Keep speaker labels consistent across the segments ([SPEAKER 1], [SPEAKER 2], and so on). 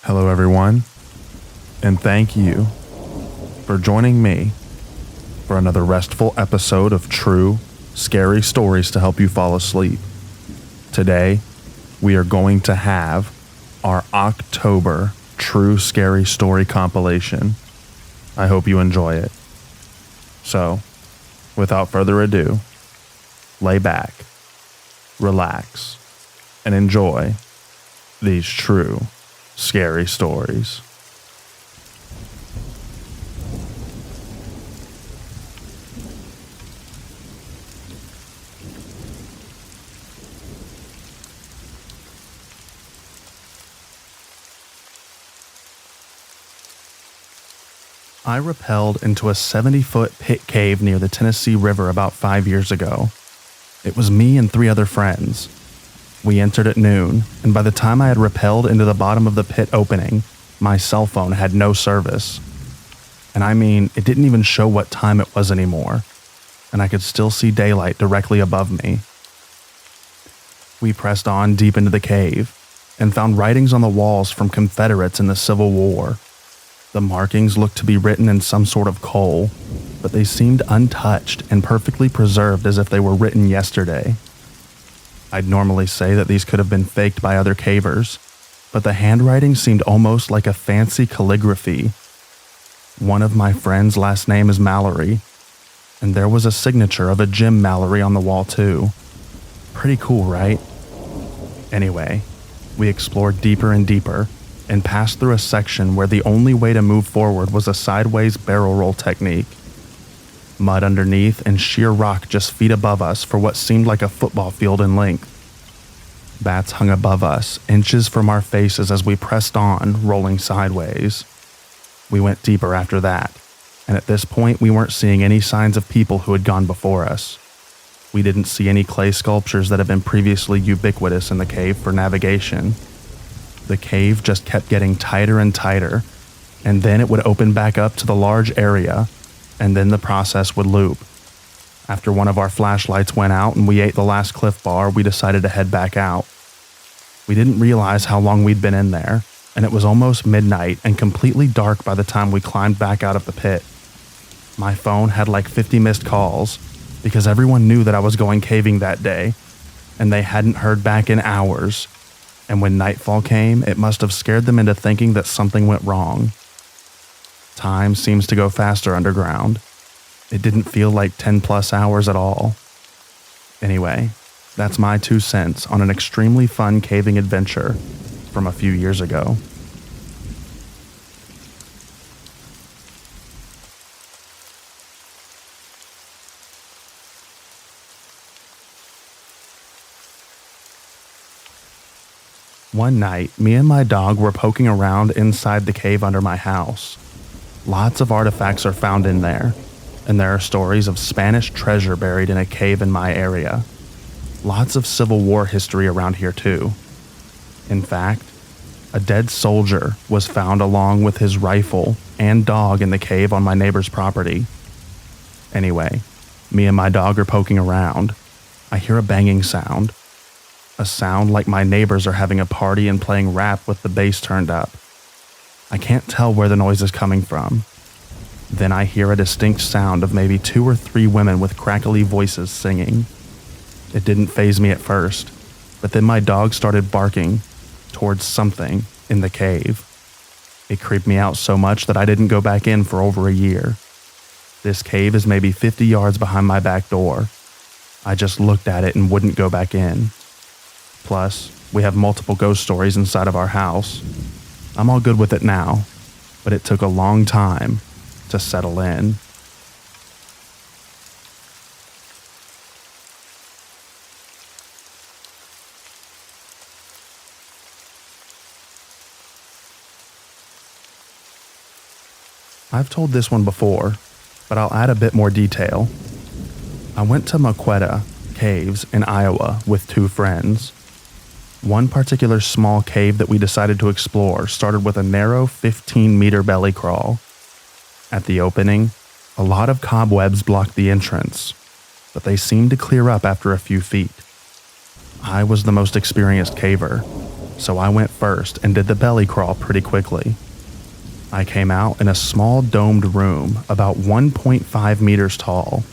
[SPEAKER 1] Hello everyone, and thank you for joining me for another restful episode of true, scary stories to help you fall asleep. Today, we are going to have our October True Scary Story compilation. I hope you enjoy it. So, without further ado, lay back, relax, and enjoy these true, scary stories. I rappelled into a 70-foot pit cave near the Tennessee River about 5 years ago. It was me and 3 other friends. We entered at noon, and by the time I had rappelled into the bottom of the pit opening, my cell phone had no service. And I mean, it didn't even show what time it was anymore, and I could still see daylight directly above me. We pressed on deep into the cave, and found writings on the walls from Confederates in the Civil War. The markings looked to be written in some sort of coal, but they seemed untouched and perfectly preserved as if they were written yesterday. I'd normally say that these could have been faked by other cavers, but the handwriting seemed almost like a fancy calligraphy. One of my friends' last name is Mallory, and there was a signature of a Jim Mallory on the wall too. Pretty cool, right? Anyway, we explored deeper and deeper, and passed through a section where the only way to move forward was a sideways barrel roll technique. Mud underneath and sheer rock just feet above us for what seemed like a football field in length. Bats hung above us, inches from our faces as we pressed on, rolling sideways. We went deeper after that, and at this point we weren't seeing any signs of people who had gone before us. We didn't see any clay sculptures that had been previously ubiquitous in the cave for navigation. The cave just kept getting tighter and tighter, and then it would open back up to the large area, and then the process would loop. After one of our flashlights went out and we ate the last Cliff Bar, we decided to head back out. We didn't realize how long we'd been in there, and it was almost midnight and completely dark by the time we climbed back out of the pit. My phone had like 50 missed calls, because everyone knew that I was going caving that day, and they hadn't heard back in hours. And when nightfall came, it must have scared them into thinking that something went wrong. Time seems to go faster underground. It didn't feel like 10+ hours at all. Anyway, that's my 2 cents on an extremely fun caving adventure from a few years ago. One night, me and my dog were poking around inside the cave under my house. Lots of artifacts are found in there, and there are stories of Spanish treasure buried in a cave in my area. Lots of Civil War history around here too. In fact, a dead soldier was found along with his rifle and dog in the cave on my neighbor's property. Anyway, me and my dog are poking around. I hear a banging sound. A sound like my neighbors are having a party and playing rap with the bass turned up. I can't tell where the noise is coming from. Then I hear a distinct sound of maybe 2 or 3 women with crackly voices singing. It didn't faze me at first, but then my dog started barking towards something in the cave. It creeped me out so much that I didn't go back in for over a year. This cave is maybe 50 yards behind my back door. I just looked at it and wouldn't go back in. Plus, we have multiple ghost stories inside of our house. I'm all good with it now, but it took a long time to settle in. I've told this one before, but I'll add a bit more detail. I went to Maquetta Caves in Iowa with 2 friends. One particular small cave that we decided to explore started with a narrow 15-meter belly crawl. At the opening, a lot of cobwebs blocked the entrance, but they seemed to clear up after a few feet. I was the most experienced caver, so I went first and did the belly crawl pretty quickly. I came out in a small domed room about 1.5 meters tall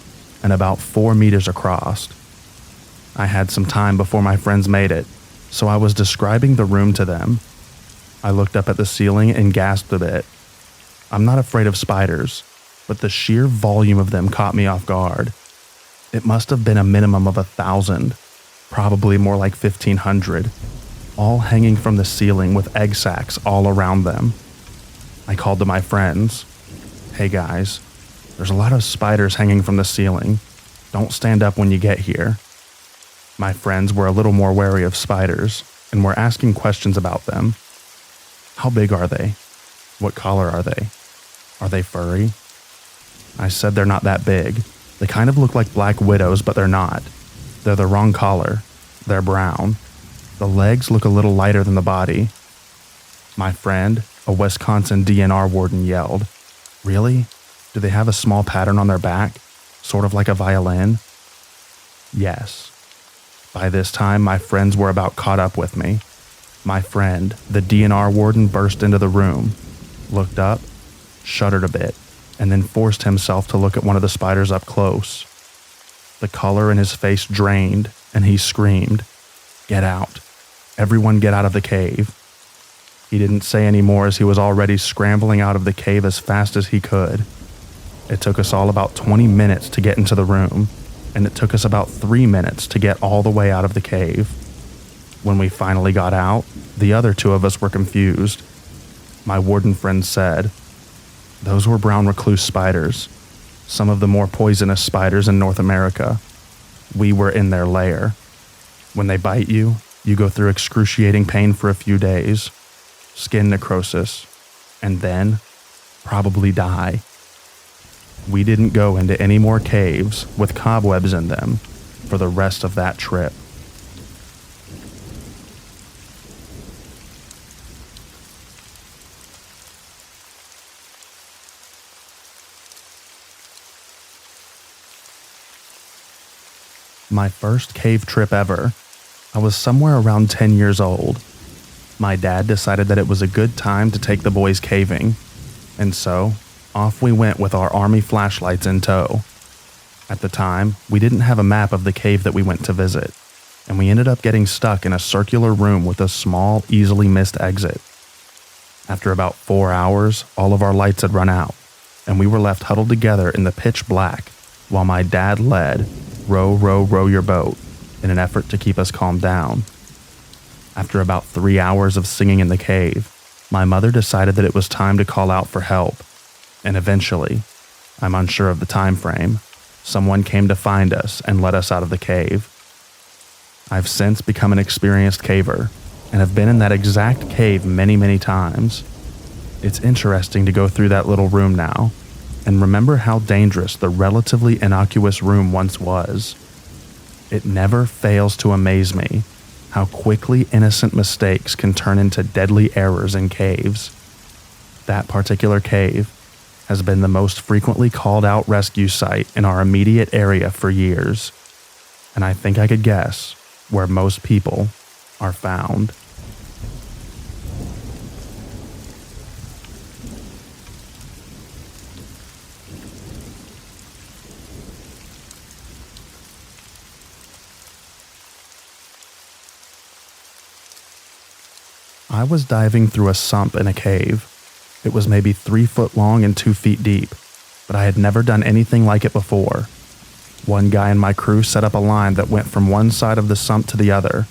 [SPEAKER 1] and about 4 meters across. I had some time before my friends made it, so I was describing the room to them. I looked up at the ceiling and gasped a bit. I'm not afraid of spiders, but the sheer volume of them caught me off guard. It must have been a minimum of 1,000, probably more like 1,500, all hanging from the ceiling with egg sacs all around them. I called to my friends. Hey guys, there's a lot of spiders hanging from the ceiling. Don't stand up when you get here. My friends were a little more wary of spiders and were asking questions about them. How big are they? What color are they? Are they furry? I said they're not that big. They kind of look like black widows, but they're not. They're the wrong color. They're brown. The legs look a little lighter than the body. My friend, a Wisconsin DNR warden, yelled, "Really? Do they have a small pattern on their back? Sort of like a violin?" Yes. By this time, my friends were about caught up with me. My friend, the DNR warden, burst into the room, looked up, shuddered a bit, and then forced himself to look at one of the spiders up close. The color in his face drained, and he screamed, "Get out. Everyone get out of the cave." He didn't say any more as he was already scrambling out of the cave as fast as he could. It took us all about 20 minutes to get into the room, and it took us about 3 minutes to get all the way out of the cave. When we finally got out, the other two of us were confused. My warden friend said, "Those were brown recluse spiders, some of the more poisonous spiders in North America. We were in their lair. When they bite you, you go through excruciating pain for a few days, skin necrosis, and then probably die." We didn't go into any more caves with cobwebs in them for the rest of that trip. My first cave trip ever. I was somewhere around 10 years old. My dad decided that it was a good time to take the boys caving, and so off we went with our army flashlights in tow. At the time, we didn't have a map of the cave that we went to visit, and we ended up getting stuck in a circular room with a small, easily missed exit. After about 4 hours, all of our lights had run out, and we were left huddled together in the pitch black while my dad led, "Row, row, row your boat," in an effort to keep us calmed down. After about 3 hours of singing in the cave, my mother decided that it was time to call out for help, and eventually, I'm unsure of the time frame, someone came to find us and let us out of the cave. I've since become an experienced caver, and have been in that exact cave many, many times. It's interesting to go through that little room now, and remember how dangerous the relatively innocuous room once was. It never fails to amaze me how quickly innocent mistakes can turn into deadly errors in caves. That particular cave has been the most frequently called out rescue site in our immediate area for years, and I think I could guess where most people are found. I was diving through a sump in a cave. It was maybe 3 foot long and 2 feet deep, but I had never done anything like it before. One guy in my crew set up a line that went from one side of the sump to the other,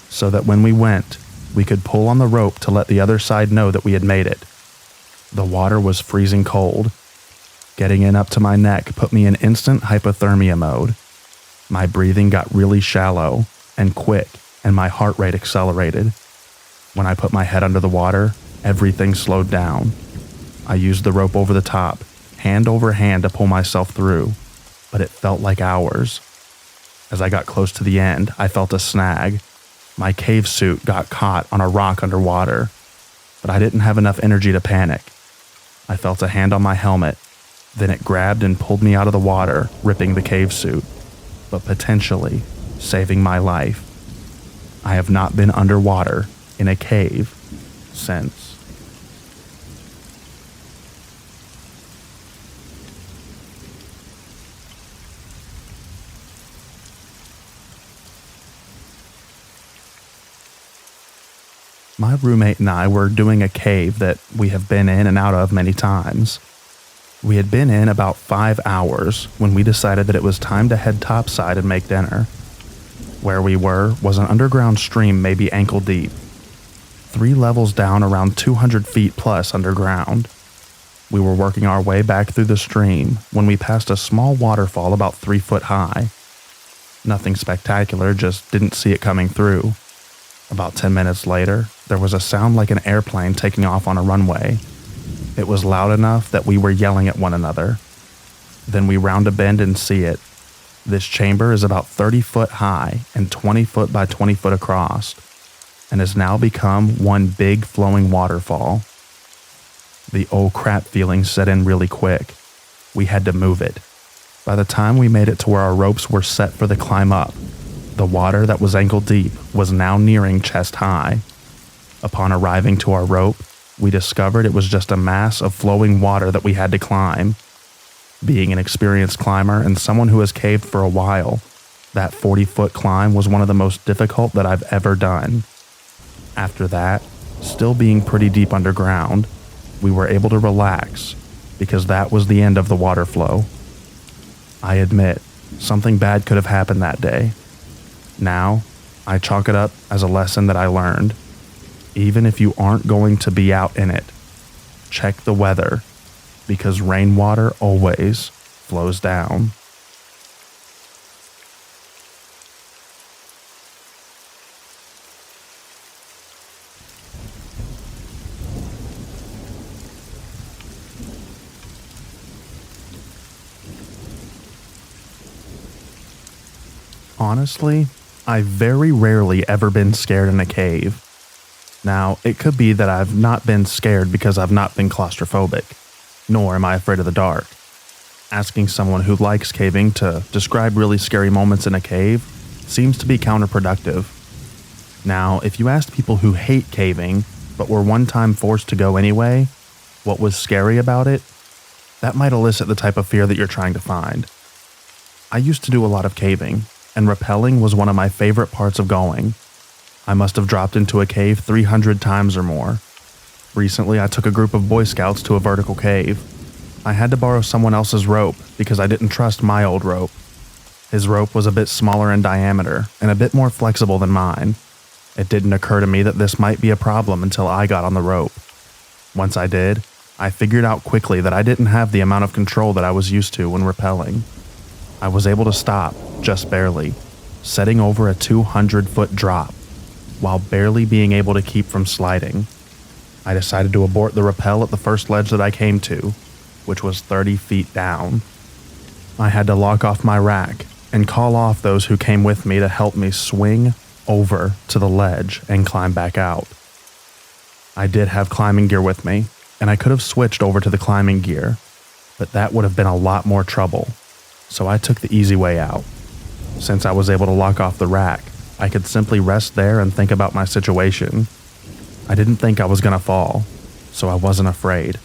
[SPEAKER 1] so that when we went, we could pull on the rope to let the other side know that we had made it. The water was freezing cold. Getting in up to my neck put me in instant hypothermia mode. My breathing got really shallow and quick, and my heart rate accelerated. When I put my head under the water, everything slowed down. I used the rope over the top, hand over hand, to pull myself through, but it felt like hours. As I got close to the end, I felt a snag. My cave suit got caught on a rock underwater, but I didn't have enough energy to panic. I felt a hand on my helmet, then it grabbed and pulled me out of the water, ripping the cave suit, but potentially saving my life. I have not been underwater in a cave since. My roommate and I were doing a cave that we have been in and out of many times. We had been in about 5 hours when we decided that it was time to head topside and make dinner. Where we were was an underground stream maybe ankle deep, 3 levels down around 200 feet plus underground. We were working our way back through the stream when we passed a small waterfall about 3 foot high. Nothing spectacular, just didn't see it coming through. About 10 minutes later, there was a sound like an airplane taking off on a runway. It was loud enough that we were yelling at one another. Then we round a bend and see it. This chamber is about 30 foot high and 20 foot by 20 foot across, and has now become one big flowing waterfall. The oh crap feeling set in really quick. We had to move it. By the time we made it to where our ropes were set for the climb up, the water that was ankle deep was now nearing chest high. Upon arriving to our rope, we discovered it was just a mass of flowing water that we had to climb. Being an experienced climber and someone who has caved for a while, that 40-foot climb was one of the most difficult that I've ever done. After that, still being pretty deep underground, we were able to relax because that was the end of the water flow. I admit, something bad could have happened that day. Now, I chalk it up as a lesson that I learned. Even if you aren't going to be out in it, check the weather, because rainwater always flows down. Honestly, I've very rarely ever been scared in a cave. Now, it could be that I've not been scared because I've not been claustrophobic, nor am I afraid of the dark. Asking someone who likes caving to describe really scary moments in a cave seems to be counterproductive. Now, if you asked people who hate caving, but were one time forced to go anyway, what was scary about it, that might elicit the type of fear that you're trying to find. I used to do a lot of caving, and repelling was one of my favorite parts of going. I must have dropped into a cave 300 times or more. Recently, I took a group of Boy Scouts to a vertical cave. I had to borrow someone else's rope because I didn't trust my old rope. His rope was a bit smaller in diameter and a bit more flexible than mine. It didn't occur to me that this might be a problem until I got on the rope. Once I did, I figured out quickly that I didn't have the amount of control that I was used to when rappelling. I was able to stop, just barely, setting over a 200-foot drop, while barely being able to keep from sliding. I decided to abort the rappel at the first ledge that I came to, which was 30 feet down. I had to lock off my rack and call off those who came with me to help me swing over to the ledge and climb back out. I did have climbing gear with me, and I could have switched over to the climbing gear, but that would have been a lot more trouble, so I took the easy way out. Since I was able to lock off the rack, I could simply rest there and think about my situation. I didn't think I was going to fall, so I wasn't afraid.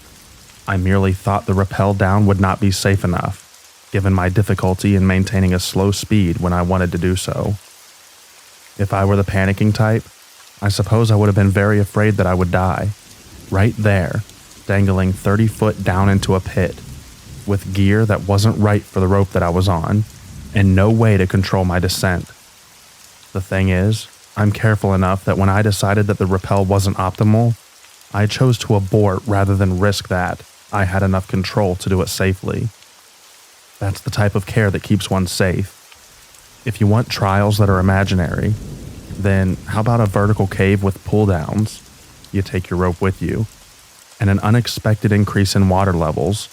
[SPEAKER 1] I merely thought the rappel down would not be safe enough, given my difficulty in maintaining a slow speed when I wanted to do so. If I were the panicking type, I suppose I would have been very afraid that I would die, right there, dangling 30 foot down into a pit, with gear that wasn't right for the rope that I was on, and no way to control my descent. The thing is, I'm careful enough that when I decided that the rappel wasn't optimal, I chose to abort rather than risk that. I had enough control to do it safely. That's the type of care that keeps one safe. If you want trials that are imaginary, then how about a vertical cave with pull downs? You take your rope with you. And an unexpected increase in water levels.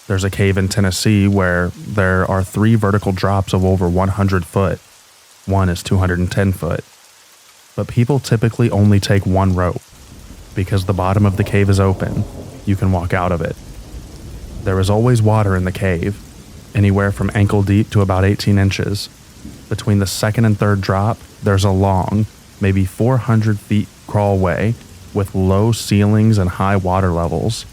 [SPEAKER 1] There's a cave in Tennessee where there are 3 vertical drops of over 100 foot. One is 210 foot. But people typically only take one rope. Because the bottom of the cave is open, you can walk out of it. There is always water in the cave, anywhere from ankle deep to about 18 inches. Between the second and third drop, there's a long, maybe 400 feet crawlway with low ceilings and high water levels.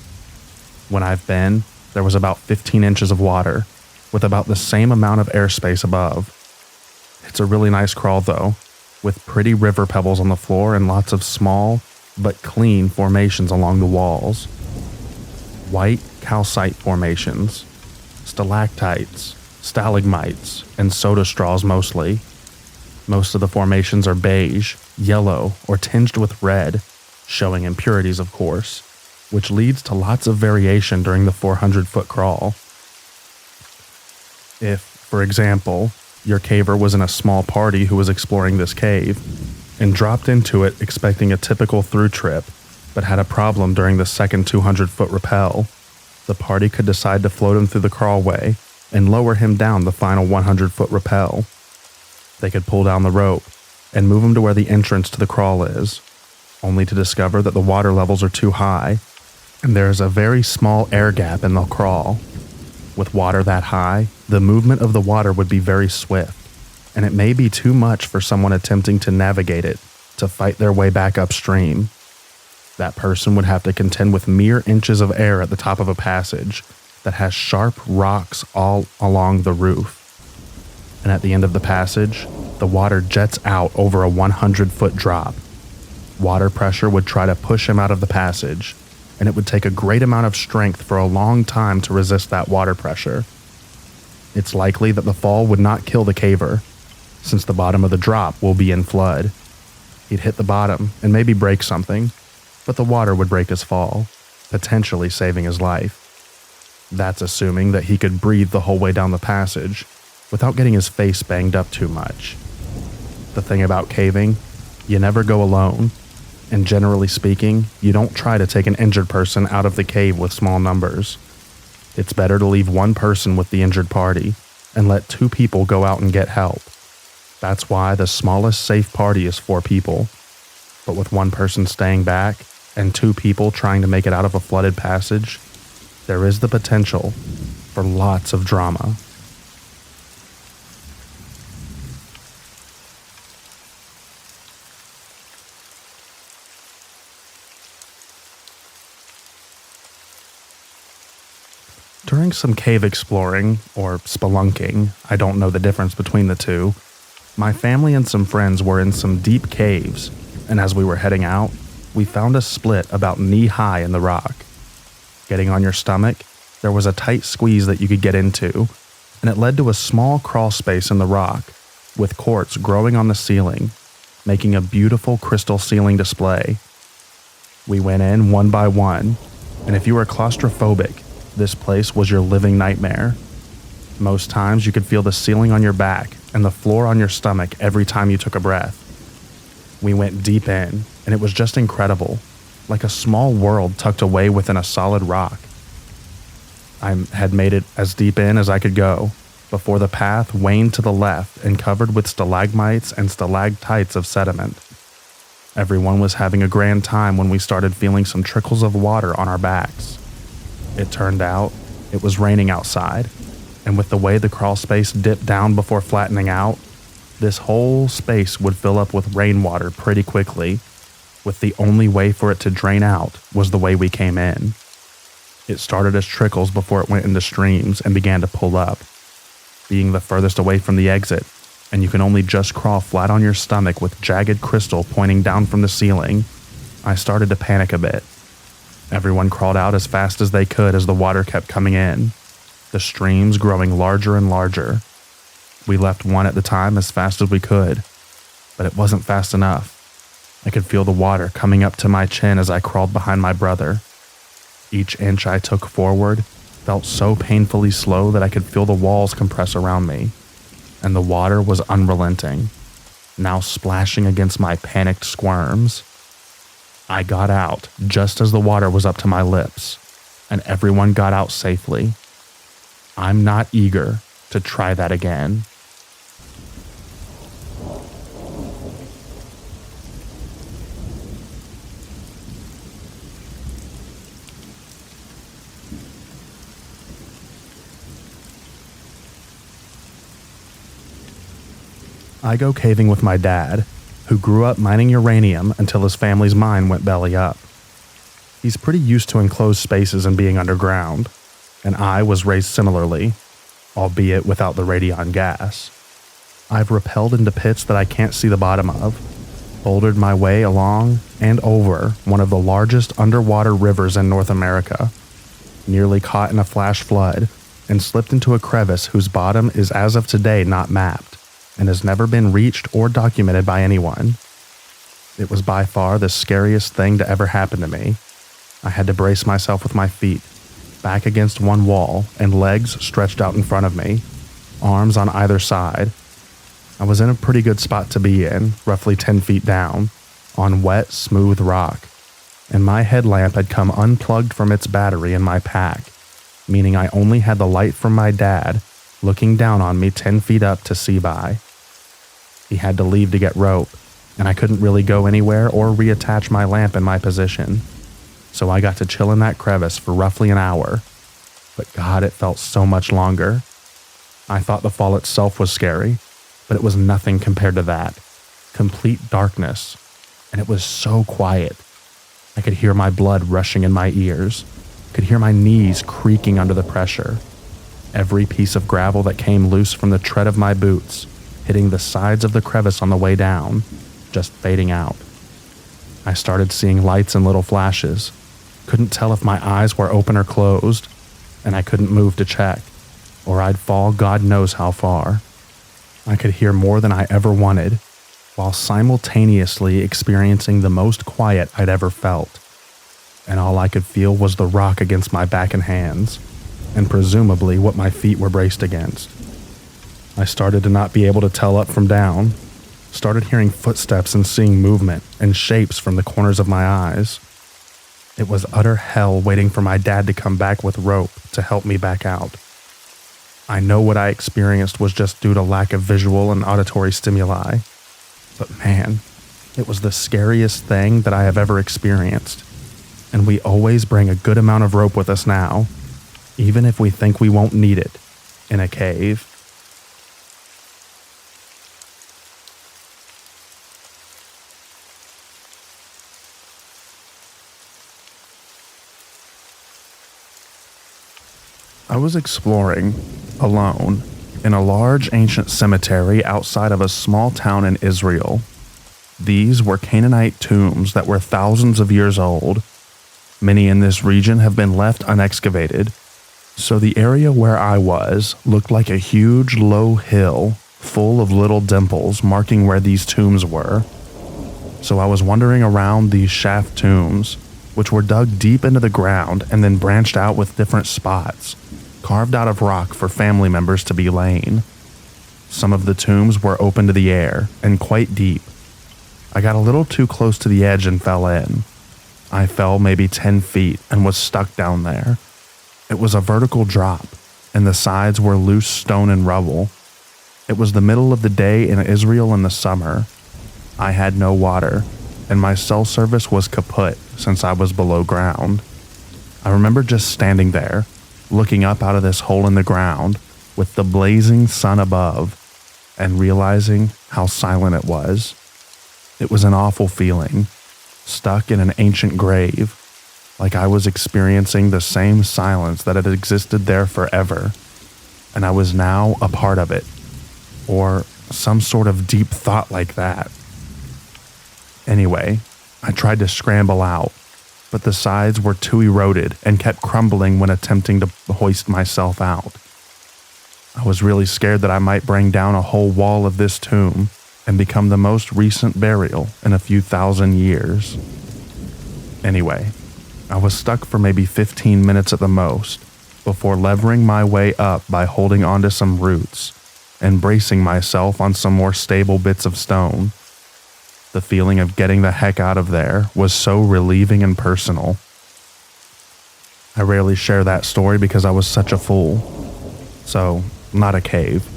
[SPEAKER 1] When I've been, there was about 15 inches of water, with about the same amount of airspace above. It's a really nice crawl though, with pretty river pebbles on the floor and lots of small but clean formations along the walls. White calcite formations, stalactites, stalagmites, and soda straws mostly. Most of the formations are beige, yellow, or tinged with red, showing impurities of course, which leads to lots of variation during the 400-foot crawl. If, for example, your caver was in a small party who was exploring this cave and dropped into it expecting a typical through trip, but had a problem during the second 200-foot rappel, the party could decide to float him through the crawlway and lower him down the final 100-foot rappel. They could pull down the rope and move him to where the entrance to the crawl is, only to discover that the water levels are too high and there is a very small air gap in the crawl. With water that high, the movement of the water would be very swift, and it may be too much for someone attempting to navigate it to fight their way back upstream. That person would have to contend with mere inches of air at the top of a passage that has sharp rocks all along the roof. And at the end of the passage, the water jets out over a 100-foot drop. Water pressure would try to push him out of the passage, and it would take a great amount of strength for a long time to resist that water pressure. It's likely that the fall would not kill the caver, since the bottom of the drop will be in flood. He'd hit the bottom and maybe break something, but the water would break his fall, potentially saving his life. That's assuming that he could breathe the whole way down the passage without getting his face banged up too much. The thing about caving, you never go alone, and generally speaking, you don't try to take an injured person out of the cave with small numbers. It's better to leave one person with the injured party and let 2 people go out and get help. That's why the smallest safe party is 4 people. But with 1 person staying back and 2 people trying to make it out of a flooded passage, there is the potential for lots of drama. During some cave exploring, or spelunking, I don't know the difference between the two, my family and some friends were in some deep caves, and as we were heading out, we found a split about knee-high in the rock. Getting on your stomach, there was a tight squeeze that you could get into, and it led to a small crawl space in the rock, with quartz growing on the ceiling, making a beautiful crystal ceiling display. We went in one by one, and if you were claustrophobic, this place was your living nightmare. Most times you could feel the ceiling on your back and the floor on your stomach every time you took a breath. We went deep in, and it was just incredible, like a small world tucked away within a solid rock. I had made it as deep in as I could go, before the path waned to the left and covered with stalagmites and stalactites of sediment. Everyone was having a grand time when we started feeling some trickles of water on our backs. It turned out it was raining outside, and with the way the crawl space dipped down before flattening out, this whole space would fill up with rainwater pretty quickly, with the only way for it to drain out was the way we came in. It started as trickles before it went into streams and began to pull up, being the furthest away from the exit, and you can only just crawl flat on your stomach with jagged crystal pointing down from the ceiling. I started to panic a bit. Everyone crawled out as fast as they could as the water kept coming in, the streams growing larger and larger. We left one at the time as fast as we could, but it wasn't fast enough. I could feel the water coming up to my chin as I crawled behind my brother. Each inch I took forward felt so painfully slow that I could feel the walls compress around me, and the water was unrelenting, now splashing against my panicked squirms. I got out just as the water was up to my lips, and everyone got out safely. I'm not eager to try that again. I go caving with my dad, who grew up mining uranium until his family's mine went belly up. He's pretty used to enclosed spaces and being underground, and I was raised similarly, albeit without the radon gas. I've rappelled into pits that I can't see the bottom of, bouldered my way along and over one of the largest underwater rivers in North America, nearly caught in a flash flood, and slipped into a crevice whose bottom is as of today not mapped and has never been reached or documented by anyone. It was by far the scariest thing to ever happen to me. I had to brace myself with my feet, back against one wall and legs stretched out in front of me, arms on either side. I was in a pretty good spot to be in, roughly 10 feet down, on wet, smooth rock, and my headlamp had come unplugged from its battery in my pack, meaning I only had the light from my dad looking down on me 10 feet up to see by. He had to leave to get rope, and I couldn't really go anywhere or reattach my lamp in my position, so I got to chill in that crevice for roughly an hour, but God, it felt so much longer. I thought the fall itself was scary, but it was nothing compared to that. Complete darkness, and it was so quiet. I could hear my blood rushing in my ears, could hear my knees creaking under the pressure. Every piece of gravel that came loose from the tread of my boots, hitting the sides of the crevice on the way down, just fading out. I started seeing lights and little flashes, couldn't tell if my eyes were open or closed, and I couldn't move to check, or I'd fall God knows how far. I could hear more than I ever wanted, while simultaneously experiencing the most quiet I'd ever felt. And all I could feel was the rock against my back and hands, and presumably what my feet were braced against. I started to not be able to tell up from down, started hearing footsteps and seeing movement and shapes from the corners of my eyes. It was utter hell waiting for my dad to come back with rope to help me back out. I know what I experienced was just due to lack of visual and auditory stimuli, but man, it was the scariest thing that I have ever experienced, and we always bring a good amount of rope with us now, even if we think we won't need it in a cave. I was exploring, alone, in a large ancient cemetery outside of a small town in Israel. These were Canaanite tombs that were thousands of years old. Many in this region have been left unexcavated, so the area where I was looked like a huge low hill full of little dimples marking where these tombs were. So I was wandering around these shaft tombs, which were dug deep into the ground and then branched out with different spots, carved out of rock for family members to be laying. Some of the tombs were open to the air and quite deep. I got a little too close to the edge and fell in. I fell maybe 10 feet and was stuck down there. It was a vertical drop, and the sides were loose stone and rubble. It was the middle of the day in Israel in the summer. I had no water, and my cell service was kaput since I was below ground. I remember just standing there, looking up out of this hole in the ground with the blazing sun above and realizing how silent it was. It was an awful feeling, stuck in an ancient grave, like I was experiencing the same silence that had existed there forever, and I was now a part of it, or some sort of deep thought like that. Anyway, I tried to scramble out, but the sides were too eroded and kept crumbling when attempting to hoist myself out. I was really scared that I might bring down a whole wall of this tomb and become the most recent burial in a few thousand years. Anyway, I was stuck for maybe 15 minutes at the most before levering my way up by holding onto some roots and bracing myself on some more stable bits of stone. The feeling of getting the heck out of there was so relieving and personal. I rarely share that story because I was such a fool. So, not a cave,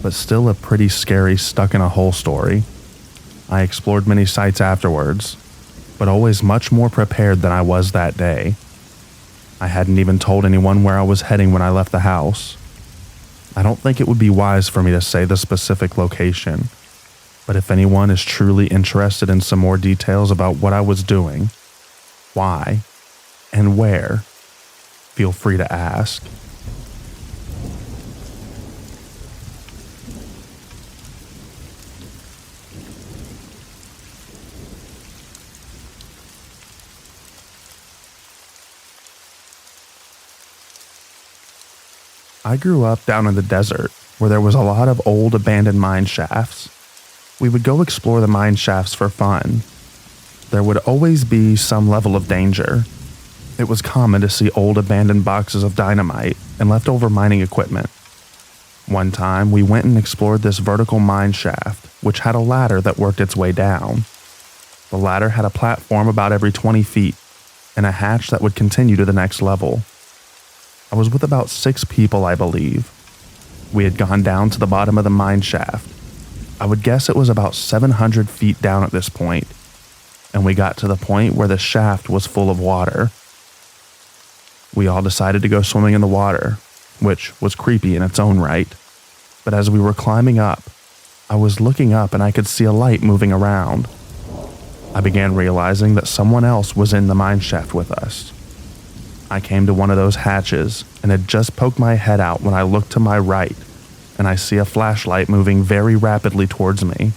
[SPEAKER 1] but still a pretty scary stuck in a hole story. I explored many sites afterwards, but always much more prepared than I was that day. I hadn't even told anyone where I was heading when I left the house. I don't think it would be wise for me to say the specific location. But if anyone is truly interested in some more details about what I was doing, why, and where, feel free to ask. I grew up down in the desert where there was a lot of old abandoned mine shafts. We would go explore the mine shafts for fun. There would always be some level of danger. It was common to see old abandoned boxes of dynamite and leftover mining equipment. One time, we went and explored this vertical mine shaft, which had a ladder that worked its way down. The ladder had a platform about every 20 feet and a hatch that would continue to the next level. I was with about 6 people, I believe. We had gone down to the bottom of the mine shaft. I would guess it was about 700 feet down at this point, and we got to the point where the shaft was full of water. We all decided to go swimming in the water, which was creepy in its own right. But as we were climbing up, I was looking up and I could see a light moving around. I began realizing that someone else was in the mine shaft with us. I came to one of those hatches and had just poked my head out when I looked to my right and I see a flashlight moving very rapidly towards me.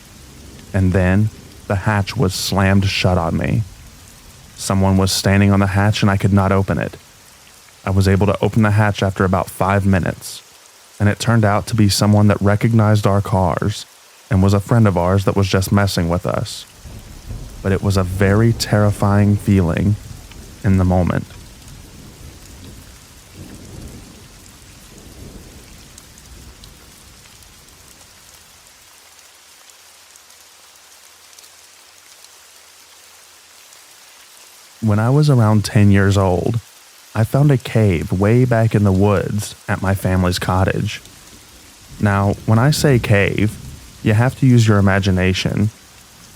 [SPEAKER 1] And then the hatch was slammed shut on me. Someone was standing on the hatch and I could not open it. I was able to open the hatch after about 5 minutes, and it turned out to be someone that recognized our cars and was a friend of ours that was just messing with us. But it was a very terrifying feeling in the moment. When I was around 10 years old, I found a cave way back in the woods at my family's cottage. Now, when I say cave, you have to use your imagination,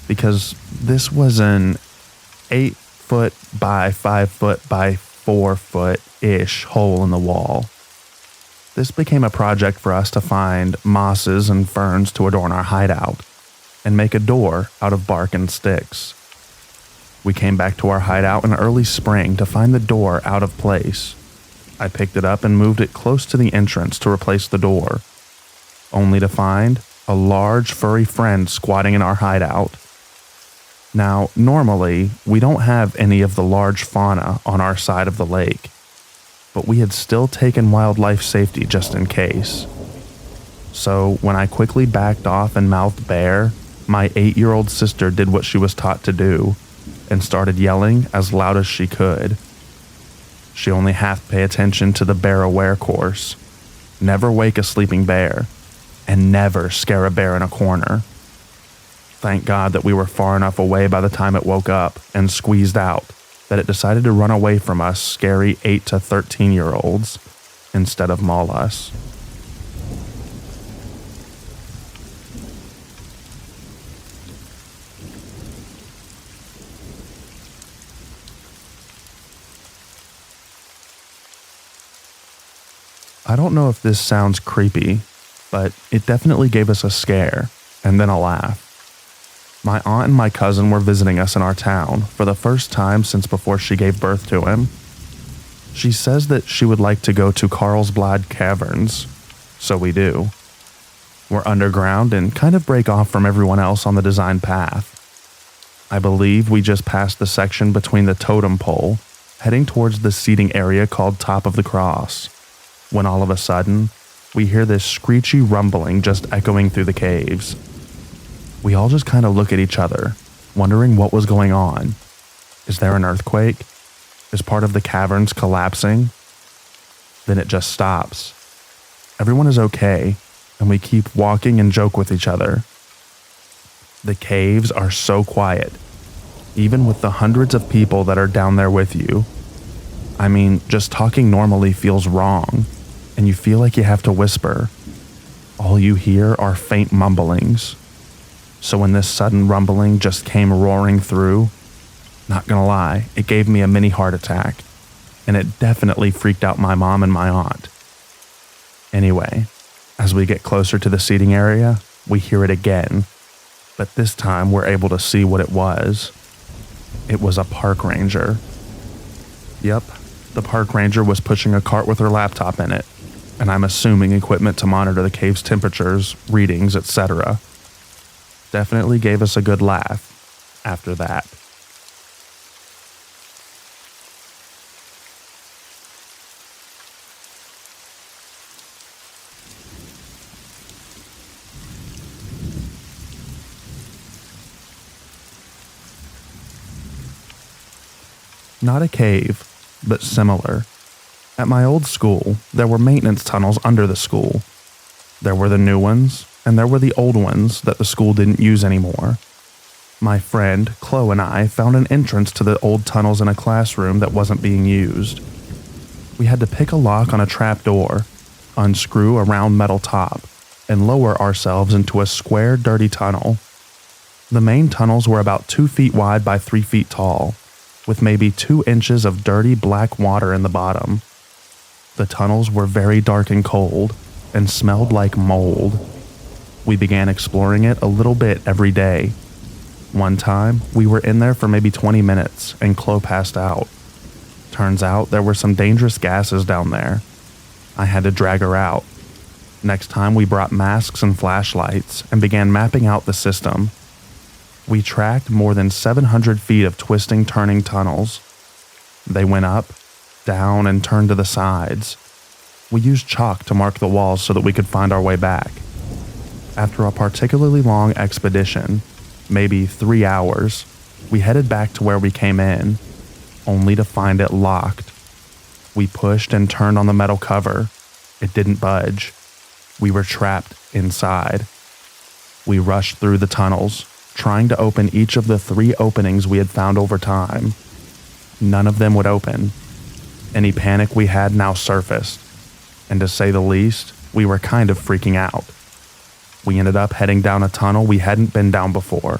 [SPEAKER 1] because this was an 8 foot by 5 foot by 4 foot-ish hole in the wall. This became a project for us to find mosses and ferns to adorn our hideout, and make a door out of bark and sticks. We came back to our hideout in early spring to find the door out of place. I picked it up and moved it close to the entrance to replace the door, only to find a large furry friend squatting in our hideout. Now, normally, we don't have any of the large fauna on our side of the lake, but we had still taken wildlife safety just in case. So when I quickly backed off and mouthed bear, my 8-year-old sister did what she was taught to do and started yelling as loud as she could. She only had to pay attention to the bear aware course. Never wake a sleeping bear, and never scare a bear in a corner. Thank God that we were far enough away by the time it woke up and squeezed out that it decided to run away from us scary 8 to 13-year-olds instead of maul us. I don't know if this sounds creepy, but it definitely gave us a scare and then a laugh. My aunt and my cousin were visiting us in our town for the first time since before she gave birth to him. She says that she would like to go to Carlsbad Caverns, so we do. We're underground and kind of break off from everyone else on the design path. I believe we just passed the section between the totem pole, heading towards the seating area called Top of the Cross, when all of a sudden, we hear this screechy rumbling just echoing through the caves. We all just kind of look at each other, wondering what was going on. Is there an earthquake? Is part of the caverns collapsing? Then it just stops. Everyone is okay, and we keep walking and joke with each other. The caves are so quiet, even with the hundreds of people that are down there with you. I mean, just talking normally feels wrong, and you feel like you have to whisper. All you hear are faint mumblings. So when this sudden rumbling just came roaring through, not gonna lie, it gave me a mini heart attack, and it definitely freaked out my mom and my aunt. Anyway, as we get closer to the seating area, we hear it again. but this time we're able to see what it was. It was a park ranger. Yep, the park ranger was pushing a cart with her laptop in it, and I'm assuming equipment to monitor the cave's temperatures, readings, etc. Definitely gave us a good laugh after that. Not a cave, but similar. At my old school, there were maintenance tunnels under the school. There were the new ones, and there were the old ones that the school didn't use anymore. My friend, Chloe, and I found an entrance to the old tunnels in a classroom that wasn't being used. We had to pick a lock on a trap door, unscrew a round metal top, and lower ourselves into a square, dirty tunnel. The main tunnels were about 2 feet wide by 3 feet tall, with maybe 2 inches of dirty black water in the bottom. The tunnels were very dark and cold, and smelled like mold. We began exploring it a little bit every day. One time, we were in there for maybe 20 minutes, and Chloe passed out. Turns out there were some dangerous gases down there. I had to drag her out. Next time, we brought masks and flashlights, and began mapping out the system. We tracked more than 700 feet of twisting, turning tunnels. They went up, down, and turned to the sides. We used chalk to mark the walls so that we could find our way back. After a particularly long expedition, maybe 3 hours, we headed back to where we came in, only to find it locked. We pushed and turned on the metal cover. It didn't budge. We were trapped inside. We rushed through the tunnels, trying to open each of the 3 openings we had found over time. None of them would open. Any panic we had now surfaced, and to say the least, we were kind of freaking out. We ended up heading down a tunnel we hadn't been down before.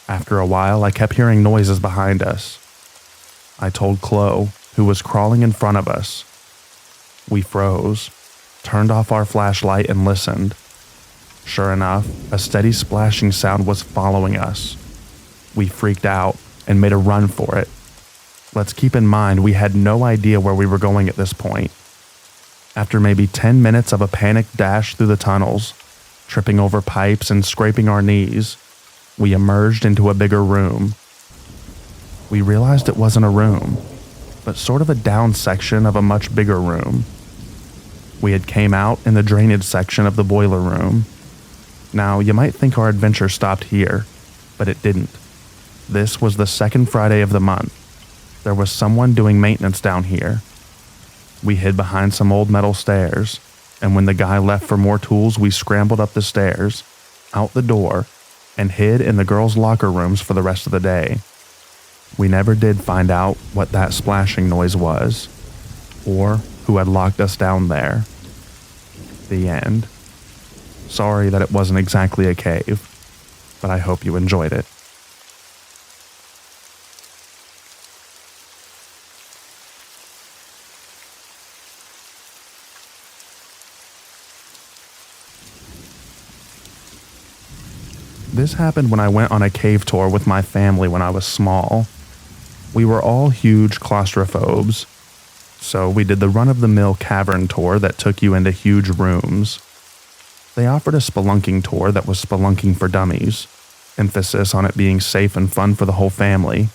[SPEAKER 1] After a while, I kept hearing noises behind us. I told Chloe, who was crawling in front of us. We froze, turned off our flashlight, and listened. Sure enough, a steady splashing sound was following us. We freaked out and made a run for it. Let's keep in mind we had no idea where we were going at this point. After maybe 10 minutes of a panicked dash through the tunnels, tripping over pipes and scraping our knees, we emerged into a bigger room. We realized it wasn't a room, but sort of a down section of a much bigger room. We had came out in the drainage section of the boiler room. Now, you might think our adventure stopped here, but it didn't. This was the second Friday of the month. There was someone doing maintenance down here. We hid behind some old metal stairs, and when the guy left for more tools, we scrambled up the stairs, out the door, and hid in the girls' locker rooms for the rest of the day. We never did find out what that splashing noise was, or who had locked us down there. The end. Sorry that it wasn't exactly a cave, but I hope you enjoyed it. This happened when I went on a cave tour with my family when I was small. We were all huge claustrophobes, so we did the run-of-the-mill cavern tour that took you into huge rooms. They offered a spelunking tour that was spelunking for dummies, emphasis on it being safe and fun for the whole family.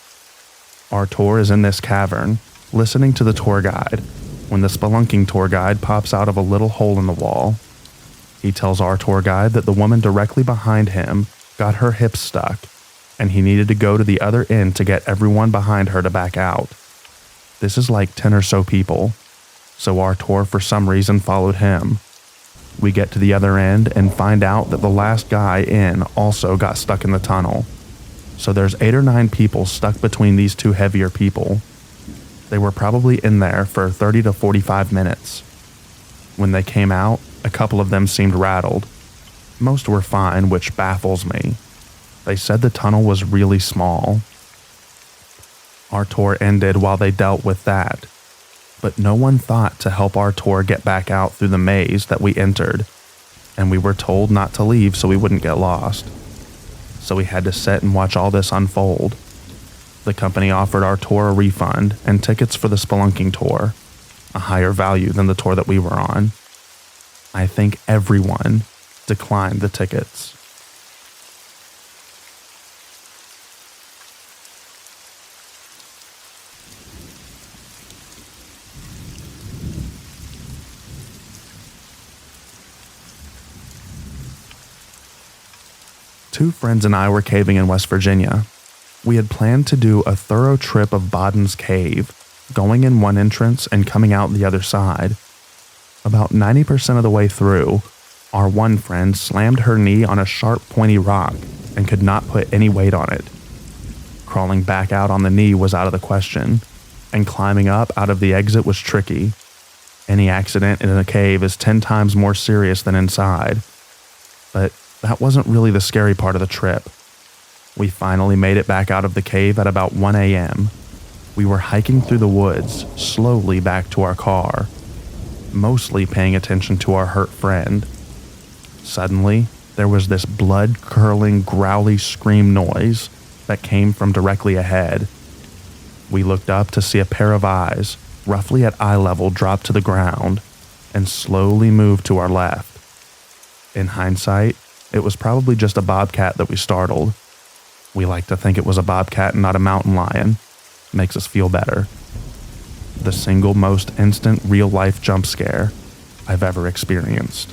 [SPEAKER 1] Our tour is in this cavern, listening to the tour guide, when the spelunking tour guide pops out of a little hole in the wall. He tells our tour guide that the woman directly behind him got her hips stuck, and he needed to go to the other end to get everyone behind her to back out. This is like 10 or so people, so our tour for some reason followed him. We get to the other end and find out that the last guy in also got stuck in the tunnel. So there's 8 or 9 people stuck between these 2 heavier people. They were probably in there for 30 to 45 minutes. When they came out, a couple of them seemed rattled. Most were fine, which baffles me. They said the tunnel was really small. Our tour ended while they dealt with that. But no one thought to help our tour get back out through the maze that we entered, and we were told not to leave so we wouldn't get lost. so we had to sit and watch all this unfold. The company offered our tour a refund and tickets for the spelunking tour, a higher value than the tour that we were on. I think everyone declined the tickets. Two friends and I were caving in West Virginia. We had planned to do a thorough trip of Boden's Cave, going in one entrance and coming out the other side. About 90% of the way through, our one friend slammed her knee on a sharp, pointy rock and could not put any weight on it. Crawling back out on the knee was out of the question, and climbing up out of the exit was tricky. Any accident in a cave is 10 times more serious than inside. But that wasn't really the scary part of the trip. We finally made it back out of the cave at about 1 a.m. We were hiking through the woods, slowly back to our car, mostly paying attention to our hurt friend. Suddenly, there was this blood-curdling, growly scream noise that came from directly ahead. We looked up to see a pair of eyes, roughly at eye level, drop to the ground and slowly move to our left. In hindsight, it was probably just a bobcat that we startled. We like to think it was a bobcat and not a mountain lion. Makes us feel better. The single most instant real-life jump scare I've ever experienced.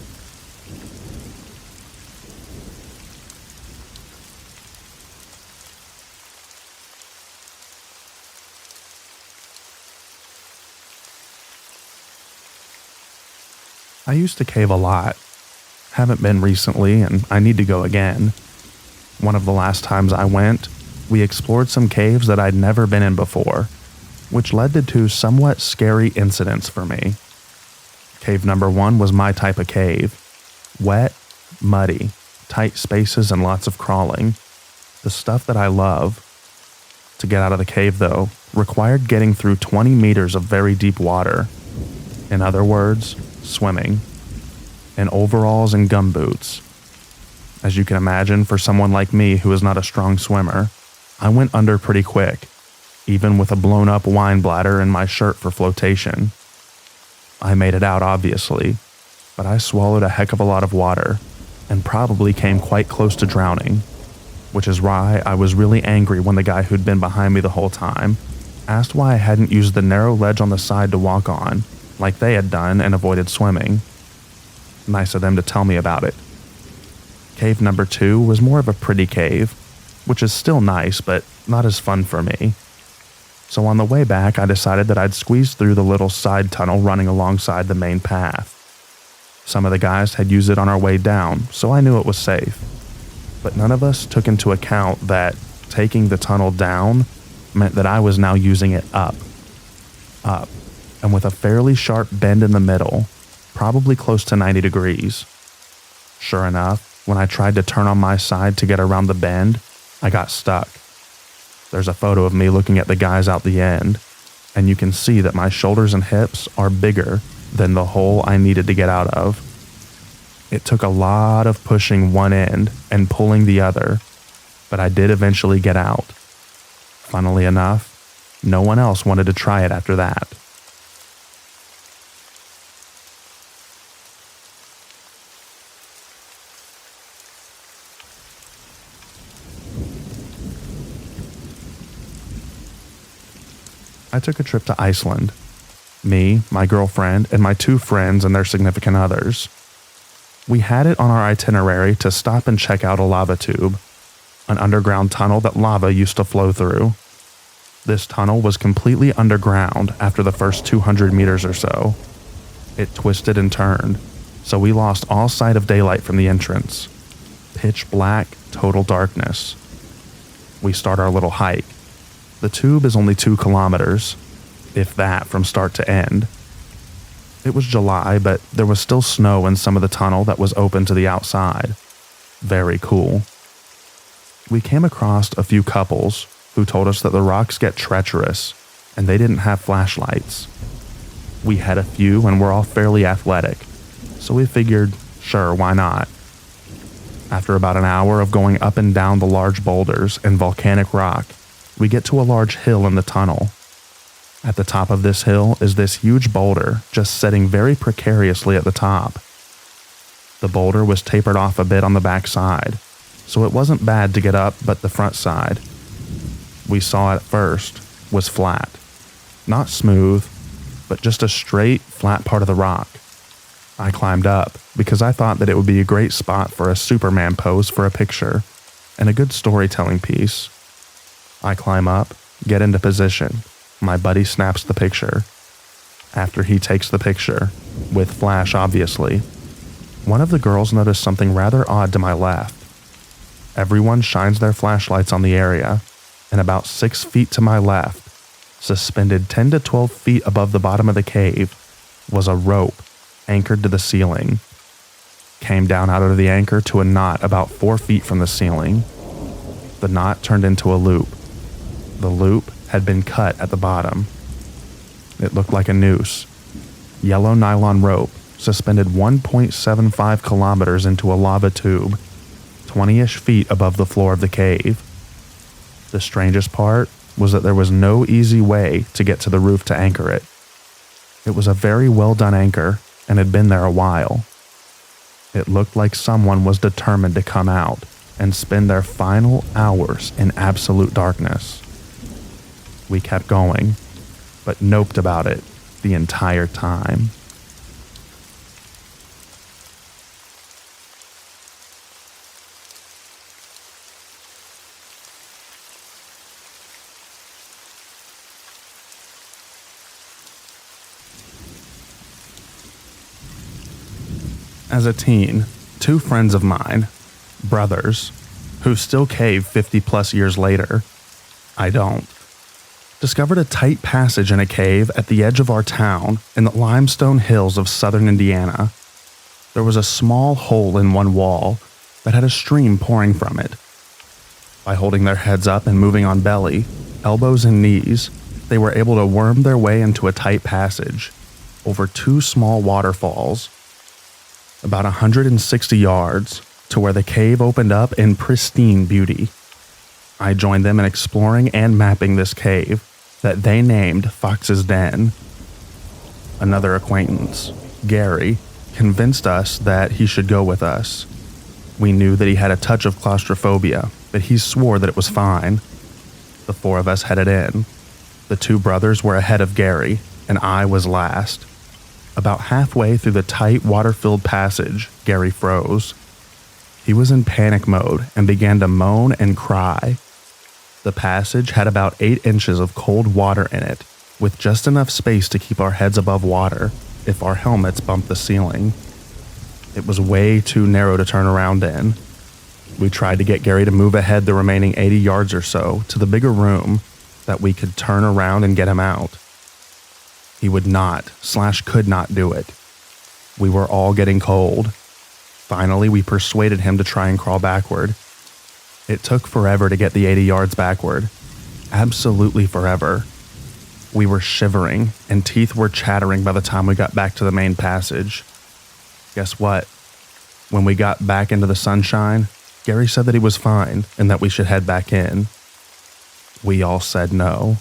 [SPEAKER 1] I used to cave a lot. Haven't been recently, and I need to go again. One of the last times I went, we explored some caves that I'd never been in before, which led to two somewhat scary incidents for me. Cave number 1 was my type of cave. Wet, muddy, tight spaces, and lots of crawling. The stuff that I love. To get out of the cave, though, required getting through 20 meters of very deep water. In other words, swimming. In overalls and gumboots. As you can imagine, for someone like me who is not a strong swimmer, I went under pretty quick, even with a blown-up wine bladder in my shirt for flotation. I made it out, obviously, but I swallowed a heck of a lot of water, and probably came quite close to drowning, which is why I was really angry when the guy who'd been behind me the whole time asked why I hadn't used the narrow ledge on the side to walk on, like they had done, and avoided swimming. Nice of them to tell me about it. Cave number 2 was more of a pretty cave, which is still nice, but not as fun for me. So on the way back, I decided that I'd squeeze through the little side tunnel running alongside the main path. Some of the guys had used it on our way down, so I knew it was safe. But none of us took into account that taking the tunnel down meant that I was now using it up, and with a fairly sharp bend in the middle, probably close to 90 degrees. Sure enough, when I tried to turn on my side to get around the bend, I got stuck. There's a photo of me looking at the guys out the end, and you can see that my shoulders and hips are bigger than the hole I needed to get out of. It took a lot of pushing one end and pulling the other, but I did eventually get out. Funnily enough, no one else wanted to try it after that. I took a trip to Iceland. Me, my girlfriend, and my 2 friends and their significant others. We had it on our itinerary to stop and check out a lava tube, an underground tunnel that lava used to flow through. This tunnel was completely underground after the first 200 meters or so. It twisted and turned, so we lost all sight of daylight from the entrance. Pitch black, total darkness. We start our little hike. The tube is only 2 kilometers, if that, from start to end. It was July, but there was still snow in some of the tunnel that was open to the outside. Very cool. We came across a few couples who told us that the rocks get treacherous, and they didn't have flashlights. We had a few and were all fairly athletic, so we figured, sure, why not? After about an hour of going up and down the large boulders and volcanic rock, we get to a large hill in the tunnel. At the top of this hill is this huge boulder just sitting very precariously at the top. The boulder was tapered off a bit on the back side, so it wasn't bad to get up, but the front side, we saw at first, was flat. Not smooth, but just a straight, flat part of the rock. I climbed up because I thought that it would be a great spot for a Superman pose for a picture and a good storytelling piece. I climb up, get into position. My buddy snaps the picture. After he takes the picture, with flash obviously, one of the girls noticed something rather odd to my left. Everyone shines their flashlights on the area, and about 6 feet to my left, suspended 10 to 12 feet above the bottom of the cave, was a rope anchored to the ceiling. Came down out of the anchor to a knot about 4 feet from the ceiling. The knot turned into a loop. The loop had been cut at the bottom. It looked like a noose. Yellow nylon rope suspended 1.75 kilometers into a lava tube, 20-ish feet above the floor of the cave. The strangest part was that there was no easy way to get to the roof to anchor it. It was a very well done anchor and had been there a while. It looked like someone was determined to come out and spend their final hours in absolute darkness. We kept going, but noped about it the entire time. As a teen, 2 friends of mine, brothers, who still cave 50 plus years later, I don't, discovered a tight passage in a cave at the edge of our town in the limestone hills of southern Indiana. There was a small hole in one wall that had a stream pouring from it. By holding their heads up and moving on belly, elbows and knees, they were able to worm their way into a tight passage over 2 small waterfalls, about 160 yards to where the cave opened up in pristine beauty. I joined them in exploring and mapping this cave that they named Fox's Den. Another acquaintance, Gary, convinced us that he should go with us. We knew that he had a touch of claustrophobia, but he swore that it was fine. The 4 of us headed in. The 2 brothers were ahead of Gary, and I was last. About halfway through the tight, water-filled passage, Gary froze. He was in panic mode and began to moan and cry. The passage had about 8 inches of cold water in it, with just enough space to keep our heads above water if our helmets bumped the ceiling. It was way too narrow to turn around in. We tried to get Gary to move ahead the remaining 80 yards or so to the bigger room that we could turn around and get him out. He would not / could not do it. We were all getting cold. Finally, we persuaded him to try and crawl backward. It took forever to get the 80 yards backward. Absolutely forever. We were shivering, and teeth were chattering by the time we got back to the main passage. Guess what? When we got back into the sunshine, Gary said that he was fine and that we should head back in. We all said no.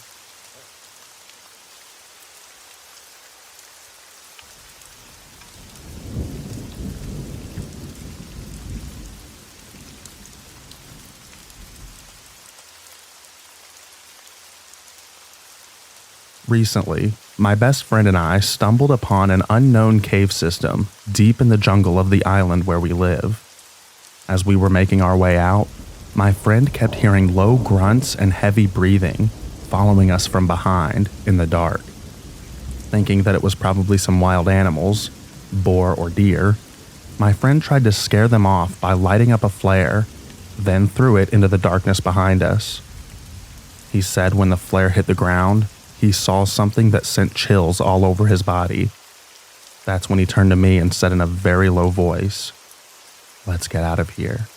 [SPEAKER 1] Recently, my best friend and I stumbled upon an unknown cave system deep in the jungle of the island where we live. As we were making our way out, my friend kept hearing low grunts and heavy breathing following us from behind in the dark. Thinking that it was probably some wild animals, boar or deer, my friend tried to scare them off by lighting up a flare, then threw it into the darkness behind us. He said when the flare hit the ground, he saw something that sent chills all over his body. That's when he turned to me and said in a very low voice, "Let's get out of here."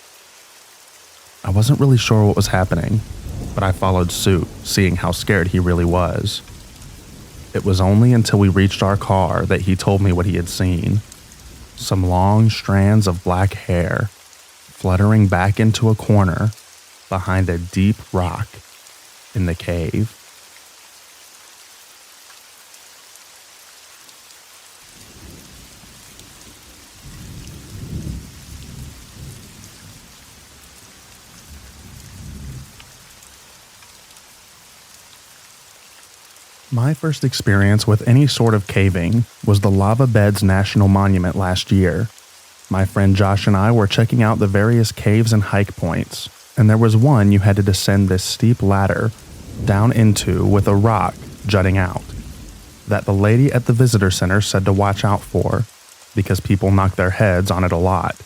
[SPEAKER 1] I wasn't really sure what was happening, but I followed suit, seeing how scared he really was. It was only until we reached our car that he told me what he had seen. Some long strands of black hair, fluttering back into a corner behind a deep rock in the cave. My first experience with any sort of caving was the Lava Beds National Monument last year. My friend Josh and I were checking out the various caves and hike points, and there was one you had to descend this steep ladder down into with a rock jutting out that the lady at the visitor center said to watch out for because people knock their heads on it a lot.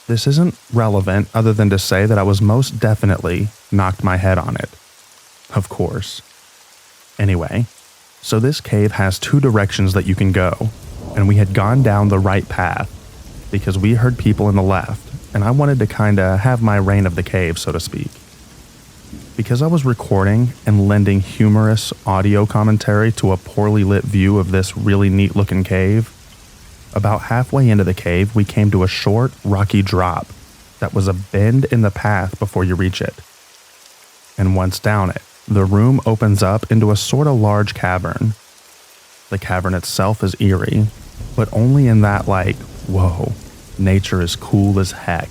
[SPEAKER 1] This isn't relevant other than to say that I was most definitely knocked my head on it. Of course. Anyway, so this cave has two directions that you can go, and we had gone down the right path because we heard people in the left, and I wanted to kinda have my reign of the cave, so to speak. Because I was recording and lending humorous audio commentary to a poorly lit view of this really neat looking cave, about halfway into the cave we came to a short, rocky drop that was a bend in the path before you reach it. And once down it, the room opens up into a sort of large cavern. The cavern itself is eerie, but only in that whoa, nature is cool as heck,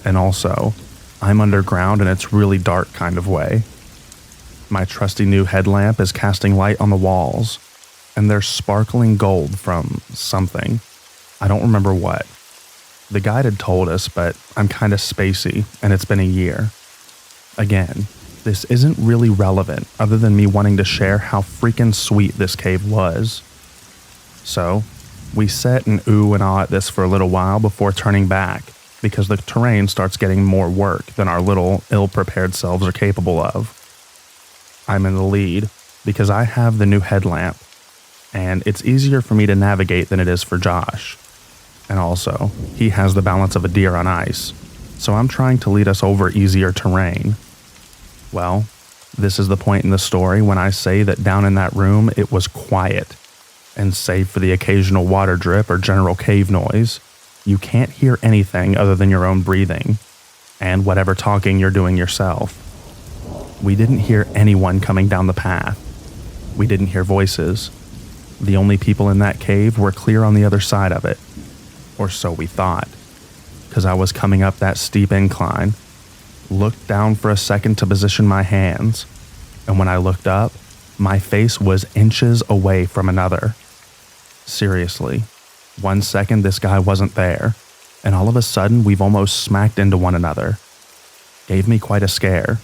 [SPEAKER 1] and also, I'm underground and it's really dark kind of way. My trusty new headlamp is casting light on the walls, and there's sparkling gold from something. I don't remember what. The guide had told us, but I'm kinda spacey, and it's been a year. Again, this isn't really relevant other than me wanting to share how freaking sweet this cave was. So, we sat and ooh and ah at this for a little while before turning back because the terrain starts getting more work than our little ill-prepared selves are capable of. I'm in the lead because I have the new headlamp, and it's easier for me to navigate than it is for Josh. And also, he has the balance of a deer on ice, so I'm trying to lead us over easier terrain. Well, this is the point in the story when I say that down in that room it was quiet, and save for the occasional water drip or general cave noise, you can't hear anything other than your own breathing, and whatever talking you're doing yourself. We didn't hear anyone coming down the path. We didn't hear voices. The only people in that cave were clear on the other side of it, or so we thought, because I was coming up that steep incline, looked down for a second to position my hands, and when I looked up, my face was inches away from another. Seriously, 1 second this guy wasn't there, and all of a sudden we've almost smacked into one another. Gave me quite a scare,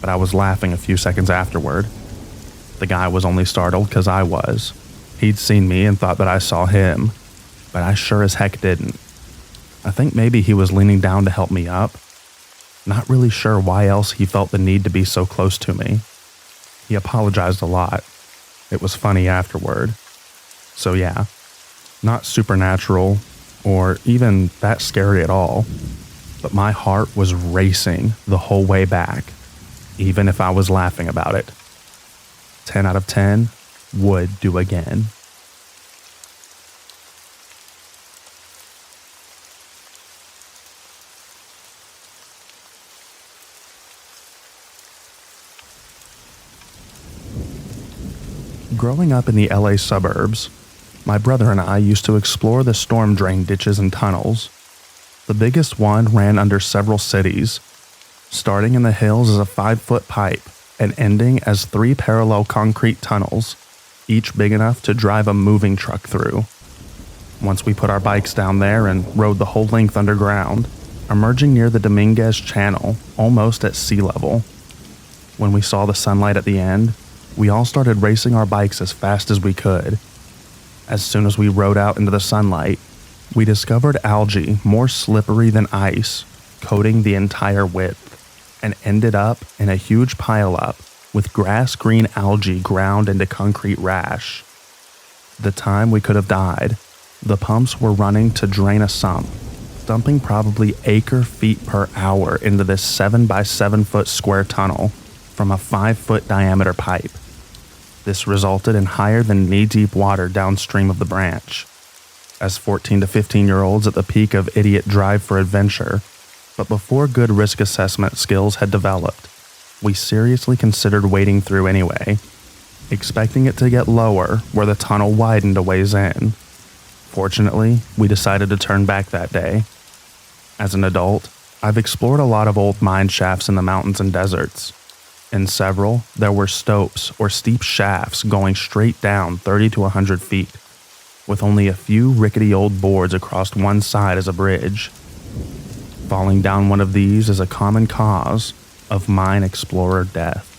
[SPEAKER 1] but I was laughing a few seconds afterward. The guy was only startled because I was. He'd seen me and thought that I saw him, but I sure as heck didn't. I think maybe he was leaning down to help me up. Not really sure why else he felt the need to be so close to me. He apologized a lot. It was funny afterward. So yeah, not supernatural or even that scary at all, but my heart was racing the whole way back, even if I was laughing about it. 10 out of 10 would do again. Growing up in the LA suburbs, my brother and I used to explore the storm drain ditches and tunnels. The biggest one ran under several cities, starting in the hills as a 5-foot pipe and ending as 3 parallel concrete tunnels, each big enough to drive a moving truck through. Once we put our bikes down there and rode the whole length underground, emerging near the Dominguez Channel, almost at sea level. When we saw the sunlight at the end, we all started racing our bikes as fast as we could. As soon as we rode out into the sunlight, we discovered algae more slippery than ice, coating the entire width, and ended up in a huge pileup with grass-green algae ground into concrete rash. The time we could have died, the pumps were running to drain a sump, dumping probably acre-feet per hour into this 7 by 7 foot square tunnel from a 5-foot diameter pipe. This resulted in higher than knee-deep water downstream of the branch. As 14 to 15-year-olds at the peak of idiot drive for adventure, But before good risk assessment skills had developed, we seriously considered wading through anyway, expecting it to get lower where the tunnel widened a ways in. Fortunately, we decided to turn back that day. As an adult, I've explored a lot of old mine shafts in the mountains and deserts. In several, there were stopes or steep shafts going straight down 30 to 100 feet, with only a few rickety old boards across one side as a bridge. Falling down one of these is a common cause of mine explorer death.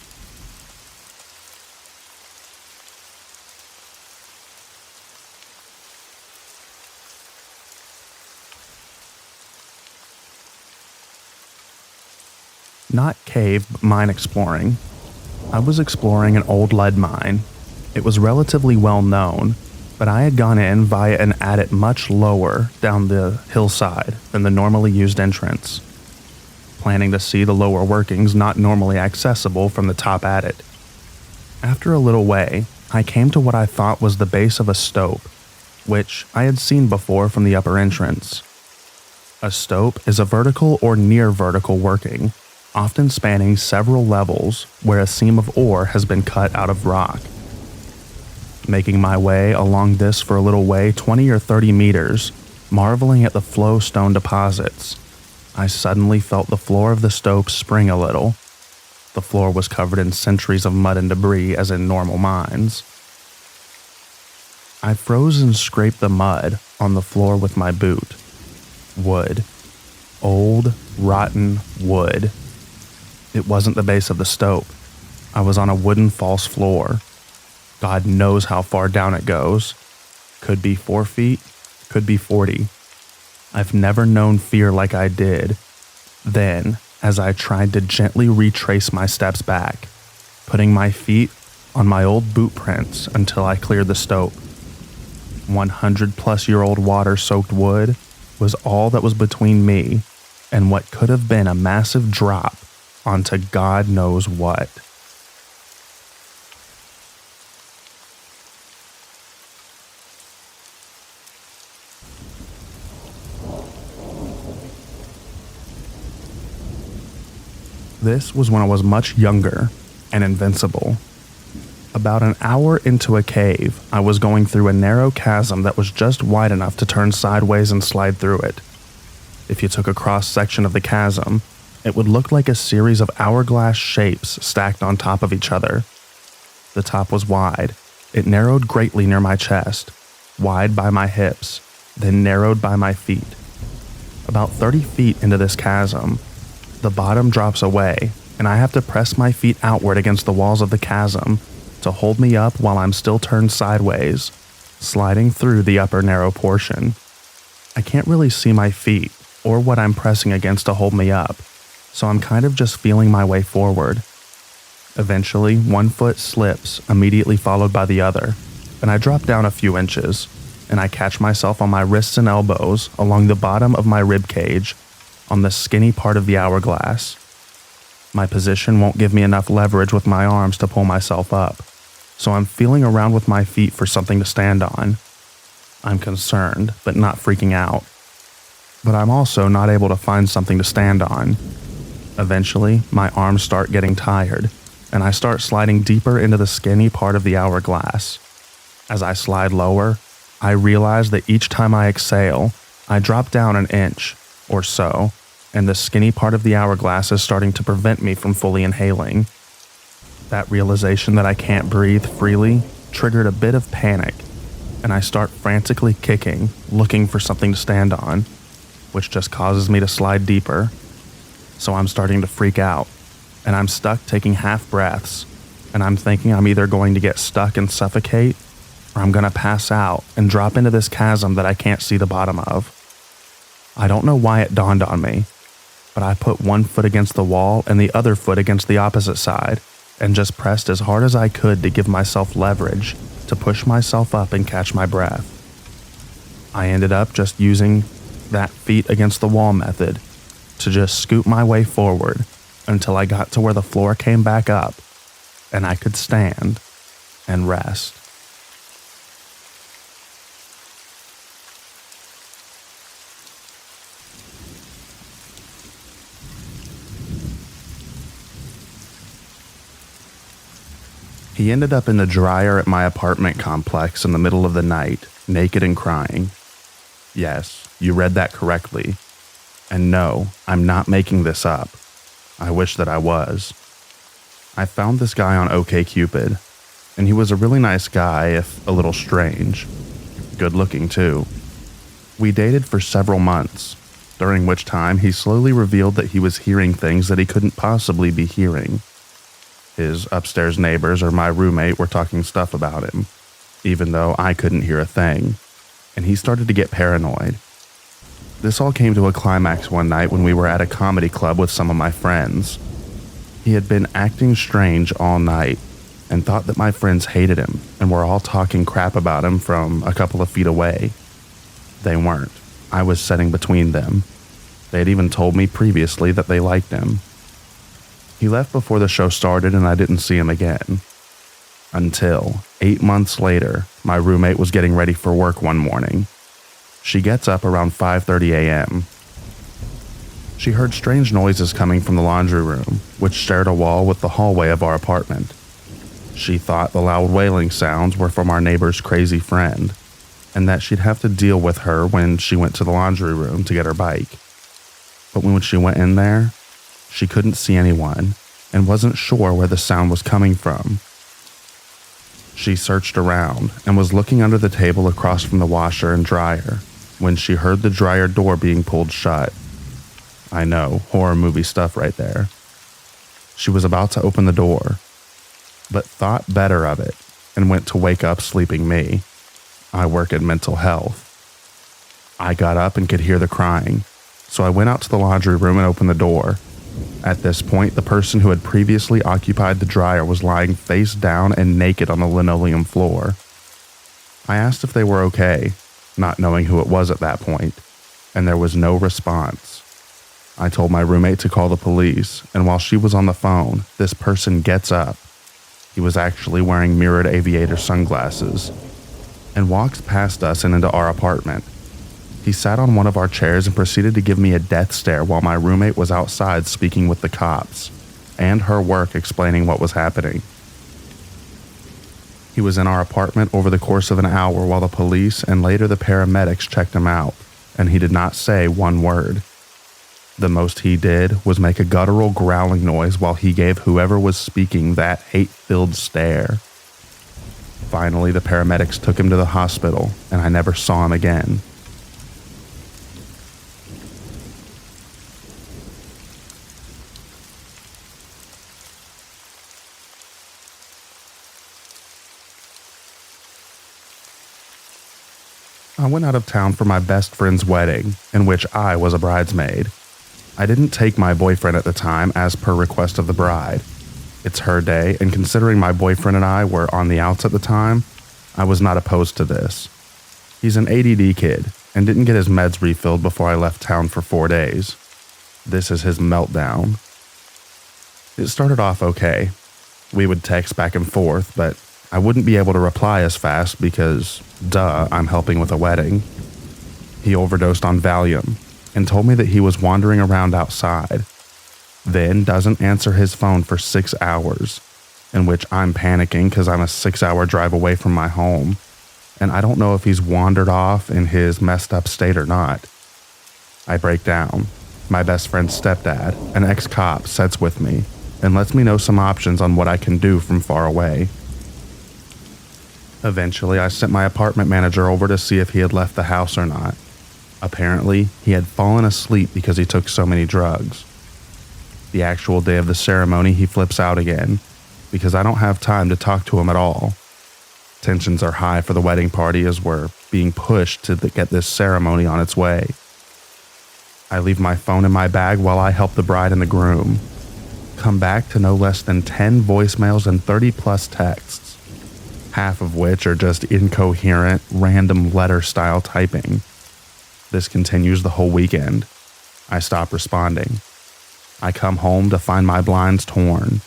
[SPEAKER 1] Not cave, but mine exploring. I was exploring an old lead mine. It was relatively well known, but I had gone in via an adit much lower down the hillside than the normally used entrance, planning to see the lower workings not normally accessible from the top adit. After a little way, I came to what I thought was the base of a stope, which I had seen before from the upper entrance. A stope is a vertical or near vertical working, often spanning several levels where a seam of ore has been cut out of rock. Making my way along this for a little way 20 or 30 meters, marveling at the flow stone deposits, I suddenly felt the floor of the stope spring a little. The floor was covered in centuries of mud and debris as in normal mines. I froze and scraped the mud on the floor with my boot. Wood. Old, rotten wood. It wasn't the base of the stope. I was on a wooden false floor. God knows how far down it goes. Could be 4 feet, could be 40. I've never known fear like I did then as I tried to gently retrace my steps back, putting my feet on my old boot prints until I cleared the stope. 100-plus-year-old water-soaked wood was all that was between me and what could have been a massive drop onto God knows what. This was when I was much younger and invincible. About an hour into a cave, I was going through a narrow chasm that was just wide enough to turn sideways and slide through it. If you took a cross-section of the chasm, it would look like a series of hourglass shapes stacked on top of each other. The top was wide. It narrowed greatly near my chest, wide by my hips, then narrowed by my feet. About 30 feet into this chasm, the bottom drops away, and I have to press my feet outward against the walls of the chasm to hold me up while I'm still turned sideways, sliding through the upper narrow portion. I can't really see my feet or what I'm pressing against to hold me up, so I'm kind of just feeling my way forward. Eventually, one foot slips, immediately followed by the other, and I drop down a few inches, and I catch myself on my wrists and elbows along the bottom of my rib cage, on the skinny part of the hourglass. My position won't give me enough leverage with my arms to pull myself up, so I'm feeling around with my feet for something to stand on. I'm concerned, but not freaking out. But I'm also not able to find something to stand on. Eventually, my arms start getting tired, and I start sliding deeper into the skinny part of the hourglass. As I slide lower, I realize that each time I exhale, I drop down an inch or so, and the skinny part of the hourglass is starting to prevent me from fully inhaling. That realization that I can't breathe freely triggered a bit of panic, and I start frantically kicking, looking for something to stand on, which just causes me to slide deeper. So I'm starting to freak out, and I'm stuck taking half breaths, and I'm thinking I'm either going to get stuck and suffocate, or I'm going to pass out and drop into this chasm that I can't see the bottom of. I don't know why it dawned on me, but I put one foot against the wall and the other foot against the opposite side, and just pressed as hard as I could to give myself leverage to push myself up and catch my breath. I ended up just using that feet against the wall method to just scoot my way forward until I got to where the floor came back up and I could stand and rest. He ended up in the dryer at my apartment complex in the middle of the night, naked and crying. Yes, you read that correctly. And no, I'm not making this up. I wish that I was. I found this guy on OkCupid, and he was a really nice guy, if a little strange. Good looking too. We dated for several months, during which time he slowly revealed that he was hearing things that he couldn't possibly be hearing. His upstairs neighbors or my roommate were talking stuff about him, even though I couldn't hear a thing, and he started to get paranoid. This all came to a climax one night when we were at a comedy club with some of my friends. He had been acting strange all night and thought that my friends hated him and were all talking crap about him from a couple of feet away. They weren't. I was sitting between them. They had even told me previously that they liked him. He left before the show started and I didn't see him again. Until 8 months later, my roommate was getting ready for work one morning. She gets up around 5:30 a.m. She heard strange noises coming from the laundry room, which shared a wall with the hallway of our apartment. She thought the loud wailing sounds were from our neighbor's crazy friend, and that she'd have to deal with her when she went to the laundry room to get her bike. But when she went in there, she couldn't see anyone and wasn't sure where the sound was coming from. She searched around and was looking under the table across from the washer and dryer when she heard the dryer door being pulled shut. I know, horror movie stuff right there. She was about to open the door, but thought better of it and went to wake up sleeping me. I work in mental health. I got up and could hear the crying, so I went out to the laundry room and opened the door. At this point, the person who had previously occupied the dryer was lying face down and naked on the linoleum floor. I asked if they were okay, not knowing who it was at that point, and there was no response. I told my roommate to call the police, and while she was on the phone, this person gets up. He was actually wearing mirrored aviator sunglasses, and walks past us and into our apartment. He sat on one of our chairs and proceeded to give me a death stare while my roommate was outside speaking with the cops, and her work explaining what was happening. He was in our apartment over the course of an hour while the police and later the paramedics checked him out, and he did not say one word. The most he did was make a guttural growling noise while he gave whoever was speaking that hate-filled stare. Finally, the paramedics took him to the hospital, and I never saw him again. I went out of town for my best friend's wedding, in which I was a bridesmaid. I didn't take my boyfriend at the time as per request of the bride. It's her day, and considering my boyfriend and I were on the outs at the time, I was not opposed to this. He's an ADD kid, and didn't get his meds refilled before I left town for 4 days. This is his meltdown. It started off okay. We would text back and forth, but I wouldn't be able to reply as fast because, duh, I'm helping with a wedding. He overdosed on Valium and told me that he was wandering around outside, then doesn't answer his phone for 6 hours, in which I'm panicking because I'm a 6-hour drive away from my home, and I don't know if he's wandered off in his messed up state or not. I break down. My best friend's stepdad, an ex-cop, sits with me and lets me know some options on what I can do from far away. Eventually, I sent my apartment manager over to see if he had left the house or not. Apparently, he had fallen asleep because he took so many drugs. The actual day of the ceremony, he flips out again because I don't have time to talk to him at all. Tensions are high for the wedding party as we're being pushed to get this ceremony on its way. I leave my phone in my bag while I help the bride and the groom. Come back to no less than 10 voicemails and 30+ texts, half of which are just incoherent, random letter-style typing. This continues the whole weekend. I stop responding. I come home to find my blinds torn,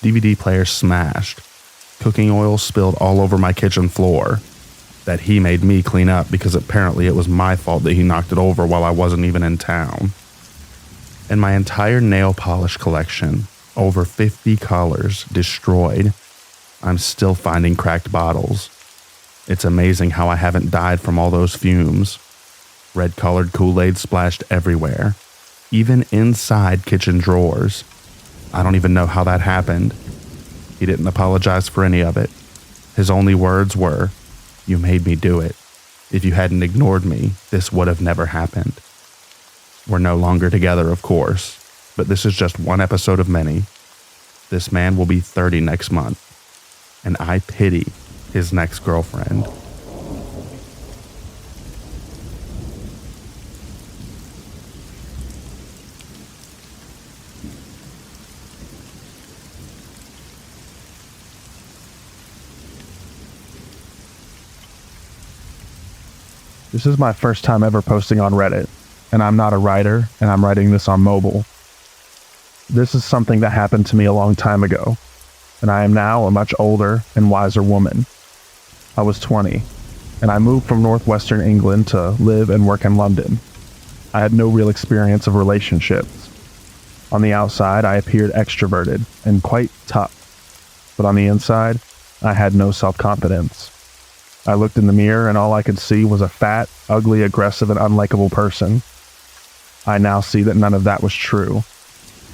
[SPEAKER 1] DVD player smashed, cooking oil spilled all over my kitchen floor, that he made me clean up because apparently it was my fault that he knocked it over while I wasn't even in town. And my entire nail polish collection, over 50 colors, destroyed, I'm still finding cracked bottles. It's amazing how I haven't died from all those fumes. Red-colored Kool-Aid splashed everywhere, even inside kitchen drawers. I don't even know how that happened. He didn't apologize for any of it. His only words were, "You made me do it. If you hadn't ignored me, this would have never happened." We're no longer together, of course, but this is just one episode of many. This man will be 30 next month, and I pity his next girlfriend.
[SPEAKER 2] This is my first time ever posting on Reddit, and I'm not a writer, and I'm writing this on mobile. This is something that happened to me a long time ago, and I am now a much older and wiser woman. I was 20, and I moved from northwestern England to live and work in London. I had no real experience of relationships. On the outside, I appeared extroverted and quite tough, but on the inside, I had no self-confidence. I looked in the mirror and all I could see was a fat, ugly, aggressive, and unlikable person. I now see that none of that was true,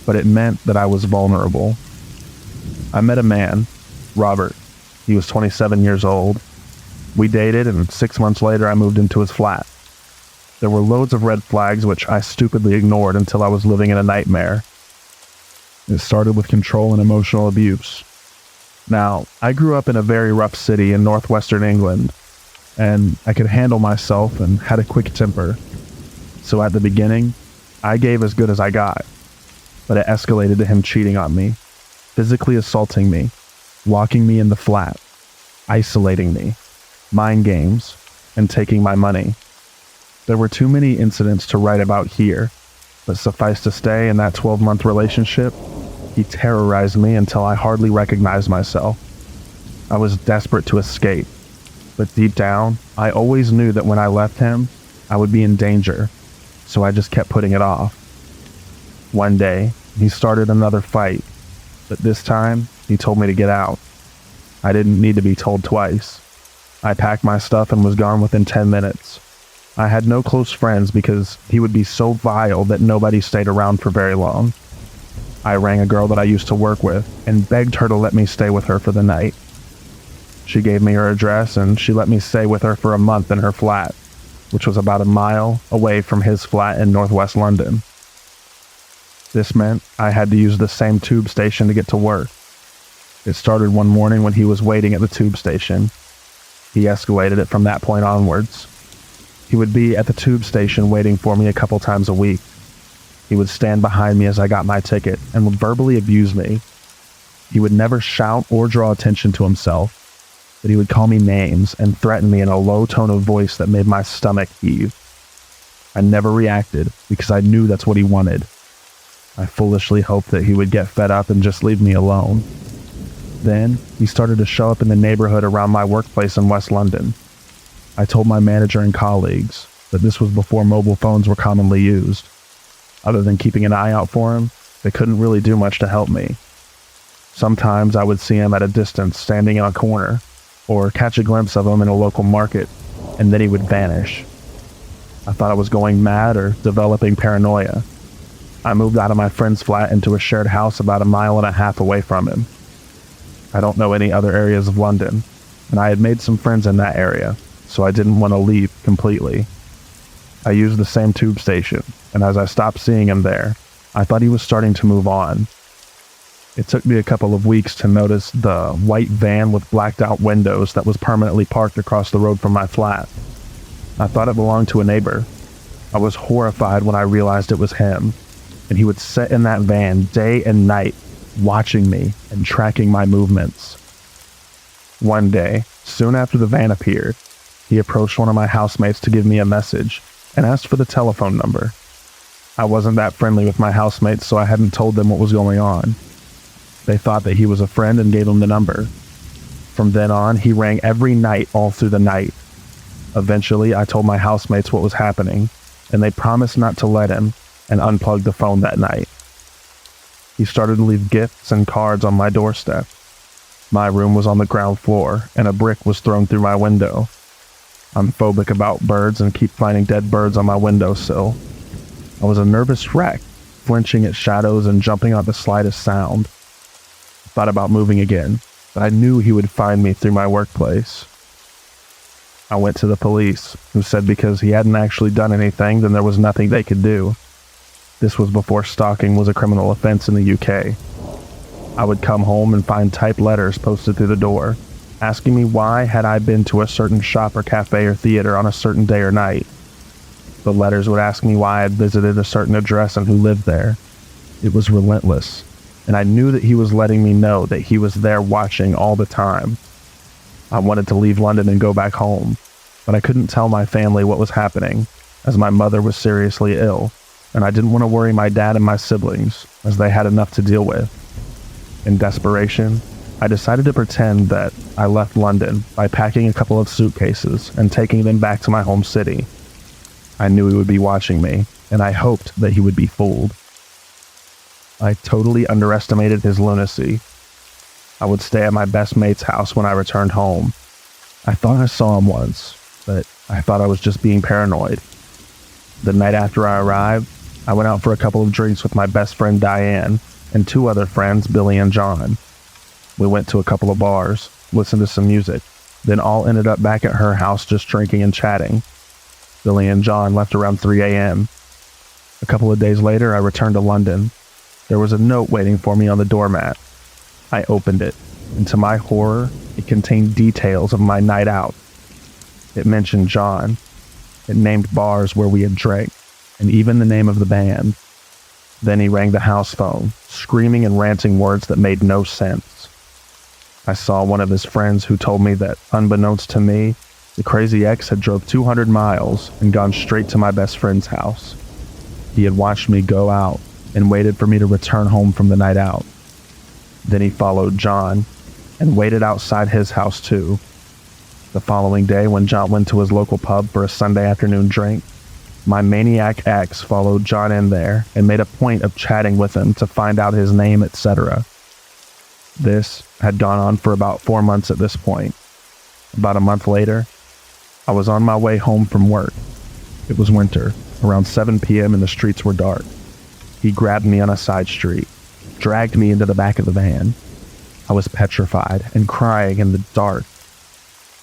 [SPEAKER 2] but it meant that I was vulnerable. I met a man, Robert. He was 27 years old. We dated, and 6 months later I moved into his flat. There were loads of red flags which I stupidly ignored until I was living in a nightmare. It started with control and emotional abuse. Now, I grew up in a very rough city in northwestern England, and I could handle myself and had a quick temper. So at the beginning, I gave as good as I got, but it escalated to him cheating on me, physically assaulting me, locking me in the flat, isolating me, mind games, and taking my money. There were too many incidents to write about here, but suffice to say, in that 12-month relationship, he terrorized me until I hardly recognized myself. I was desperate to escape, but deep down, I always knew that when I left him, I would be in danger, so I just kept putting it off. One day, he started another fight, but this time, he told me to get out. I didn't need to be told twice. I packed my stuff and was gone within 10 minutes. I had no close friends because he would be so vile that nobody stayed around for very long. I rang a girl that I used to work with and begged her to let me stay with her for the night. She gave me her address and she let me stay with her for a month in her flat, which was about a mile away from his flat in northwest London. This meant I had to use the same tube station to get to work. It started one morning when he was waiting at the tube station. He escalated it from that point onwards. He would be at the tube station waiting for me a couple times a week. He would stand behind me as I got my ticket and would verbally abuse me. He would never shout or draw attention to himself, but he would call me names and threaten me in a low tone of voice that made my stomach heave. I never reacted because I knew that's what he wanted. I foolishly hoped that he would get fed up and just leave me alone. Then, he started to show up in the neighborhood around my workplace in West London. I told my manager and colleagues, but this was before mobile phones were commonly used. Other than keeping an eye out for him, they couldn't really do much to help me. Sometimes I would see him at a distance standing in a corner, or catch a glimpse of him in a local market, and then he would vanish. I thought I was going mad or developing paranoia. I moved out of my friend's flat into a shared house about 1.5 miles away from him. I don't know any other areas of London, and I had made some friends in that area, so I didn't want to leave completely. I used the same tube station, and as I stopped seeing him there, I thought he was starting to move on. It took me a couple of weeks to notice the white van with blacked out windows that was permanently parked across the road from my flat. I thought it belonged to a neighbor. I was horrified when I realized it was him, and he would sit in that van day and night, watching me and tracking my movements. One day, soon after the van appeared, he approached one of my housemates to give me a message and asked for the telephone number. I wasn't that friendly with my housemates, so I hadn't told them what was going on. They thought that he was a friend and gave him the number. From then on, he rang every night all through the night. Eventually, I told my housemates what was happening, and they promised not to let him, and unplugged the phone that night. He started to leave gifts and cards on my doorstep. My room was on the ground floor, and a brick was thrown through my window. I'm phobic about birds and keep finding dead birds on my windowsill. I was a nervous wreck, flinching at shadows and jumping at the slightest sound. I thought about moving again, but I knew he would find me through my workplace. I went to the police, who said because he hadn't actually done anything, then there was nothing they could do. This was before stalking was a criminal offense in the UK. I would come home and find typed letters posted through the door, asking me why had I been to a certain shop or cafe or theater on a certain day or night. The letters would ask me why I had visited a certain address and who lived there. It was relentless, and I knew that he was letting me know that he was there watching all the time. I wanted to leave London and go back home, but I couldn't tell my family what was happening, as my mother was seriously ill, and I didn't want to worry my dad and my siblings, as they had enough to deal with. In desperation, I decided to pretend that I left London by packing a couple of suitcases and taking them back to my home city. I knew he would be watching me, and I hoped that he would be fooled. I totally underestimated his lunacy. I would stay at my best mate's house when I returned home. I thought I saw him once, but I thought I was just being paranoid. The night after I arrived, I went out for a couple of drinks with my best friend Diane and two other friends, Billy and John. We went to a couple of bars, listened to some music, then all ended up back at her house just drinking and chatting. Billy and John left around 3 a.m. A couple of days later, I returned to London. There was a note waiting for me on the doormat. I opened it, and to my horror, it contained details of my night out. It mentioned John. It named bars where we had drank, and even the name of the band. Then he rang the house phone, screaming and ranting words that made no sense. I saw one of his friends who told me that, unbeknownst to me, the crazy ex had drove 200 miles and gone straight to my best friend's house. He had watched me go out and waited for me to return home from the night out. Then he followed John and waited outside his house too. The following day, when John went to his local pub for a Sunday afternoon drink, my maniac ex followed John in there and made a point of chatting with him to find out his name, etc. This had gone on for about 4 months at this point. About a month later, I was on my way home from work. It was winter, around 7 p.m. and the streets were dark. He grabbed me on a side street, dragged me into the back of the van. I was petrified and crying in the dark,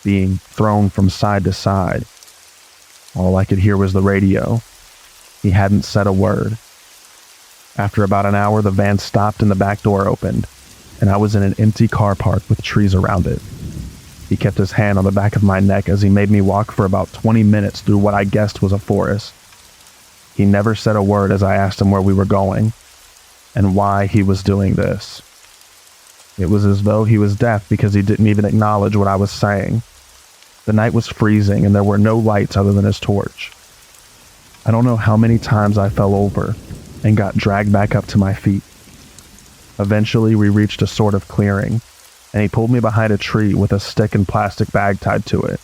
[SPEAKER 2] being thrown from side to side. All I could hear was the radio. He hadn't said a word. After about an hour, the van stopped and the back door opened, and I was in an empty car park with trees around it. He kept his hand on the back of my neck as he made me walk for about 20 minutes through what I guessed was a forest. He never said a word as I asked him where we were going, and why he was doing this. It was as though he was deaf because he didn't even acknowledge what I was saying. The night was freezing and there were no lights other than his torch. I don't know how many times I fell over and got dragged back up to my feet. Eventually we reached a sort of clearing, and he pulled me behind a tree with a stick and plastic bag tied to it.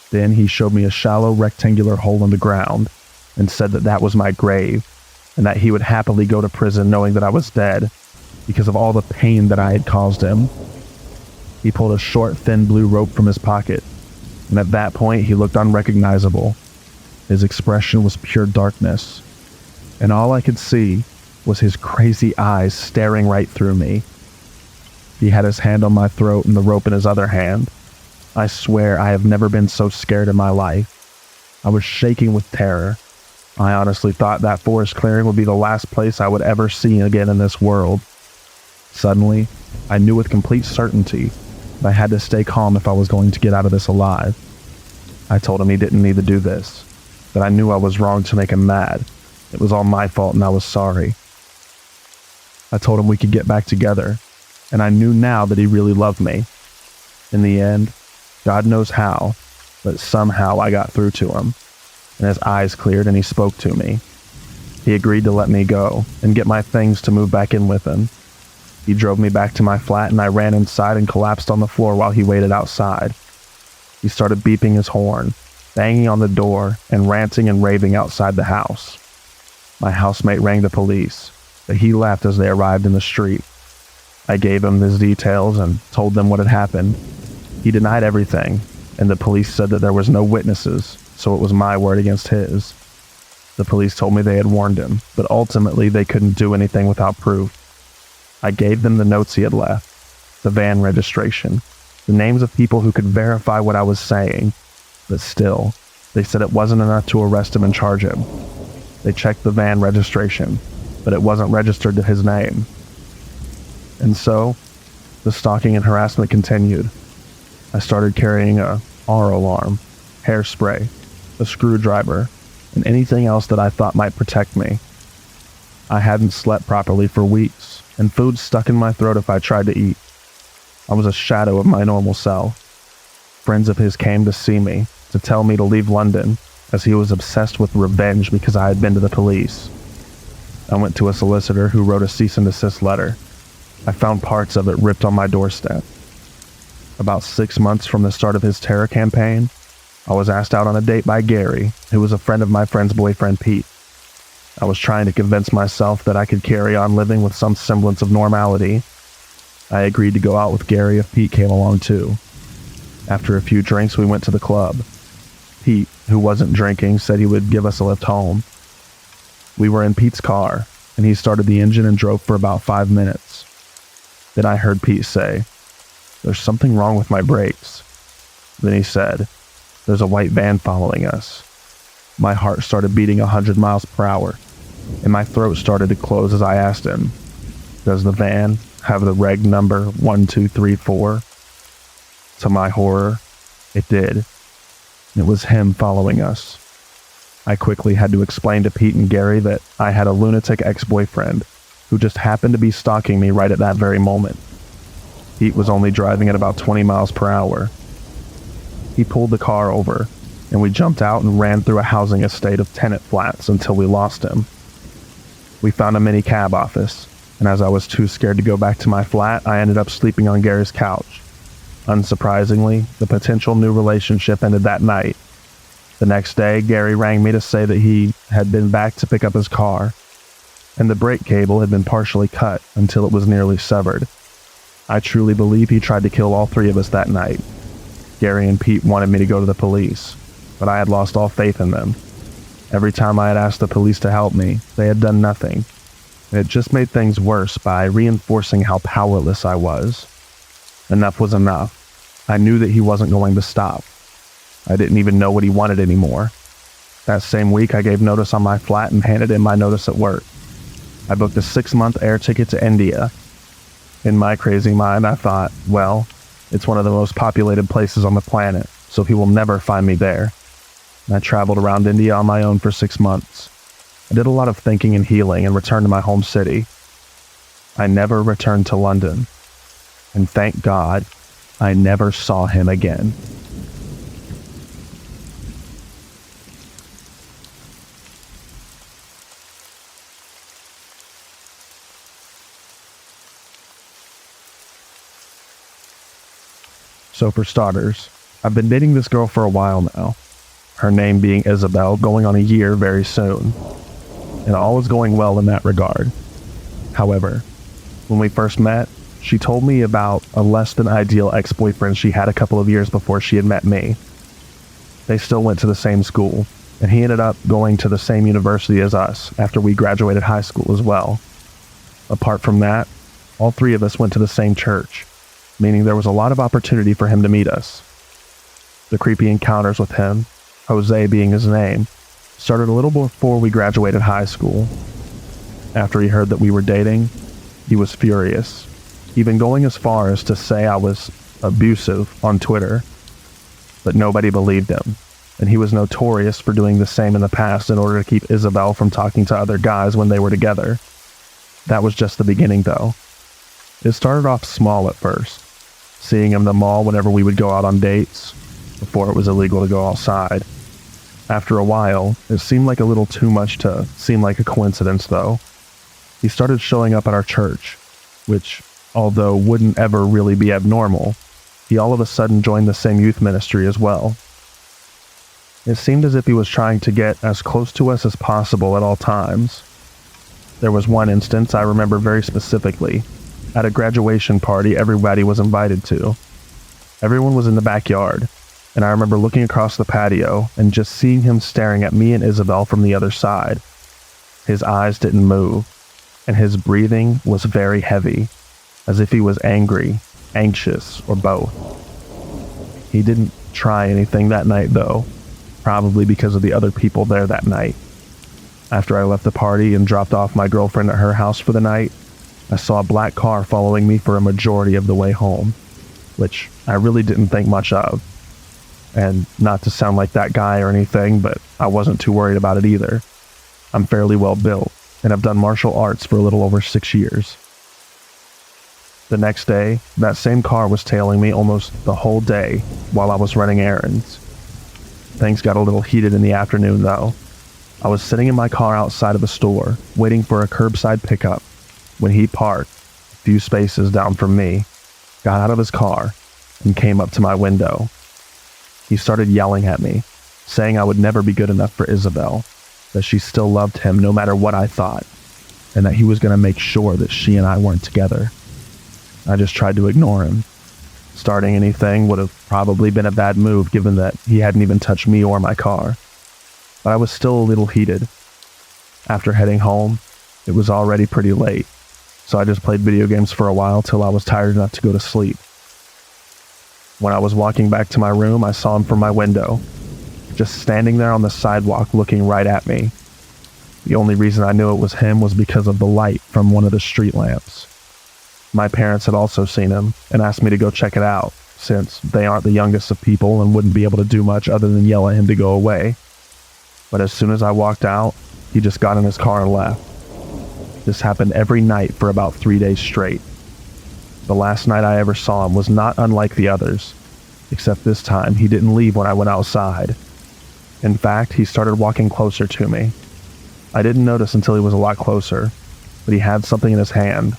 [SPEAKER 2] Then he showed me a shallow rectangular hole in the ground and said that that was my grave, and that he would happily go to prison knowing that I was dead because of all the pain that I had caused him. He pulled a short, thin blue rope from his pocket, and at that point he looked unrecognizable. His expression was pure darkness, and all I could see was his crazy eyes staring right through me. He had his hand on my throat and the rope in his other hand. I swear I have never been so scared in my life. I was shaking with terror. I honestly thought that forest clearing would be the last place I would ever see again in this world. Suddenly, I knew with complete certainty that I had to stay calm if I was going to get out of this alive. I told him he didn't need to do this, that I knew I was wrong to make him mad. It was all my fault and I was sorry. I told him we could get back together, and I knew now that he really loved me. In the end, God knows how, but somehow I got through to him, and his eyes cleared and he spoke to me. He agreed to let me go and get my things to move back in with him. He drove me back to my flat and I ran inside and collapsed on the floor while he waited outside. He started beeping his horn, banging on the door, and ranting and raving outside the house. My housemate rang the police, but he left as they arrived in the street. I gave him his details and told them what had happened. He denied everything, and the police said that there was no witnesses, so it was my word against his. The police told me they had warned him, but ultimately they couldn't do anything without proof. I gave them the notes he had left, the van registration, the names of people who could verify what I was saying, but still, they said it wasn't enough to arrest him and charge him. They checked the van registration, but it wasn't registered to his name. And so, the stalking and harassment continued. I started carrying a R alarm, hairspray, a screwdriver, and anything else that I thought might protect me. I hadn't slept properly for weeks, and food stuck in my throat if I tried to eat. I was a shadow of my normal self. Friends of his came to see me, to tell me to leave London, as he was obsessed with revenge because I had been to the police. I went to a solicitor who wrote a cease and desist letter. I found parts of it ripped on my doorstep. About 6 months from the start of his terror campaign, I was asked out on a date by Gary, who was a friend of my friend's boyfriend Pete. I was trying to convince myself that I could carry on living with some semblance of normality. I agreed to go out with Gary if Pete came along too. After a few drinks, we went to the club. Pete, who wasn't drinking, said he would give us a lift home. We were in Pete's car, and he started the engine and drove for about 5 minutes. Then I heard Pete say, "There's something wrong with my brakes." Then he said, "There's a white van following us." My heart started beating 100 miles per hour, and my throat started to close as I asked him, "Does the van have the reg number 1234? To my horror, it did. It was him following us. I quickly had to explain to Pete and Gary that I had a lunatic ex-boyfriend who just happened to be stalking me right at that very moment. Pete was only driving at about 20 miles per hour. He pulled the car over, and we jumped out and ran through a housing estate of tenant flats until we lost him. We found a mini cab office, and as I was too scared to go back to my flat, I ended up sleeping on Gary's couch. Unsurprisingly, the potential new relationship ended that night. The next day, Gary rang me to say that he had been back to pick up his car, and the brake cable had been partially cut until it was nearly severed. I truly believe he tried to kill all 3 of us that night. Gary and Pete wanted me to go to the police, but I had lost all faith in them. Every time I had asked the police to help me, they had done nothing. And it just made things worse by reinforcing how powerless I was. Enough was enough. I knew that he wasn't going to stop. I didn't even know what he wanted anymore. That same week, I gave notice on my flat and handed in my notice at work. I booked a 6-month air ticket to India. In my crazy mind, I thought, well, it's one of the most populated places on the planet, so he will never find me there. And I traveled around India on my own for 6 months. I did a lot of thinking and healing and returned to my home city. I never returned to London. And thank God, I never saw him again. So for starters, I've been dating this girl for a while now. Her name being Isabel, going on a year very soon. And all is going well in that regard. However, when we first met, she told me about a less than ideal ex-boyfriend she had a couple of years before she had met me. They still went to the same school, and he ended up going to the same university as us after we graduated high school as well. Apart from that, all 3 of us went to the same church, meaning there was a lot of opportunity for him to meet us. The creepy encounters with him, Jose being his name, started a little before we graduated high school. After he heard that we were dating, he was furious, even going as far as to say I was abusive on Twitter. But nobody believed him, and he was notorious for doing the same in the past in order to keep Isabel from talking to other guys when they were together. That was just the beginning, though. It started off small at first, seeing him in the mall whenever we would go out on dates, before it was illegal to go outside. After a while, it seemed like a little too much to seem like a coincidence, though. He started showing up at our church, which, although wouldn't ever really be abnormal, he all of a sudden joined the same youth ministry as well. It seemed as if he was trying to get as close to us as possible at all times. There was one instance I remember very specifically. at a graduation party everybody was invited to. Everyone was in the backyard, and I remember looking across the patio and just seeing him staring at me and Isabel from the other side. His eyes didn't move, and his breathing was very heavy, as if he was angry, anxious, or both. He didn't try anything that night though, probably because of the other people there that night. After I left the party and dropped off my girlfriend at her house for the night, I saw a black car following me for a majority of the way home, which I really didn't think much of. And not to sound like that guy or anything, but I wasn't too worried about it either. I'm fairly well built, and I've done martial arts for a little over 6 years. The next day, that same car was tailing me almost the whole day while I was running errands. Things got a little heated in the afternoon though. I was sitting in my car outside of a store, waiting for a curbside pickup, when he parked, a few spaces down from me, got out of his car, and came up to my window. He started yelling at me, saying I would never be good enough for Isabel, that she still loved him no matter what I thought, and that he was going to make sure that she and I weren't together. I just tried to ignore him. Starting anything would have probably been a bad move given that he hadn't even touched me or my car. But I was still a little heated. After heading home, it was already pretty late, so I just played video games for a while till I was tired enough to go to sleep. When I was walking back to my room, I saw him from my window, just standing there on the sidewalk looking right at me. The only reason I knew it was him was because of the light from one of the street lamps. My parents had also seen him and asked me to go check it out, since they aren't the youngest of people and wouldn't be able to do much other than yell at him to go away. But as soon as I walked out, he just got in his car and left. This happened every night for about 3 days straight. The last night I ever saw him was not unlike the others, except this time he didn't leave when I went outside. In fact, he started walking closer to me. I didn't notice until he was a lot closer, but he had something in his hand.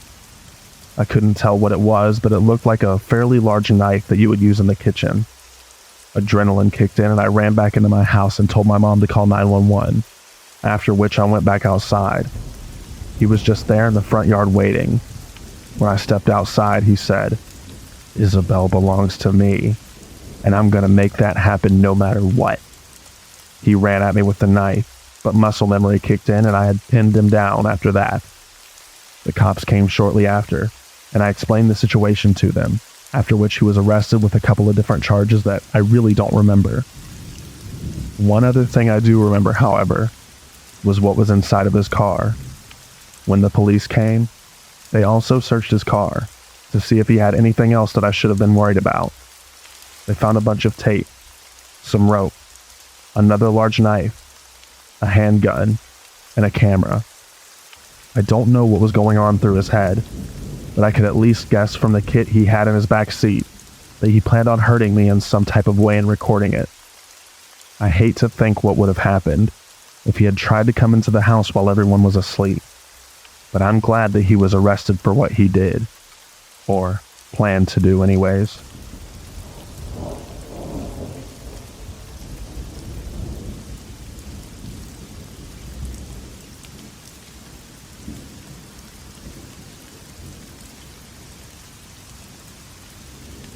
[SPEAKER 2] I couldn't tell what it was, but it looked like a fairly large knife that you would use in the kitchen. Adrenaline kicked in and I ran back into my house and told my mom to call 911, after which I went back outside. He was just there in the front yard waiting. When I stepped outside, he said, "Isabel belongs to me, and I'm gonna make that happen no matter what." He ran at me with the knife, but muscle memory kicked in and I had pinned him down after that. The cops came shortly after, and I explained the situation to them, after which he was arrested with a couple of different charges that I really don't remember. One other thing I do remember, however, was what was inside of his car. When the police came, they also searched his car to see if he had anything else that I should have been worried about. They found a bunch of tape, some rope, another large knife, a handgun, and a camera. I don't know what was going on through his head, but I could at least guess from the kit he had in his back seat that he planned on hurting me in some type of way and recording it. I hate to think what would have happened if he had tried to come into the house while everyone was asleep, but I'm glad that he was arrested for what he did, or planned to do anyways.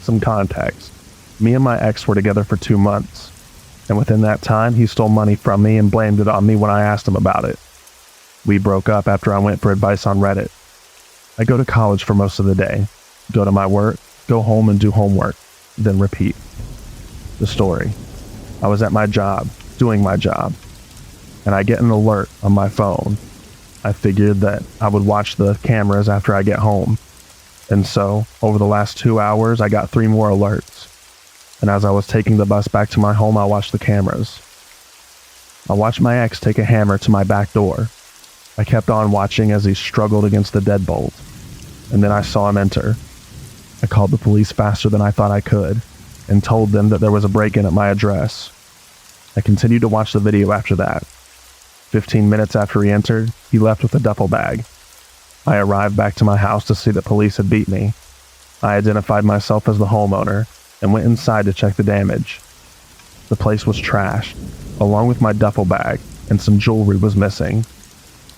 [SPEAKER 2] Some context. Me and my ex were together for 2 months, and within that time he stole money from me and blamed it on me when I asked him about it. We broke up after I went for advice on Reddit. I go to college for most of the day, go to my work, go home and do homework, then repeat. The story. I was at my job, doing my job, and I get an alert on my phone. I figured that I would watch the cameras after I get home. And so, over the last 2 hours, I got 3 more alerts. And as I was taking the bus back to my home, I watched the cameras. I watched my ex take a hammer to my back door. I kept on watching as he struggled against the deadbolt. And then I saw him enter. I called the police faster than I thought I could, and told them that there was a break-in at my address. I continued to watch the video after that. 15 minutes after he entered, he left with a duffel bag. I arrived back to my house to see that police had beat me. I identified myself as the homeowner and went inside to check the damage. The place was trashed, along with my duffel bag, and some jewelry was missing.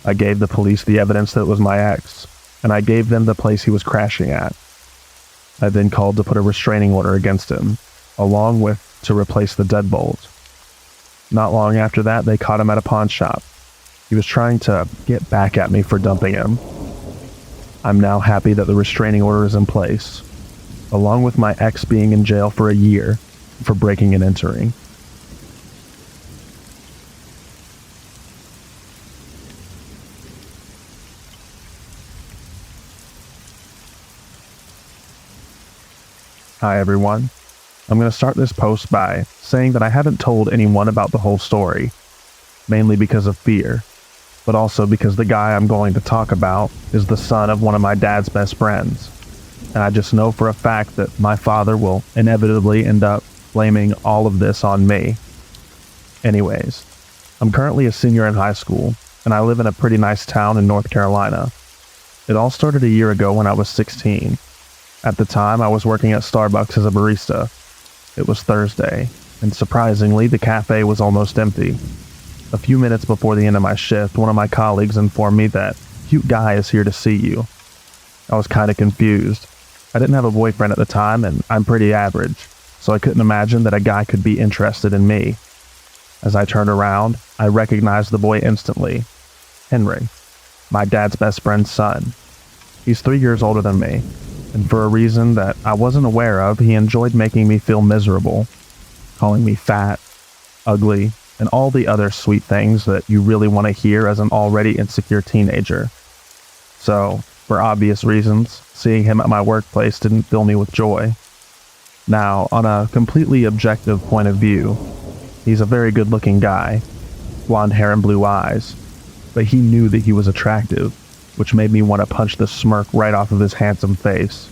[SPEAKER 2] I gave the police the evidence that it was my ex, and I gave them the place he was crashing at. I then called to put a restraining order against him, along with to replace the deadbolt. Not long after that, they caught him at a pawn shop. He was trying to get back at me for dumping him. I'm now happy that the restraining order is in place, along with my ex being in jail for a year for breaking and entering. Hi everyone. I'm going to start this post by saying that I haven't told anyone about the whole story, mainly because of fear, but also because the guy I'm going to talk about is the son of one of my dad's best friends, and I just know for a fact that my father will inevitably end up blaming all of this on me. Anyways, I'm currently a senior in high school, and I live in a pretty nice town in North Carolina. It all started a year ago when I was 16. At the time, I was working at Starbucks as a barista. It was Thursday, and surprisingly, the cafe was almost empty. A few minutes before the end of my shift, one of my colleagues informed me that cute guy is here to see you. I was kind of confused. I didn't have a boyfriend at the time, and I'm pretty average, so I couldn't imagine that a guy could be interested in me. As I turned around, I recognized the boy instantly. Henry, my dad's best friend's son. He's 3 years older than me, and for a reason that I wasn't aware of, he enjoyed making me feel miserable, calling me fat, ugly, and all the other sweet things that you really want to hear as an already insecure teenager. So, for obvious reasons, seeing him at my workplace didn't fill me with joy. Now, on a completely objective point of view, he's a very good-looking guy, blonde hair and blue eyes, but he knew that he was attractive, which made me want to punch the smirk right off of his handsome face.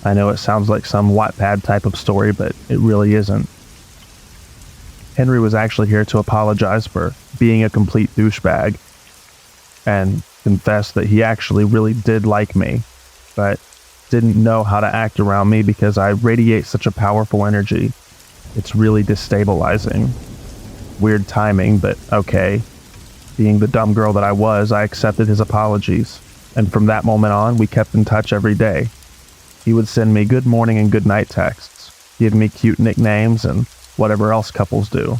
[SPEAKER 2] I know it sounds like some Wattpad type of story, but it really isn't. Henry was actually here to apologize for being a complete douchebag, and confess that he actually really did like me, but didn't know how to act around me because I radiate such a powerful energy. It's really destabilizing. Weird timing, but okay. Being the dumb girl that I was, I accepted his apologies, and from that moment on, we kept in touch every day. He would send me good morning and good night texts, give me cute nicknames, and whatever else couples do.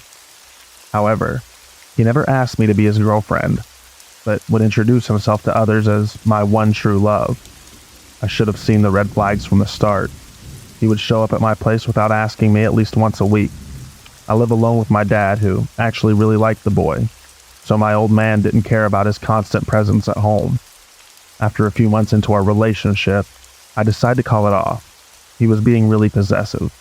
[SPEAKER 2] However, he never asked me to be his girlfriend, but would introduce himself to others as my one true love. I should have seen the red flags from the start. He would show up at my place without asking me at least once a week. I live alone with my dad, who actually really liked the boy, so my old man didn't care about his constant presence at home. After a few months into our relationship, I decided to call it off. He was being really possessive.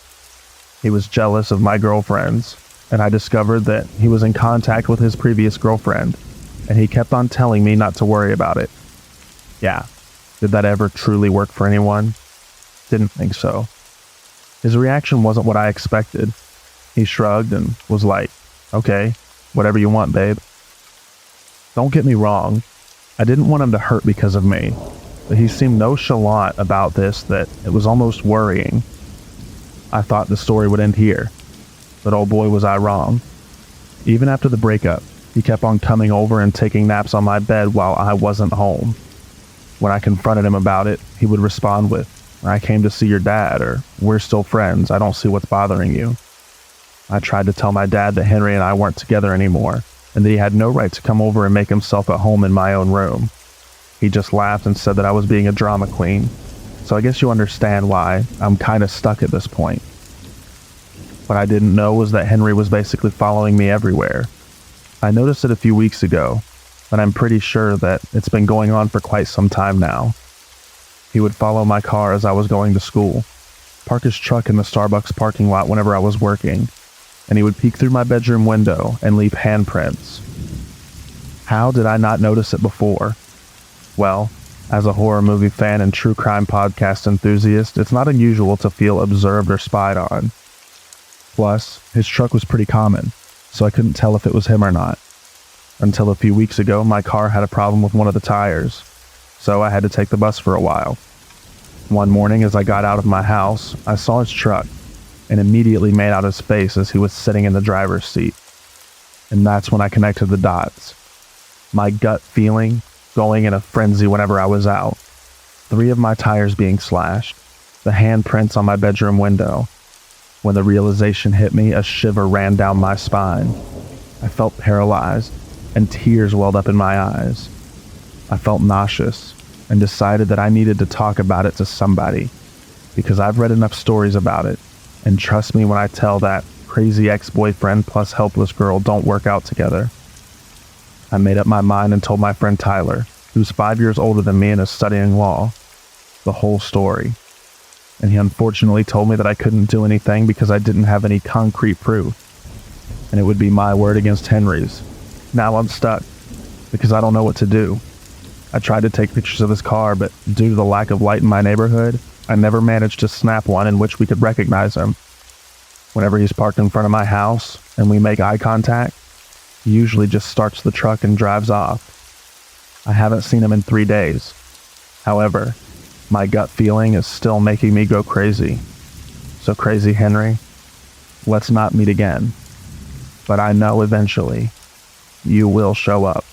[SPEAKER 2] He was jealous of my girlfriends, and I discovered that he was in contact with his previous girlfriend, and he kept on telling me not to worry about it. Yeah, did that ever truly work for anyone? Didn't think so. His reaction wasn't what I expected. He shrugged and was like, okay, whatever you want, babe. Don't get me wrong, I didn't want him to hurt because of me, but he seemed nonchalant about this that it was almost worrying. I thought the story would end here, but oh boy was I wrong. Even after the breakup, he kept on coming over and taking naps on my bed while I wasn't home. When I confronted him about it, he would respond with, I came to see your dad, or we're still friends, I don't see what's bothering you. I tried to tell my dad that Henry and I weren't together anymore, and that he had no right to come over and make himself at home in my own room. He just laughed and said that I was being a drama queen, so I guess you understand why I'm kinda stuck at this point. What I didn't know was that Henry was basically following me everywhere. I noticed it a few weeks ago, but I'm pretty sure that it's been going on for quite some time now. He would follow my car as I was going to school, park his truck in the Starbucks parking lot whenever I was working, and he would peek through my bedroom window and leave handprints. How did I not notice it before? Well, as a horror movie fan and true crime podcast enthusiast, it's not unusual to feel observed or spied on. Plus, his truck was pretty common, so I couldn't tell if it was him or not. Until a few weeks ago, my car had a problem with one of the tires, so I had to take the bus for a while. One morning as I got out of my house, I saw his truck, and immediately made out his face as he was sitting in the driver's seat. And that's when I connected the dots. My gut feeling, going in a frenzy whenever I was out, 3 of my tires being slashed, the handprints on my bedroom window. When the realization hit me, a shiver ran down my spine. I felt paralyzed, and tears welled up in my eyes. I felt nauseous, and decided that I needed to talk about it to somebody, because I've read enough stories about it, and trust me when I tell that crazy ex-boyfriend plus helpless girl don't work out together. I made up my mind and told my friend Tyler, who's 5 years older than me and is studying law, the whole story. And he unfortunately told me that I couldn't do anything because I didn't have any concrete proof, and it would be my word against Henry's. Now I'm stuck, because I don't know what to do. I tried to take pictures of his car, but due to the lack of light in my neighborhood, I never managed to snap one in which we could recognize him. Whenever he's parked in front of my house and we make eye contact, he usually just starts the truck and drives off. I haven't seen him in 3 days. However, my gut feeling is still making me go crazy. So crazy, Henry, let's not meet again. But I know eventually you will show up.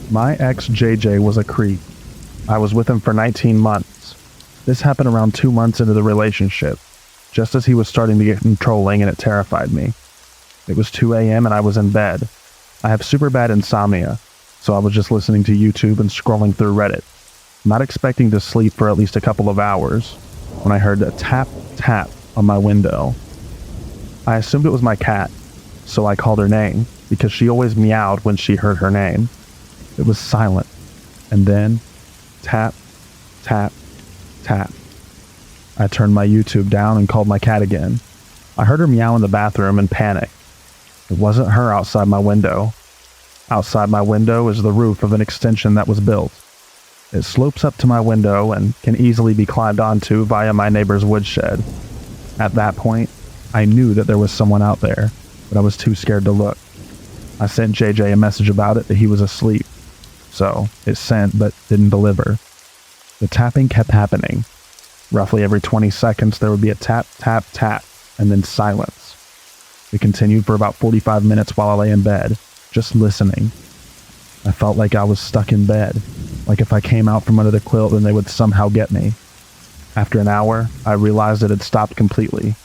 [SPEAKER 2] My ex JJ was a creep. I was with him for 19 months. This happened around 2 months into the relationship, just as he was starting to get controlling, and it terrified me. It was 2 a.m. and I was in bed. I have super bad insomnia, so I was just listening to YouTube and scrolling through Reddit, not expecting to sleep for at least a couple of hours, when I heard a tap, tap on my window. I assumed it was my cat, so I called her name, because she always meowed when she heard her name. It was silent, and then tap, tap, tap. I turned my YouTube down and called my cat again. I heard her meow in the bathroom and panicked. It wasn't her outside my window. Outside my window is the roof of an extension that was built. It slopes up to my window and can easily be climbed onto via my neighbor's woodshed. At that point, I knew that there was someone out there, but I was too scared to look. I sent JJ a message about it that he was asleep. So, it sent but didn't deliver. The tapping kept happening. Roughly every 20 seconds there would be a tap, tap, tap, and then silence. It continued for about 45 minutes while I lay in bed, just listening. I felt like I was stuck in bed, like if I came out from under the quilt then they would somehow get me. After an hour, I realized it had stopped completely.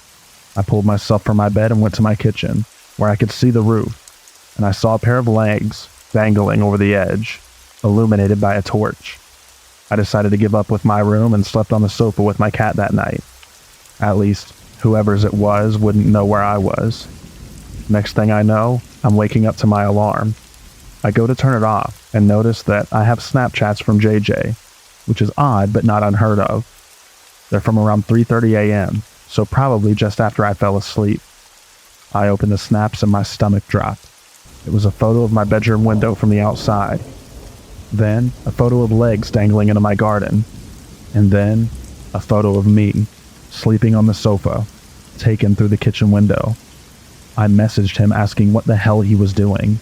[SPEAKER 2] I pulled myself from my bed and went to my kitchen, where I could see the roof, and I saw a pair of legs dangling over the edge, illuminated by a torch. I decided to give up with my room and slept on the sofa with my cat that night. At least, whoever's it was wouldn't know where I was. Next thing I know, I'm waking up to my alarm. I go to turn it off and notice that I have Snapchats from JJ, which is odd but not unheard of. They're from around 3:30 a.m., so probably just after I fell asleep. I opened the snaps and my stomach dropped. It was a photo of my bedroom window from the outside. Then, a photo of legs dangling into my garden. And then, a photo of me, sleeping on the sofa, taken through the kitchen window. I messaged him asking what the hell he was doing.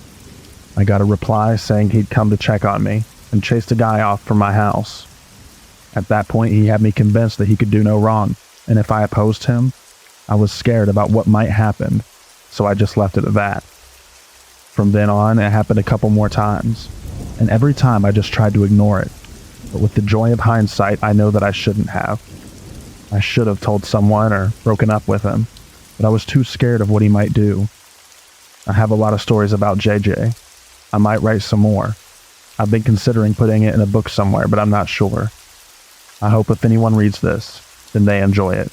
[SPEAKER 2] I got a reply saying he'd come to check on me, and chased a guy off from my house. At that point, he had me convinced that he could do no wrong, and if I opposed him, I was scared about what might happen, so I just left it at that. From then on, it happened a couple more times, and every time I just tried to ignore it. But with the joy of hindsight, I know that I shouldn't have. I should have told someone or broken up with him, but I was too scared of what he might do. I have a lot of stories about JJ. I might write some more. I've been considering putting it in a book somewhere, but I'm not sure. I hope if anyone reads this, then they enjoy it.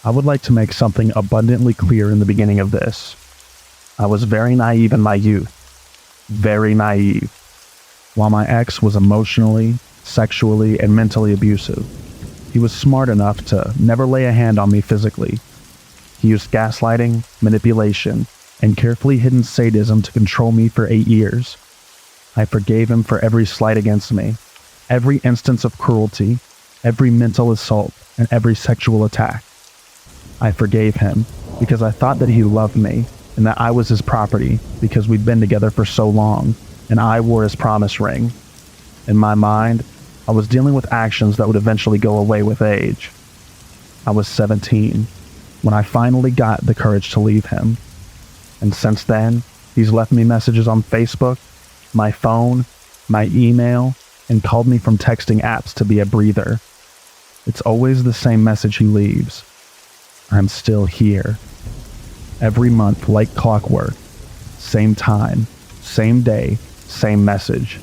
[SPEAKER 2] I would like to make something abundantly clear in the beginning of this. I was very naive in my youth. Very naive. While my ex was emotionally, sexually, and mentally abusive, he was smart enough to never lay a hand on me physically. He used gaslighting, manipulation, and carefully hidden sadism to control me for 8 years. I forgave him for every slight against me, every instance of cruelty, every mental assault, and every sexual attack. I forgave him because I thought that he loved me and that I was his property because we'd been together for so long and I wore his promise ring. In my mind, I was dealing with actions that would eventually go away with age. I was 17 when I finally got the courage to leave him. And since then, he's left me messages on Facebook, my phone, my email, and called me from texting apps to be a breather. It's always the same message he leaves. I'm still here. Every month, like clockwork. Same time, same day, same message.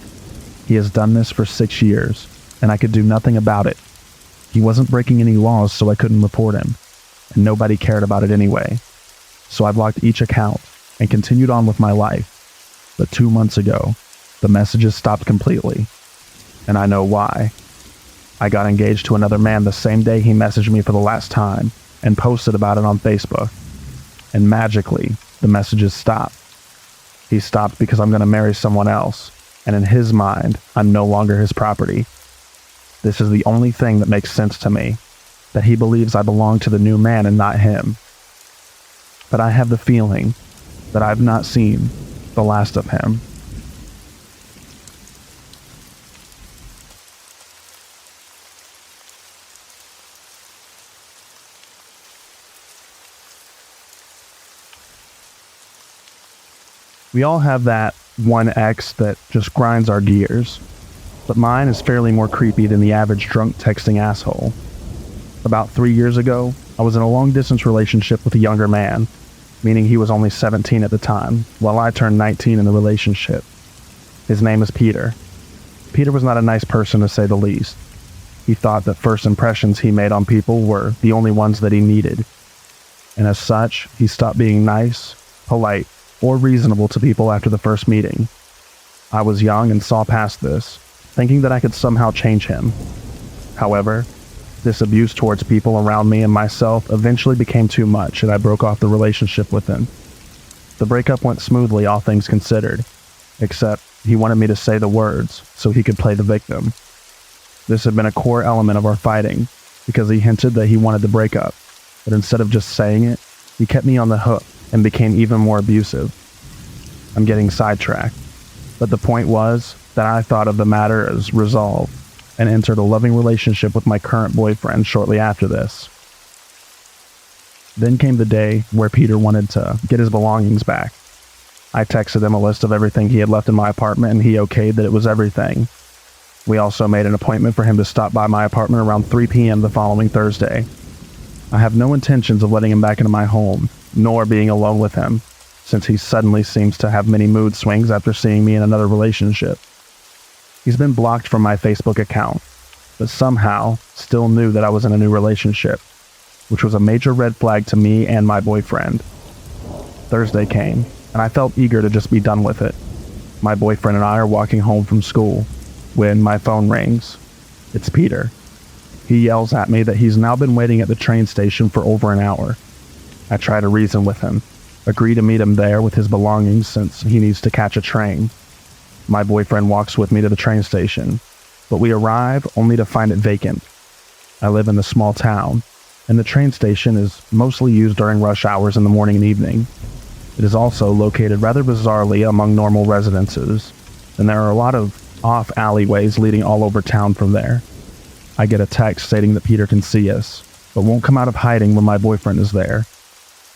[SPEAKER 2] He has done this for 6 years, and I could do nothing about it. He wasn't breaking any laws, so I couldn't report him, and nobody cared about it anyway. So I blocked each account and continued on with my life. But 2 months ago, the messages stopped completely, and I know why. I got engaged to another man the same day he messaged me for the last time and posted about it on Facebook. And magically, the messages stopped. He stopped because I'm going to marry someone else, and in his mind, I'm no longer his property. This is the only thing that makes sense to me, that he believes I belong to the new man and not him. But I have the feeling that I've not seen the last of him. We all have that one ex that just grinds our gears, but mine is fairly more creepy than the average drunk texting asshole. About 3 years ago, I was in a long-distance relationship with a younger man, meaning he was only 17 at the time, while I turned 19 in the relationship. His name is Peter. Peter was not a nice person, to say the least. He thought that first impressions he made on people were the only ones that he needed. And as such, he stopped being nice, polite, or reasonable to people after the first meeting. I was young and saw past this, thinking that I could somehow change him. However, this abuse towards people around me and myself eventually became too much, and I broke off the relationship with him. The breakup went smoothly, all things considered, except he wanted me to say the words so he could play the victim. This had been a core element of our fighting, because he hinted that he wanted the breakup, but instead of just saying it, he kept me on the hook and became even more abusive. I'm getting sidetracked, but the point was that I thought of the matter as resolved and entered a loving relationship with my current boyfriend shortly after this. Then came the day where Peter wanted to get his belongings back. I texted him a list of everything he had left in my apartment, and he okayed that it was everything. We also made an appointment for him to stop by my apartment around 3 p.m. the following Thursday. I have no intentions of letting him back into my home, nor being alone with him, since he suddenly seems to have many mood swings after seeing me in another relationship. He's been blocked from my Facebook account, but somehow still knew that I was in a new relationship, which was a major red flag to me and my boyfriend. Thursday came, and I felt eager to just be done with it. My boyfriend and I are walking home from school when my phone rings. It's Peter. He yells at me that he's now been waiting at the train station for over an hour. I try to reason with him, agree to meet him there with his belongings since he needs to catch a train. My boyfriend walks with me to the train station, but we arrive only to find it vacant. I live in a small town, and the train station is mostly used during rush hours in the morning and evening. It is also located rather bizarrely among normal residences, and there are a lot of off alleyways leading all over town from there. I get a text stating that Peter can see us, but won't come out of hiding when my boyfriend is there.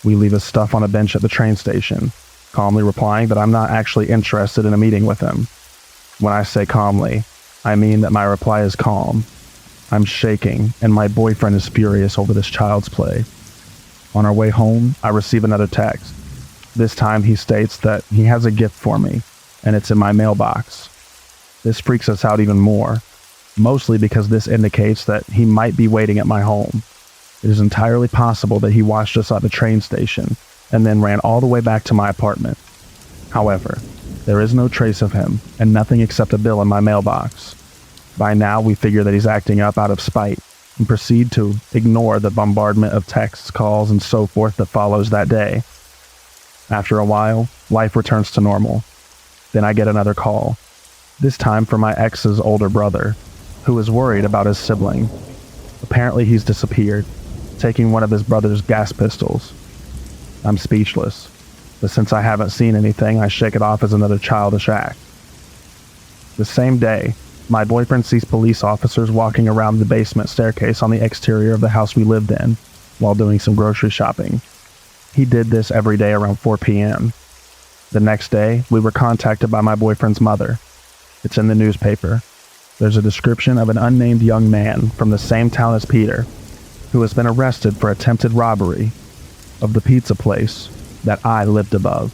[SPEAKER 2] We leave his stuff on a bench at the train station, calmly replying that I'm not actually interested in a meeting with him. When I say calmly, I mean that my reply is calm. I'm shaking, and my boyfriend is furious over this child's play. On our way home, I receive another text. This time he states that he has a gift for me, and it's in my mailbox. This freaks us out even more, mostly because this indicates that he might be waiting at my home. It is entirely possible that he watched us at the train station and then ran all the way back to my apartment. However, there is no trace of him and nothing except a bill in my mailbox. By now, we figure that he's acting up out of spite and proceed to ignore the bombardment of texts, calls, and so forth that follows that day. After a while, life returns to normal. Then I get another call, this time from my ex's older brother, who is worried about his sibling. Apparently he's disappeared. taking one of his brother's gas pistols. I'm speechless, but since I haven't seen anything, I shake it off as another childish act. The same day, my boyfriend sees police officers walking around the basement staircase on the exterior of the house we lived in while doing some grocery shopping. He did this every day around 4 p.m. The next day, we were contacted by my boyfriend's mother. It's in the newspaper. There's a description of an unnamed young man from the same town as Peter, who has been arrested for attempted robbery of the pizza place that I lived above.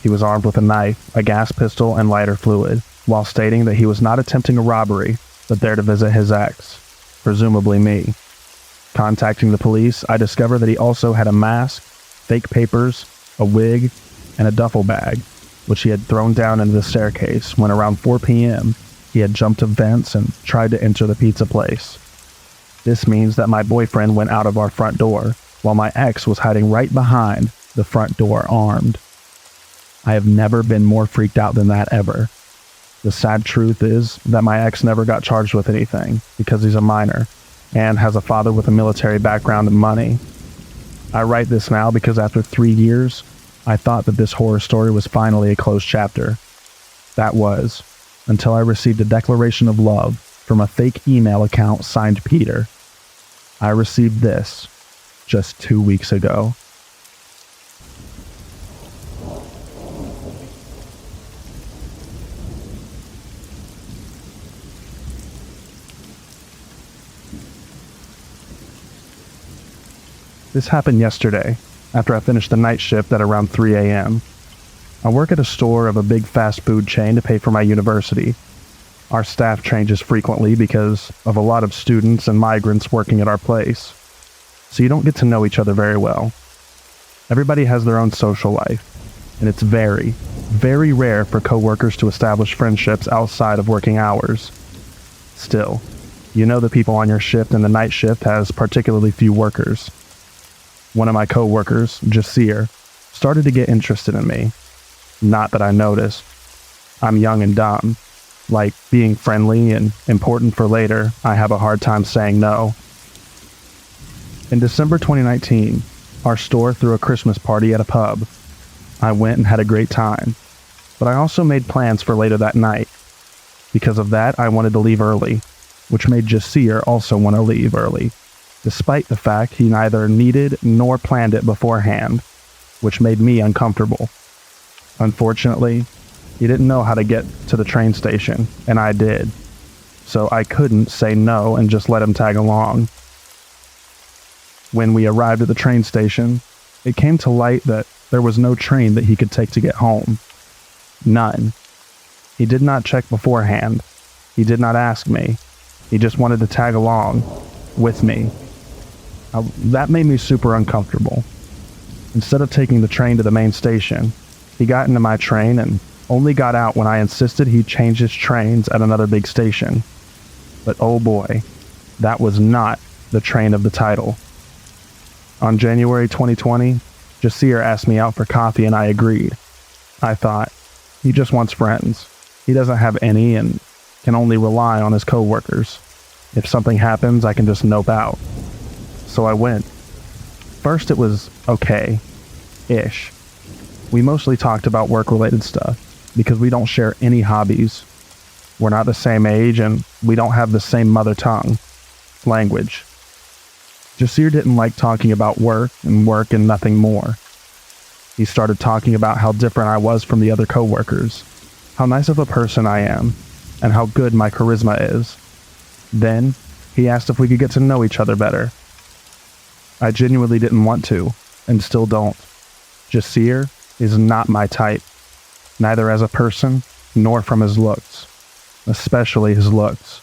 [SPEAKER 2] He was armed with a knife, a gas pistol, and lighter fluid, while stating that he was not attempting a robbery, but there to visit his ex, presumably me. Contacting the police, I discovered that he also had a mask, fake papers, a wig, and a duffel bag, which he had thrown down into the staircase when around 4 p.m. he had jumped to vents and tried to enter the pizza place. This means that my boyfriend went out of our front door, while my ex was hiding right behind the front door armed. I have never been more freaked out than that ever. The sad truth is that my ex never got charged with anything because he's a minor and has a father with a military background and money. I write this now because after 3 years, I thought that this horror story was finally a closed chapter. That was, until I received a declaration of love from a fake email account signed Peter. I received this just 2 weeks ago. This happened yesterday, after I finished the night shift at around 3 a.m. I work at a store of a big fast food chain to pay for my university. Our staff changes frequently because of a lot of students and migrants working at our place, so you don't get to know each other very well. Everybody has their own social life, and it's very, very rare for coworkers to establish friendships outside of working hours. Still, you know the people on your shift, and the night shift has particularly few workers. One of my coworkers, Jasir, started to get interested in me. Not that I noticed. I'm young and dumb. Like, being friendly and important for later, I have a hard time saying no. In December 2019, our store threw a Christmas party at a pub. I went and had a great time, but I also made plans for later that night. Because of that, I wanted to leave early, which made Jasir also want to leave early, despite the fact he neither needed nor planned it beforehand, which made me uncomfortable. Unfortunately, he didn't know how to get to the train station, and I did, so I couldn't say no and just let him tag along. When we arrived at the train station, it came to light that there was no train that he could take to get home. None. He did not check beforehand. He did not ask me. He just wanted to tag along with me. That made me super uncomfortable. Instead of taking the train to the main station, he got into my train and only got out when I insisted he change his trains at another big station. But oh boy, that was not the train of the title. On January 2020, Jasir asked me out for coffee and I agreed. I thought, he just wants friends. He doesn't have any and can only rely on his coworkers. If something happens, I can just nope out. So I went. First it was okay-ish. We mostly talked about work-related stuff, because we don't share any hobbies. We're not the same age, and we don't have the same mother tongue, language. Jasir didn't like talking about work and nothing more. He started talking about how different I was from the other coworkers, how nice of a person I am, and how good my charisma is. Then, he asked if we could get to know each other better. I genuinely didn't want to, and still don't. Jasir is not my type, neither as a person, nor from his looks, especially his looks.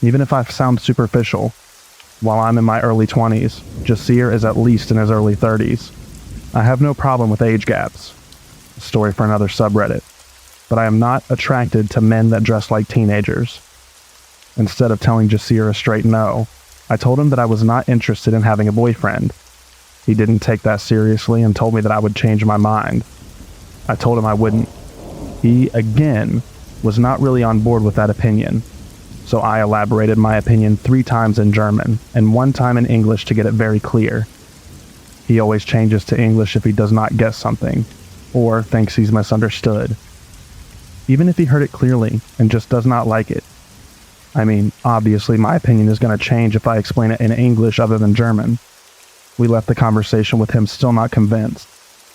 [SPEAKER 2] Even if I sound superficial, while I'm in my early 20s, Jasir is at least in his early 30s. I have no problem with age gaps, a story for another subreddit, but I am not attracted to men that dress like teenagers. Instead of telling Jasir a straight no, I told him that I was not interested in having a boyfriend. He didn't take that seriously and told me that I would change my mind. I told him I wouldn't. He, again, was not really on board with that opinion. so I elaborated my opinion 3 times in German and 1 time in English to get it very clear. He always changes to English if he does not get something, or thinks he's misunderstood. Even if he heard it clearly and just does not like it. I mean, obviously my opinion is going to change if I explain it in English other than German. We left the conversation with him still not convinced,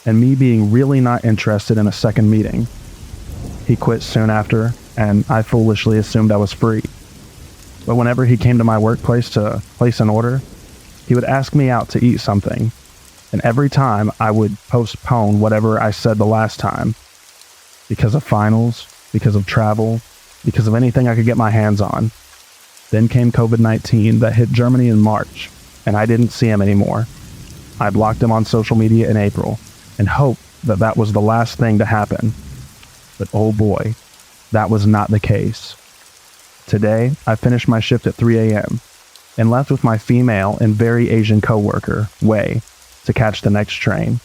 [SPEAKER 2] and me being really not interested in a second meeting. He quit soon after, and I foolishly assumed I was free. But whenever he came to my workplace to place an order, he would ask me out to eat something, and every time I would postpone whatever I said the last time. Because of finals, because of travel, because of anything I could get my hands on. Then came COVID-19 that hit Germany in March, and I didn't see him anymore. I blocked him on social media in April, and hoped that that was the last thing to happen. But oh boy, that was not the case. Today, I finished my shift at 3 a.m. and left with my female and very Asian coworker, Wei, to catch the next train.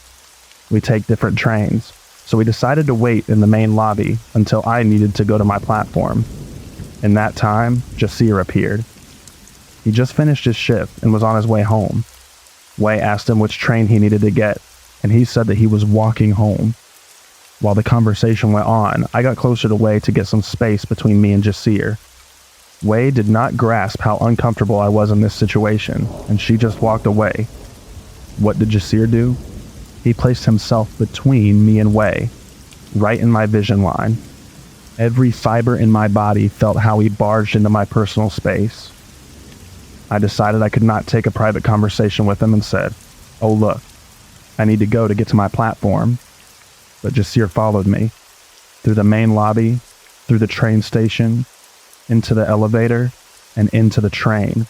[SPEAKER 2] We take different trains, so we decided to wait in the main lobby until I needed to go to my platform. In that time, Jasir appeared. He just finished his shift and was on his way home. Wei asked him which train he needed to get, and he said that he was walking home. While the conversation went on, I got closer to Wei to get some space between me and Jasir. Wei did not grasp how uncomfortable I was in this situation, and she just walked away. What did Jasir do? He placed himself between me and Wei, right in my vision line. Every fiber in my body felt how he barged into my personal space. I decided I could not take a private conversation with him and said, "Oh look, I need to go to get to my platform." But Jasir followed me, through the main lobby, through the train station, into the elevator, and into the train.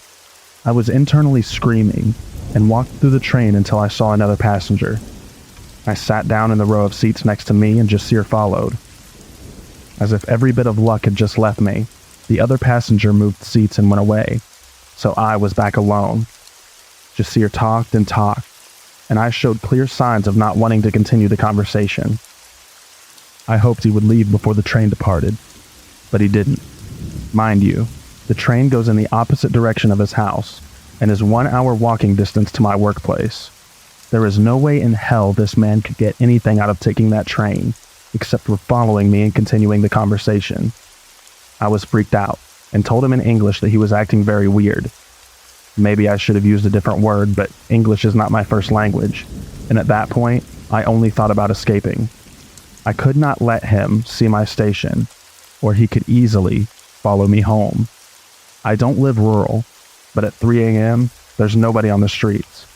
[SPEAKER 2] I was internally screaming, and walked through the train until I saw another passenger. I sat down in the row of seats next to me and Jasir followed. As if every bit of luck had just left me, the other passenger moved seats and went away, so I was back alone. Jasir talked and talked, and I showed clear signs of not wanting to continue the conversation. I hoped he would leave before the train departed, but he didn't. Mind you, the train goes in the opposite direction of his house, and is 1 hour walking distance to my workplace. There is no way in hell this man could get anything out of taking that train, except for following me and continuing the conversation. I was freaked out, and told him in English that he was acting very weird. Maybe I should have used a different word, but English is not my first language, and at that point, I only thought about escaping. I could not let him see my station, or he could easily follow me home. I don't live rural, but at 3 a.m., there's nobody on the streets.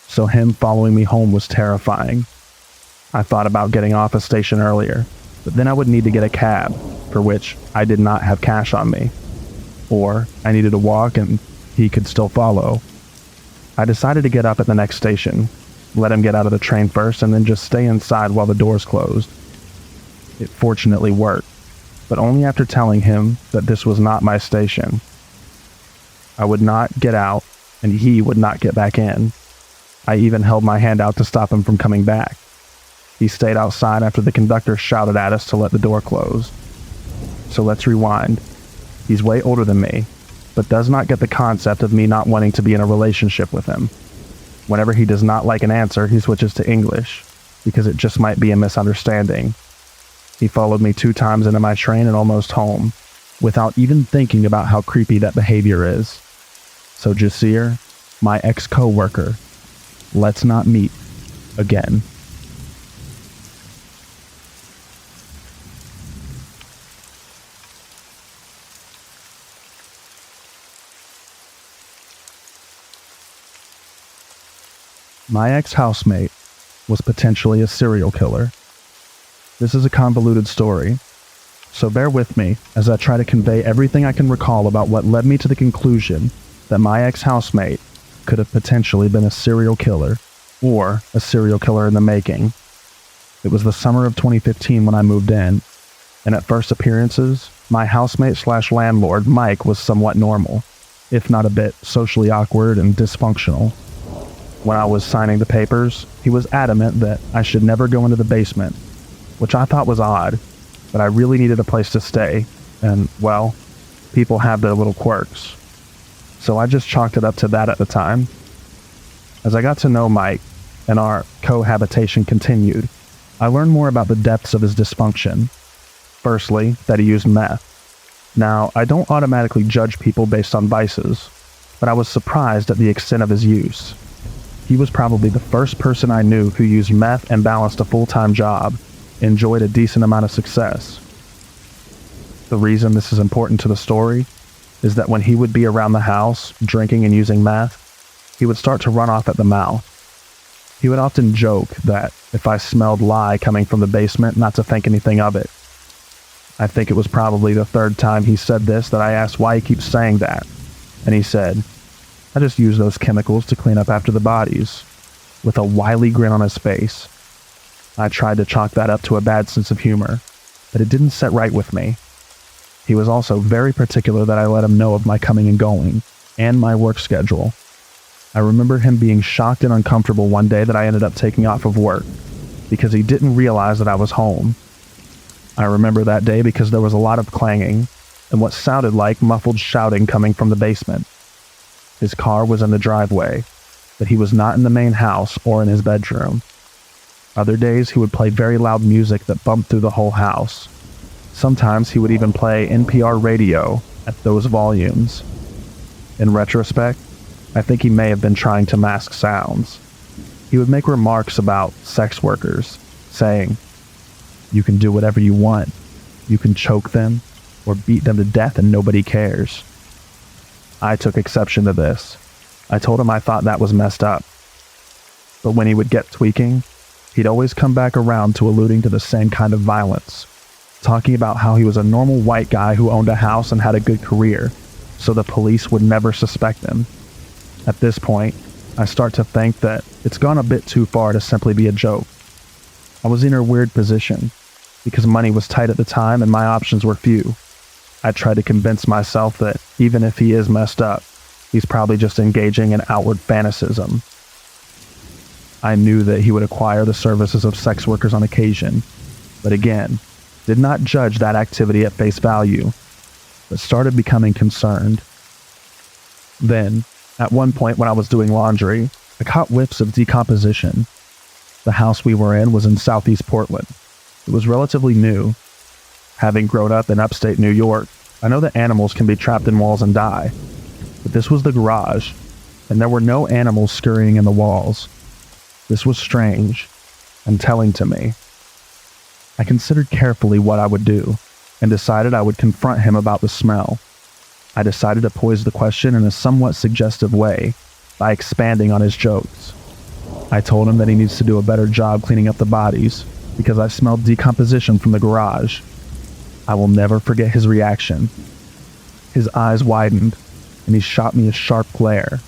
[SPEAKER 2] So him following me home was terrifying. I thought about getting off a station earlier, but then I would need to get a cab, for which I did not have cash on me. Or I needed to walk and he could still follow. I decided to get up at the next station, let him get out of the train first, and then just stay inside while the doors closed. It fortunately worked, but only after telling him that this was not my station. I would not get out, and he would not get back in. I even held my hand out to stop him from coming back. He stayed outside after the conductor shouted at us to let the door close. So let's rewind. He's way older than me, but does not get the concept of me not wanting to be in a relationship with him. Whenever he does not like an answer, he switches to English, because it just might be a misunderstanding. He followed me 2 times into my train and almost home, without even thinking about how creepy that behavior is. So Jasir, my ex-coworker, let's not meet again. My ex-housemate was potentially a serial killer. This is a convoluted story, so bear with me as I try to convey everything I can recall about what led me to the conclusion that my ex-housemate could have potentially been a serial killer, or a serial killer in the making. It was the summer of 2015 when I moved in, and at first appearances, my housemate/landlord Mike was somewhat normal, if not a bit socially awkward and dysfunctional. When I was signing the papers, he was adamant that I should never go into the basement, which I thought was odd, but I really needed a place to stay, and, well, People have their little quirks. So I just chalked it up to that at the time. As I got to know Mike and our cohabitation continued, I learned more about the depths of his dysfunction. Firstly, that he used meth. Now, I don't automatically judge people based on vices, but I was surprised at the extent of his use. He was probably the first person I knew who used meth and balanced a full-time job, enjoyed a decent amount of success. The reason this is important to the story is that when he would be around the house, drinking and using meth, he would start to run off at the mouth. He would often joke that if I smelled lye coming from the basement, not to think anything of it. I think it was probably the third time he said this that I asked why he keeps saying that, and he said, "I just use those chemicals to clean up after the bodies," with a wily grin on his face. I tried to chalk that up to a bad sense of humor, but it didn't set right with me. He was also very particular that I let him know of my coming and going, and my work schedule. I remember him being shocked and uncomfortable one day that I ended up taking off of work, because he didn't realize that I was home. I remember that day because there was a lot of clanging, and what sounded like muffled shouting coming from the basement. His car was in the driveway, but he was not in the main house or in his bedroom. Other days he would play very loud music that bumped through the whole house. Sometimes he would even play NPR radio at those volumes. In retrospect, I think he may have been trying to mask sounds. He would make remarks about sex workers, saying, "You can do whatever you want. You can choke them or beat them to death and nobody cares." I took exception to this. I told him I thought that was messed up. But when he would get tweaking, he'd always come back around to alluding to the same kind of violence, talking about how he was a normal white guy who owned a house and had a good career, so the police would never suspect him. At this point, I start to think that it's gone a bit too far to simply be a joke. I was in a weird position, because money was tight at the time and my options were few. I tried to convince myself that even if he is messed up, he's probably just engaging in outward fanaticism. I knew that he would acquire the services of sex workers on occasion, but again, did not judge that activity at face value, but started becoming concerned. Then, at one point when I was doing laundry, I caught whiffs of decomposition. The house we were in was in southeast Portland. It was relatively new. Having grown up in upstate New York, I know that animals can be trapped in walls and die. But this was the garage, and there were no animals scurrying in the walls. This was strange and telling to me. I considered carefully what I would do, and decided I would confront him about the smell. I decided to pose the question in a somewhat suggestive way, by expanding on his jokes. I told him that he needs to do a better job cleaning up the bodies, because I smelled decomposition from the garage. I will never forget his reaction. His eyes widened, and he shot me a sharp glare,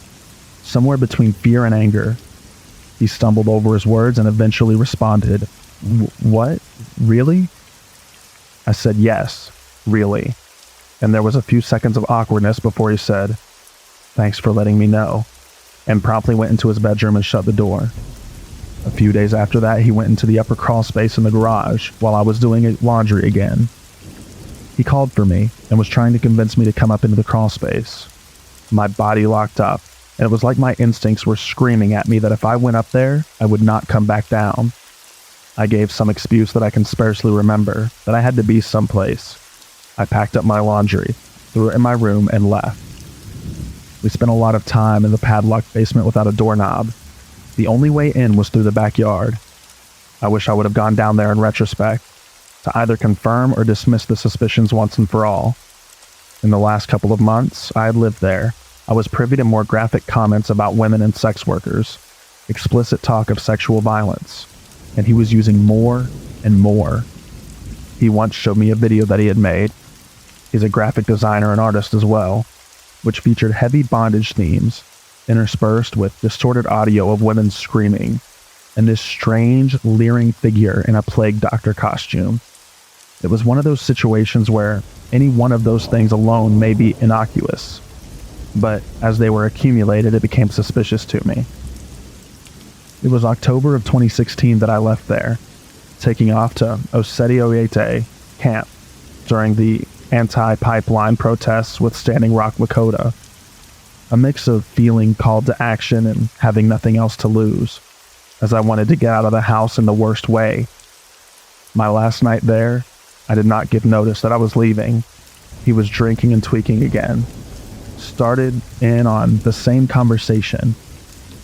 [SPEAKER 2] somewhere between fear and anger. He stumbled over his words and eventually responded, "What? Really?" I said, "Yes, really." And there was a few seconds of awkwardness before he said, "Thanks for letting me know," and promptly went into his bedroom and shut the door. A few days after that, he went into the upper crawl space in the garage while I was doing laundry again. He called for me and was trying to convince me to come up into the crawl space. My body locked up, and it was like my instincts were screaming at me that if I went up there, I would not come back down. I gave some excuse that I can scarcely remember, that I had to be someplace. I packed up my laundry, threw it in my room, and left. We spent a lot of time in the padlocked basement without a doorknob. The only way in was through the backyard. I wish I would have gone down there in retrospect, to either confirm or dismiss the suspicions once and for all. In the last couple of months I had lived there, I was privy to more graphic comments about women and sex workers, explicit talk of sexual violence, and he was using more and more. He once showed me a video that he had made. He's a graphic designer and artist as well, which featured heavy bondage themes, interspersed with distorted audio of women screaming, and this strange, leering figure in a plague doctor costume. It was one of those situations where any one of those things alone may be innocuous, but as they were accumulated, it became suspicious to me. It was October of 2016 that I left there, taking off to Ossetioete camp during the anti-pipeline protests with Standing Rock, Lakota. A mix of feeling called to action and having nothing else to lose, as I wanted to get out of the house in the worst way. My last night there, I did not give notice that I was leaving. He was drinking and tweaking again. Started in on the same conversation,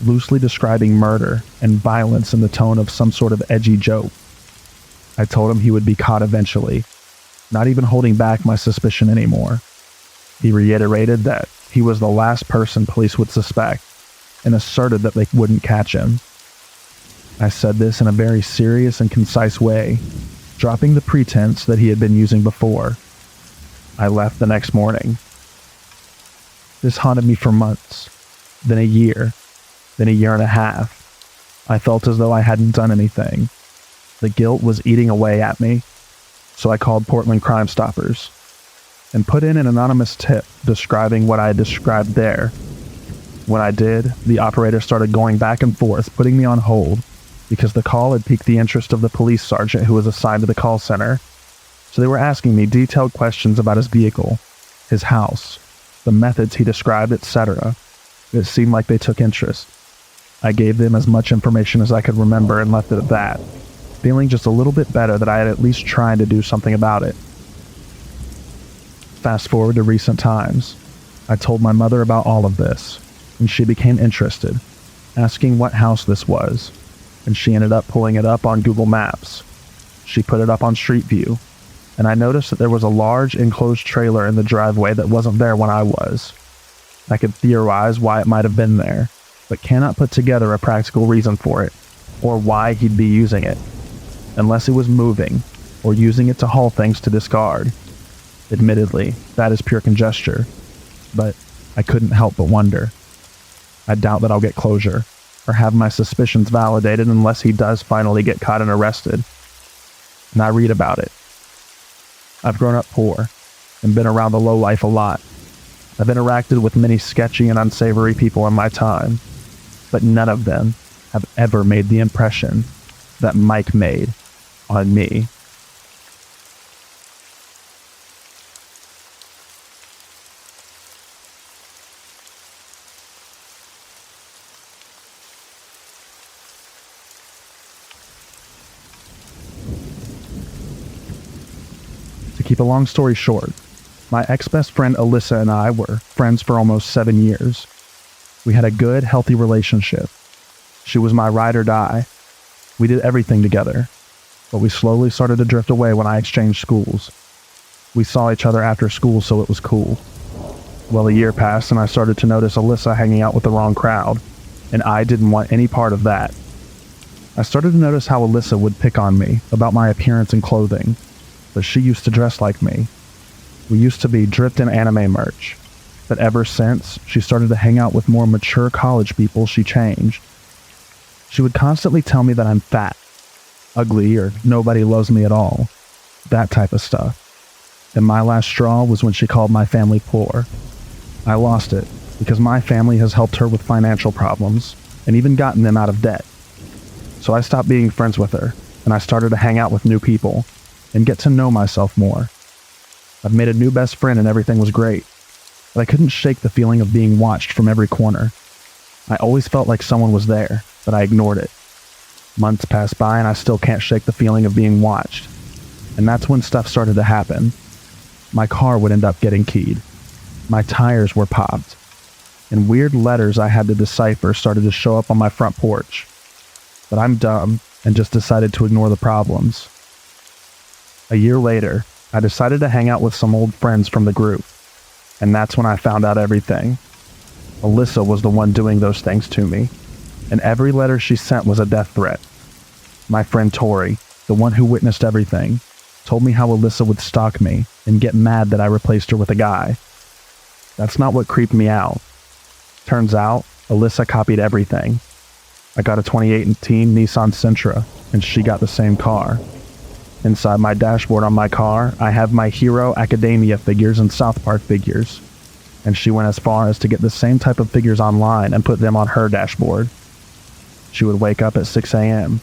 [SPEAKER 2] loosely describing murder and violence in the tone of some sort of edgy joke. I told him he would be caught eventually, not even holding back my suspicion anymore. He reiterated that he was the last person police would suspect, and asserted that they wouldn't catch him. I said this in a very serious and concise way, dropping the pretense that he had been using before. I left the next morning. This haunted me for months, then a year, then a year and a half. I felt as though I hadn't done anything. The guilt was eating away at me, so I called Portland Crime Stoppers and put in an anonymous tip describing what I had described there. When I did, the operator started going back and forth, putting me on hold, because the call had piqued the interest of the police sergeant who was assigned to the call center. So they were asking me detailed questions about his vehicle, his house, the methods he described, etc. It seemed like they took interest. I gave them as much information as I could remember and left it at that, feeling just a little bit better that I had at least tried to do something about it. Fast forward to recent times. I told my mother about all of this, and she became interested, asking what house this was, and she ended up pulling it up on Google Maps. She put it up on Street View, and I noticed that there was a large enclosed trailer in the driveway that wasn't there when I was. I could theorize why it might have been there, but cannot put together a practical reason for it, or why he'd be using it, unless he was moving, or using it to haul things to discard. Admittedly, that is pure conjecture, but I couldn't help but wonder. I doubt that I'll get closure, or have my suspicions validated unless he does finally get caught and arrested. And I read about it. I've grown up poor, and been around the lowlife a lot. I've interacted with many sketchy and unsavory people in my time, but none of them have ever made the impression that Mike made on me. To keep a long story short, my ex-best friend Alyssa and I were friends for almost 7 years. We had a good, healthy relationship. She was my ride or die. We did everything together, but we slowly started to drift away when I exchanged schools. We saw each other after school, so it was cool. Well, a year passed and I started to notice Alyssa hanging out with the wrong crowd, and I didn't want any part of that. I started to notice how Alyssa would pick on me about my appearance and clothing, but she used to dress like me. We used to be dripped in anime merch, but ever since she started to hang out with more mature college people, she changed. She would constantly tell me that I'm fat, ugly, or nobody loves me at all. That type of stuff. And my last straw was when she called my family poor. I lost it because my family has helped her with financial problems and even gotten them out of debt. So I stopped being friends with her, and I started to hang out with new people and get to know myself more. I've made a new best friend and everything was great, but I couldn't shake the feeling of being watched from every corner. I always felt like someone was there, but I ignored it. Months passed by and I still can't shake the feeling of being watched. And that's when stuff started to happen. My car would end up getting keyed. My tires were popped. And weird letters I had to decipher started to show up on my front porch. But I'm dumb and just decided to ignore the problems. A year later, I decided to hang out with some old friends from the group. And that's when I found out everything. Alyssa was the one doing those things to me, and every letter she sent was a death threat. My friend Tori, the one who witnessed everything, told me how Alyssa would stalk me and get mad that I replaced her with a guy. That's not what creeped me out. Turns out, Alyssa copied everything. I got a 2018 Nissan Sentra, and she got the same car. Inside my dashboard on my car, I have My Hero Academia figures and South Park figures, and she went as far as to get the same type of figures online and put them on her dashboard. She would wake up at 6 a.m.,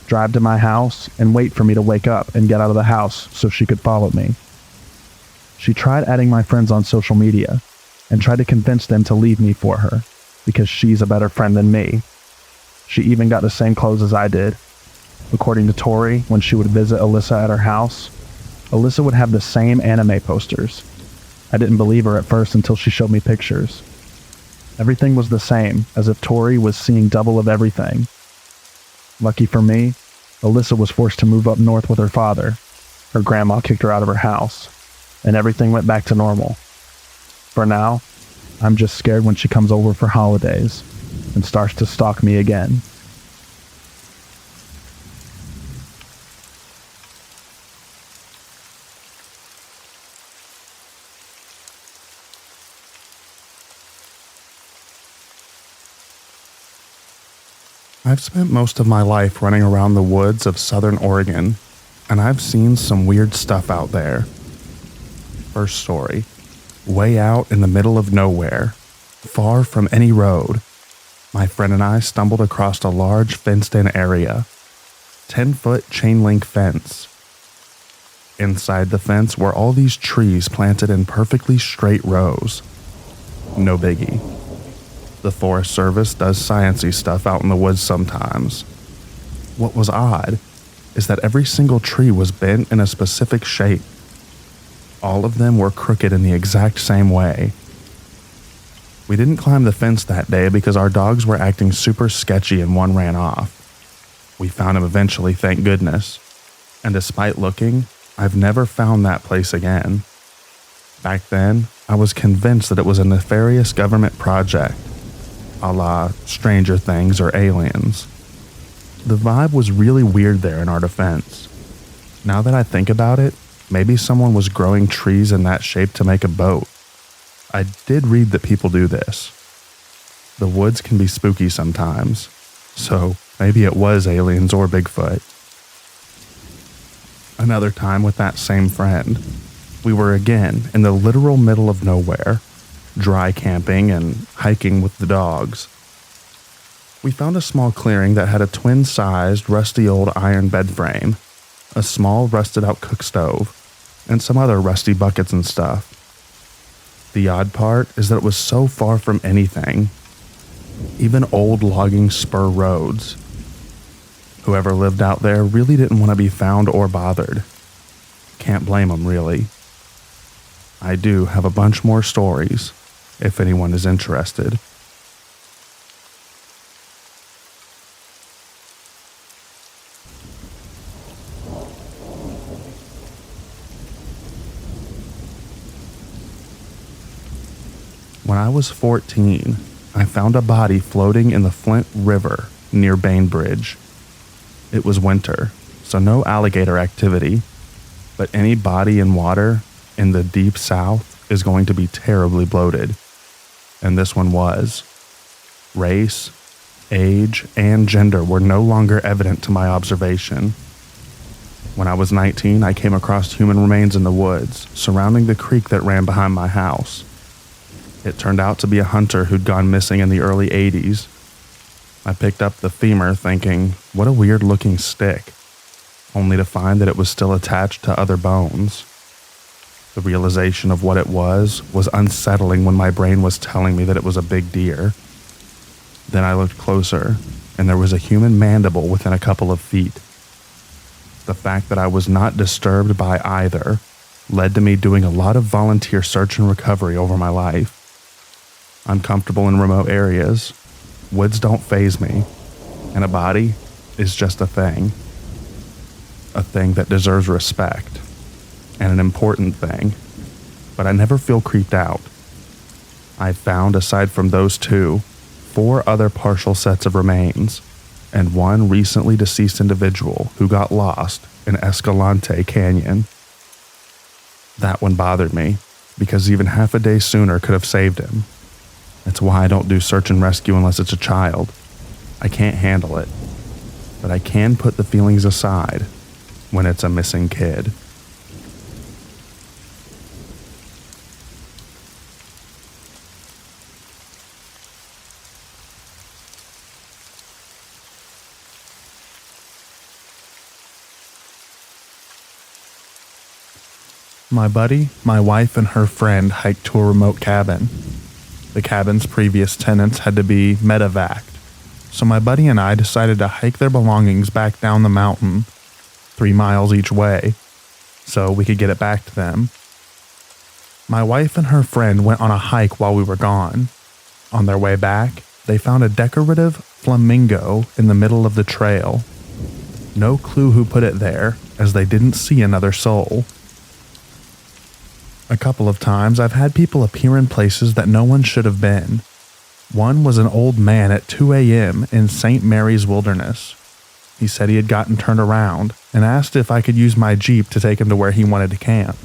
[SPEAKER 2] drive to my house, and wait for me to wake up and get out of the house so she could follow me. She tried adding my friends on social media and tried to convince them to leave me for her because she's a better friend than me. She even got the same clothes as I did. According to Tori, when she would visit Alyssa at her house, Alyssa would have the same anime posters. I didn't believe her at first until she showed me pictures. Everything was the same, as if Tori was seeing double of everything. Lucky for me, Alyssa was forced to move up north with her father. Her grandma kicked her out of her house, and everything went back to normal. For now, I'm just scared when she comes over for holidays and starts to stalk me again.
[SPEAKER 1] I've spent most of my life running around the woods of southern Oregon, and I've seen some weird stuff out there. First story. Way out in the middle of nowhere, far from any road, my friend and I stumbled across a large fenced-in area. 10-foot chain-link fence. Inside the fence were all these trees planted in perfectly straight rows. No biggie. The Forest Service does sciencey stuff out in the woods sometimes. What was odd is that every single tree was bent in a specific shape. All of them were crooked in the exact same way. We didn't climb the fence that day because our dogs were acting super sketchy and one ran off. We found him eventually, thank goodness. And despite looking, I've never found that place again. Back then, I was convinced that it was a nefarious government project, a la Stranger Things or Aliens. The vibe was really weird there in our defense. Now that I think about it, maybe someone was growing trees in that shape to make a boat. I did read that people do this. The woods can be spooky sometimes, so maybe it was aliens or Bigfoot. Another time with that same friend, we were again in the literal middle of nowhere, dry camping and hiking with the dogs. We found a small clearing that had a twin-sized, rusty old iron bed frame, a small rusted-out cook stove, and some other rusty buckets and stuff. The odd part is that it was so far from anything, even old logging spur roads. Whoever lived out there really didn't want to be found or bothered. Can't blame them, really. I do have a bunch more stories, if anyone is interested. When I was 14, I found a body floating in the Flint River near Bainbridge. It was winter, so no alligator activity, but any body in water in the deep south is going to be terribly bloated. And this one was. Race, age, and gender were no longer evident to my observation. When I was 19, I came across human remains in the woods surrounding the creek that ran behind my house. It turned out to be a hunter who'd gone missing in the early 80s. I picked up the femur thinking, what a weird looking stick, only to find that it was still attached to other bones. The realization of what it was unsettling when my brain was telling me that it was a big deer. Then I looked closer, and there was a human mandible within a couple of feet. The fact that I was not disturbed by either led to me doing a lot of volunteer search and recovery over my life. I'm comfortable in remote areas. Woods don't faze me, and a body is just a thing. A thing that deserves respect, and an important thing, but I never feel creeped out. I've found, aside from those two, 4 other partial sets of remains, and one recently deceased individual who got lost in Escalante Canyon. That one bothered me, because even half a day sooner could have saved him. It's why I don't do search and rescue unless it's a child. I can't handle it, but I can put the feelings aside when it's a missing kid. My buddy, my wife, and her friend hiked to a remote cabin. The cabin's previous tenants had to be medevaced, so my buddy and I decided to hike their belongings back down the mountain, 3 miles each way, so we could get it back to them. My wife and her friend went on a hike while we were gone. On their way back, they found a decorative flamingo in the middle of the trail. No clue who put it there, as they didn't see another soul. A couple of times I've had people appear in places that no one should have been. One was an old man at 2 a.m. in St. Mary's Wilderness. He said he had gotten turned around and asked if I could use my Jeep to take him to where he wanted to camp.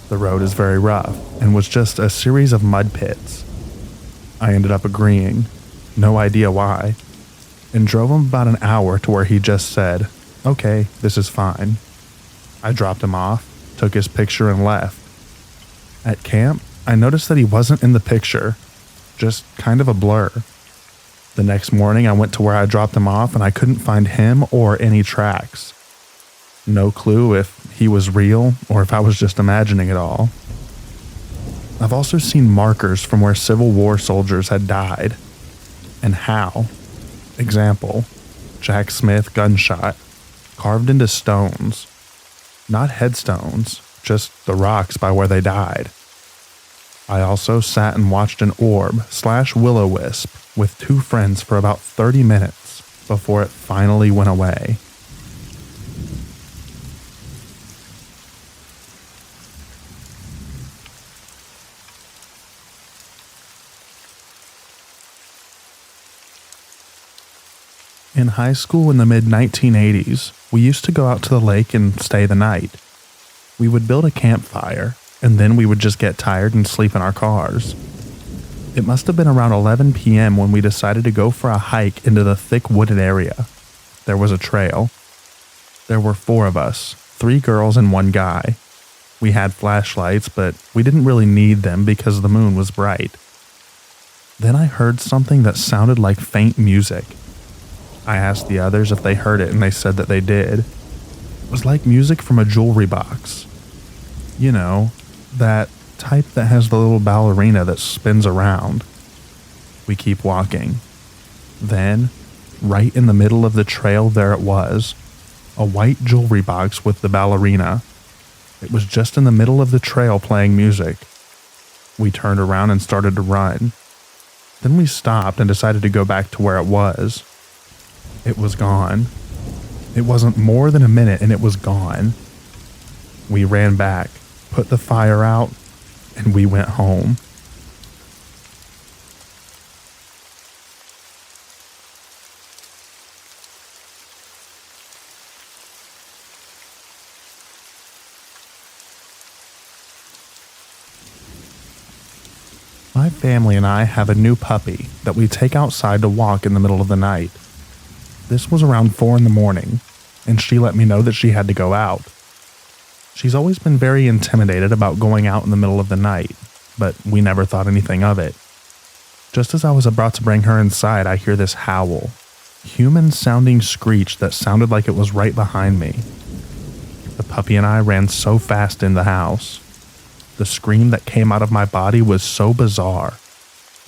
[SPEAKER 1] The road is very rough and was just a series of mud pits. I ended up agreeing, no idea why, and drove him about an hour to where he just said, "Okay, this is fine." I dropped him off, took his picture, and left. At camp, I noticed that he wasn't in the picture, just kind of a blur. The next morning, I went to where I dropped him off and I couldn't find him or any tracks. No clue if he was real or if I was just imagining it all. I've also seen markers from where Civil War soldiers had died. And how. Example, Jack Smith gunshot, carved into stones. Not headstones, just the rocks by where they died. I also sat and watched an orb/will-o-wisp with 2 friends for about 30 minutes before it finally went away. In high school in the mid-1980s, we used to go out to the lake and stay the night. We would build a campfire, and then we would just get tired and sleep in our cars. It must have been around 11 p.m. when we decided to go for a hike into the thick wooded area. There was a trail. There were 4 of us, 3 girls and 1 guy. We had flashlights, but we didn't really need them because the moon was bright. Then I heard something that sounded like faint music. I asked the others if they heard it, and they said that they did. It was like music from a jewelry box. You know, that type that has the little ballerina that spins around. We keep walking. Then, right in the middle of the trail, there it was. A white jewelry box with the ballerina. It was just in the middle of the trail playing music. We turned around and started to run. Then we stopped and decided to go back to where it was. It was gone. It wasn't more than a minute and it was gone. We ran back, put the fire out, and we went home. My family and I have a new puppy that we take outside to walk in the middle of the night. This was around 4 in the morning, and she let me know that she had to go out. She's always been very intimidated about going out in the middle of the night, but we never thought anything of it. Just as I was about to bring her inside, I hear this howl, human-sounding screech that sounded like it was right behind me. The puppy and I ran so fast in the house. The scream that came out of my body was so bizarre.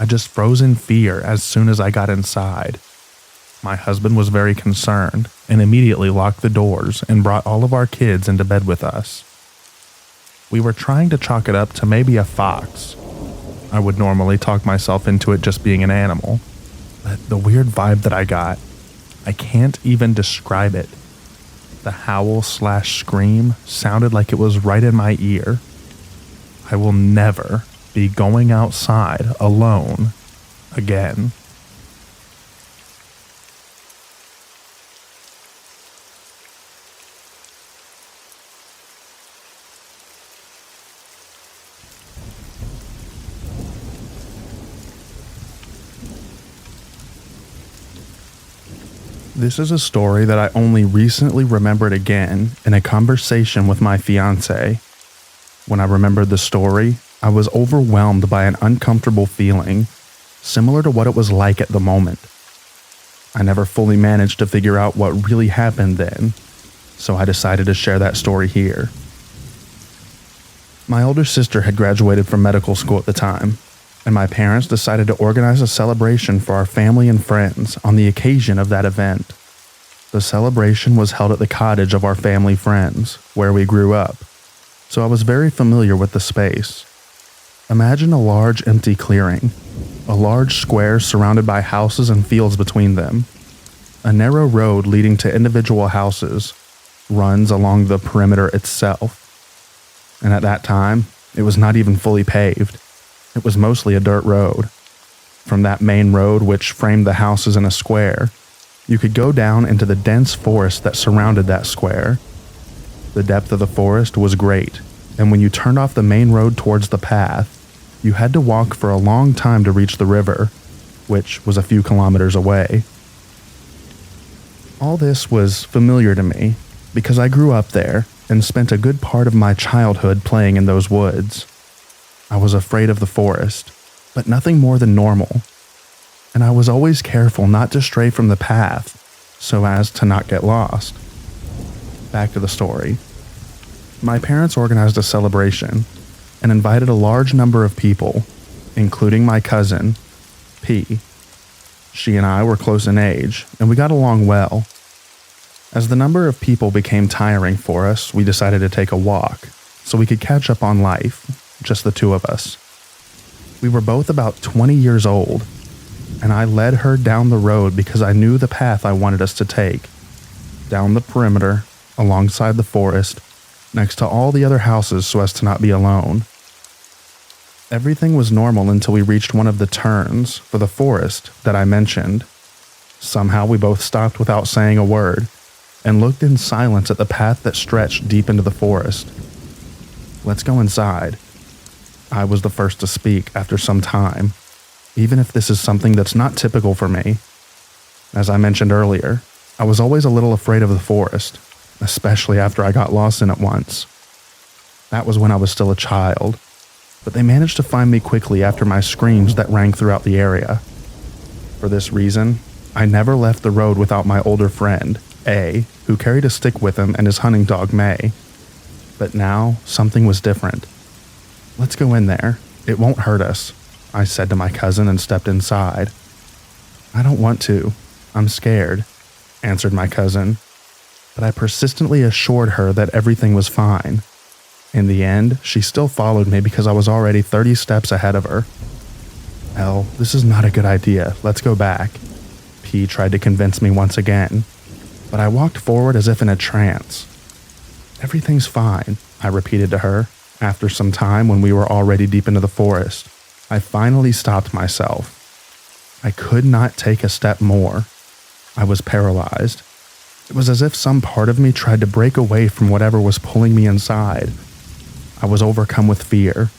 [SPEAKER 1] I just froze in fear as soon as I got inside. My husband was very concerned and immediately locked the doors and brought all of our kids into bed with us. We were trying to chalk it up to maybe a fox. I would normally talk myself into it just being an animal, but the weird vibe that I got, I can't even describe it. The howl/scream sounded like it was right in my ear. I will never be going outside alone again. This is a story that I only recently remembered again in a conversation with my fiance. When I remembered the story, I was overwhelmed by an uncomfortable feeling, similar to what it was like at the moment. I never fully managed to figure out what really happened then, so I decided to share that story here. My older sister had graduated from medical school at the time, and my parents decided to organize a celebration for our family and friends on the occasion of that event. The celebration was held at the cottage of our family friends, where we grew up, so I was very familiar with the space. Imagine a large empty clearing, a large square surrounded by houses and fields between them. A narrow road leading to individual houses runs along the perimeter itself. And at that time, it was not even fully paved. It was mostly a dirt road. From that main road, which framed the houses in a square, you could go down into the dense forest that surrounded that square. The depth of the forest was great, and when you turned off the main road towards the path, you had to walk for a long time to reach the river, which was a few kilometers away. All this was familiar to me because I grew up there and spent a good part of my childhood playing in those woods. I was afraid of the forest, but nothing more than normal, and I was always careful not to stray from the path so as to not get lost. Back to the story. My parents organized a celebration and invited a large number of people, including my cousin, P. She and I were close in age, and we got along well. As the number of people became tiring for us, we decided to take a walk so we could catch up on life, just the two of us. We were both about 20 years old, and I led her down the road because I knew the path I wanted us to take, down the perimeter, alongside the forest, next to all the other houses so as to not be alone. Everything was normal until we reached one of the turns for the forest that I mentioned. Somehow we both stopped without saying a word and looked in silence at the path that stretched deep into the forest. "Let's go inside." I was the first to speak after some time, even if this is something that's not typical for me. As I mentioned earlier, I was always a little afraid of the forest, especially after I got lost in it once. That was when I was still a child, but they managed to find me quickly after my screams that rang throughout the area. For this reason, I never left the road without my older friend, A, who carried a stick with him, and his hunting dog, May. But now, something was different. "Let's go in there. It won't hurt us," I said to my cousin and stepped inside. "I don't want to. I'm scared," answered my cousin, but I persistently assured her that everything was fine. In the end, she still followed me because I was already 30 steps ahead of her. "Elle, this is not a good idea. Let's go back." P tried to convince me once again, but I walked forward as if in a trance. "Everything's fine," I repeated to her. After some time, when we were already deep into the forest, I finally stopped myself. I could not take a step more. I was paralyzed. It was as if some part of me tried to break away from whatever was pulling me inside. I was overcome with fear.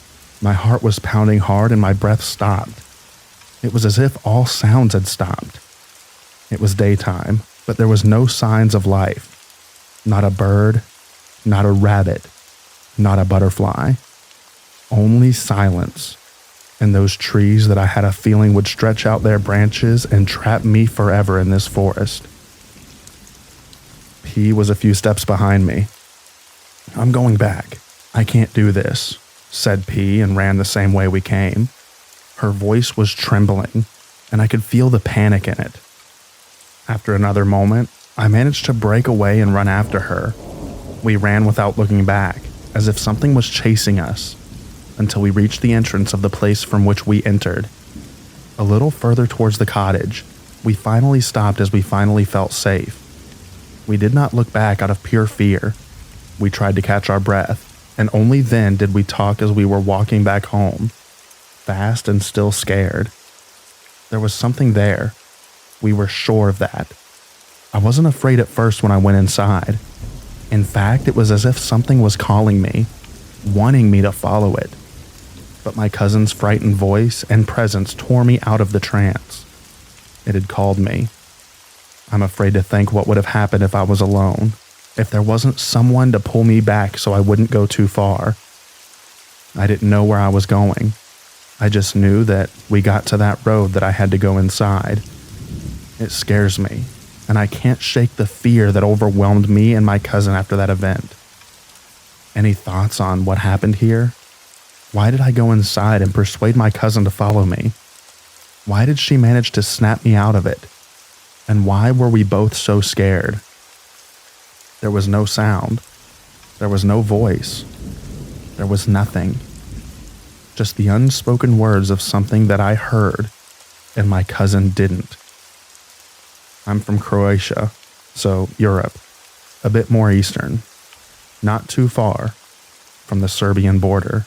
[SPEAKER 1] My heart was pounding hard and my breath stopped. It was as if all sounds had stopped. It was daytime, but there was no signs of life. Not a bird, not a rabbit, not a butterfly. Only silence, and those trees that I had a feeling would stretch out their branches and trap me forever in this forest. P was a few steps behind me. "I'm going back. I can't do this," said P and ran the same way we came. Her voice was trembling, and I could feel the panic in it. After another moment, I managed to break away and run after her. We ran without looking back, as if something was chasing us, until we reached the entrance of the place from which we entered. A little further towards the cottage, we finally stopped as we finally felt safe. We did not look back out of pure fear. We tried to catch our breath, and only then did we talk as we were walking back home, fast and still scared. There was something there. We were sure of that. I wasn't afraid at first when I went inside. In fact, it was as if something was calling me, wanting me to follow it. But my cousin's frightened voice and presence tore me out of the trance. It had called me. I'm afraid to think what would have happened if I was alone, if there wasn't someone to pull me back so I wouldn't go too far. I didn't know where I was going. I just knew that we got to that road that I had to go inside. It scares me, and I can't shake the fear that overwhelmed me and my cousin after that event. Any thoughts on what happened here? Why did I go inside and persuade my cousin to follow me? Why did she manage to snap me out of it? And why were we both so scared? There was no sound. There was no voice. There was nothing. Just the unspoken words of something that I heard and my cousin didn't. I'm from Croatia, so Europe, a bit more eastern, not too far from the Serbian border.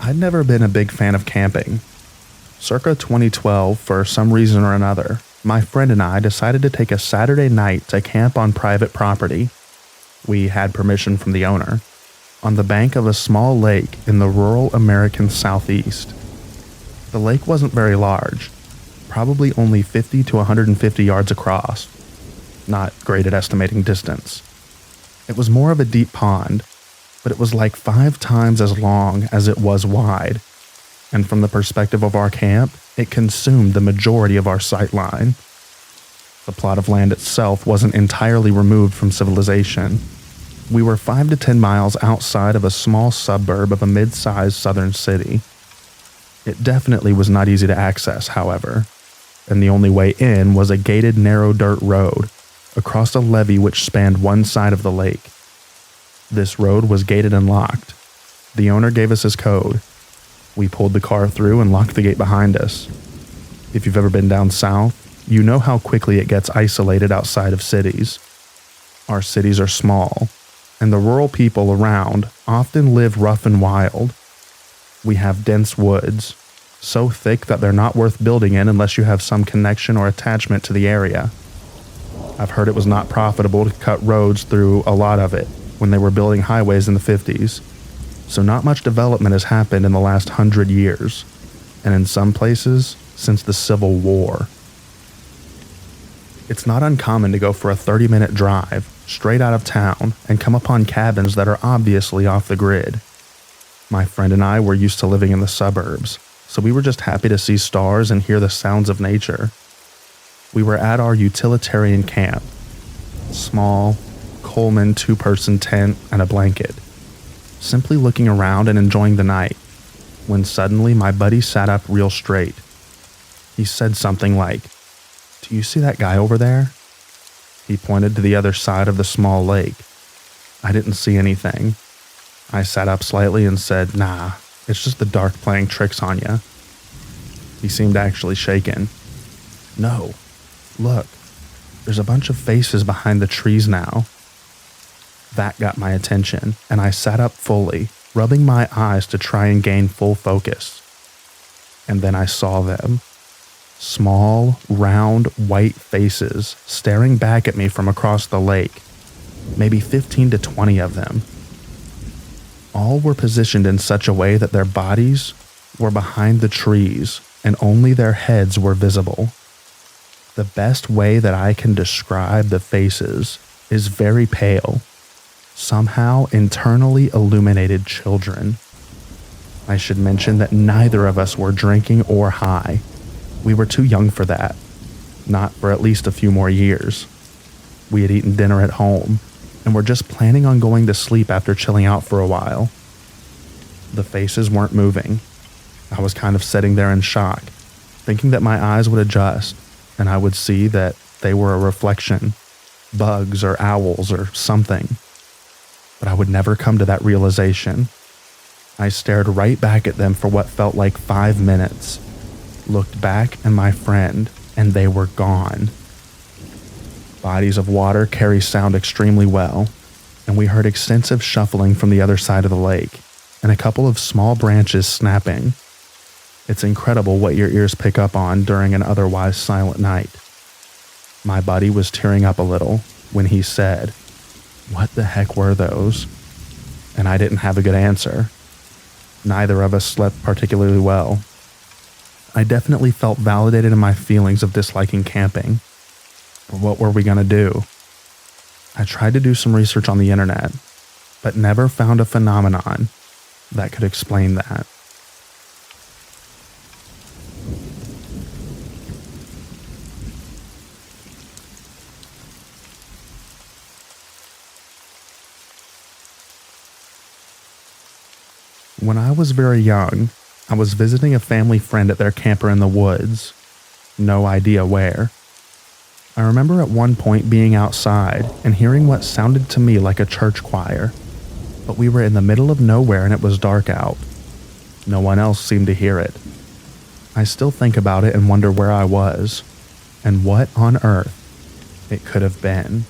[SPEAKER 1] I'd never been a big fan of camping. Circa 2012, for some reason or another, my friend and I decided to take a Saturday night to camp on private property. We had permission from the owner, on the bank of a small lake in the rural American southeast. The lake wasn't very large, probably only 50 to 150 yards across. Not great at estimating distance. It was more of a deep pond, but it was like 5 times as long as it was wide, and from the perspective of our camp, it consumed the majority of our sight line. The plot of land itself wasn't entirely removed from civilization. We were 5 to 10 miles outside of a small suburb of a mid-sized southern city. It definitely was not easy to access, however, and the only way in was a gated narrow dirt road across a levee which spanned one side of the lake. This road was gated and locked. The owner gave us his code. We pulled the car through and locked the gate behind us. If you've ever been down south, you know how quickly it gets isolated outside of cities. Our cities are small, and the rural people around often live rough and wild. We have dense woods, so thick that they're not worth building in unless you have some connection or attachment to the area. I've heard it was not profitable to cut roads through a lot of it when they were building highways in the 50s, so not much development has happened in the last 100 years, and in some places, since the Civil War. It's not uncommon to go for a 30-minute drive straight out of town and come upon cabins that are obviously off the grid. My friend and I were used to living in the suburbs, so we were just happy to see stars and hear the sounds of nature. We were at our utilitarian camp, small, Coleman 2-person tent and a blanket, simply looking around and enjoying the night, when suddenly my buddy sat up real straight. He said something like, "Do you see that guy over there?" He pointed to the other side of the small lake. I didn't see anything. I sat up slightly and said, "Nah, it's just the dark playing tricks on you." He seemed actually shaken. "No, look, there's a bunch of faces behind the trees now." That got my attention, and I sat up fully, rubbing my eyes to try and gain full focus. And then I saw them. Small, round, white faces staring back at me from across the lake, maybe 15 to 20 of them. All were positioned in such a way that their bodies were behind the trees and only their heads were visible. The best way that I can describe the faces is very pale, somehow internally illuminated children. I should mention that neither of us were drinking or high. We were too young for that, not for at least a few more years. We had eaten dinner at home, and were just planning on going to sleep after chilling out for a while. The faces weren't moving. I was kind of sitting there in shock, thinking that my eyes would adjust, and I would see that they were a reflection, bugs or owls or something. But I would never come to that realization. I stared right back at them for what felt like 5 minutes, looked back at my friend, and they were gone. Bodies of water carry sound extremely well, and we heard extensive shuffling from the other side of the lake, and a couple of small branches snapping. It's incredible what your ears pick up on during an otherwise silent night. My buddy was tearing up a little when he said, "What the heck were those?" And I didn't have a good answer. Neither of us slept particularly well. I definitely felt validated in my feelings of disliking camping. But what were we going to do? I tried to do some research on the internet, but never found a phenomenon that could explain that. When I was very young, I was visiting a family friend at their camper in the woods. No idea where. I remember at one point being outside and hearing what sounded to me like a church choir, but we were in the middle of nowhere and it was dark out. No one else seemed to hear it. I still think about it and wonder where I was, and what on earth it could have been.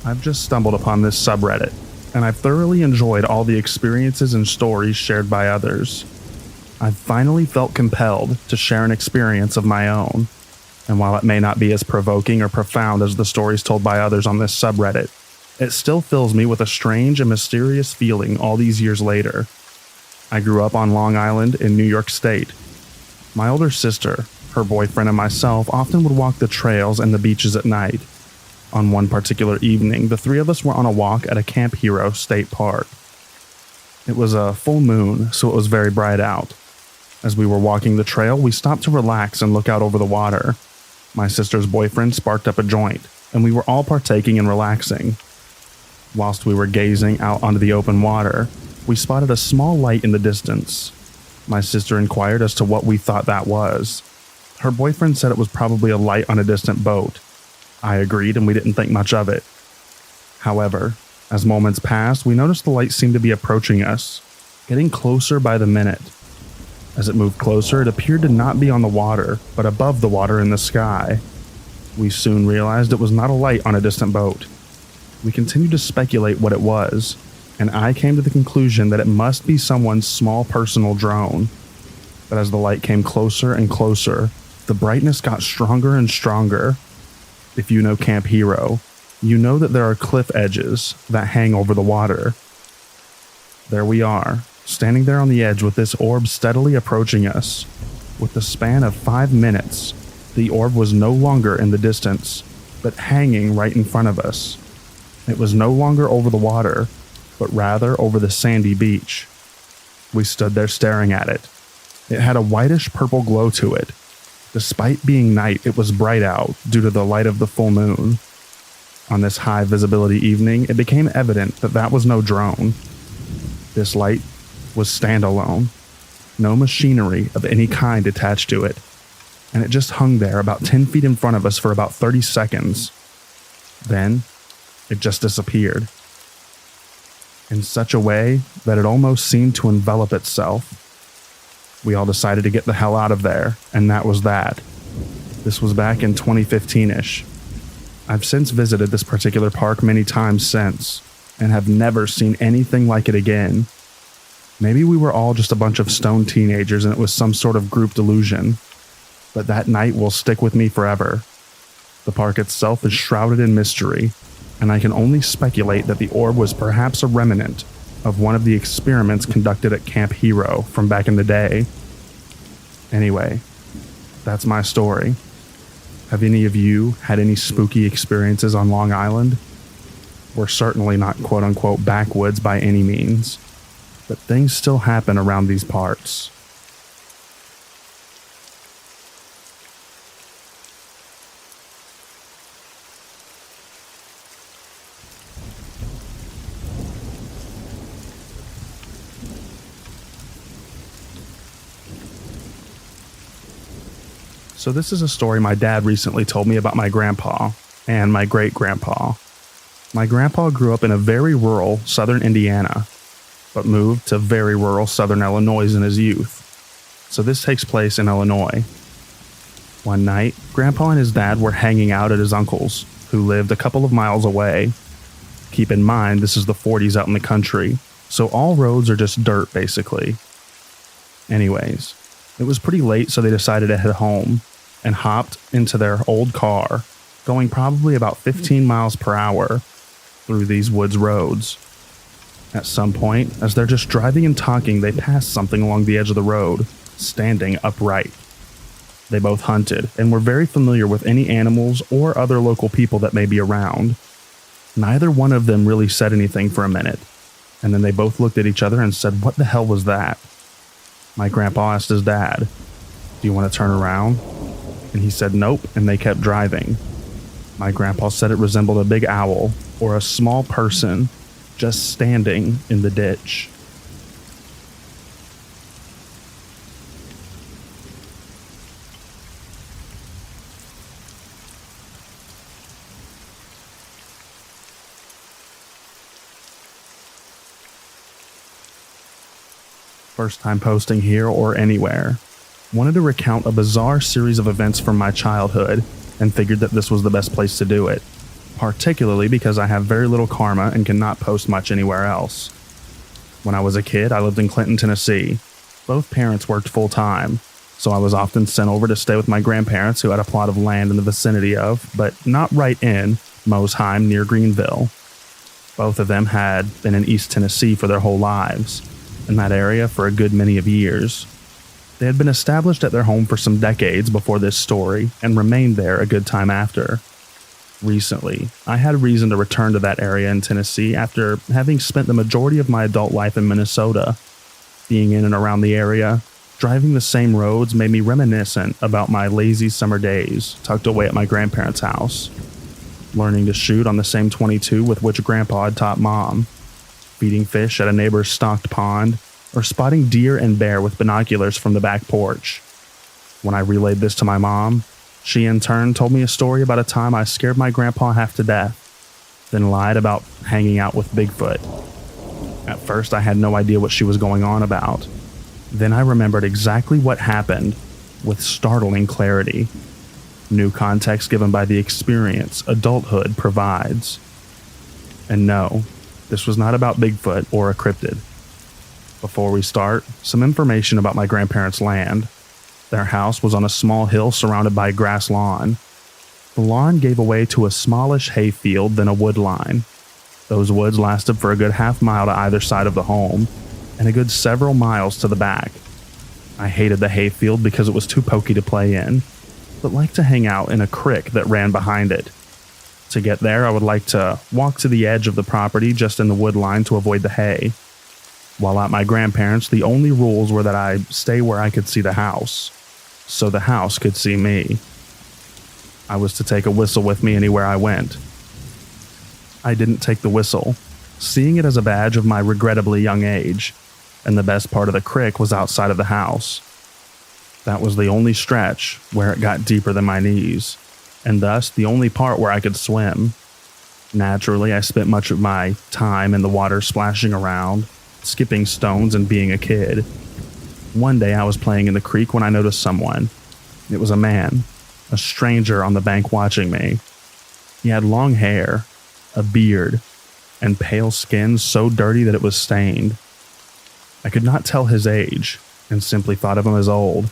[SPEAKER 1] I've just stumbled upon this subreddit, and I've thoroughly enjoyed all the experiences and stories shared by others. I've finally felt compelled to share an experience of my own, and while it may not be as provoking or profound as the stories told by others on this subreddit, it still fills me with a strange and mysterious feeling all these years later. I grew up on Long Island in New York State. My older sister, her boyfriend, and myself often would walk the trails and the beaches at night. On one particular evening, the three of us were on a walk at a Camp Hero state park. It was a full moon, so it was very bright out. As we were walking the trail, we stopped to relax and look out over the water. My sister's boyfriend sparked up a joint, and we were all partaking and relaxing. Whilst we were gazing out onto the open water, we spotted a small light in the distance. My sister inquired as to what we thought that was. Her boyfriend said it was probably a light on a distant boat. I agreed, and we didn't think much of it. However, as moments passed, we noticed the light seemed to be approaching us, getting closer by the minute. As it moved closer, it appeared to not be on the water, but above the water in the sky. We soon realized it was not a light on a distant boat. We continued to speculate what it was, and I came to the conclusion that it must be someone's small personal drone. But as the light came closer and closer, the brightness got stronger and stronger. If you know Camp Hero, you know that there are cliff edges that hang over the water. There we are, standing there on the edge with this orb steadily approaching us. With the span of 5 minutes, the orb was no longer in the distance, but hanging right in front of us. It was no longer over the water, but rather over the sandy beach. We stood there staring at it. It had a whitish purple glow to it. Despite being night, it was bright out due to the light of the full moon. On this high visibility evening, it became evident that that was no drone. This light was standalone, no machinery of any kind attached to it, and it just hung there about 10 feet in front of us for about 30 seconds. Then, it just disappeared. In such a way that it almost seemed to envelop itself. We all decided to get the hell out of there, and that was that. This was back in 2015-ish. I've since visited this particular park many times since, and have never seen anything like it again. Maybe we were all just a bunch of stoned teenagers and it was some sort of group delusion, but that night will stick with me forever. The park itself is shrouded in mystery, and I can only speculate that the orb was perhaps a remnant of one of the experiments conducted at Camp Hero from back in the day. Anyway, that's my story. Have any of you had any spooky experiences on Long Island? We're certainly not quote-unquote backwoods by any means, but things still happen around these parts. So this is a story my dad recently told me about my grandpa and my great-grandpa. My grandpa grew up in a very rural southern Indiana, but moved to very rural southern Illinois in his youth. So this takes place in Illinois. One night, Grandpa and his dad were hanging out at his uncle's, who lived a couple of miles away. Keep in mind, this is the 40s out in the country, so all roads are just dirt, basically. Anyways, it was pretty late, so they decided to head home, and hopped into their old car, going probably about 15 miles per hour through these woods roads. At some point, as they're just driving and talking, they pass something along the edge of the road, standing upright. They both hunted and were very familiar with any animals or other local people that may be around. Neither one of them really said anything for a minute, and then they both looked at each other and said, "What the hell was that?" My grandpa asked his dad, "Do you want to turn around?" And he said nope, and they kept driving. My grandpa said it resembled a big owl or a small person just standing in the ditch. First time posting here or anywhere. Wanted to recount a bizarre series of events from my childhood and figured that this was the best place to do it, particularly because I have very little karma and cannot post much anywhere else. When I was a kid, I lived in Clinton, Tennessee. Both parents worked full-time, so I was often sent over to stay with my grandparents who had a plot of land in the vicinity of, but not right in, Mosheim near Greenville. Both of them had been in East Tennessee for their whole lives, in that area for a good many of years. They had been established at their home for some decades before this story and remained there a good time after. Recently, I had reason to return to that area in Tennessee after having spent the majority of my adult life in Minnesota. Being in and around the area, driving the same roads made me reminiscent about my lazy summer days tucked away at my grandparents' house. Learning to shoot on the same .22 with which Grandpa had taught Mom. Feeding fish at a neighbor's stocked pond, or spotting deer and bear with binoculars from the back porch. When I relayed this to my mom, she in turn told me a story about a time I scared my grandpa half to death, then lied about hanging out with Bigfoot. At first I had no idea what she was going on about. Then I remembered exactly what happened with startling clarity. New context given by the experience adulthood provides. And no, this was not about Bigfoot or a cryptid. Before we start, some information about my grandparents' land. Their house was on a small hill surrounded by a grass lawn. The lawn gave away to a smallish hayfield, then a wood line. Those woods lasted for a good half mile to either side of the home, and a good several miles to the back. I hated the hayfield because it was too pokey to play in, but liked to hang out in a creek that ran behind it. To get there, I would like to walk to the edge of the property just in the wood line to avoid the hay. While at my grandparents', the only rules were that I stay where I could see the house, so the house could see me. I was to take a whistle with me anywhere I went. I didn't take the whistle, seeing it as a badge of my regrettably young age, and the best part of the creek was outside of the house. That was the only stretch where it got deeper than my knees, and thus the only part where I could swim. Naturally, I spent much of my time in the water splashing around, skipping stones and being a kid. One day I was playing in the creek when I noticed someone. It was a man, a stranger on the bank watching me. He had long hair, a beard, and pale skin so dirty that it was stained. I could not tell his age, and simply thought of him as old.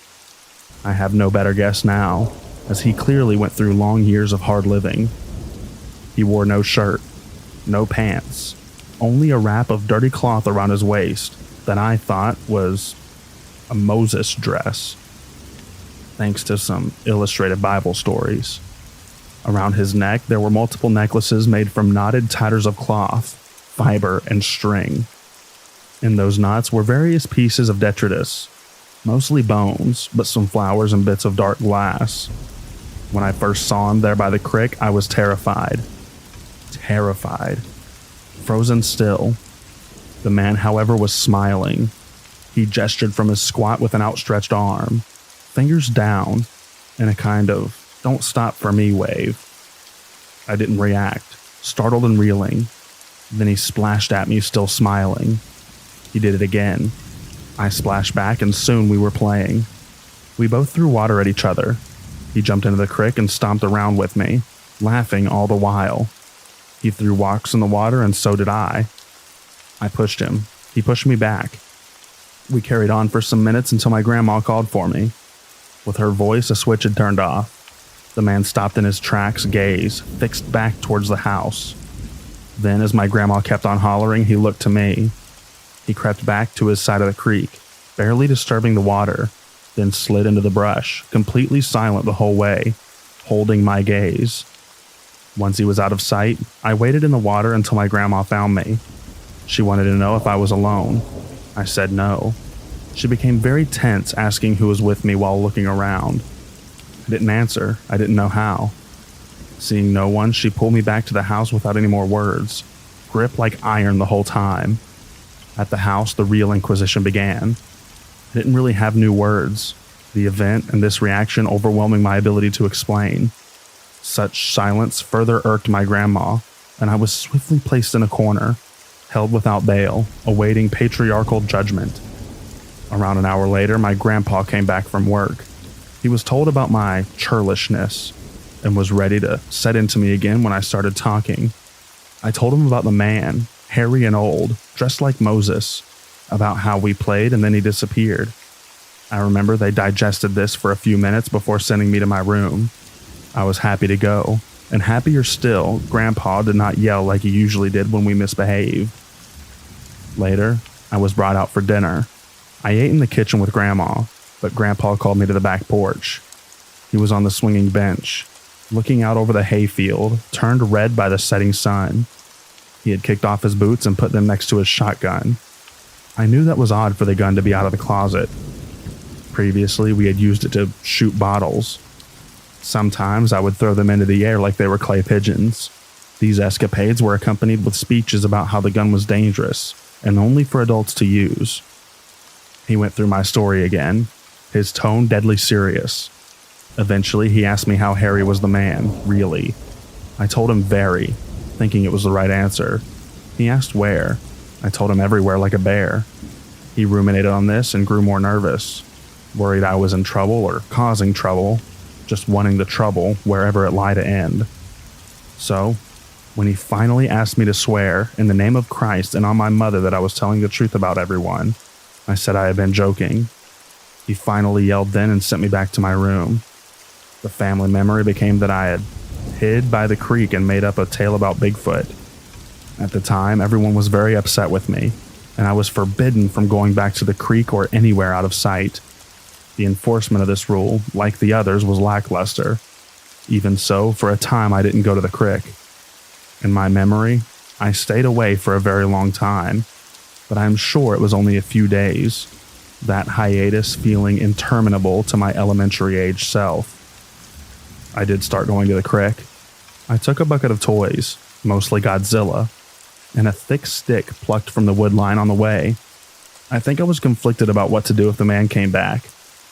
[SPEAKER 1] I have no better guess now, as he clearly went through long years of hard living. He wore no shirt, no pants, only a wrap of dirty cloth around his waist that I thought was a Moses dress, thanks to some illustrated Bible stories. Around his neck, there were multiple necklaces made from knotted tatters of cloth, fiber, and string. In those knots were various pieces of detritus, mostly bones, but some flowers and bits of dark glass. When I first saw him there by the creek, I was terrified. Frozen still. The man, however, was smiling. He gestured from his squat with an outstretched arm, fingers down, in a kind of "don't stop for me" wave. I didn't react, startled and reeling. Then he splashed at me, still smiling. He did it again. I splashed back, and soon we were playing. We both threw water at each other. He jumped into the creek and stomped around with me, laughing all the while. He threw rocks in the water, and so did I. I pushed him. He pushed me back. We carried on for some minutes until my grandma called for me. With her voice, a switch had turned off. The man stopped in his tracks, gaze fixed back towards the house. Then, as my grandma kept on hollering, he looked to me. He crept back to his side of the creek, barely disturbing the water, then slid into the brush, completely silent the whole way, holding my gaze. Once he was out of sight, I waited in the water until my grandma found me. She wanted to know if I was alone. I said no. She became very tense, asking who was with me while looking around. I didn't answer. I didn't know how. Seeing no one, she pulled me back to the house without any more words, gripped like iron the whole time. At the house, the real inquisition began. I didn't really have new words, the event and this reaction overwhelming my ability to explain. Such silence further irked my grandma, and I was swiftly placed in a corner, held without bail, awaiting patriarchal judgment. Around an hour later, my grandpa came back from work. He was told about my churlishness and was ready to set into me again when I started talking. I told him about the man, hairy and old, dressed like Moses, about how we played, and then he disappeared. I remember they digested this for a few minutes before sending me to my room. I was happy to go, and happier still, Grandpa did not yell like he usually did when we misbehaved. Later, I was brought out for dinner. I ate in the kitchen with Grandma, but Grandpa called me to the back porch. He was on the swinging bench, looking out over the hayfield, turned red by the setting sun. He had kicked off his boots and put them next to his shotgun. I knew that was odd for the gun to be out of the closet. Previously, we had used it to shoot bottles. Sometimes I would throw them into the air like they were clay pigeons. These escapades were accompanied with speeches about how the gun was dangerous and only for adults to use. He went through my story again, his tone deadly serious. Eventually, he asked me how Harry was the man, really. I told him very, thinking it was the right answer. He asked where. I told him everywhere like a bear. He ruminated on this and grew more nervous, worried I was in trouble or causing trouble, just wanting the trouble wherever it lay to end. So, when he finally asked me to swear in the name of Christ and on my mother that I was telling the truth about everyone, I said I had been joking. He finally yelled then and sent me back to my room. The family memory became that I had hid by the creek and made up a tale about Bigfoot. At the time, everyone was very upset with me, and I was forbidden from going back to the creek or anywhere out of sight. The enforcement of this rule, like the others, was lackluster. Even so, for a time I didn't go to the creek. In my memory, I stayed away for a very long time, but I am sure it was only a few days, that hiatus feeling interminable to my elementary age self. I did start going to the creek. I took a bucket of toys, mostly Godzilla, and a thick stick plucked from the wood line on the way. I think I was conflicted about what to do if the man came back,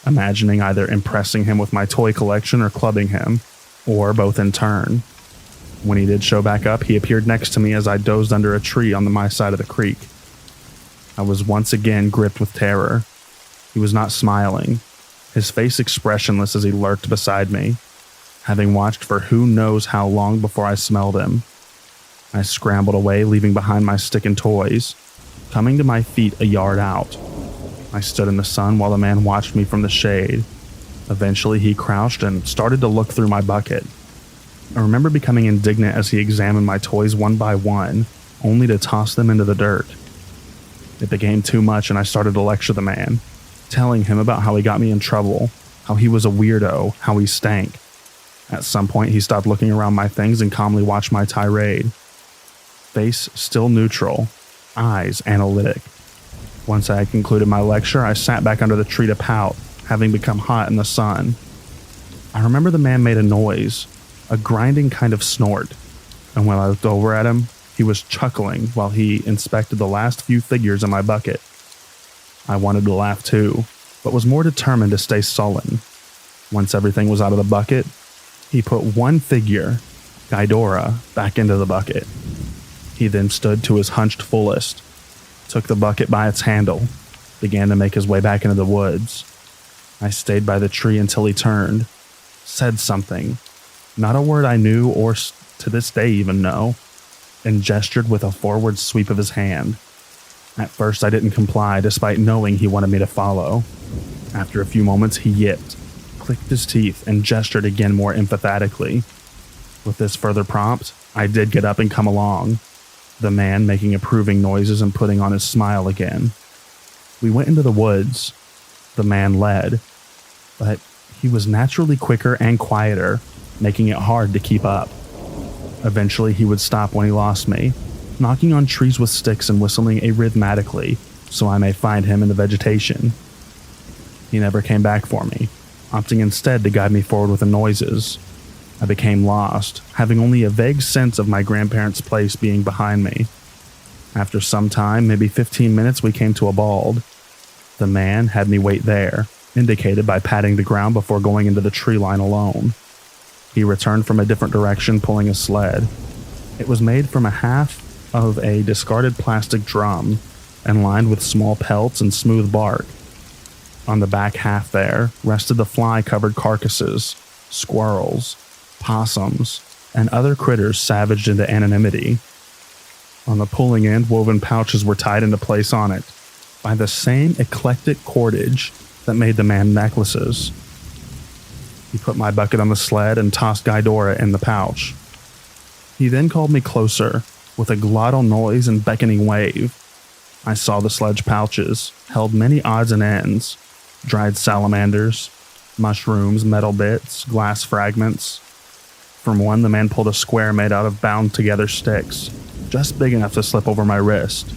[SPEAKER 1] imagining either impressing him with my toy collection or clubbing him, or both in turn. When he did show back up, he appeared next to me as I dozed under a tree on my side of the creek. I was once again gripped with terror. He was not smiling, his face expressionless as he lurked beside me, having watched for who knows how long before I smelled him. I scrambled away, leaving behind my stick and toys, coming to my feet a yard out. I stood in the sun while the man watched me from the shade. Eventually, he crouched and started to look through my bucket. I remember becoming indignant as he examined my toys one by one, only to toss them into the dirt. It became too much and I started to lecture the man, telling him about how he got me in trouble, how he was a weirdo, how he stank. At some point, he stopped looking around my things and calmly watched my tirade. Face still neutral, eyes analytic. Once I had concluded my lecture, I sat back under the tree to pout, having become hot in the sun. I remember the man made a noise, a grinding kind of snort, and when I looked over at him, he was chuckling while he inspected the last few figures in my bucket. I wanted to laugh too, but was more determined to stay sullen. Once everything was out of the bucket, he put one figure, Ghidorah, back into the bucket. He then stood to his hunched fullest, took the bucket by its handle, began to make his way back into the woods. I stayed by the tree until he turned, said something, not a word I knew or to this day even know, and gestured with a forward sweep of his hand. At first I didn't comply despite knowing he wanted me to follow. After a few moments he yipped, clicked his teeth, and gestured again more emphatically. With this further prompt, I did get up and come along. the man making approving noises and putting on his smile again. We went into the woods. The man led, but he was naturally quicker and quieter, making it hard to keep up. Eventually, he would stop when he lost me, knocking on trees with sticks and whistling arrhythmically so I may find him in the vegetation. He never came back for me, opting instead to guide me forward with the noises. I became lost, having only a vague sense of my grandparents' place being behind me. After some time, maybe 15 minutes, we came to a bald. The man had me wait there, indicated by patting the ground before going into the tree line alone. He returned from a different direction, pulling a sled. It was made from a half of a discarded plastic drum and lined with small pelts and smooth bark. On the back half there rested the fly-covered carcasses, squirrels, possums, and other critters savaged into anonymity. On the pulling end, woven pouches were tied into place on it by the same eclectic cordage that made the man necklaces. He put my bucket on the sled and tossed Ghidorah in the pouch. He then called me closer with a glottal noise and beckoning wave. I saw the sledge pouches held many odds and ends: dried salamanders, mushrooms, metal bits, glass fragments. From one, the man pulled a square made out of bound-together sticks, just big enough to slip over my wrist.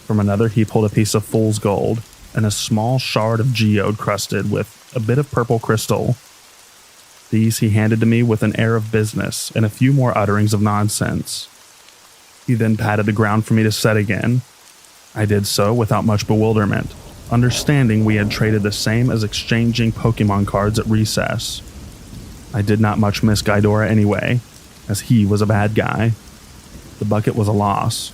[SPEAKER 1] From another, he pulled a piece of fool's gold and a small shard of geode crusted with a bit of purple crystal. These he handed to me with an air of business and a few more utterings of nonsense. He then patted the ground for me to set again. I did so without much bewilderment, understanding we had traded the same as exchanging Pokemon cards at recess. I did not much miss Ghidorah anyway, as he was a bad guy. The bucket was a loss.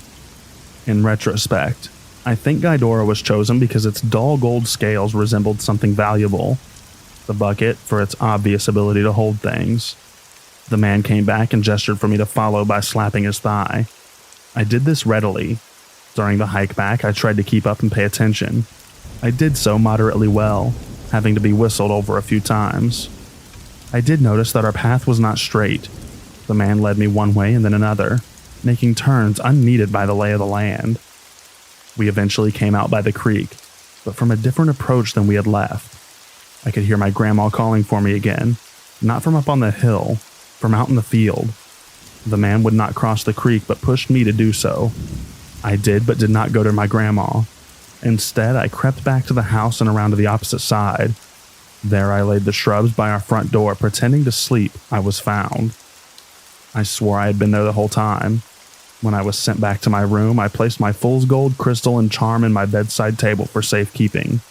[SPEAKER 1] In retrospect, I think Ghidorah was chosen because its dull gold scales resembled something valuable. The bucket for its obvious ability to hold things. The man came back and gestured for me to follow by slapping his thigh. I did this readily. During the hike back, I tried to keep up and pay attention. I did so moderately well, having to be whistled over a few times. I did notice that our path was not straight. The man led me one way and then another, making turns unneeded by the lay of the land. We eventually came out by the creek, but from a different approach than we had left. I could hear my grandma calling for me again, not from up on the hill, from out in the field. The man would not cross the creek but pushed me to do so. I did, but did not go to my grandma. Instead, I crept back to the house and around to the opposite side. There I laid the shrubs by our front door, pretending to sleep. I was found. I swore I had been there the whole time. When I was sent back to my room, I placed my fool's gold crystal and charm in my bedside table for safekeeping.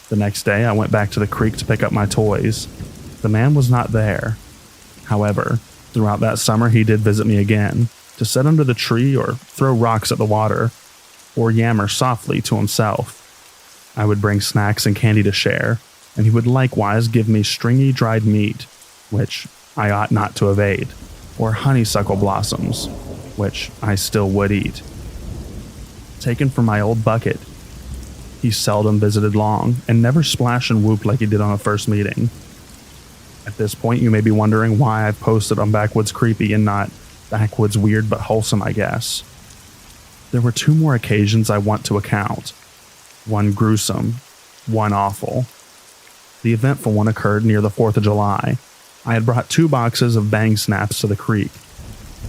[SPEAKER 1] The next day, I went back to the creek to pick up my toys. The man was not there. However, throughout that summer, he did visit me again, to sit under the tree or throw rocks at the water, or yammer softly to himself. I would bring snacks and candy to share, and he would likewise give me stringy dried meat, which I ought not to evade, or honeysuckle blossoms, which I still would eat. Taken from my old bucket, he seldom visited long, and never splashed and whooped like he did on a first meeting. At this point, you may be wondering why I've posted on Backwoods Creepy and not Backwoods Weird but Wholesome, I guess. There were two more occasions I want to account. One gruesome, one awful. The eventful one occurred near the 4th of July. I had brought 2 boxes of bang snaps to the creek.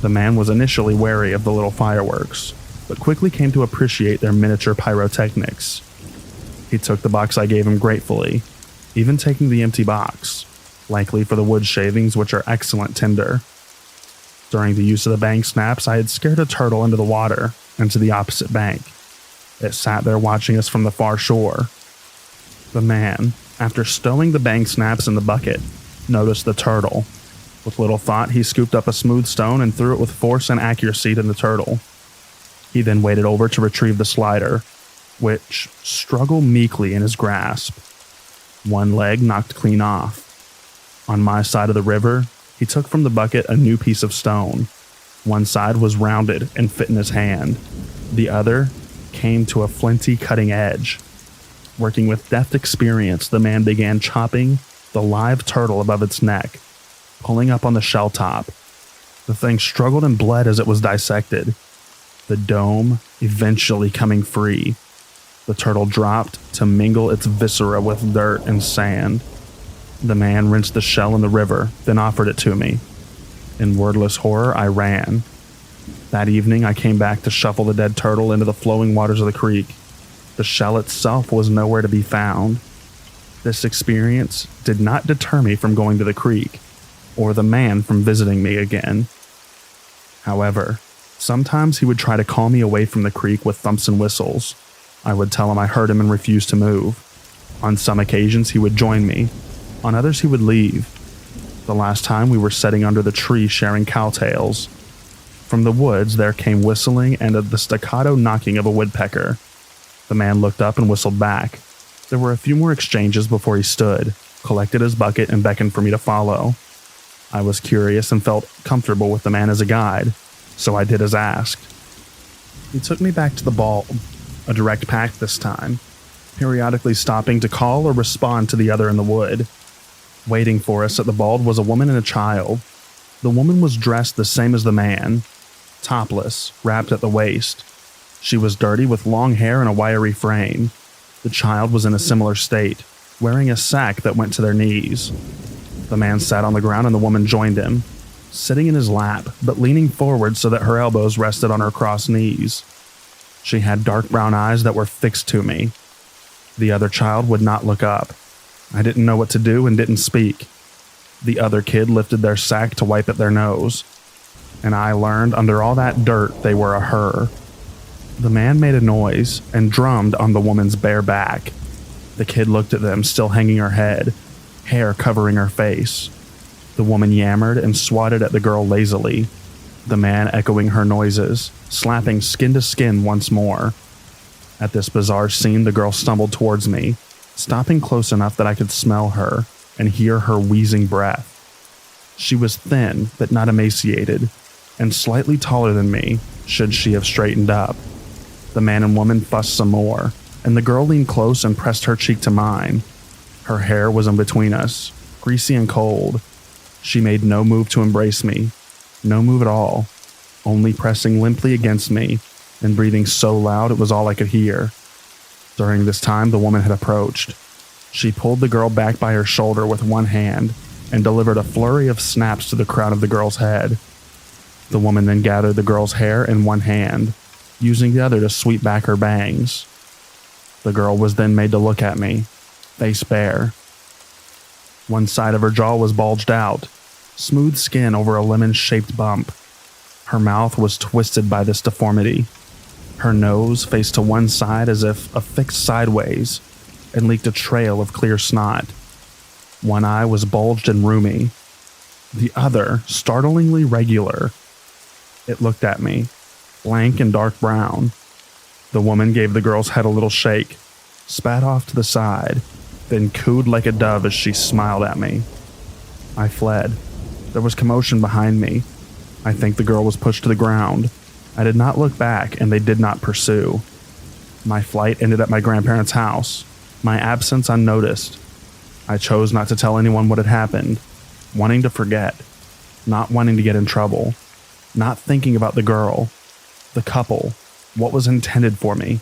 [SPEAKER 1] The man was initially wary of the little fireworks, but quickly came to appreciate their miniature pyrotechnics. He took the box I gave him gratefully, even taking the empty box, likely for the wood shavings, which are excellent tinder. During the use of the bang snaps, I had scared a turtle into the water and to the opposite bank. It sat there watching us from the far shore. The man, after stowing the bang snaps in the bucket, noticed the turtle. With little thought, he scooped up a smooth stone and threw it with force and accuracy to the turtle. He then waded over to retrieve the slider, which struggled meekly in his grasp. One leg knocked clean off. On my side of the river, he took from the bucket a new piece of stone. One side was rounded and fit in his hand. The other came to a flinty cutting edge. Working with deft experience, the man began chopping the live turtle above its neck, pulling up on the shell top. The thing struggled and bled as it was dissected. the dome eventually coming free. The turtle dropped to mingle its viscera with dirt and sand. The man rinsed the shell in the river, then offered it to me. In wordless horror, I ran. That evening, I came back to shuffle the dead turtle into the flowing waters of the creek. The shell itself was nowhere to be found. This experience did not deter me from going to the creek, or the man from visiting me again. However, sometimes he would try to call me away from the creek with thumps and whistles. I would tell him I heard him and refused to move. On some occasions, he would join me. On others, he would leave. The last time, we were sitting under the tree sharing cowtails. From the woods, there came whistling and the staccato knocking of a woodpecker. The man looked up and whistled back. There were a few more exchanges before he stood, collected his bucket, and beckoned for me to follow. I was curious and felt comfortable with the man as a guide, so I did as asked. He took me back to the bald, a direct path this time, periodically stopping to call or respond to the other in the wood. Waiting for us at the bald was a woman and a child. The woman was dressed the same as the man, topless, wrapped at the waist. She was dirty with long hair and a wiry frame. The child was in a similar state, wearing a sack that went to their knees. The man sat on the ground and the woman joined him, sitting in his lap, but leaning forward so that her elbows rested on her crossed knees. She had dark brown eyes that were fixed to me. The other child would not look up. I didn't know what to do and didn't speak. The other kid lifted their sack to wipe at their nose, and I learned under all that dirt they were a her. The man made a noise and drummed on the woman's bare back. The kid looked at them, still hanging her head, hair covering her face. The woman yammered and swatted at the girl lazily, the man echoing her noises, slapping skin to skin once more. At this bizarre scene, the girl stumbled towards me, stopping close enough that I could smell her and hear her wheezing breath. She was thin, but not emaciated, and slightly taller than me, should she have straightened up. The man and woman fussed some more, and the girl leaned close and pressed her cheek to mine. Her hair was in between us, greasy and cold. She made no move to embrace me, no move at all, only pressing limply against me and breathing so loud it was all I could hear. During this time, the woman had approached. She pulled the girl back by her shoulder with one hand and delivered a flurry of snaps to the crown of the girl's head. The woman then gathered the girl's hair in one hand, using the other to sweep back her bangs. The girl was then made to look at me, face bare. One side of her jaw was bulged out, smooth skin over a lemon-shaped bump. Her mouth was twisted by this deformity. Her nose faced to one side as if affixed sideways and leaked a trail of clear snot. One eye was bulged and roomy. The other, startlingly regular. It looked at me, blank and dark brown. The woman gave the girl's head a little shake, spat off to the side, then cooed like a dove as she smiled at me. I fled. There was commotion behind me. I think the girl was pushed to the ground. I did not look back, and they did not pursue. My flight ended at my grandparents' house, my absence unnoticed. I chose not to tell anyone what had happened, wanting to forget, not wanting to get in trouble, not thinking about the girl, the couple, what was intended for me.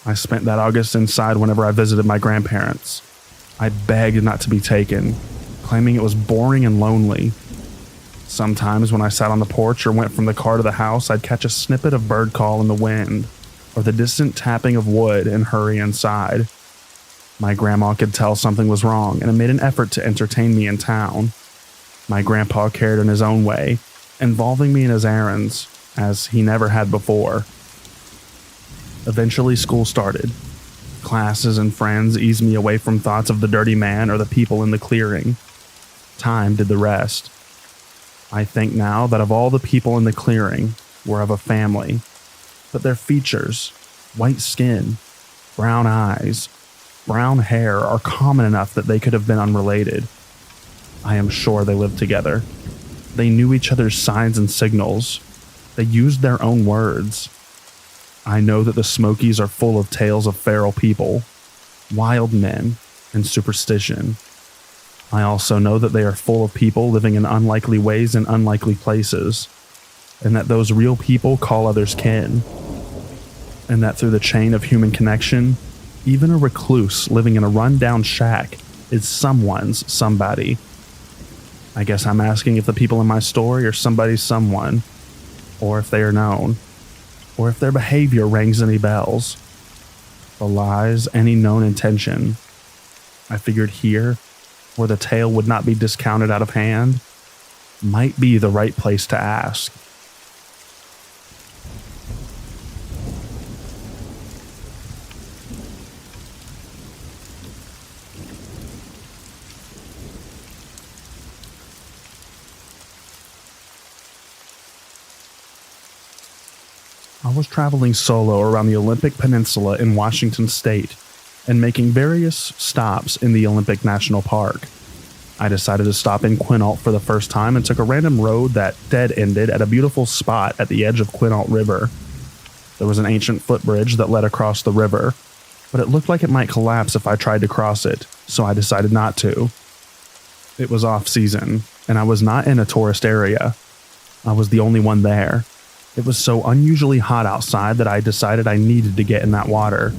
[SPEAKER 1] I spent that August inside whenever I visited my grandparents. I begged not to be taken, claiming it was boring and lonely. Sometimes when I sat on the porch or went from the car to the house, I'd catch a snippet of bird call in the wind, or the distant tapping of wood and hurry inside. My grandma could tell something was wrong and made an effort to entertain me in town. My grandpa cared in his own way, involving me in his errands, as he never had before. Eventually school started. Classes and friends eased me away from thoughts of the dirty man or the people in the clearing. Time did the rest. I think now that of all the people in the clearing were of a family, but their features, white skin, brown eyes, brown hair are common enough that they could have been unrelated. I am sure they lived together. They knew each other's signs and signals. They used their own words. I know that the Smokies are full of tales of feral people, wild men, and superstition. I also know that they are full of people living in unlikely ways in unlikely places. and that those real people call others kin, and that through the chain of human connection, even a recluse living in a run-down shack is someone's somebody. I guess I'm asking if the people in my story are somebody's someone, or if they are known, or if their behavior rings any bells. The lies, any known intention. I figured here, where the tale would not be discounted out of hand, might be the right place to ask. I was traveling solo around the Olympic Peninsula in Washington State and making various stops in the Olympic National Park. I decided to stop in Quinault for the first time and took a random road that dead-ended at a beautiful spot at the edge of Quinault River. There was an ancient footbridge that led across the river, but it looked like it might collapse if I tried to cross it, so I decided not to. It was off-season, and I was not in a tourist area. I was the only one there. It was so unusually hot outside that I decided I needed to get in that water.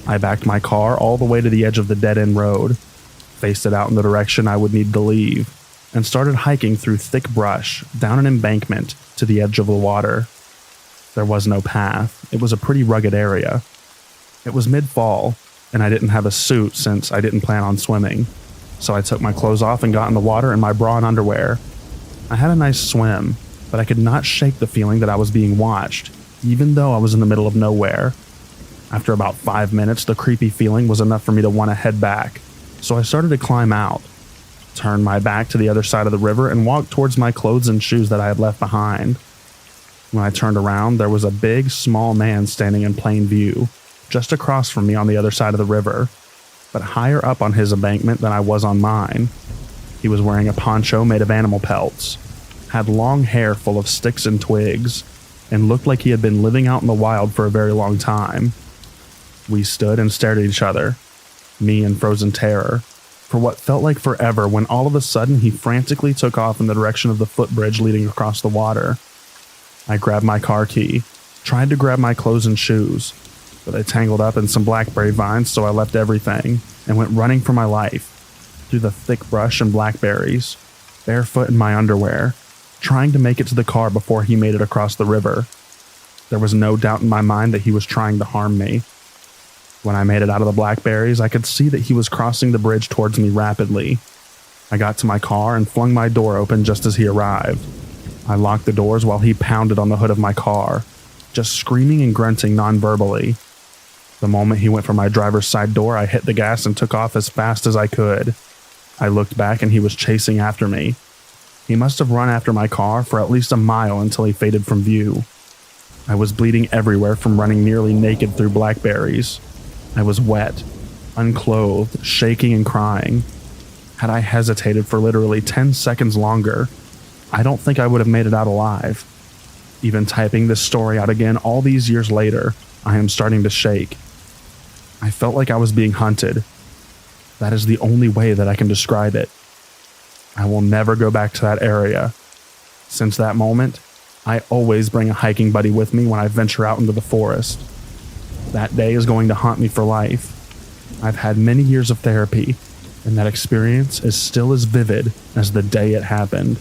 [SPEAKER 1] I backed my car all the way to the edge of the dead-end road, faced it out in the direction I would need to leave, and started hiking through thick brush down an embankment to the edge of the water. There was no path. It was a pretty rugged area. It was mid-fall, and I didn't have a suit since I didn't plan on swimming, so I took my clothes off and got in the water in my bra and underwear. I had a nice swim, but I could not shake the feeling that I was being watched, even though I was in the middle of nowhere. After about 5 minutes, the creepy feeling was enough for me to want to head back, so I started to climb out, turned my back to the other side of the river, and walked towards my clothes and shoes that I had left behind. When I turned around, there was a big, small man standing in plain view, just across from me on the other side of the river, but higher up on his embankment than I was on mine. He was wearing a poncho made of animal pelts, had long hair full of sticks and twigs, and looked like he had been living out in the wild for a very long time. We stood and stared at each other, me in frozen terror, for what felt like forever, when all of a sudden he frantically took off in the direction of the footbridge leading across the water. I grabbed my car key, tried to grab my clothes and shoes, but they tangled up in some blackberry vines, so I left everything and went running for my life, through the thick brush and blackberries, barefoot in my underwear, trying to make it to the car before he made it across the river. There was no doubt in my mind that he was trying to harm me. When I made it out of the blackberries, I could see that he was crossing the bridge towards me rapidly. I got to my car and flung my door open just as he arrived. I locked the doors while he pounded on the hood of my car, just screaming and grunting non-verbally. The moment he went for my driver's side door, I hit the gas and took off as fast as I could. I looked back and he was chasing after me. He must have run after my car for at least a mile until he faded from view. I was bleeding everywhere from running nearly naked through blackberries. I was wet, unclothed, shaking and crying. Had I hesitated for literally 10 seconds longer, I don't think I would have made it out alive. Even typing this story out again all these years later, I am starting to shake. I felt like I was being hunted. That is the only way that I can describe it. I will never go back to that area. Since that moment, I always bring a hiking buddy with me when I venture out into the forest. That day is going to haunt me for life. I've had many years of therapy, and that experience is still as vivid as the day it happened.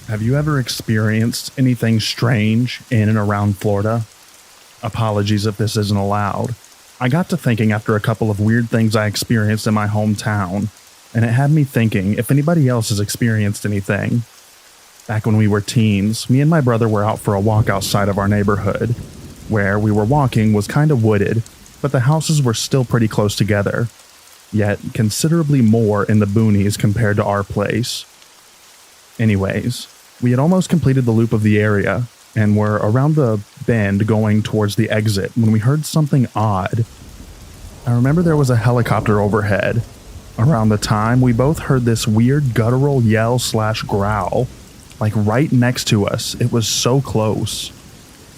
[SPEAKER 1] Have you ever experienced anything strange in and around Florida? Apologies if this isn't allowed. I got to thinking after a couple of weird things I experienced in my hometown, and it had me thinking if anybody else has experienced anything. Back when we were teens, me and my brother were out for a walk outside of our neighborhood. Where we were walking was kind of wooded, but the houses were still pretty close together, yet considerably more in the boonies compared to our place. Anyways, we had almost completed the loop of the area, and were around the bend going towards the exit when we heard something odd. I remember there was a helicopter overhead, Around the time, we both heard this weird guttural yell/growl, like right next to us. It was so close.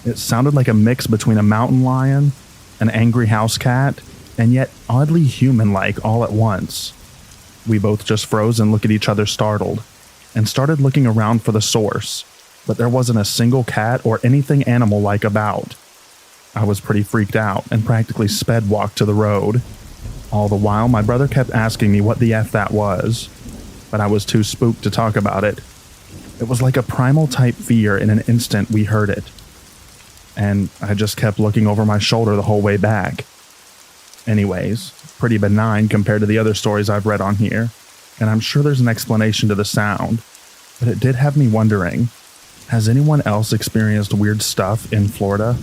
[SPEAKER 1] It sounded like a mix between a mountain lion, an angry house cat, and yet oddly human-like all at once. We both just froze and looked at each other startled, and started looking around for the source, but there wasn't a single cat or anything animal-like about. I was pretty freaked out and practically sped walked to the road. All the while, my brother kept asking me what the F that was, but I was too spooked to talk about it. It was like a primal type fear. In an instant we heard it, and I just kept looking over my shoulder the whole way back. Anyways, pretty benign compared to the other stories I've read on here, and I'm sure there's an explanation to the sound, but it did have me wondering, has anyone else experienced weird stuff in Florida?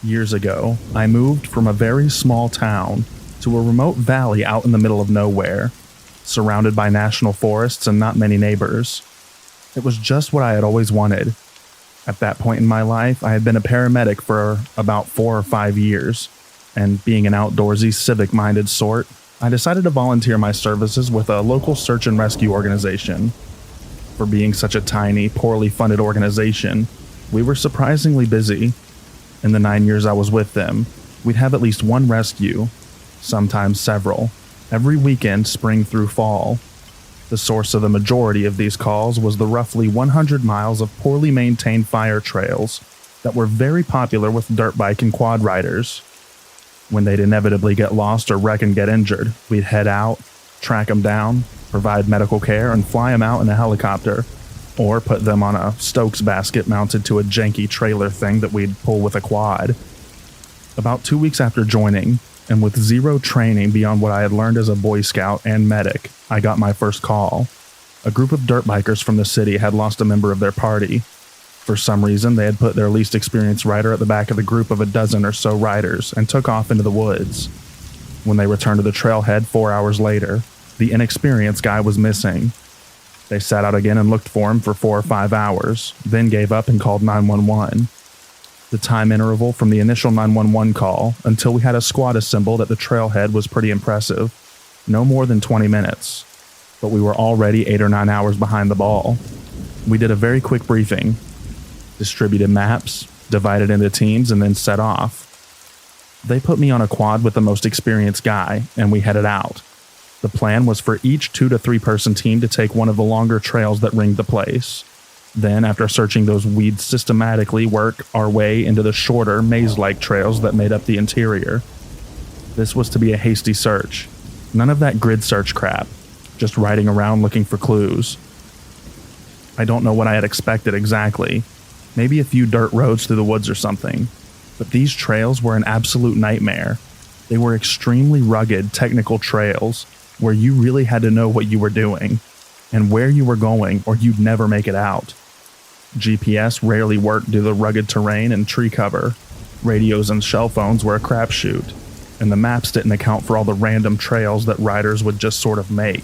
[SPEAKER 1] Years ago, I moved from a very small town to a remote valley out in the middle of nowhere, surrounded by national forests and not many neighbors. It was just what I had always wanted. At that point in my life, I had been a paramedic for about 4 or 5 years, and being an outdoorsy, civic-minded sort, I decided to volunteer my services with a local search and rescue organization. For being such a tiny, poorly funded organization, we were surprisingly busy. In the 9 years I was with them, we'd have at least one rescue, sometimes several, every weekend spring through fall. The source of the majority of these calls was the roughly 100 miles of poorly maintained fire trails that were very popular with dirt bike and quad riders. When they'd inevitably get lost or wreck and get injured, we'd head out, track them down, provide medical care, and fly them out in a helicopter, or put them on a Stokes basket mounted to a janky trailer thing that we'd pull with a quad. About 2 weeks after joining, and with zero training beyond what I had learned as a Boy Scout and medic, I got my first call. A group of dirt bikers from the city had lost a member of their party. For some reason, they had put their least experienced rider at the back of the group of a dozen or so riders and took off into the woods. When they returned to the trailhead 4 hours later, the inexperienced guy was missing. They sat out again and looked for him for 4 or 5 hours, then gave up and called 911. The time interval from the initial 911 call until we had a squad assembled at the trailhead was pretty impressive. No more than 20 minutes. But we were already 8 or 9 hours behind the ball. We did a very quick briefing, distributed maps, divided into teams, and then set off. They put me on a quad with the most experienced guy, and we headed out. The plan was for each 2 to 3 person team to take one of the longer trails that ringed the place. Then, after searching those we'd systematically work our way into the shorter, maze-like trails that made up the interior. This was to be a hasty search. None of that grid search crap. Just riding around looking for clues. I don't know what I had expected exactly. Maybe a few dirt roads through the woods or something. But these trails were an absolute nightmare. They were extremely rugged, technical trails where you really had to know what you were doing and where you were going or you'd never make it out. GPS rarely worked due to the rugged terrain and tree cover. Radios and cell phones were a crapshoot, and the maps didn't account for all the random trails that riders would just sort of make.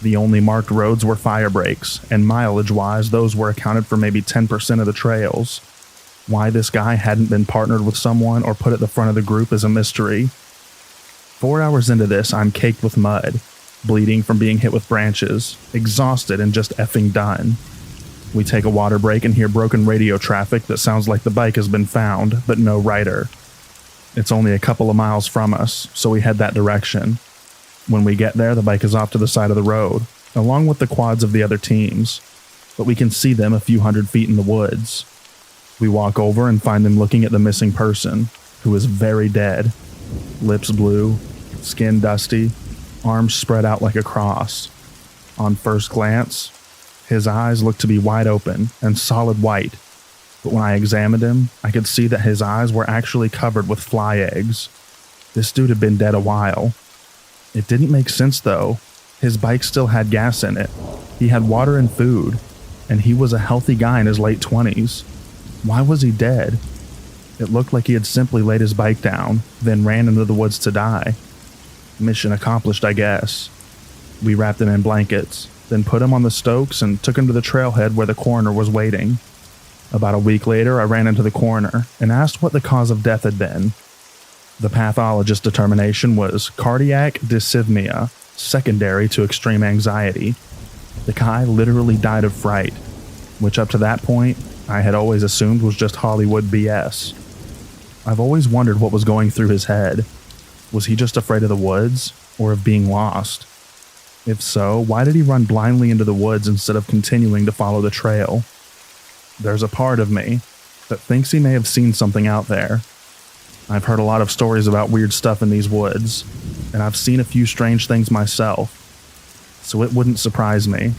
[SPEAKER 1] The only marked roads were fire breaks, and mileage-wise, those were accounted for maybe 10% of the trails. Why this guy hadn't been partnered with someone or put at the front of the group is a mystery. 4 hours into this, I'm caked with mud, bleeding from being hit with branches, exhausted and just effing done. We take a water break and hear broken radio traffic that sounds like the bike has been found, but no rider. It's only a couple of miles from us, so we head that direction. When we get there, the bike is off to the side of the road, along with the quads of the other teams, but we can see them a few hundred feet in the woods. We walk over and find them looking at the missing person, who is very dead. Lips blue, skin dusty, arms spread out like a cross. On first glance, his eyes looked to be wide open and solid white, but when I examined him, I could see that his eyes were actually covered with fly eggs. This dude had been dead a while. It didn't make sense though. His bike still had gas in it. He had water and food, and he was a healthy guy in his late 20s. Why was he dead? It looked like he had simply laid his bike down, then ran into the woods to die. Mission accomplished, I guess. We wrapped him in blankets, then put him on the Stokes and took him to the trailhead where the coroner was waiting. About a week later, I ran into the coroner and asked what the cause of death had been. The pathologist's determination was cardiac dysrhythmia, secondary to extreme anxiety. The guy literally died of fright, which up to that point, I had always assumed was just Hollywood BS. I've always wondered what was going through his head. Was he just afraid of the woods, or of being lost? If so, why did he run blindly into the woods instead of continuing to follow the trail? There's a part of me that thinks he may have seen something out there. I've heard a lot of stories about weird stuff in these woods, and I've seen a few strange things myself, so it wouldn't surprise me.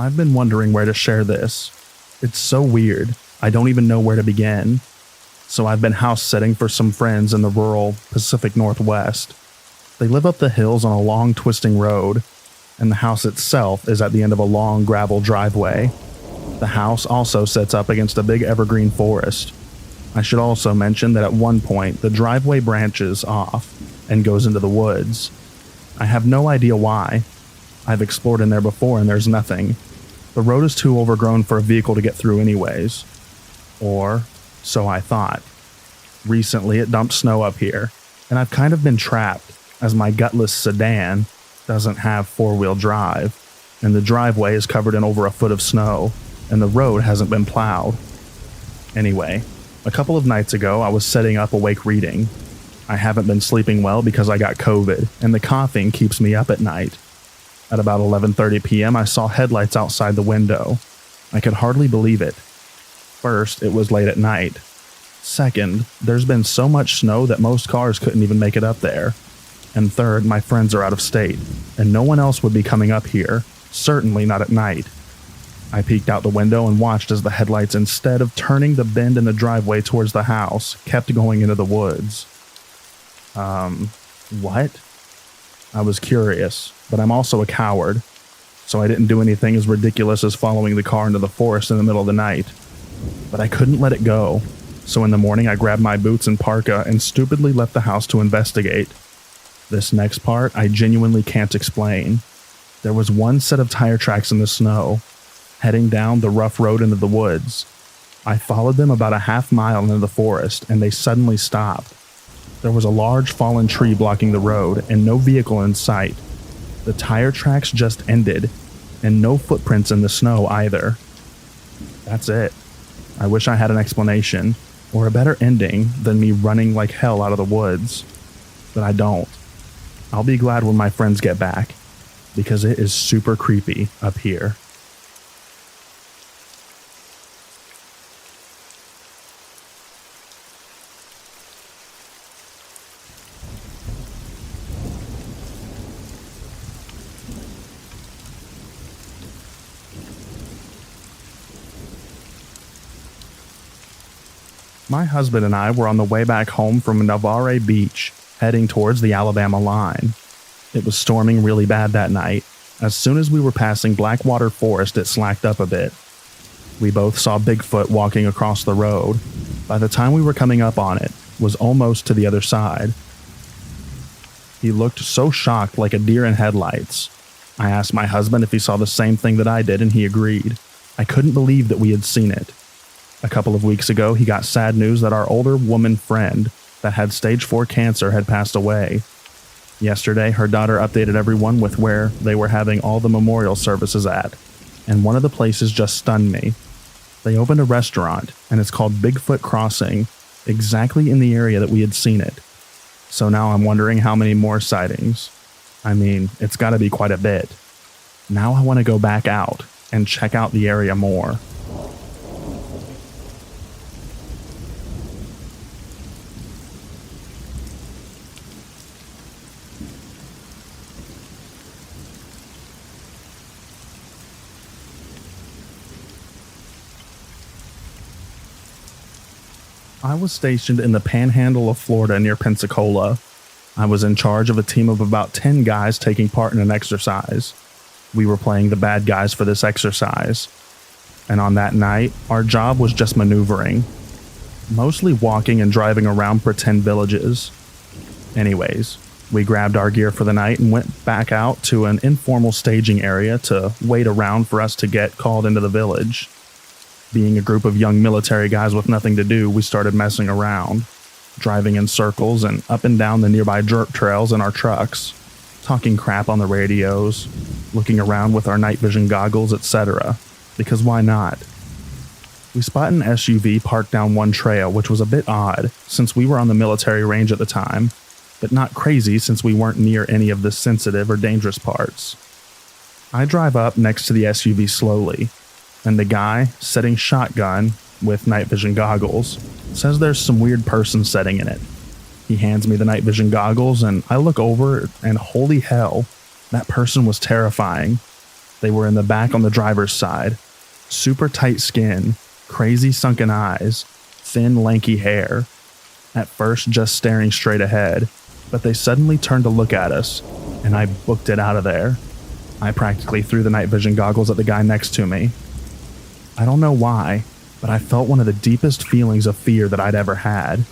[SPEAKER 1] I've been wondering where to share this. It's so weird, I don't even know where to begin. So I've been house sitting for some friends in the rural Pacific Northwest. They live up the hills on a long twisting road, and the house itself is at the end of a long gravel driveway. The house also sits up against a big evergreen forest. I should also mention that at one point the driveway branches off and goes into the woods. I have no idea why. I've explored in there before and there's nothing. The road is too overgrown for a vehicle to get through anyways. Or so I thought. Recently it dumped snow up here, and I've kind of been trapped as my gutless sedan doesn't have four-wheel drive, and the driveway is covered in over a foot of snow, and the road hasn't been plowed. Anyway, a couple of nights ago I was sitting up awake reading. I haven't been sleeping well because I got COVID, and the coughing keeps me up at night. At about 11:30 p.m., I saw headlights outside the window. I could hardly believe it. First, it was late at night. Second, there's been so much snow that most cars couldn't even make it up there. And third, my friends are out of state, and no one else would be coming up here, certainly not at night. I peeked out the window and watched as the headlights, instead of turning the bend in the driveway towards the house, kept going into the woods. What? I was curious, but I'm also a coward, so I didn't do anything as ridiculous as following the car into the forest in the middle of the night. But I couldn't let it go, so in the morning I grabbed my boots and parka and stupidly left the house to investigate. This next part I genuinely can't explain. There was one set of tire tracks in the snow, heading down the rough road into the woods. I followed them about a half mile into the forest, and they suddenly stopped. There was a large fallen tree blocking the road, and no vehicle in sight. The tire tracks just ended, and no footprints in the snow either. That's it. I wish I had an explanation, or a better ending than me running like hell out of the woods. But I don't. I'll be glad when my friends get back, because it is super creepy up here. My husband and I were on the way back home from Navarre Beach, heading towards the Alabama line. It was storming really bad that night. As soon as we were passing Blackwater Forest, it slacked up a bit. We both saw Bigfoot walking across the road. By the time we were coming up on it, was almost to the other side. He looked so shocked, like a deer in headlights. I asked my husband if he saw the same thing that I did, and he agreed. I couldn't believe that we had seen it. A couple of weeks ago, he got sad news that our older woman friend that had stage 4 cancer had passed away. Yesterday, her daughter updated everyone with where they were having all the memorial services at, and one of the places just stunned me. They opened a restaurant, and it's called Bigfoot Crossing, exactly in the area that we had seen it. So now I'm wondering how many more sightings. I mean, it's gotta be quite a bit. Now I want to go back out and check out the area more. I was stationed in the panhandle of Florida near Pensacola. I was in charge of a team of about 10 guys taking part in an exercise. We were playing the bad guys for this exercise. And on that night, our job was just maneuvering. Mostly walking and driving around pretend villages. Anyways, we grabbed our gear for the night and went back out to an informal staging area to wait around for us to get called into the village. Being a group of young military guys with nothing to do, we started messing around, driving in circles and up and down the nearby dirt trails in our trucks, talking crap on the radios, looking around with our night vision goggles, etc. Because why not? We spot an SUV parked down one trail, which was a bit odd since we were on the military range at the time, but not crazy since we weren't near any of the sensitive or dangerous parts. I drive up next to the SUV slowly, and the guy, sitting shotgun with night vision goggles, says there's some weird person sitting in it. He hands me the night vision goggles, and I look over, and holy hell, that person was terrifying. They were in the back on the driver's side. Super tight skin, crazy sunken eyes, thin lanky hair. At first just staring straight ahead, but they suddenly turned to look at us, and I booked it out of there. I practically threw the night vision goggles at the guy next to me. I don't know why, but I felt one of the deepest feelings of fear that I'd ever had.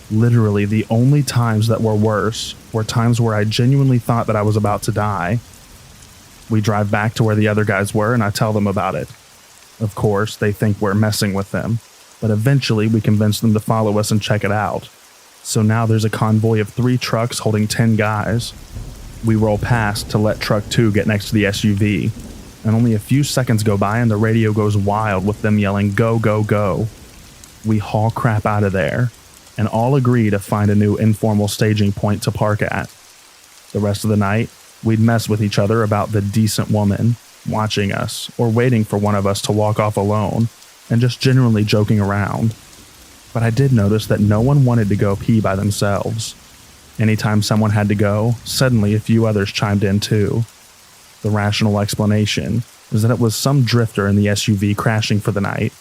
[SPEAKER 1] Literally, the only times that were worse were times where I genuinely thought that I was about to die. We drive back to where the other guys were, and I tell them about it. Of course, they think we're messing with them, but eventually we convince them to follow us and check it out. So now there's a convoy of 3 trucks holding 10 guys. We roll past to let truck 2 get next to the SUV, and only a few seconds go by and the radio goes wild with them yelling, "Go, go, go." We haul crap out of there, and all agree to find a new informal staging point to park at. The rest of the night, we'd mess with each other about the decent woman watching us or waiting for one of us to walk off alone, and just generally joking around. But I did notice that no one wanted to go pee by themselves. Anytime someone had to go, suddenly a few others chimed in too. The rational explanation is that it was some drifter in the SUV crashing for the night,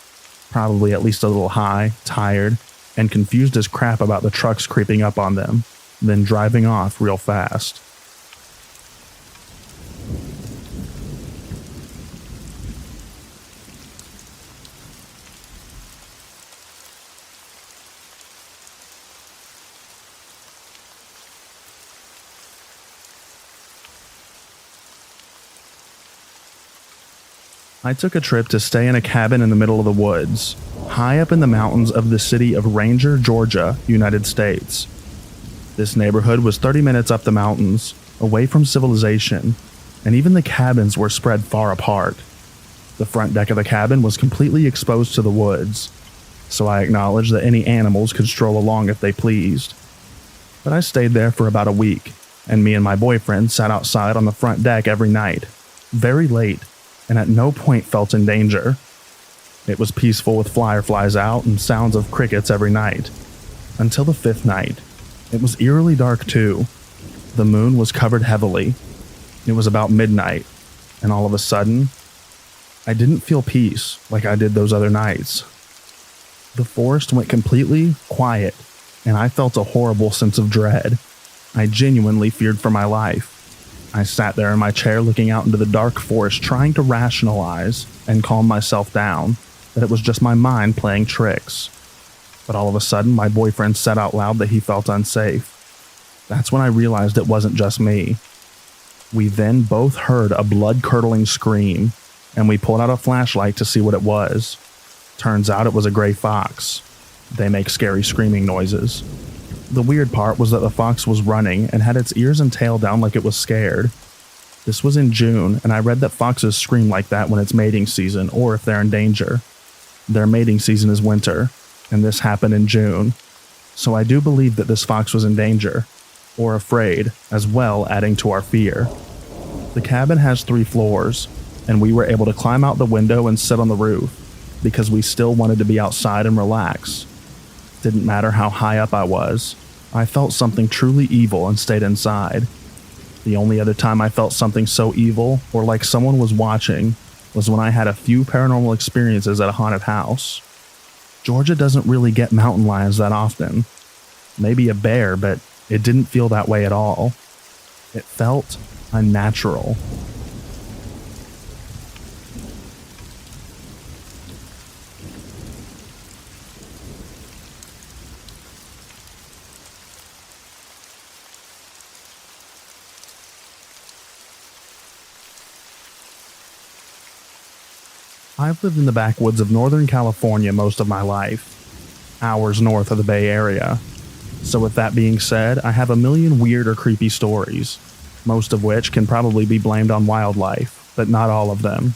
[SPEAKER 1] probably at least a little high, tired, and confused as crap about the trucks creeping up on them, then driving off real fast. I took a trip to stay in a cabin in the middle of the woods, high up in the mountains of the city of Ranger, Georgia, United States. This neighborhood was 30 minutes up the mountains, away from civilization, and even the cabins were spread far apart. The front deck of the cabin was completely exposed to the woods, so I acknowledged that any animals could stroll along if they pleased. But I stayed there for about a week, and me and my boyfriend sat outside on the front deck every night, very late, and at no point felt in danger. It was peaceful with fireflies out and sounds of crickets every night. Until the 5th night. It was eerily dark too. The moon was covered heavily. It was about midnight, and all of a sudden, I didn't feel peace like I did those other nights. The forest went completely quiet, and I felt a horrible sense of dread. I genuinely feared for my life. I sat there in my chair looking out into the dark forest, trying to rationalize and calm myself down, that it was just my mind playing tricks. But all of a sudden, my boyfriend said out loud that he felt unsafe. That's when I realized it wasn't just me. We then both heard a blood-curdling scream, and we pulled out a flashlight to see what it was. Turns out it was a gray fox. They make scary screaming noises. The weird part was that the fox was running and had its ears and tail down like it was scared. This was in June, and I read that foxes scream like that when it's mating season or if they're in danger. Their mating season is winter, and this happened in June. So I do believe that this fox was in danger, or afraid, as well, adding to our fear. The cabin has 3 floors, and we were able to climb out the window and sit on the roof, because we still wanted to be outside and relax. Didn't matter how high up I was. I felt something truly evil and stayed inside. The only other time I felt something so evil, or like someone was watching, was when I had a few paranormal experiences at a haunted house. Georgia doesn't really get mountain lions that often. Maybe a bear, but it didn't feel that way at all. It felt unnatural. I've lived in the backwoods of Northern California most of my life, hours north of the Bay Area. So with that being said, I have a million weird or creepy stories, most of which can probably be blamed on wildlife, but not all of them.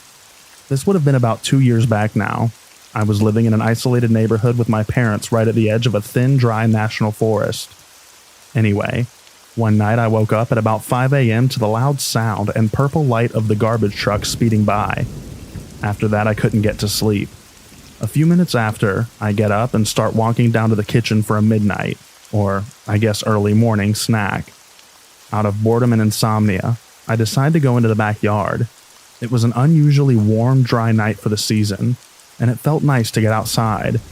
[SPEAKER 1] This would have been about 2 years back now. I was living in an isolated neighborhood with my parents right at the edge of a thin, dry national forest. Anyway, one night I woke up at about 5 a.m. to the loud sound and purple light of the garbage truck speeding by. After that, I couldn't get to sleep. A few minutes after, I get up and start walking down to the kitchen for a midnight, or I guess early morning, snack. Out of boredom and insomnia, I decide to go into the backyard. It was an unusually warm, dry night for the season, and it felt nice to get outside,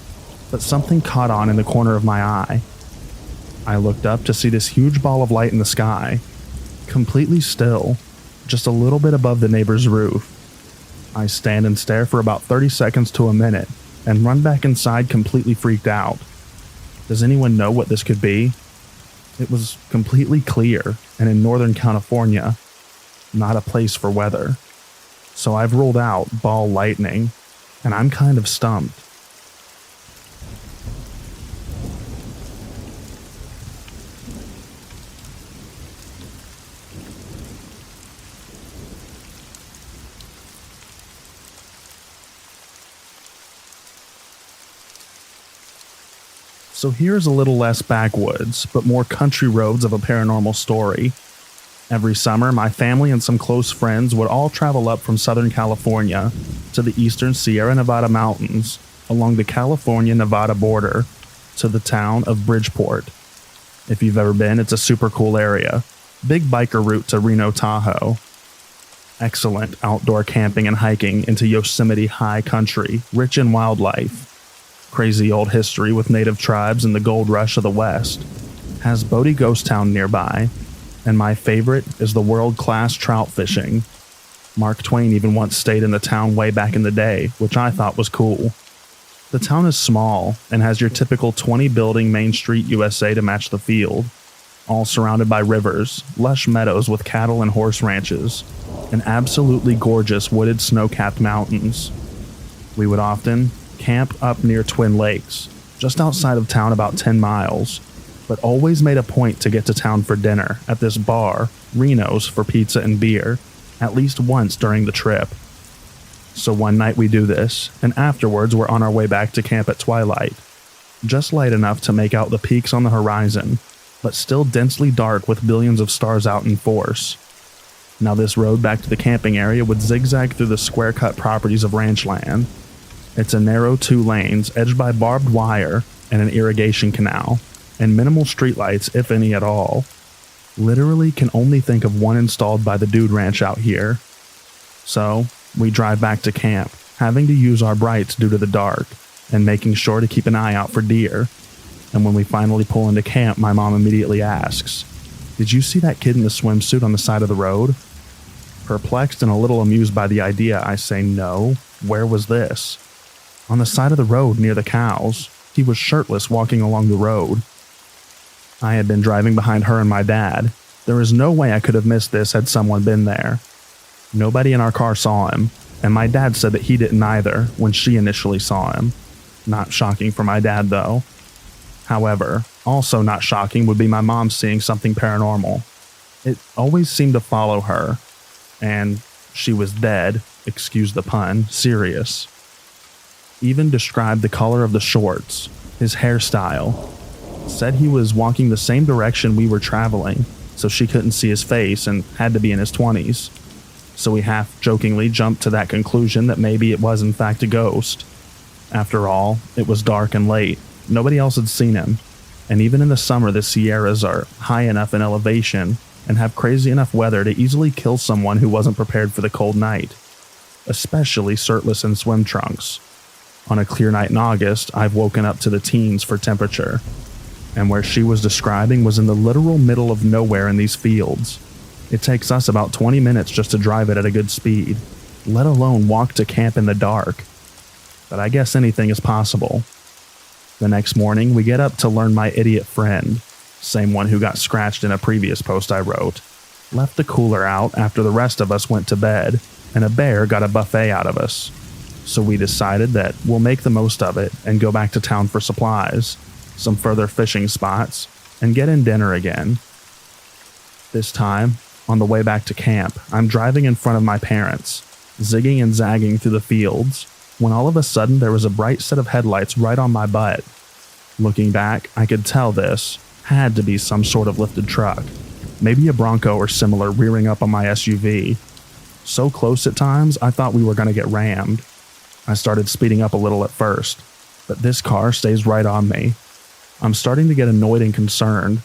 [SPEAKER 1] but something caught on in the corner of my eye. I looked up to see this huge ball of light in the sky, completely still, just a little bit above the neighbor's roof. I stand and stare for about 30 seconds to a minute and run back inside completely freaked out. Does anyone know what this could be? It was completely clear and in Northern California, not a place for weather. So I've ruled out ball lightning, and I'm kind of stumped. So here's a little less backwoods, but more country roads of a paranormal story. Every summer, my family and some close friends would all travel up from Southern California to the eastern Sierra Nevada mountains along the California-Nevada border to the town of Bridgeport. If you've ever been, it's a super cool area. Big biker route to Reno Tahoe. Excellent outdoor camping and hiking into Yosemite high country, rich in wildlife. Crazy old history with native tribes and the gold rush of the West. Has Bodie Ghost Town nearby, and my favorite is the world-class trout fishing. Mark Twain even once stayed in the town way back in the day, which I thought was cool. The town is small and has your typical 20-building Main Street USA to match the field, all surrounded by rivers, lush meadows with cattle and horse ranches, and absolutely gorgeous wooded snow-capped mountains. We would often camp up near Twin Lakes, just outside of town about 10 miles, but always made a point to get to town for dinner at this bar, Reno's, for pizza and beer, at least once during the trip. So one night we do this, and afterwards we're on our way back to camp at twilight, just light enough to make out the peaks on the horizon, but still densely dark with billions of stars out in force. Now this road back to the camping area would zigzag through the square-cut properties of ranch land. It's a narrow 2 lanes edged by barbed wire and an irrigation canal, and minimal streetlights, if any at all. Literally can only think of one installed by the Dude Ranch out here. So, we drive back to camp, having to use our brights due to the dark, and making sure to keep an eye out for deer. And when we finally pull into camp, my mom immediately asks, "Did you see that kid in the swimsuit on the side of the road?" Perplexed and a little amused by the idea, I say no. Where was this? On the side of the road near the cows. He was shirtless walking along the road. I had been driving behind her and my dad. There is no way I could have missed this had someone been there. Nobody in our car saw him, and my dad said that he didn't either when she initially saw him. Not shocking for my dad, though. However, also not shocking would be my mom seeing something paranormal. It always seemed to follow her, and she was dead, excuse the pun, serious. Even described the color of the shorts, his hairstyle. Said he was walking the same direction we were traveling, so she couldn't see his face and had to be in his 20s. So we half-jokingly jumped to that conclusion that maybe it was in fact a ghost. After all, it was dark and late. Nobody else had seen him. And even in the summer, the Sierras are high enough in elevation and have crazy enough weather to easily kill someone who wasn't prepared for the cold night. Especially shirtless in swim trunks. On a clear night in August, I've woken up to the teens for temperature. And where she was describing was in the literal middle of nowhere in these fields. It takes us about 20 minutes just to drive it at a good speed, let alone walk to camp in the dark. But I guess anything is possible. The next morning, we get up to learn my idiot friend, same one who got scratched in a previous post I wrote, left the cooler out after the rest of us went to bed, and a bear got a buffet out of us. So we decided that we'll make the most of it and go back to town for supplies, some further fishing spots, and get in dinner again. This time, on the way back to camp, I'm driving in front of my parents, zigging and zagging through the fields, when all of a sudden there was a bright set of headlights right on my butt. Looking back, I could tell this had to be some sort of lifted truck, maybe a Bronco or similar rearing up on my SUV. So close at times, I thought we were going to get rammed. I started speeding up a little at first, but this car stays right on me. I'm starting to get annoyed and concerned.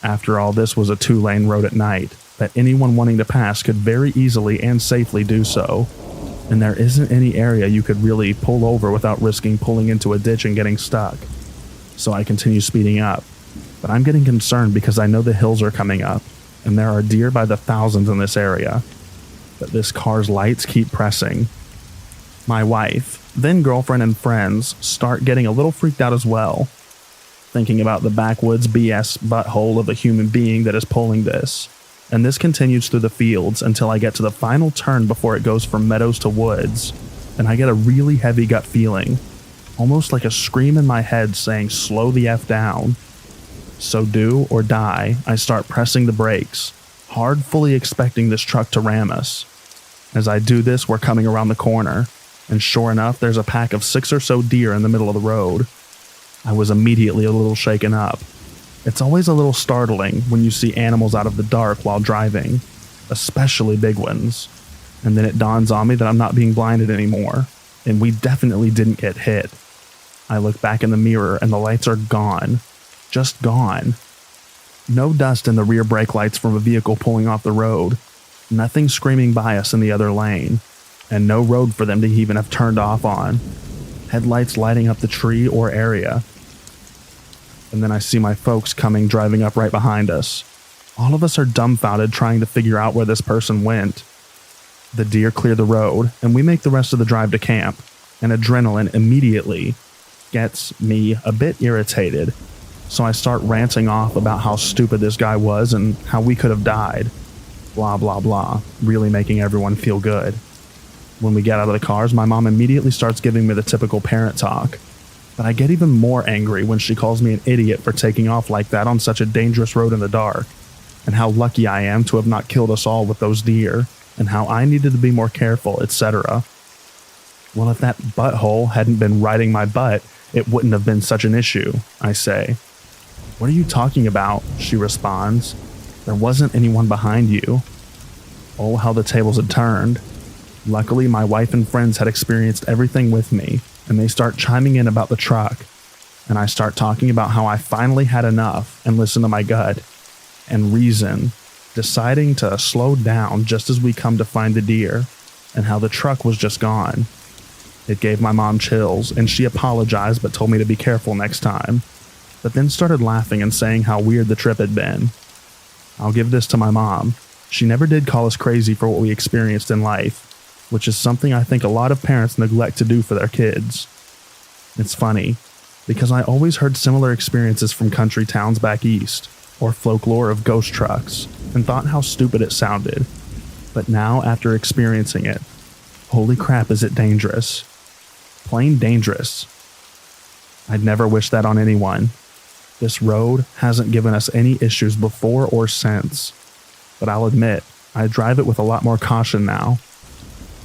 [SPEAKER 1] After all, this was a 2-lane road at night that anyone wanting to pass could very easily and safely do so, and there isn't any area you could really pull over without risking pulling into a ditch and getting stuck. So I continue speeding up, but I'm getting concerned because I know the hills are coming up, and there are deer by the thousands in this area. But this car's lights keep pressing. My wife, then girlfriend and friends start getting a little freaked out as well, thinking about the backwoods BS butthole of a human being that is pulling this. And this continues through the fields until I get to the final turn before it goes from meadows to woods, and I get a really heavy gut feeling, almost like a scream in my head saying slow the F down. So do or die, I start pressing the brakes, hard, fully expecting this truck to ram us. As I do this, we're coming around the corner, and sure enough, there's a pack of 6 or so deer in the middle of the road. I was immediately a little shaken up. It's always a little startling when you see animals out of the dark while driving, especially big ones. And then it dawns on me that I'm not being blinded anymore, and we definitely didn't get hit. I look back in the mirror and the lights are gone. Just gone. No dust in the rear brake lights from a vehicle pulling off the road, nothing screaming by us in the other lane, and no road for them to even have turned off on. Headlights lighting up the tree or area. And then I see my folks coming, driving up right behind us. All of us are dumbfounded trying to figure out where this person went. The deer clear the road, and we make the rest of the drive to camp, and adrenaline immediately gets me a bit irritated. So I start ranting off about how stupid this guy was and how we could have died. Blah, blah, blah, really making everyone feel good. When we get out of the cars, my mom immediately starts giving me the typical parent talk. But I get even more angry when she calls me an idiot for taking off like that on such a dangerous road in the dark, and how lucky I am to have not killed us all with those deer, and how I needed to be more careful, etc. Well, if that butthole hadn't been riding my butt, it wouldn't have been such an issue, I say. What are you talking about? She responds. There wasn't anyone behind you. Oh, how the tables had turned. Luckily, my wife and friends had experienced everything with me, and they start chiming in about the truck, and I start talking about how I finally had enough and listened to my gut and reason, deciding to slow down just as we come to find the deer, and how the truck was just gone. It gave my mom chills, and she apologized but told me to be careful next time, but then started laughing and saying how weird the trip had been. I'll give this to my mom. She never did call us crazy for what we experienced in life, which is something I think a lot of parents neglect to do for their kids. It's funny, because I always heard similar experiences from country towns back east, or folklore of ghost trucks, and thought how stupid it sounded. But now, after experiencing it, holy crap, is it dangerous. Plain dangerous. I'd never wish that on anyone. This road hasn't given us any issues before or since, but I'll admit, I drive it with a lot more caution now.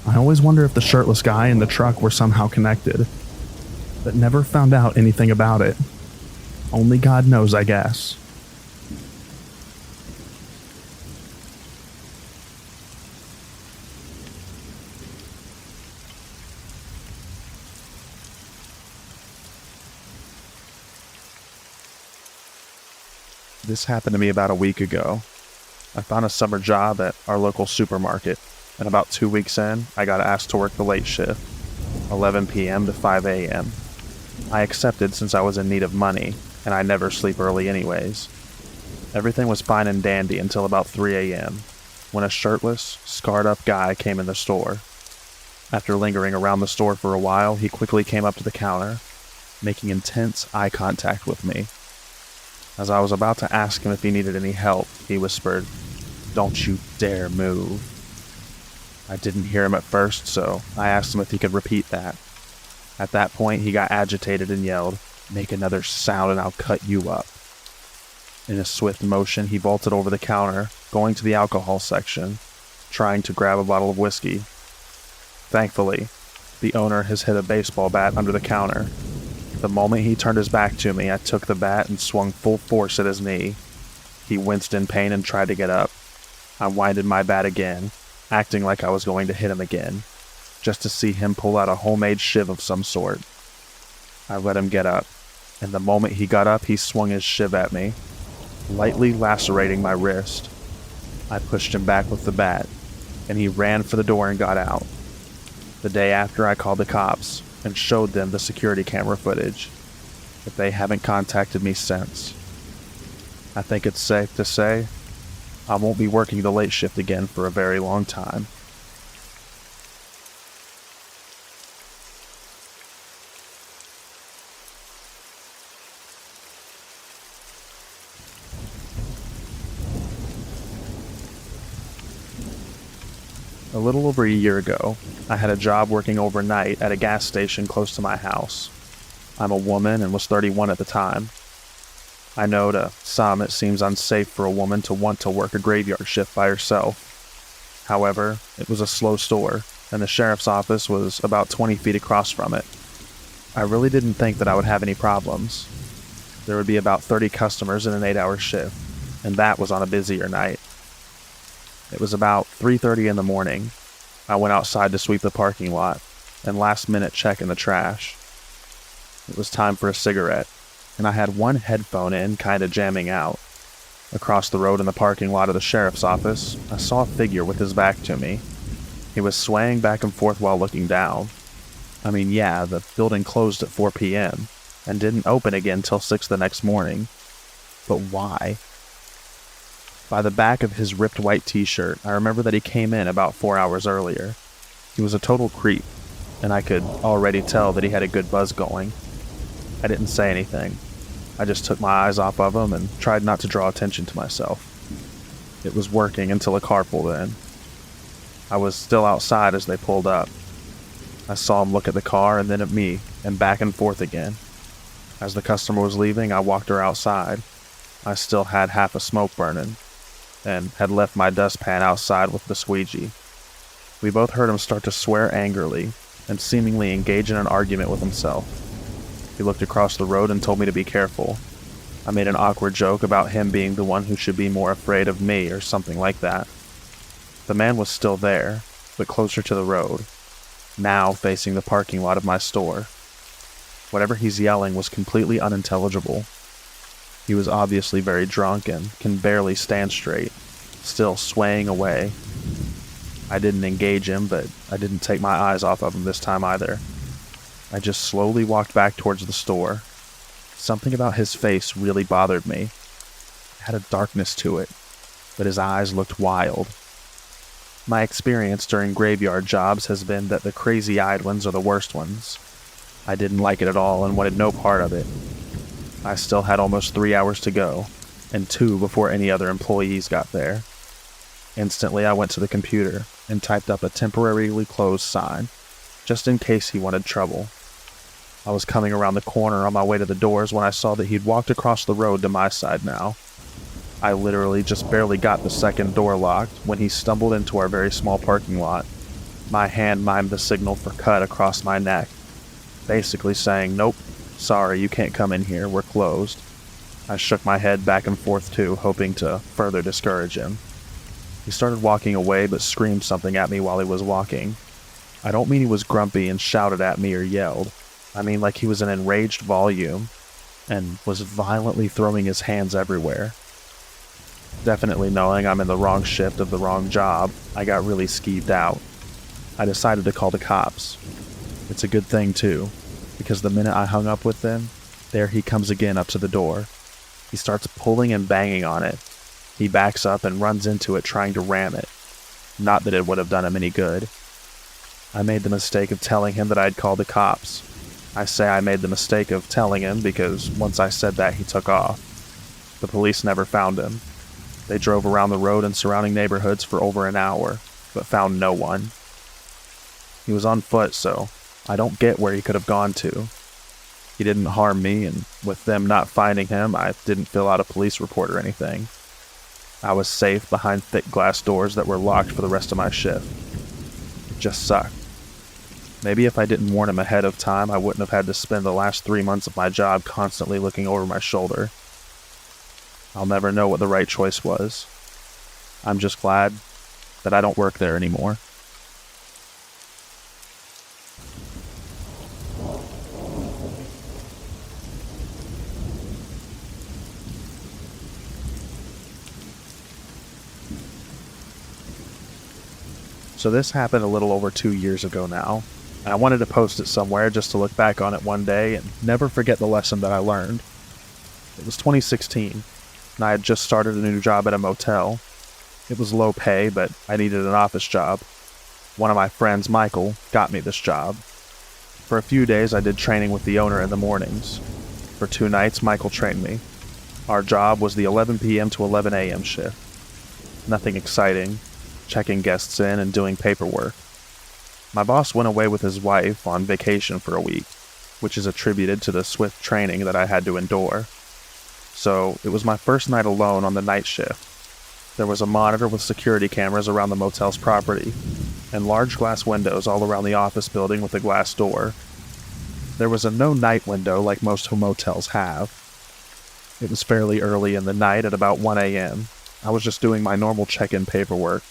[SPEAKER 1] I always wonder if the shirtless guy and the truck were somehow connected, but never found out anything about it. Only God knows, I guess. This happened to me about a week ago. I found a summer job at our local supermarket, and about 2 weeks in, I got asked to work the late shift.
[SPEAKER 2] 11 p.m. to 5 a.m. I accepted since I was in need of money, and I never sleep early anyways. Everything was fine and dandy until about 3 a.m., when a shirtless, scarred-up guy came in the store. After lingering around the store for a while, he quickly came up to the counter, making intense eye contact with me. As I was about to ask him if he needed any help, he whispered, "Don't you dare move." I didn't hear him at first, so I asked him if he could repeat that. At that point, he got agitated and yelled, "Make another sound and I'll cut you up." In a swift motion, he vaulted over the counter, going to the alcohol section, trying to grab a bottle of whiskey. Thankfully, the owner has hid a baseball bat under the counter. The moment he turned his back to me, I took the bat and swung full force at his knee. He winced in pain and tried to get up. I winded my bat again, acting like I was going to hit him again, just to see him pull out a homemade shiv of some sort. I let him get up, and the moment he got up, he swung his shiv at me, lightly lacerating my wrist. I pushed him back with the bat, and he ran for the door and got out. The day after, I called the cops and showed them the security camera footage, but they haven't contacted me since. I think it's safe to say I won't be working the late shift again for a very long time. A little over a year ago, I had a job working overnight at a gas station close to my house. I'm a woman and was 31 at the time. I know to some it seems unsafe for a woman to want to work a graveyard shift by herself. However, it was a slow store, and the sheriff's office was about 20 feet across from it. I really didn't think that I would have any problems. There would be about 30 customers in an 8-hour shift, and that was on a busier night. It was about 3:30 in the morning. I went outside to sweep the parking lot and last minute check in the trash. It was time for a cigarette, and I had one headphone in, kinda jamming out. Across the road in the parking lot of the sheriff's office, I saw a figure with his back to me. He was swaying back and forth while looking down. I mean, yeah, the building closed at 4 p.m. and didn't open again till 6 the next morning. But why? By the back of his ripped white t-shirt, I remember that he came in about 4 hours earlier. He was a total creep, and I could already tell that he had a good buzz going. I didn't say anything. I just took my eyes off of him and tried not to draw attention to myself. It was working until a car pulled in. I was still outside as they pulled up. I saw him look at the car and then at me, and back and forth again. As the customer was leaving, I walked her outside. I still had half a smoke burning, and had left my dustpan outside with the squeegee. We both heard him start to swear angrily, and seemingly engage in an argument with himself. He looked across the road and told me to be careful. I made an awkward joke about him being the one who should be more afraid of me or something like that. The man was still there, but closer to the road, now facing the parking lot of my store. Whatever he's yelling was completely unintelligible. He was obviously very drunk and can barely stand straight, still swaying away. I didn't engage him, but I didn't take my eyes off of him this time either. I just slowly walked back towards the store. Something about his face really bothered me. It had a darkness to it, but his eyes looked wild. My experience during graveyard jobs has been that the crazy-eyed ones are the worst ones. I didn't like it at all and wanted no part of it. I still had almost 3 hours to go, and 2 before any other employees got there. Instantly, I went to the computer and typed up a temporarily closed sign, just in case he wanted trouble. I was coming around the corner on my way to the doors when I saw that he'd walked across the road to my side now. I literally just barely got the second door locked when he stumbled into our very small parking lot. My hand mimed the signal for cut across my neck, basically saying, "Nope, sorry, you can't come in here, we're closed." I shook my head back and forth too, hoping to further discourage him. He started walking away but screamed something at me while he was walking. I don't mean he was grumpy and shouted at me or yelled. I mean like he was in enraged volume and was violently throwing his hands everywhere. Definitely knowing I'm in the wrong shift of the wrong job, I got really skeeved out. I decided to call the cops. It's a good thing, too, because the minute I hung up with them, there he comes again up to the door. He starts pulling and banging on it. He backs up and runs into it, trying to ram it. Not that it would have done him any good. I made the mistake of telling him that I'd call the cops. I say I made the mistake of telling him because once I said that, he took off. The police never found him. They drove around the road and surrounding neighborhoods for over an hour, but found no one. He was on foot, so I don't get where he could have gone to. He didn't harm me, and with them not finding him, I didn't fill out a police report or anything. I was safe behind thick glass doors that were locked for the rest of my shift. It just sucked. Maybe if I didn't warn him ahead of time, I wouldn't have had to spend the last 3 months of my job constantly looking over my shoulder. I'll never know what the right choice was. I'm just glad that I don't work there anymore. So this happened a little over 2 years ago now, and I wanted to post it somewhere just to look back on it one day and never forget the lesson that I learned. It was 2016, and I had just started a new job at a motel. It was low pay, but I needed an office job. One of my friends, Michael, got me this job. For a few days, I did training with the owner in the mornings. For 2 nights, Michael trained me. Our job was the 11 p.m. to 11 a.m. shift. Nothing exciting. Checking guests in and doing paperwork. My boss went away with his wife on vacation for a week, which is attributed to the swift training that I had to endure. So it was my first night alone on the night shift. There was a monitor with security cameras around the motel's property, and large glass windows all around the office building with a glass door. There was a no-night window like most motels have. It was fairly early in the night at about 1 a.m. I was just doing my normal check-in paperwork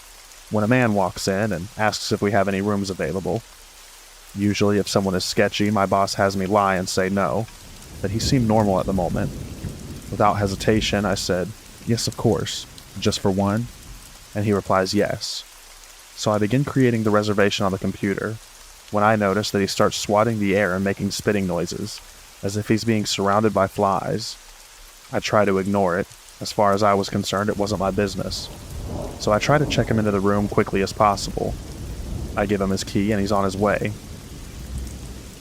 [SPEAKER 2] when a man walks in and asks if we have any rooms available. Usually if someone is sketchy, my boss has me lie and say no, but he seemed normal at the moment. Without hesitation, I said, "Yes, of course, just for one?" And he replies, "Yes." So I begin creating the reservation on the computer, when I notice that he starts swatting the air and making spitting noises, as if he's being surrounded by flies. I try to ignore it. As far as I was concerned, it wasn't my business. So I try to check him into the room quickly as possible. I give him his key and he's on his way.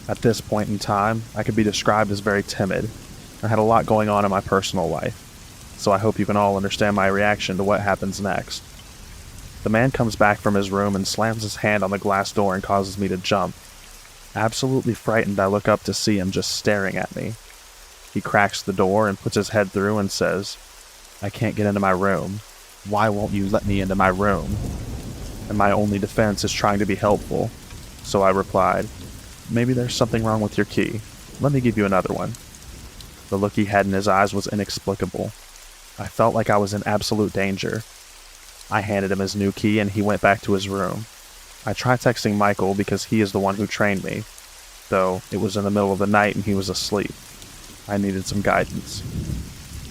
[SPEAKER 2] At this point in time, I could be described as very timid. I had a lot going on in my personal life, so I hope you can all understand my reaction to what happens next. The man comes back from his room and slams his hand on the glass door and causes me to jump. Absolutely frightened, I look up to see him just staring at me. He cracks the door and puts his head through and says, "I can't get into my room. Why won't you let me into my room?" And my only defense is trying to be helpful. So I replied, "Maybe there's something wrong with your key. Let me give you another one." The look he had in his eyes was inexplicable. I felt like I was in absolute danger. I handed him his new key and he went back to his room. I tried texting Michael because he is the one who trained me, though it was in the middle of the night and he was asleep. I needed some guidance.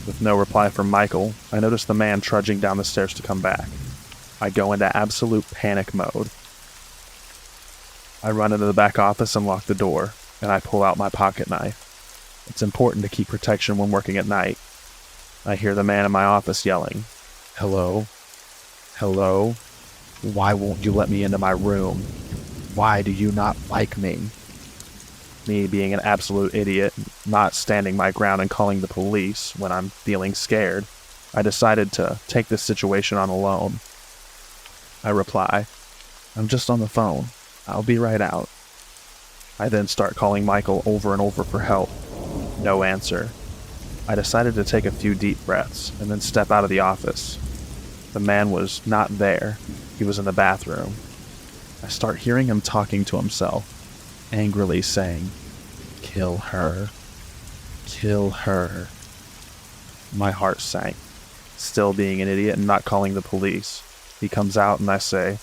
[SPEAKER 2] With no reply from Michael, I noticed the man trudging down the stairs to come back. I go into absolute panic mode. I run into the back office and lock the door, and I pull out my pocket knife. It's important to keep protection when working at night. I hear the man in my office yelling, "Hello? Hello? Why won't you let me into my room? Why do you not like me?" Me being an absolute idiot, not standing my ground and calling the police when I'm feeling scared, I decided to take this situation on alone. I reply, "I'm just on the phone. I'll be right out." I then start calling Michael over and over for help. No answer. I decided to take a few deep breaths and then step out of the office. The man was not there. He was in the bathroom. I start hearing him talking to himself, angrily saying, "Kill her. Kill her." My heart sank. Still being an idiot and not calling the police. He comes out and I say,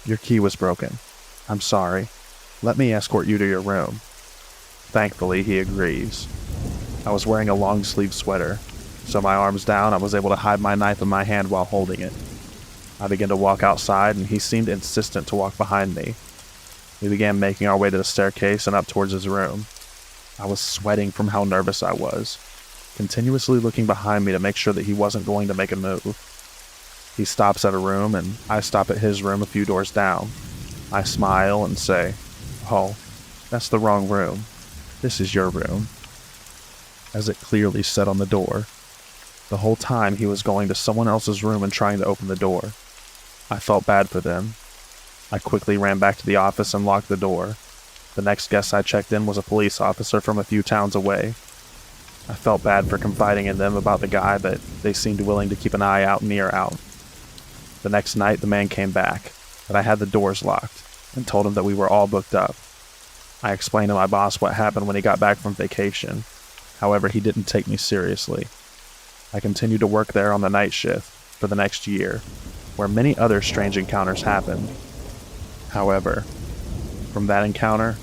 [SPEAKER 2] "Your key was broken. I'm sorry. Let me escort you to your room." Thankfully, he agrees. I was wearing a long-sleeve sweater, so my arms down, I was able to hide my knife in my hand while holding it. I began to walk outside and he seemed insistent to walk behind me. We began making our way to the staircase and up towards his room. I was sweating from how nervous I was, continuously looking behind me to make sure that he wasn't going to make a move. He stops at a room, and I stop at his room a few doors down. I smile and say, "Oh, that's the wrong room. This is your room," as it clearly said on the door. The whole time he was going to someone else's room and trying to open the door. I felt bad for them. I quickly ran back to the office and locked the door. The next guest I checked in was a police officer from a few towns away. I felt bad for confiding in them about the guy, but they seemed willing to keep an eye out and ear out. The next night, the man came back, but I had the doors locked, and told him that we were all booked up. I explained to my boss what happened when he got back from vacation. However, he didn't take me seriously. I continued to work there on the night shift for the next year, where many other strange encounters happened. However, from that encounter,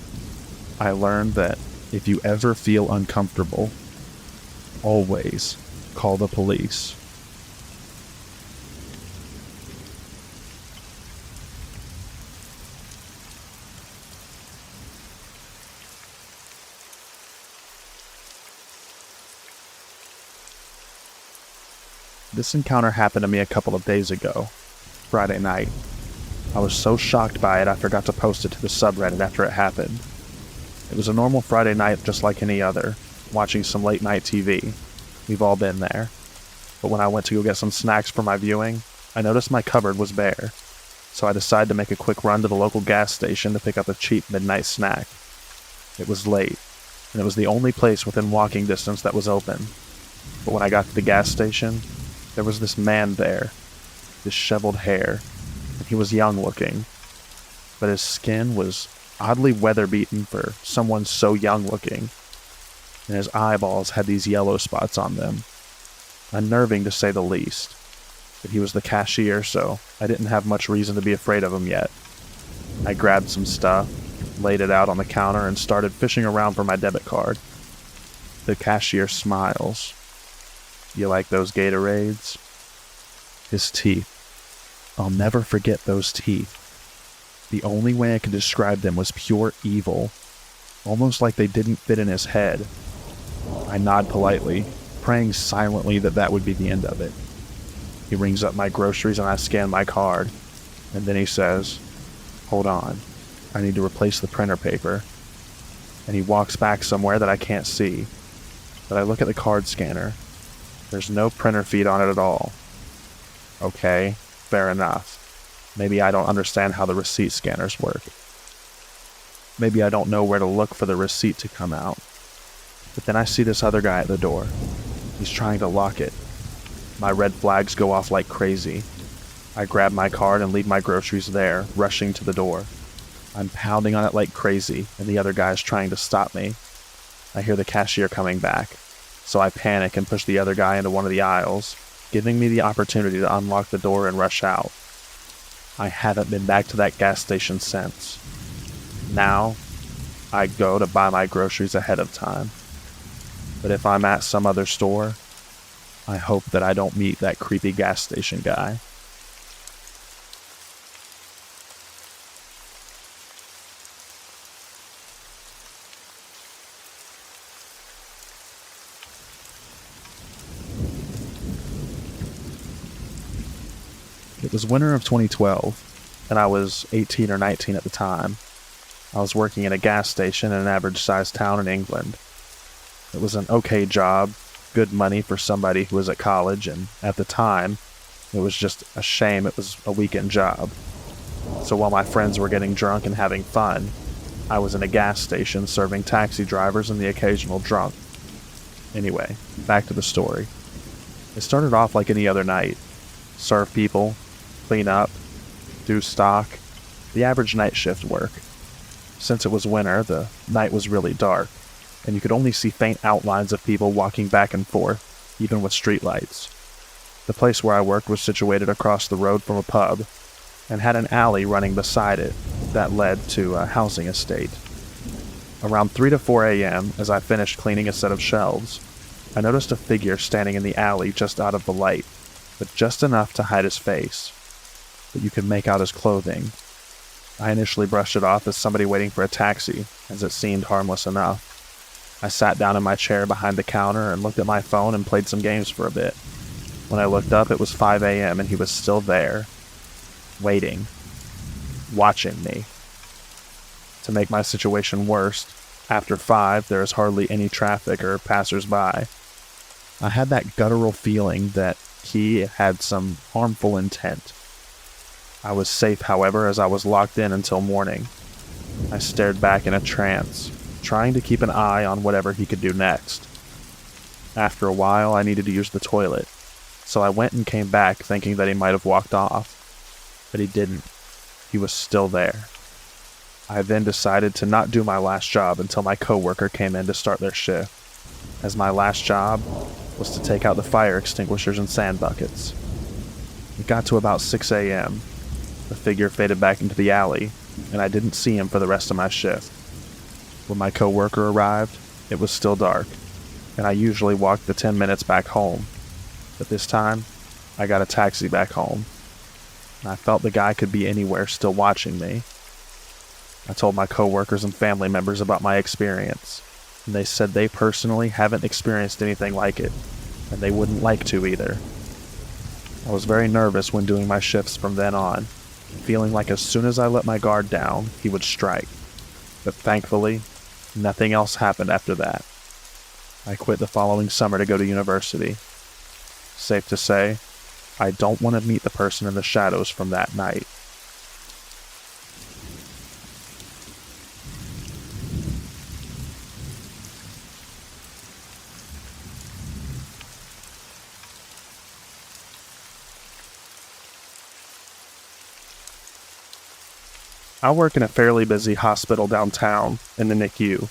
[SPEAKER 2] I learned that if you ever feel uncomfortable, always call the police. This encounter happened to me a couple of days ago, Friday night. I was so shocked by it I forgot to post it to the subreddit after it happened. It was a normal Friday night just like any other, watching some late night TV. We've all been there. But when I went to go get some snacks for my viewing, I noticed my cupboard was bare. So I decided to make a quick run to the local gas station to pick up a cheap midnight snack. It was late, and it was the only place within walking distance that was open. But when I got to the gas station, there was this man there, disheveled hair, and he was young looking, but his skin was oddly weather-beaten for someone so young looking, and his eyeballs had these yellow spots on them. Unnerving to say the least, but he was the cashier, so I didn't have much reason to be afraid of him yet. I grabbed some stuff, laid it out on the counter, and started fishing around for my debit card. The cashier smiles. "You like those Gatorades?" His teeth. I'll never forget those teeth. The only way I could describe them was pure evil, almost like they didn't fit in his head. I nod politely, praying silently that that would be the end of it. He rings up my groceries and I scan my card, and then he says, "Hold on, I need to replace the printer paper." And he walks back somewhere that I can't see, but I look at the card scanner. There's no printer feed on it at all. Okay, fair enough. Maybe I don't understand how the receipt scanners work. Maybe I don't know where to look for the receipt to come out. But then I see this other guy at the door. He's trying to lock it. My red flags go off like crazy. I grab my card and leave my groceries there, rushing to the door. I'm pounding on it like crazy, and the other guy's trying to stop me. I hear the cashier coming back, so I panic and push the other guy into one of the aisles, giving me the opportunity to unlock the door and rush out. I haven't been back to that gas station since. Now, I go to buy my groceries ahead of time. But if I'm at some other store, I hope that I don't meet that creepy gas station guy. It was winter of 2012, and I was 18 or 19 at the time. I was working in a gas station in an average-sized town in England. It was an okay job, good money for somebody who was at college, and at the time, it was just a shame it was a weekend job. So while my friends were getting drunk and having fun, I was in a gas station serving taxi drivers and the occasional drunk. Anyway, back to the story. It started off like any other night. Serve people, clean up, do stock, the average night shift work. Since it was winter, the night was really dark, and you could only see faint outlines of people walking back and forth, even with streetlights. The place where I worked was situated across the road from a pub, and had an alley running beside it that led to a housing estate. Around 3 to 4 a.m., as I finished cleaning a set of shelves, I noticed a figure standing in the alley just out of the light, but just enough to hide his face, but you could make out his clothing. I initially brushed it off as somebody waiting for a taxi, as it seemed harmless enough. I sat down in my chair behind the counter and looked at my phone and played some games for a bit. When I looked up, it was 5 a.m. and he was still there, waiting, watching me. To make my situation worse, after 5, there is hardly any traffic or passers-by. I had that guttural feeling that he had some harmful intent. I was safe, however, as I was locked in until morning. I stared back in a trance, trying to keep an eye on whatever he could do next. After a while, I needed to use the toilet, so I went and came back thinking that he might have walked off. But he didn't. He was still there. I then decided to not do my last job until my coworker came in to start their shift, as my last job was to take out the fire extinguishers and sand buckets. It got to about 6 a.m. The figure faded back into the alley, and I didn't see him for the rest of my shift. When my coworker arrived, it was still dark, and I usually walked the 10 minutes back home. But this time, I got a taxi back home, and I felt the guy could be anywhere still watching me. I told my coworkers and family members about my experience, and they said they personally haven't experienced anything like it, and they wouldn't like to either. I was very nervous when doing my shifts from then on, feeling like as soon as I let my guard down, he would strike. But thankfully, nothing else happened after that. I quit the following summer to go to university. Safe to say, I don't want to meet the person in the shadows from that night. I work in a fairly busy hospital downtown in the NICU.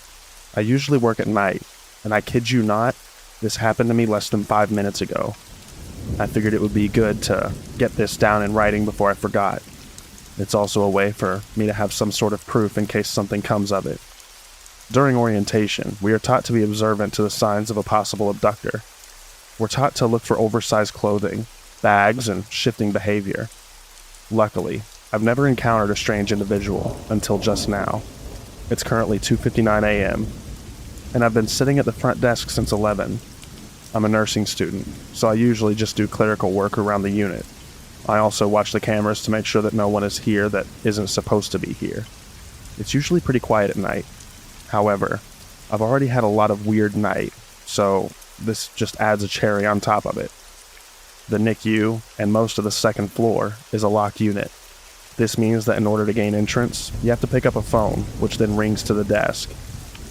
[SPEAKER 2] I usually work at night, and I kid you not, this happened to me less than 5 minutes ago. I figured it would be good to get this down in writing before I forgot. It's also a way for me to have some sort of proof in case something comes of it. During orientation, we are taught to be observant to the signs of a possible abductor. We're taught to look for oversized clothing, bags, and shifting behavior. Luckily, I've never encountered a strange individual until just now. It's currently 2:59 a.m., and I've been sitting at the front desk since 11. I'm a nursing student, so I usually just do clerical work around the unit. I also watch the cameras to make sure that no one is here that isn't supposed to be here. It's usually pretty quiet at night. However, I've already had a lot of weird night, so this just adds a cherry on top of it. The NICU and most of the second floor is a locked unit. This means that in order to gain entrance, you have to pick up a phone, which then rings to the desk.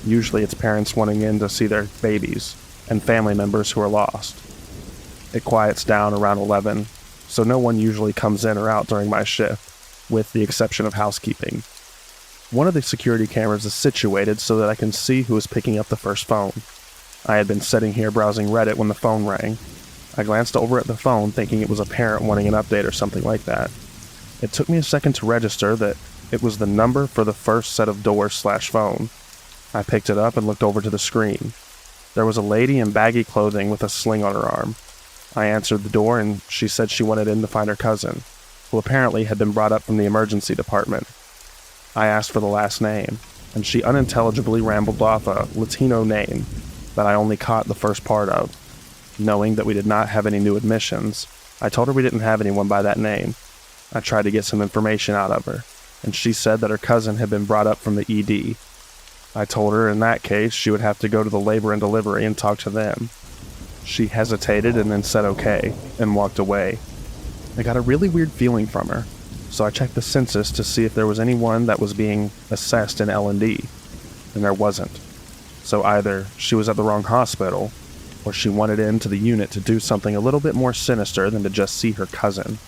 [SPEAKER 2] Usually it's parents wanting in to see their babies, and family members who are lost. It quiets down around 11, so no one usually comes in or out during my shift, with the exception of housekeeping. One of the security cameras is situated so that I can see who is picking up the first phone. I had been sitting here browsing Reddit when the phone rang. I glanced over at the phone thinking it was a parent wanting an update or something like that. It took me a second to register that it was the number for the first set of doors/phone. I picked it up and looked over to the screen. There was a lady in baggy clothing with a sling on her arm. I answered the door and she said she wanted in to find her cousin, who apparently had been brought up from the emergency department. I asked for the last name, and she unintelligibly rambled off a Latino name that I only caught the first part of. Knowing that we did not have any new admissions, I told her we didn't have anyone by that name. I tried to get some information out of her, and she said that her cousin had been brought up from the ED. I told her in that case she would have to go to the labor and delivery and talk to them. She hesitated and then said okay, and walked away. I got a really weird feeling from her, so I checked the census to see if there was anyone that was being assessed in L&D, and there wasn't. So either she was at the wrong hospital, or she wanted into the unit to do something a little bit more sinister than to just see her cousin.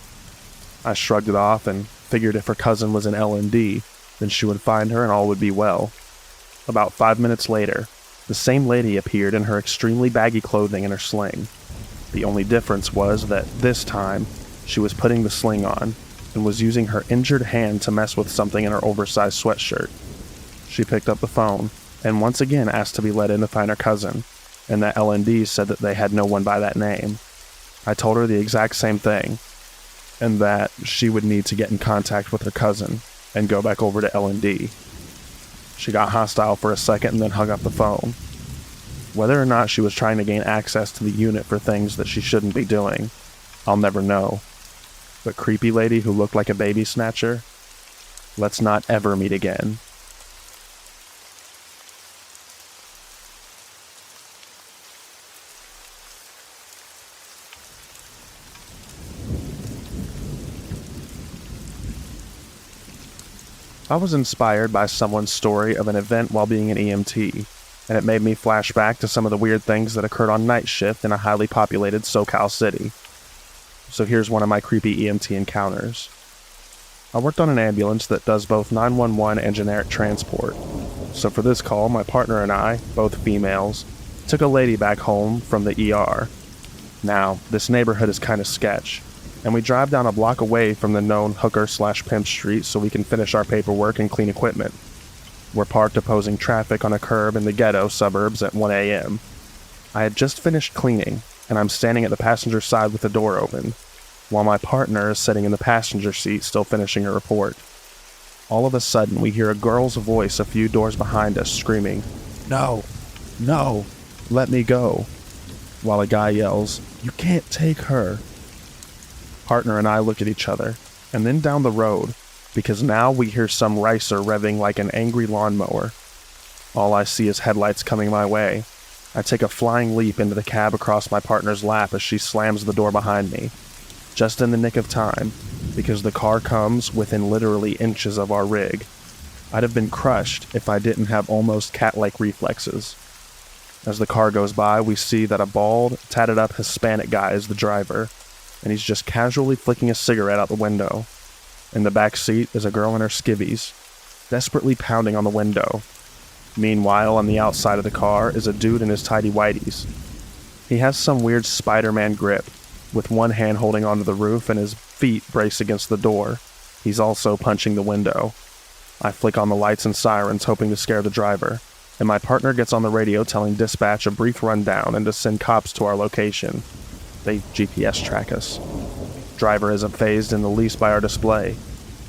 [SPEAKER 2] I shrugged it off and figured if her cousin was in L&D, then she would find her and all would be well. About 5 minutes later, the same lady appeared in her extremely baggy clothing and her sling. The only difference was that this time, she was putting the sling on and was using her injured hand to mess with something in her oversized sweatshirt. She picked up the phone and once again asked to be let in to find her cousin, and that L&D said that they had no one by that name. I told her the exact same thing, and that she would need to get in contact with her cousin, and go back over to L&D. She got hostile for a second and then hung up the phone. Whether or not she was trying to gain access to the unit for things that she shouldn't be doing, I'll never know. But creepy lady who looked like a baby snatcher, let's not ever meet again. I was inspired by someone's story of an event while being an EMT, and it made me flash back to some of the weird things that occurred on night shift in a highly populated SoCal city. So here's one of my creepy EMT encounters. I worked on an ambulance that does both 911 and generic transport. So for this call, my partner and I, both females, took a lady back home from the ER. Now, this neighborhood is kind of sketch, and we drive down a block away from the known hooker/pimp street so we can finish our paperwork and clean equipment. We're parked opposing traffic on a curb in the ghetto suburbs at 1 a.m. I had just finished cleaning, and I'm standing at the passenger side with the door open, while my partner is sitting in the passenger seat still finishing her report. All of a sudden, we hear a girl's voice a few doors behind us screaming, "No, no, let me go," while a guy yells, "You can't take her." Partner and I look at each other, and then down the road, because now we hear some ricer revving like an angry lawnmower. All I see is headlights coming my way. I take a flying leap into the cab across my partner's lap as she slams the door behind me. Just in the nick of time, because the car comes within literally inches of our rig. I'd have been crushed if I didn't have almost cat-like reflexes. As the car goes by, we see that a bald, tatted-up Hispanic guy is the driver, and he's just casually flicking a cigarette out the window. In the back seat is a girl in her skivvies, desperately pounding on the window. Meanwhile, on the outside of the car is a dude in his tighty-whities. He has some weird Spider-Man grip, with one hand holding onto the roof and his feet braced against the door. He's also punching the window. I flick on the lights and sirens, hoping to scare the driver, and my partner gets on the radio telling dispatch a brief rundown and to send cops to our location. They GPS track us. Driver isn't fazed in the least by our display.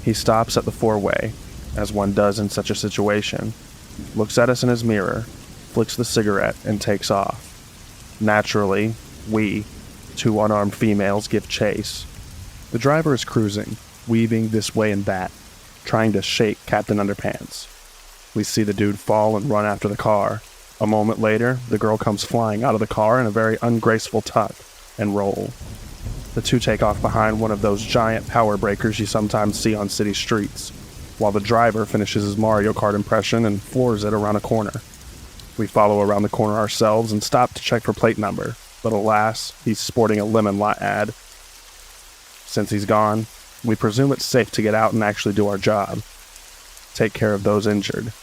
[SPEAKER 2] He stops at the four-way, as one does in such a situation, looks at us in his mirror, flicks the cigarette, and takes off. Naturally, we, two unarmed females, give chase. The driver is cruising, weaving this way and that, trying to shake Captain Underpants. We see the dude fall and run after the car. A moment later, the girl comes flying out of the car in a very ungraceful tuck and roll. The two take off behind one of those giant power breakers you sometimes see on city streets, while the driver finishes his Mario Kart impression and floors it around a corner. We follow around the corner ourselves and stop to check for plate number, but alas, he's sporting a lemon lot ad. Since he's gone, we presume it's safe to get out and actually do our job. Take care of those injured.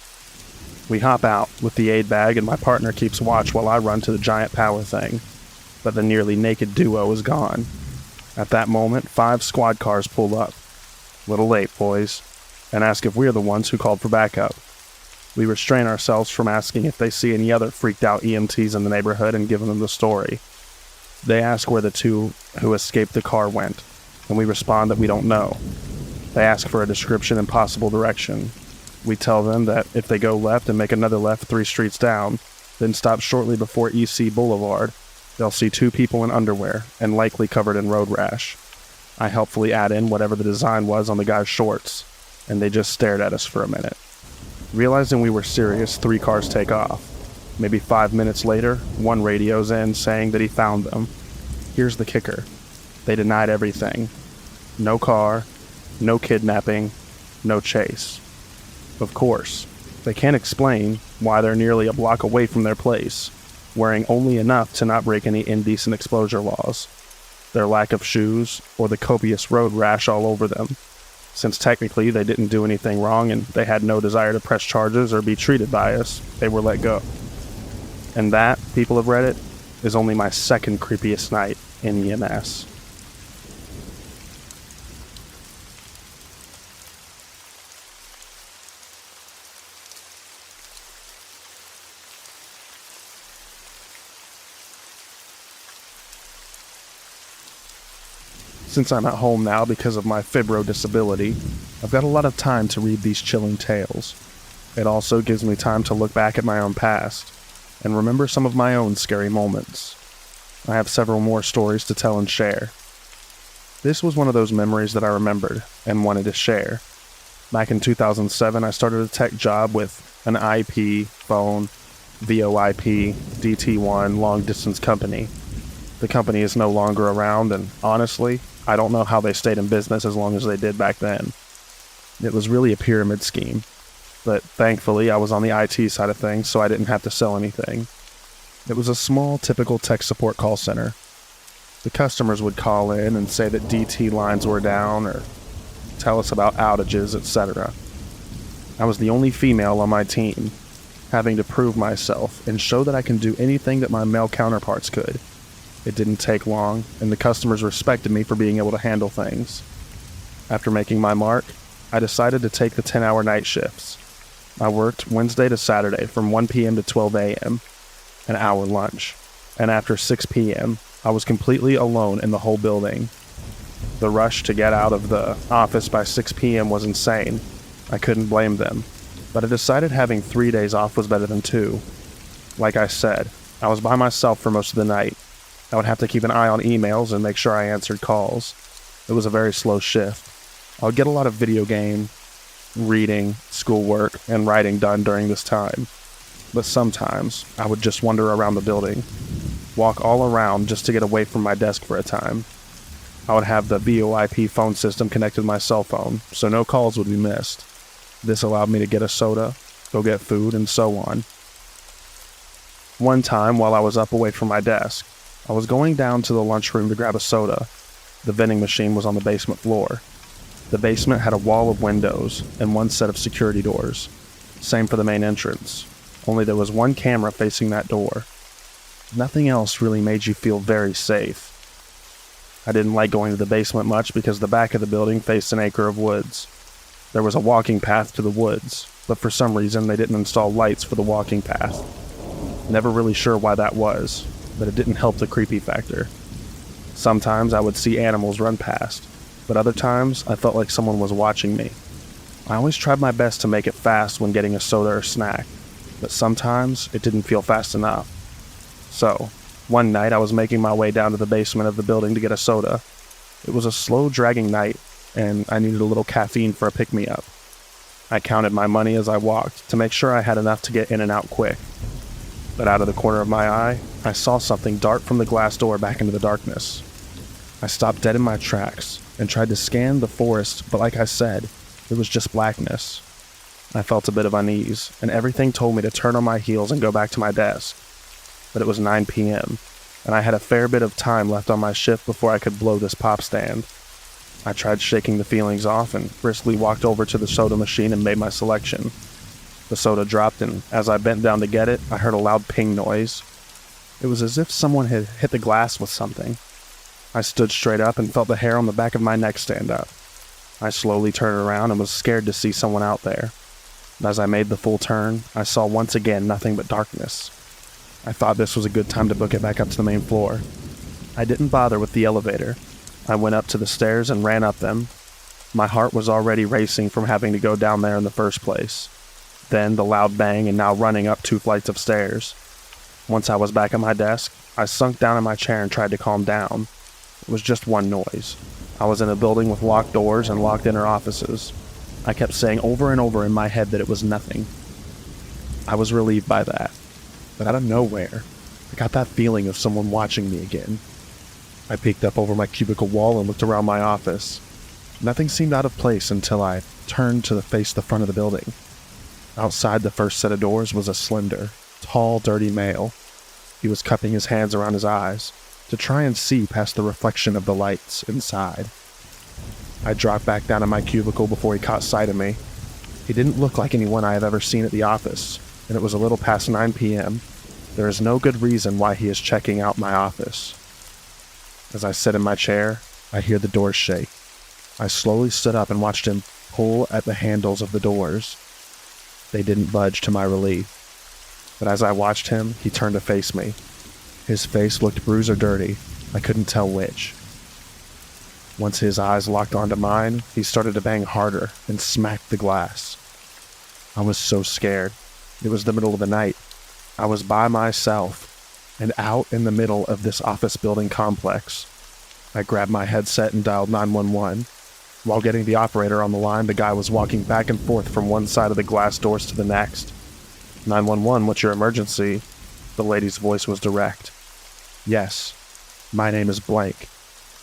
[SPEAKER 2] We hop out with the aid bag and my partner keeps watch while I run to the giant power thing, but the nearly naked duo is gone. At that moment, 5 squad cars pull up. Little late, boys, and ask if we're the ones who called for backup. We restrain ourselves from asking if they see any other freaked-out EMTs in the neighborhood and give them the story. They ask where the two who escaped the car went, and we respond that we don't know. They ask for a description and possible direction. We tell them that if they go left and make another left 3 streets down, then stop shortly before EC Boulevard, they'll see 2 people in underwear and likely covered in road rash. I helpfully add in whatever the design was on the guy's shorts, and they just stared at us for a minute. Realizing we were serious, 3 cars take off. Maybe 5 minutes later, one radios in saying that he found them. Here's the kicker. They denied everything. No car, no kidnapping, no chase. Of course, they can't explain why they're nearly a block away from their place, wearing only enough to not break any indecent exposure laws, their lack of shoes, or the copious road rash all over them. Since technically they didn't do anything wrong and they had no desire to press charges or be treated by us, they were let go. And that, people of Reddit, is only my second creepiest night in EMS. Since I'm at home now because of my fibro disability, I've got a lot of time to read these chilling tales. It also gives me time to look back at my own past and remember some of my own scary moments. I have several more stories to tell and share. This was one of those memories that I remembered and wanted to share. Back in 2007, I started a tech job with an IP, phone, VoIP, DT1 long-distance company. The company is no longer around, and honestly, I don't know how they stayed in business as long as they did back then. It was really a pyramid scheme, but thankfully I was on the IT side of things, so I didn't have to sell anything. It was a small, typical tech support call center. The customers would call in and say that DT lines were down or tell us about outages, etc. I was the only female on my team, having to prove myself and show that I can do anything that my male counterparts could. It didn't take long, and the customers respected me for being able to handle things. After making my mark, I decided to take the 10-hour night shifts. I worked Wednesday to Saturday from 1 p.m. to 12 a.m., an hour lunch, and after 6 p.m., I was completely alone in the whole building. The rush to get out of the office by 6 p.m. was insane. I couldn't blame them, but I decided having 3 days off was better than 2. Like I said, I was by myself for most of the night. I would have to keep an eye on emails and make sure I answered calls. It was a very slow shift. I would get a lot of video game, reading, schoolwork, and writing done during this time. But sometimes, I would just wander around the building, walk all around just to get away from my desk for a time. I would have the VoIP phone system connected to my cell phone, so no calls would be missed. This allowed me to get a soda, go get food, and so on. One time, while I was up away from my desk, I was going down to the lunchroom to grab a soda. The vending machine was on the basement floor. The basement had a wall of windows and one set of security doors. Same for the main entrance, only there was one camera facing that door. Nothing else really made you feel very safe. I didn't like going to the basement much because the back of the building faced an acre of woods. There was a walking path to the woods, but for some reason they didn't install lights for the walking path. Never really sure why that was, but it didn't help the creepy factor. Sometimes I would see animals run past, but other times I felt like someone was watching me. I always tried my best to make it fast when getting a soda or snack, but sometimes it didn't feel fast enough. So, one night I was making my way down to the basement of the building to get a soda. It was a slow, dragging night, and I needed a little caffeine for a pick-me-up. I counted my money as I walked to make sure I had enough to get in and out quick. But out of the corner of my eye, I saw something dart from the glass door back into the darkness. I stopped dead in my tracks and tried to scan the forest, but like I said, it was just blackness. I felt a bit of unease, and everything told me to turn on my heels and go back to my desk. But it was 9 p.m., and I had a fair bit of time left on my shift before I could blow this pop stand. I tried shaking the feelings off and briskly walked over to the soda machine and made my selection. The soda dropped, and as I bent down to get it, I heard a loud ping noise. It was as if someone had hit the glass with something. I stood straight up and felt the hair on the back of my neck stand up. I slowly turned around and was scared to see someone out there. As I made the full turn, I saw once again nothing but darkness. I thought this was a good time to book it back up to the main floor. I didn't bother with the elevator. I went up to the stairs and ran up them. My heart was already racing from having to go down there in the first place. Then the loud bang and now running up 2 flights of stairs. Once I was back at my desk, I sunk down in my chair and tried to calm down. It was just one noise. I was in a building with locked doors and locked inner offices. I kept saying over and over in my head that it was nothing. I was relieved by that. But out of nowhere, I got that feeling of someone watching me again. I peeked up over my cubicle wall and looked around my office. Nothing seemed out of place until I turned to face the front of the building. Outside the first set of doors was a slender, tall, dirty male. He was cupping his hands around his eyes to try and see past the reflection of the lights inside. I dropped back down in my cubicle before he caught sight of me. He didn't look like anyone I have ever seen at the office, and it was a little past 9 p.m. There is no good reason why he is checking out my office. As I sit in my chair, I hear the doors shake. I slowly stood up and watched him pull at the handles of the doors. They didn't budge to my relief. But as I watched him, he turned to face me. His face looked bruised or dirty. I couldn't tell which. Once his eyes locked onto mine, he started to bang harder and smacked the glass. I was so scared. It was the middle of the night. I was by myself and out in the middle of this office building complex. I grabbed my headset and dialed 911. While getting the operator on the line, the guy was walking back and forth from one side of the glass doors to the next. 911, what's your emergency? The lady's voice was direct. Yes, my name is Blank.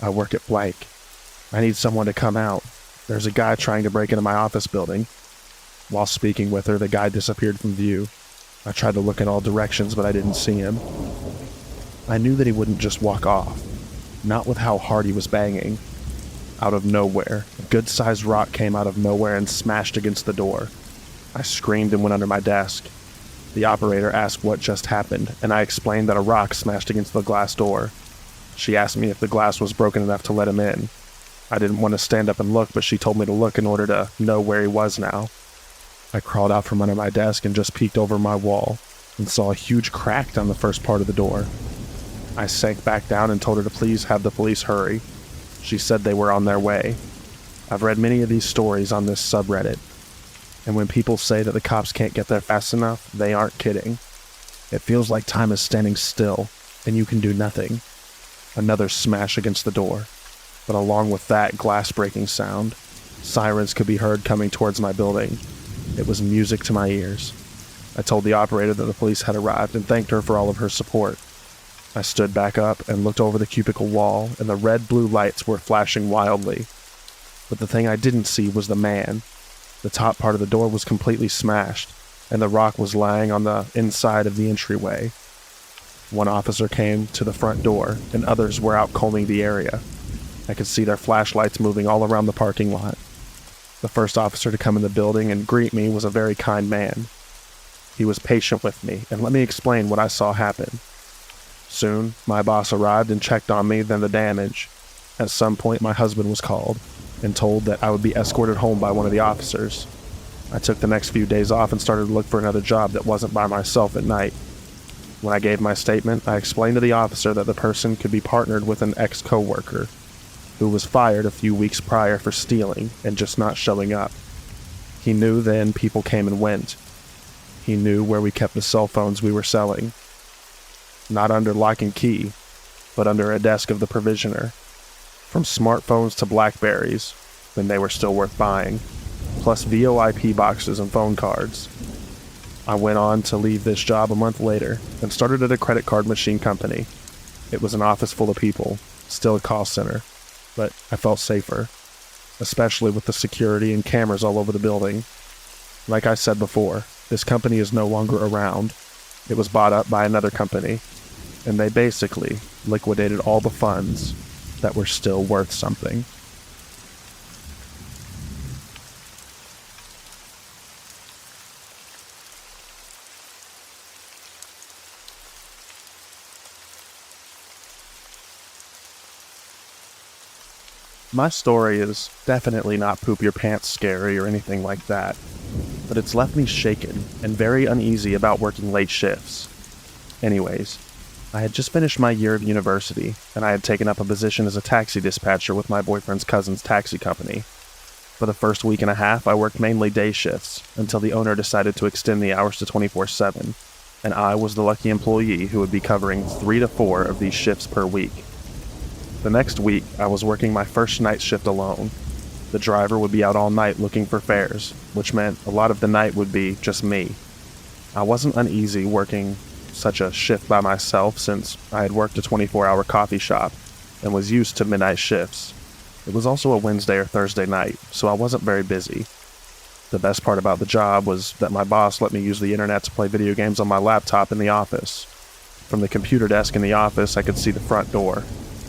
[SPEAKER 2] I work at Blank. I need someone to come out. There's a guy trying to break into my office building. While speaking with her, the guy disappeared from view. I tried to look in all directions, but I didn't see him. I knew that he wouldn't just walk off. Not with how hard he was banging. Out of nowhere, a good-sized rock came out of nowhere and smashed against the door. I screamed and went under my desk. The operator asked what just happened, and I explained that a rock smashed against the glass door. She asked me if the glass was broken enough to let him in. I didn't want to stand up and look, but she told me to look in order to know where he was now. I crawled out from under my desk and just peeked over my wall and saw a huge crack down the first part of the door. I sank back down and told her to please have the police hurry. She said they were on their way. I've read many of these stories on this subreddit, and when people say that the cops can't get there fast enough, they aren't kidding. It feels like time is standing still, and you can do nothing. Another smash against the door, but along with that glass-breaking sound, sirens could be heard coming towards my building. It was music to my ears. I told the operator that the police had arrived and thanked her for all of her support. I stood back up and looked over the cubicle wall, and the red-blue lights were flashing wildly. But the thing I didn't see was the man. The top part of the door was completely smashed, and the rock was lying on the inside of the entryway. One officer came to the front door, and others were out combing the area. I could see their flashlights moving all around the parking lot. The first officer to come in the building and greet me was a very kind man. He was patient with me and let me explain what I saw happen. Soon, my boss arrived and checked on me, then the damage. At some point, my husband was called and told that I would be escorted home by one of the officers. I took the next few days off and started to look for another job that wasn't by myself at night. When I gave my statement, I explained to the officer that the person could be partnered with an ex-coworker who was fired a few weeks prior for stealing and just not showing up. He knew then people came and went. He knew where we kept the cell phones we were selling. Not under lock and key, but under a desk of the provisioner. From smartphones to Blackberries, when they were still worth buying, plus VoIP boxes and phone cards. I went on to leave this job a month later and started at a credit card machine company. It was an office full of people, still a call center, but I felt safer, especially with the security and cameras all over the building. Like I said before, this company is no longer around. It was bought up by another company, and they basically liquidated all the funds that were still worth something. My story is definitely not poop your pants scary or anything like that, but it's left me shaken and very uneasy about working late shifts. Anyways, I had just finished my year of university, and I had taken up a position as a taxi dispatcher with my boyfriend's cousin's taxi company. For the first week and a half, I worked mainly day shifts, until the owner decided to extend the hours to 24/7, and I was the lucky employee who would be covering 3 to 4 of these shifts per week. The next week, I was working my first night shift alone. The driver would be out all night looking for fares, which meant a lot of the night would be just me. I wasn't uneasy working such a shift by myself since I had worked a 24-hour coffee shop and was used to midnight shifts. It was also a Wednesday or Thursday night, so I wasn't very busy. The best part about the job was that my boss let me use the internet to play video games on my laptop in the office. From the computer desk in the office, I could see the front door,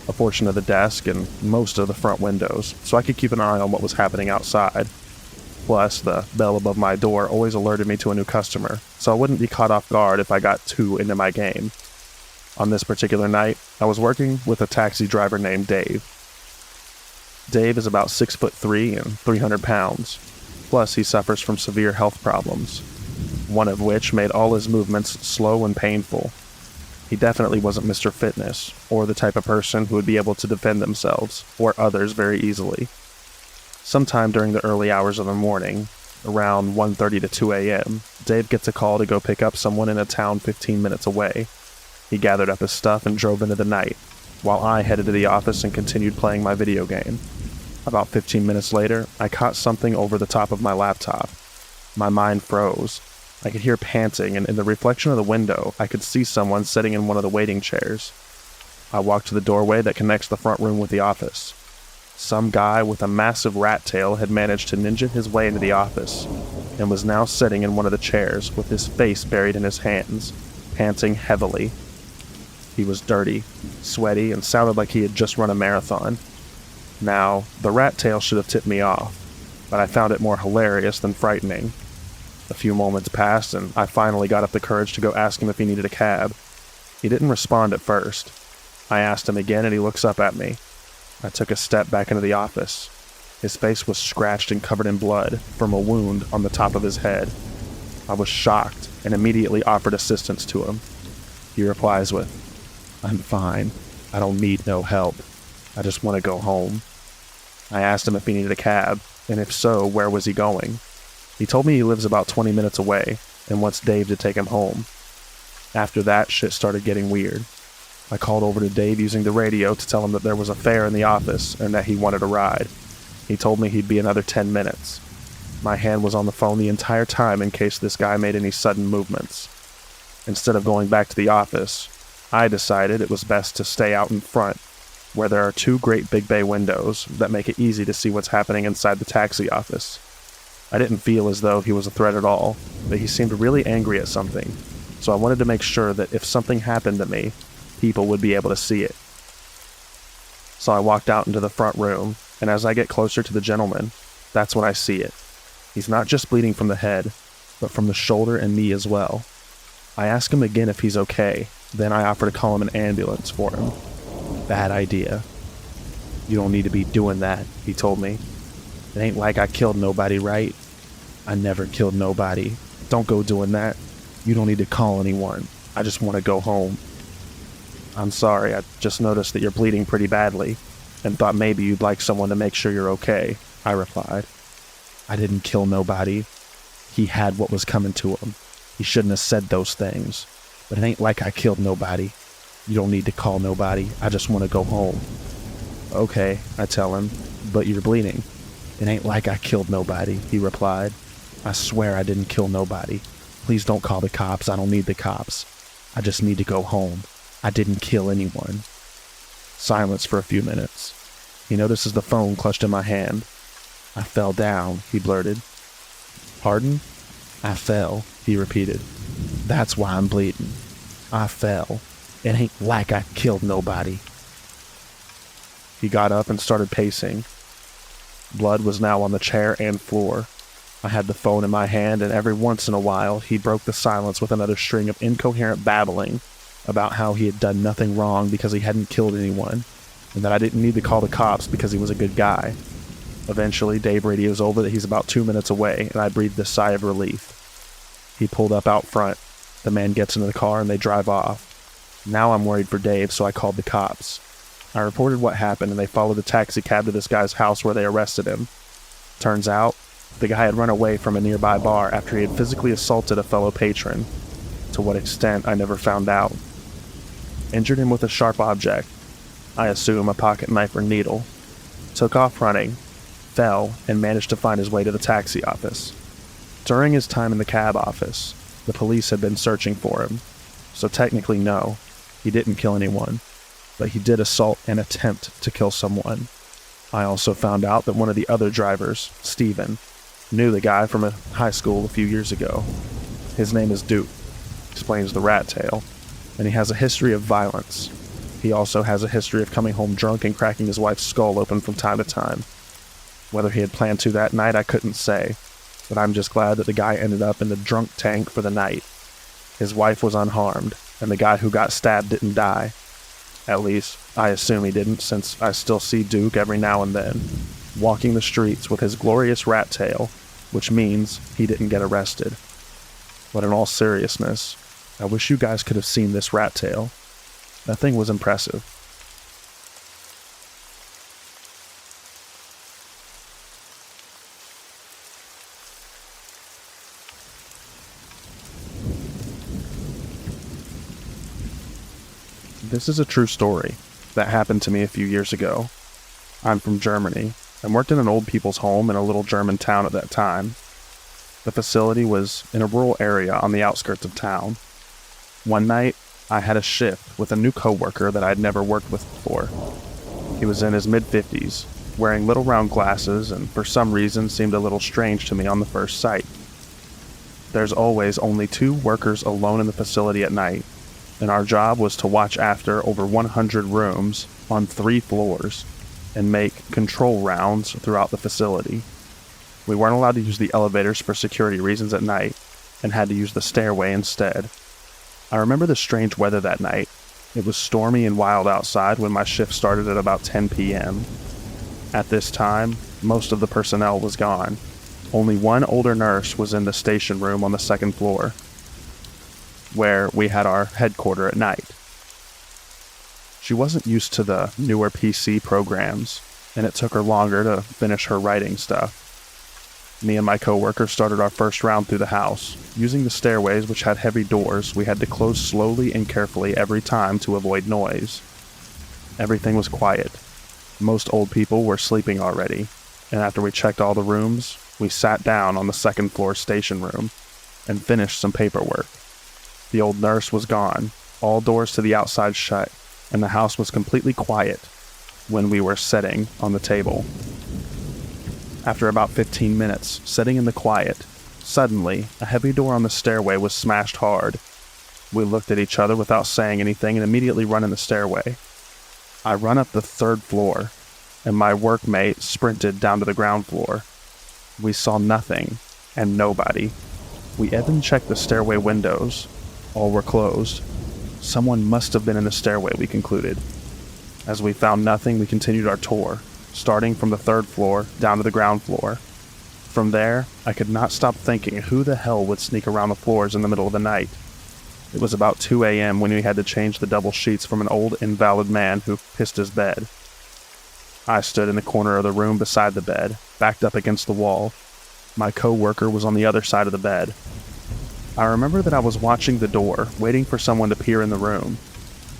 [SPEAKER 2] a portion of the desk, and most of the front windows, so I could keep an eye on what was happening outside. Plus, the bell above my door always alerted me to a new customer, so I wouldn't be caught off guard if I got too into my game. On this particular night, I was working with a taxi driver named Dave. Dave is about 6'3" and 300 pounds, plus he suffers from severe health problems, one of which made all his movements slow and painful. He definitely wasn't Mr. Fitness, or the type of person who would be able to defend themselves, or others very easily. Sometime during the early hours of the morning, around 1:30 to 2 a.m., Dave gets a call to go pick up someone in a town 15 minutes away. He gathered up his stuff and drove into the night, while I headed to the office and continued playing my video game. About 15 minutes later, I caught something over the top of my laptop. My mind froze. I could hear panting, and in the reflection of the window, I could see someone sitting in one of the waiting chairs. I walked to the doorway that connects the front room with the office. Some guy with a massive rat tail had managed to ninja his way into the office, and was now sitting in one of the chairs with his face buried in his hands, panting heavily. He was dirty, sweaty, and sounded like he had just run a marathon. Now, the rat tail should have tipped me off, but I found it more hilarious than frightening. A few moments passed, and I finally got up the courage to go ask him if he needed a cab. He didn't respond at first. I asked him again, and he looks up at me. I took a step back into the office. His face was scratched and covered in blood from a wound on the top of his head. I was shocked and immediately offered assistance to him. He replies with, "I'm fine. I don't need no help. I just want to go home." I asked him if he needed a cab, and if so, where was he going? He told me he lives about 20 minutes away and wants Dave to take him home. After that, shit started getting weird. I called over to Dave using the radio to tell him that there was a fare in the office and that he wanted a ride. He told me he'd be another 10 minutes. My hand was on the phone the entire time in case this guy made any sudden movements. Instead of going back to the office, I decided it was best to stay out in front, where there are two great big bay windows that make it easy to see what's happening inside the taxi office. I didn't feel as though he was a threat at all, but he seemed really angry at something, so I wanted to make sure that if something happened to me, people would be able to see it. So I walked out into the front room, and as I get closer to the gentleman, that's when I see it. He's not just bleeding from the head, but from the shoulder and knee as well. I ask him again if he's okay, then I offer to call him an ambulance for him. Bad idea. "You don't need to be doing that," he told me. "It ain't like I killed nobody, right? I never killed nobody. Don't go doing that. You don't need to call anyone. I just want to go home." "I'm sorry, I just noticed that you're bleeding pretty badly, and thought maybe you'd like someone to make sure you're okay," I replied. "I didn't kill nobody. He had what was coming to him. He shouldn't have said those things. But it ain't like I killed nobody. You don't need to call nobody. I just want to go home." "Okay," I tell him, "but you're bleeding." "It ain't like I killed nobody," he replied. "I swear I didn't kill nobody. Please don't call the cops. I don't need the cops. I just need to go home. I didn't kill anyone." Silence for a few minutes. He notices the phone clutched in my hand. "I fell down," he blurted. "Pardon?" "I fell," he repeated. "That's why I'm bleeding. I fell. It ain't like I killed nobody." He got up and started pacing. Blood was now on the chair and floor. I had the phone in my hand, and every once in a while he broke the silence with another string of incoherent babbling about how he had done nothing wrong because he hadn't killed anyone, and that I didn't need to call the cops because he was a good guy. Eventually, Dave radios over that he's about 2 minutes away, and I breathed a sigh of relief. He pulled up out front. The man gets into the car and they drive off. Now I'm worried for Dave, so I called the cops. I reported what happened, and they followed the taxi cab to this guy's house where they arrested him. Turns out, the guy had run away from a nearby bar after he had physically assaulted a fellow patron. To what extent, I never found out. Injured him with a sharp object, I assume a pocket knife or needle. Took off running, fell, and managed to find his way to the taxi office. During his time in the cab office, the police had been searching for him, so technically no, he didn't kill anyone, but he did assault and attempt to kill someone. I also found out that one of the other drivers, Steven, knew the guy from a high school a few years ago. His name is Duke, explains the rat tail, and he has a history of violence. He also has a history of coming home drunk and cracking his wife's skull open from time to time. Whether he had planned to that night, I couldn't say, but I'm just glad that the guy ended up in the drunk tank for the night. His wife was unharmed, and the guy who got stabbed didn't die. At least, I assume he didn't, since I still see Duke every now and then, walking the streets with his glorious rat tail, which means he didn't get arrested. But in all seriousness, I wish you guys could have seen this rat tail. That thing was impressive. This is a true story that happened to me a few years ago. I'm from Germany and worked in an old people's home in a little German town at that time. The facility was in a rural area on the outskirts of town. One night, I had a shift with a new coworker that I'd never worked with before. He was in his mid-50s, wearing little round glasses, and for some reason seemed a little strange to me on the first sight. There's always only 2 workers alone in the facility at night, and our job was to watch after over 100 rooms on 3 floors and make control rounds throughout the facility. We weren't allowed to use the elevators for security reasons at night and had to use the stairway instead. I remember the strange weather that night. It was stormy and wild outside when my shift started at about 10 p.m. At this time, most of the personnel was gone. Only one older nurse was in the station room on the 2nd floor, where we had our headquarters at night. She wasn't used to the newer PC programs, and it took her longer to finish her writing stuff. Me and my coworker started our first round through the house. Using the stairways, which had heavy doors, we had to close slowly and carefully every time to avoid noise. Everything was quiet. Most old people were sleeping already, and after we checked all the rooms, we sat down on the 2nd floor station room and finished some paperwork. The old nurse was gone, all doors to the outside shut, and the house was completely quiet when we were sitting on the table. After about 15 minutes, sitting in the quiet, suddenly, a heavy door on the stairway was smashed hard. We looked at each other without saying anything and immediately run in the stairway. I run up the 3rd floor, and my workmate sprinted down to the ground floor. We saw nothing, and nobody. We even checked the stairway windows. All were closed. Someone must have been in the stairway, we concluded. As we found nothing, we continued our tour, starting from the 3rd floor down to the ground floor. From there, I could not stop thinking who the hell would sneak around the floors in the middle of the night. It was about 2 a.m. when we had to change the double sheets from an old invalid man who pissed his bed. I stood in the corner of the room beside the bed, backed up against the wall. My coworker was on the other side of the bed. I remember that I was watching the door, waiting for someone to peer in the room.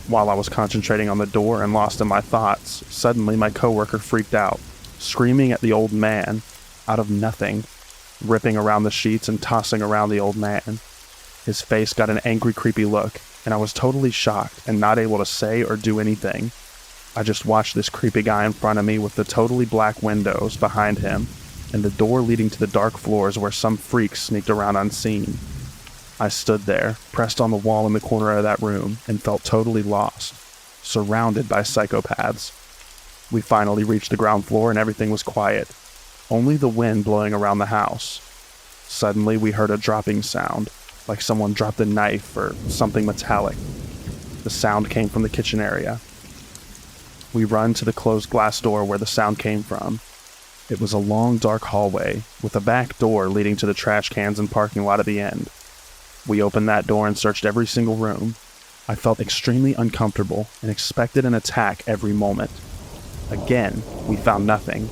[SPEAKER 2] While I was concentrating on the door and lost in my thoughts, suddenly my coworker freaked out, screaming at the old man, out of nothing, ripping around the sheets and tossing around the old man. His face got an angry, creepy look, and I was totally shocked and not able to say or do anything. I just watched this creepy guy in front of me with the totally black windows behind him and the door leading to the dark floors where some freak sneaked around unseen. I stood there, pressed on the wall in the corner of that room, and felt totally lost, surrounded by psychopaths. We finally reached the ground floor and everything was quiet, only the wind blowing around the house. Suddenly we heard a dropping sound, like someone dropped a knife or something metallic. The sound came from the kitchen area. We run to the closed glass door where the sound came from. It was a long, dark hallway with a back door leading to the trash cans and parking lot at the end. We opened that door and searched every single room. I felt extremely uncomfortable and expected an attack every moment. Again, we found nothing.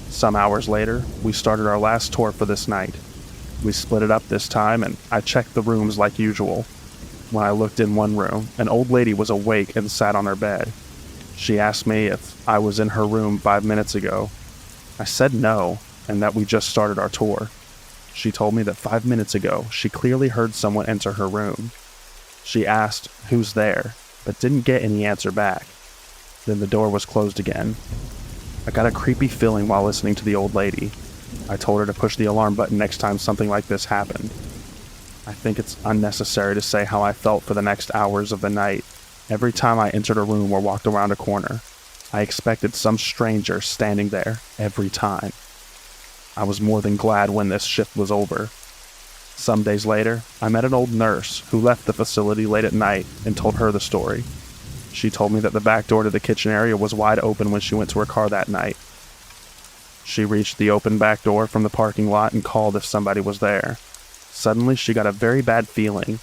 [SPEAKER 2] Some hours later, we started our last tour for this night. We split it up this time, and I checked the rooms like usual. When I looked in one room, an old lady was awake and sat on her bed. She asked me if I was in her room 5 minutes ago. I said no, and that we just started our tour. She told me that 5 minutes ago, she clearly heard someone enter her room. She asked, "Who's there?" but didn't get any answer back. Then the door was closed again. I got a creepy feeling while listening to the old lady. I told her to push the alarm button next time something like this happened. I think it's unnecessary to say how I felt for the next hours of the night. Every time I entered a room or walked around a corner, I expected some stranger standing there every time. I was more than glad when this shift was over. Some days later, I met an old nurse who left the facility late at night and told her the story. She told me that the back door to the kitchen area was wide open when she went to her car that night. She reached the open back door from the parking lot and called if somebody was there. Suddenly, she got a very bad feeling,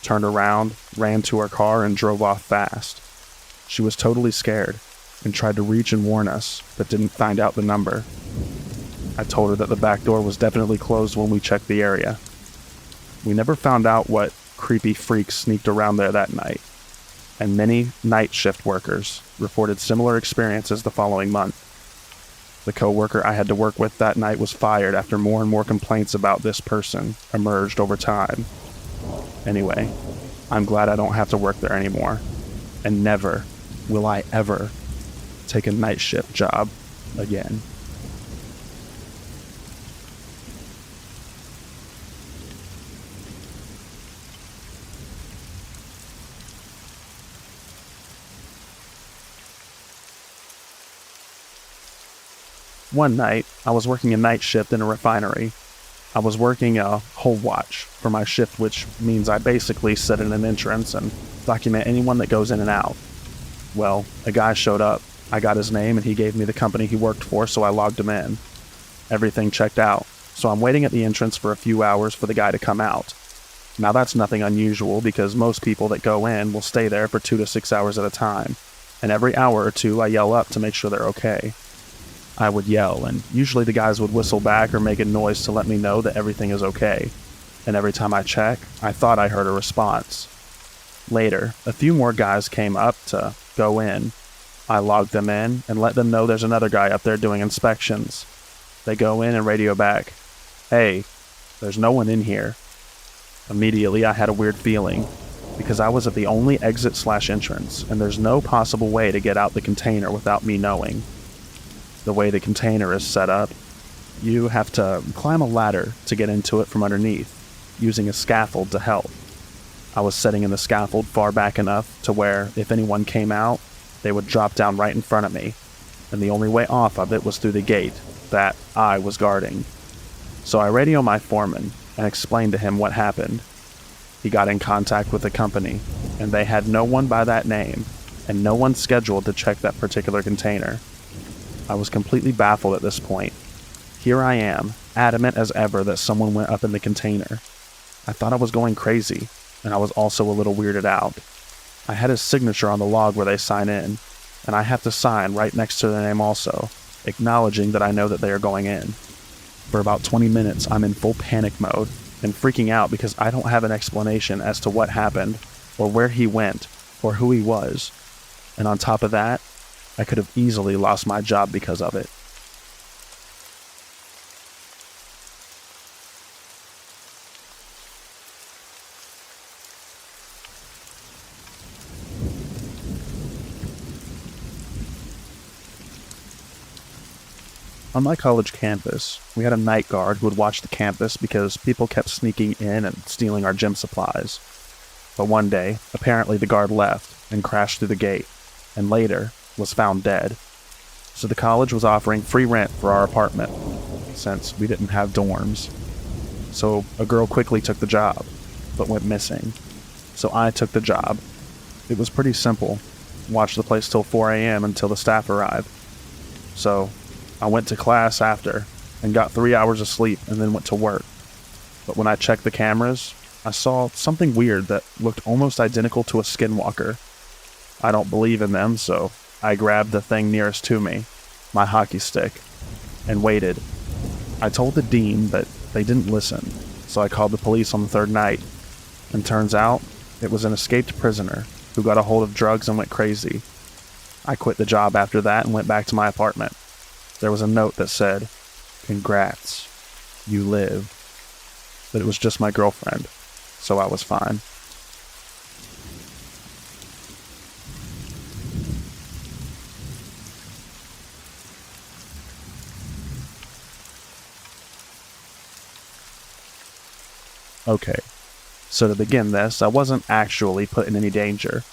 [SPEAKER 2] turned around, ran to her car, and drove off fast. She was totally scared and tried to reach and warn us, but didn't find out the number. I told her that the back door was definitely closed when we checked the area. We never found out what creepy freaks sneaked around there that night, and many night shift workers reported similar experiences the following month. The co-worker I had to work with that night was fired after more and more complaints about this person emerged over time. Anyway, I'm glad I don't have to work there anymore, and never will I ever take a night shift job again. One night, I was working a night shift in a refinery. I was working a hold watch for my shift, which means I basically sit in an entrance and document anyone that goes in and out. Well, a guy showed up. I got his name and he gave me the company he worked for, so I logged him in. Everything checked out, so I'm waiting at the entrance for a few hours for the guy to come out. Now that's nothing unusual because most people that go in will stay there for 2 to 6 hours at a time, and every hour or two I yell up to make sure they're okay. I would yell, and usually the guys would whistle back or make a noise to let me know that everything is okay, and every time I check, I thought I heard a response. Later, a few more guys came up to go in. I logged them in and let them know there's another guy up there doing inspections. They go in and radio back, "Hey, there's no one in here." Immediately I had a weird feeling, because I was at the only exit/entrance, and there's no possible way to get out the container without me knowing. The way the container is set up, you have to climb a ladder to get into it from underneath, using a scaffold to help. I was sitting in the scaffold far back enough to where, if anyone came out, they would drop down right in front of me, and the only way off of it was through the gate that I was guarding. So I radio my foreman and explained to him what happened. He got in contact with the company, and they had no one by that name, and no one scheduled to check that particular container. I was completely baffled at this point. Here I am, adamant as ever that someone went up in the container. I thought I was going crazy, and I was also a little weirded out. I had his signature on the log where they sign in, and I have to sign right next to their name also, acknowledging that I know that they are going in. For about 20 minutes, I'm in full panic mode, and freaking out because I don't have an explanation as to what happened, or where he went, or who he was. And on top of that, I could have easily lost my job because of it. On my college campus, we had a night guard who would watch the campus because people kept sneaking in and stealing our gym supplies. But one day, apparently the guard left and crashed through the gate, and later was found dead. So the college was offering free rent for our apartment, since we didn't have dorms. So a girl quickly took the job, but went missing. So I took the job. It was pretty simple. Watch the place till 4 a.m. until the staff arrived. So I went to class after, and got 3 hours of sleep and then went to work. But when I checked the cameras, I saw something weird that looked almost identical to a skinwalker. I don't believe in them, so I grabbed the thing nearest to me, my hockey stick, and waited. I told the dean, but they didn't listen, so I called the police on the third night, and turns out it was an escaped prisoner who got a hold of drugs and went crazy. I quit the job after that and went back to my apartment. There was a note that said, "Congrats, you live." But it was just my girlfriend, so I was fine. Okay, so to begin this, I wasn't actually put in any danger,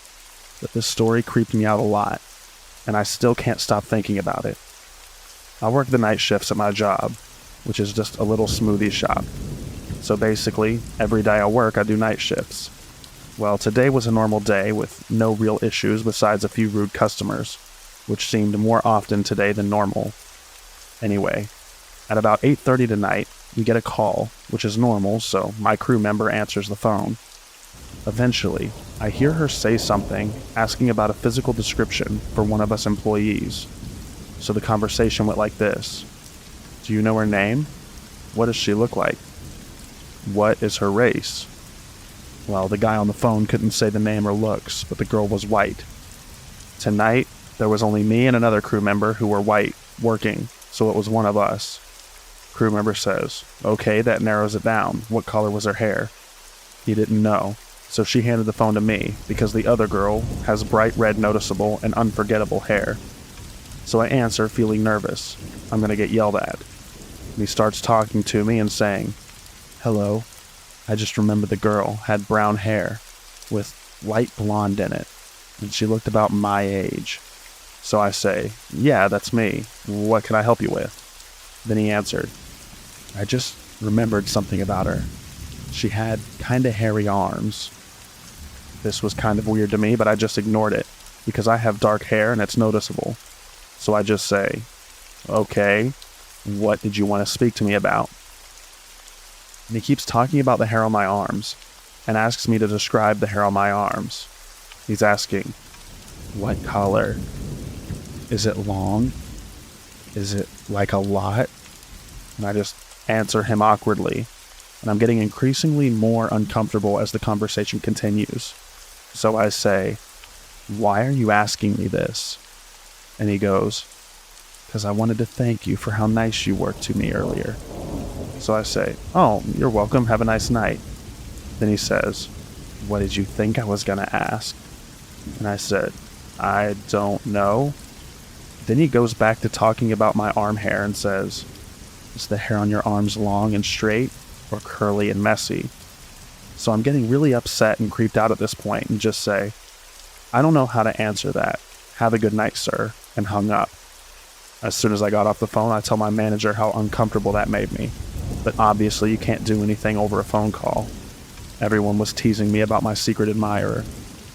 [SPEAKER 2] but this story creeped me out a lot, and I still can't stop thinking about it. I work the night shifts at my job, which is just a little smoothie shop. So basically, every day I work, I do night shifts. Well, today was a normal day with no real issues besides a few rude customers, which seemed more often today than normal. Anyway, at about 8:30 tonight, we get a call, which is normal, so my crew member answers the phone. Eventually, I hear her say something, asking about a physical description for one of us employees. So the conversation went like this. Do you know her name? What does she look like? What is her race? Well, the guy on the phone couldn't say the name or looks, but the girl was white. Tonight, there was only me and another crew member who were white, working, so it was one of us. Crew member says, okay, that narrows it down. What color was her hair? He didn't know, so she handed the phone to me, because the other girl has bright red noticeable and unforgettable hair. So I answer, feeling nervous. I'm gonna get yelled at. And he starts talking to me and saying, hello, I just remember the girl had brown hair with light blonde in it, and she looked about my age. So I say, yeah, that's me. What can I help you with? Then he answered, I just remembered something about her. She had kinda hairy arms. This was kind of weird to me, but I just ignored it, because I have dark hair and it's noticeable. So I just say, okay, what did you want to speak to me about? And he keeps talking about the hair on my arms, and asks me to describe the hair on my arms. He's asking, what color? Is it long? Is it like a lot? And I just answer him awkwardly, and I'm getting increasingly more uncomfortable as the conversation continues. So I say, why are you asking me this? And he goes, because I wanted to thank you for how nice you were to me earlier. So I say, oh, you're welcome, have a nice night. Then he says, what did you think I was gonna ask? And I said, I don't know. Then he goes back to talking about my arm hair and says, is the hair on your arms long and straight, or curly and messy? So I'm getting really upset and creeped out at this point and just say, I don't know how to answer that. Have a good night, sir, and hung up. As soon as I got off the phone, I tell my manager how uncomfortable that made me. But obviously you can't do anything over a phone call. Everyone was teasing me about my secret admirer,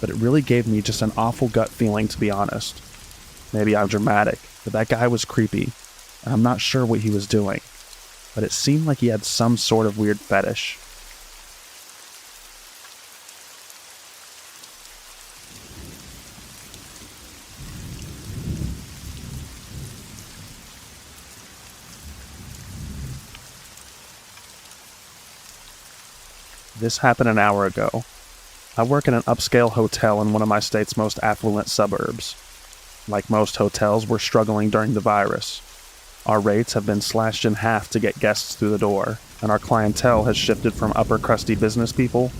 [SPEAKER 2] but it really gave me just an awful gut feeling, to be honest. Maybe I'm dramatic, but that guy was creepy, and I'm not sure what he was doing, but it seemed like he had some sort of weird fetish. This happened an hour ago. I work in an upscale hotel in one of my state's most affluent suburbs. Like most hotels, we're struggling during the virus. Our rates have been slashed in half to get guests through the door, and our clientele has shifted from upper crusty business people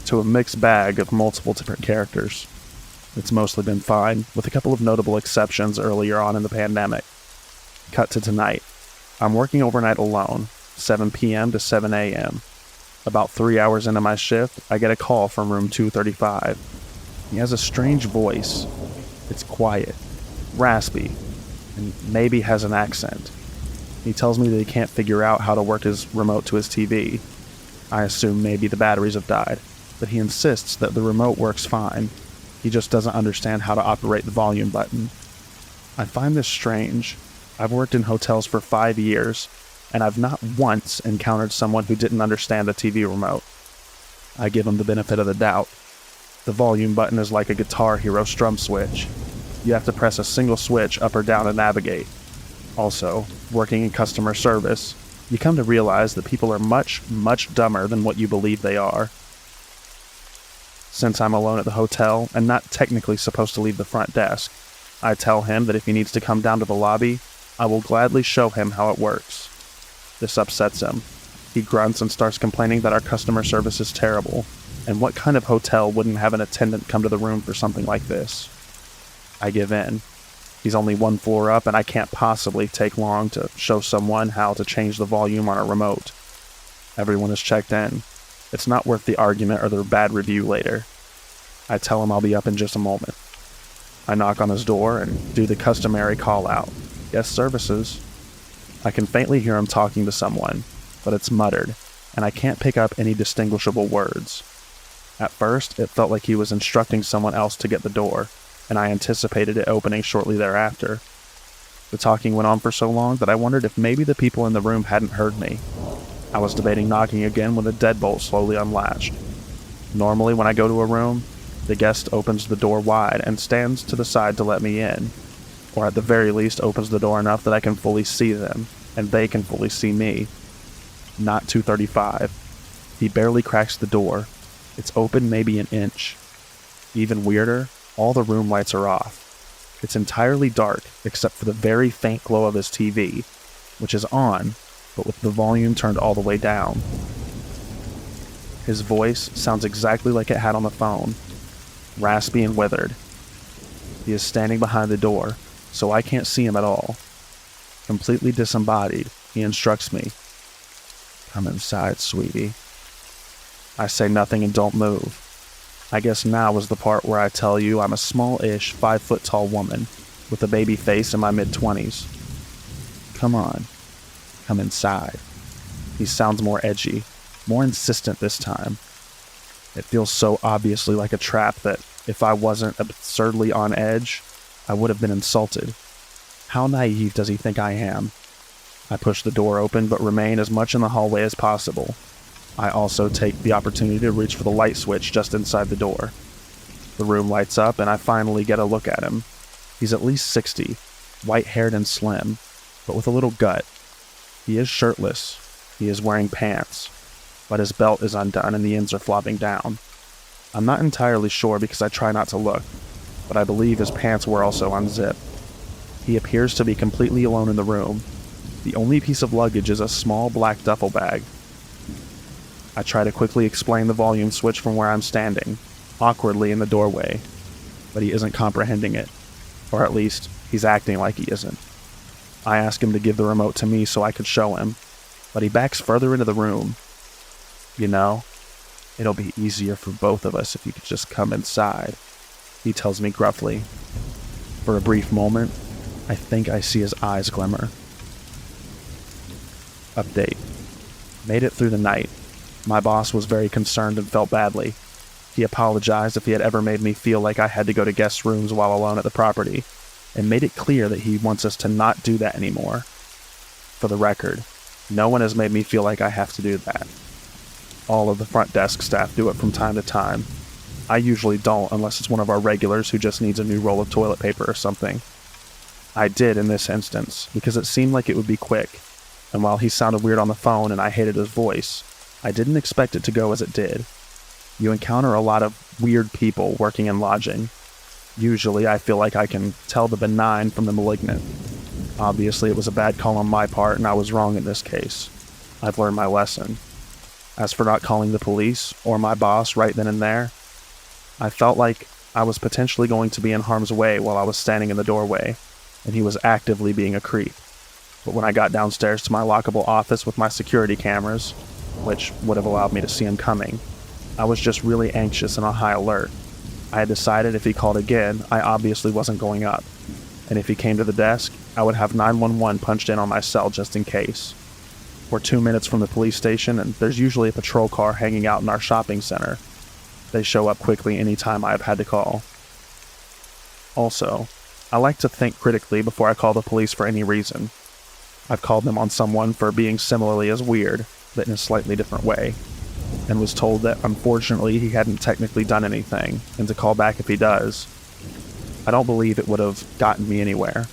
[SPEAKER 2] to a mixed bag of multiple different characters. It's mostly been fine, with a couple of notable exceptions earlier on in the pandemic. Cut to tonight. I'm working overnight alone, 7 p.m. to 7 a.m. About 3 hours into my shift, I get a call from room 235. He has a strange voice. It's quiet, raspy, and maybe has an accent. He tells me that he can't figure out how to work his remote to his TV. I assume maybe the batteries have died, but he insists that the remote works fine. He just doesn't understand how to operate the volume button. I find this strange. I've worked in hotels for 5 years, and I've not once encountered someone who didn't understand the TV remote. I give him the benefit of the doubt. The volume button is like a Guitar Hero strum switch. You have to press a single switch up or down to navigate. Also, working in customer service, you come to realize that people are much, much dumber than what you believe they are. Since I'm alone at the hotel and not technically supposed to leave the front desk, I tell him that if he needs to come down to the lobby, I will gladly show him how it works. This upsets him. He grunts and starts complaining that our customer service is terrible, and what kind of hotel wouldn't have an attendant come to the room for something like this? I give in. He's only 1 floor up, and I can't possibly take long to show someone how to change the volume on a remote. Everyone is checked in. It's not worth the argument or the bad review later. I tell him I'll be up in just a moment. I knock on his door and do the customary call out. Guest services. I can faintly hear him talking to someone, but it's muttered, and I can't pick up any distinguishable words. At first, it felt like he was instructing someone else to get the door, and I anticipated it opening shortly thereafter. The talking went on for so long that I wondered if maybe the people in the room hadn't heard me. I was debating knocking again when the deadbolt slowly unlatched. Normally when I go to a room, the guest opens the door wide and stands to the side to let me in, or at the very least opens the door enough that I can fully see them, and they can fully see me. Not 235. He barely cracks the door. It's open maybe an inch. Even weirder, all the room lights are off. It's entirely dark except for the very faint glow of his TV, which is on, but with the volume turned all the way down. His voice sounds exactly like it had on the phone, raspy and withered. He is standing behind the door, so I can't see him at all. Completely disembodied, he instructs me. "Come inside, sweetie." I say nothing and don't move. I guess now is the part where I tell you I'm a small-ish, 5-foot-tall woman with a baby face in my mid-20s. "Come on, come inside." He sounds more edgy, more insistent this time. It feels so obviously like a trap that if I wasn't absurdly on edge, I would have been insulted. How naive does he think I am? I push the door open but remain as much in the hallway as possible. I also take the opportunity to reach for the light switch just inside the door. The room lights up and I finally get a look at him. He's at least 60, white-haired and slim, but with a little gut. He is shirtless. He is wearing pants, but his belt is undone and the ends are flopping down. I'm not entirely sure because I try not to look, but I believe his pants were also unzipped. He appears to be completely alone in the room. The only piece of luggage is a small black duffel bag. I try to quickly explain the volume switch from where I'm standing, awkwardly in the doorway, but he isn't comprehending it, or at least, he's acting like he isn't. I ask him to give the remote to me so I could show him, but he backs further into the room. "You know, it'll be easier for both of us if you could just come inside," he tells me gruffly. For a brief moment, I think I see his eyes glimmer. Update. Made it through the night. My boss was very concerned and felt badly. He apologized if he had ever made me feel like I had to go to guest rooms while alone at the property, and made it clear that he wants us to not do that anymore. For the record, no one has made me feel like I have to do that. All of the front desk staff do it from time to time. I usually don't unless it's one of our regulars who just needs a new roll of toilet paper or something. I did in this instance, because it seemed like it would be quick, and while he sounded weird on the phone and I hated his voice, I didn't expect it to go as it did. You encounter a lot of weird people working in lodging. Usually I feel like I can tell the benign from the malignant. Obviously it was a bad call on my part and I was wrong in this case. I've learned my lesson. As for not calling the police or my boss right then and there, I felt like I was potentially going to be in harm's way while I was standing in the doorway, and he was actively being a creep. But when I got downstairs to my lockable office with my security cameras, which would have allowed me to see him coming, I was just really anxious and on high alert. I had decided if he called again, I obviously wasn't going up, and if he came to the desk, I would have 911 punched in on my cell just in case. We're 2 minutes from the police station, and there's usually a patrol car hanging out in our shopping center. They show up quickly any time I have had to call. Also, I like to think critically before I call the police for any reason. I've called them on someone for being similarly as weird, but in a slightly different way, and was told that unfortunately he hadn't technically done anything, and to call back if he does. I don't believe it would have gotten me anywhere.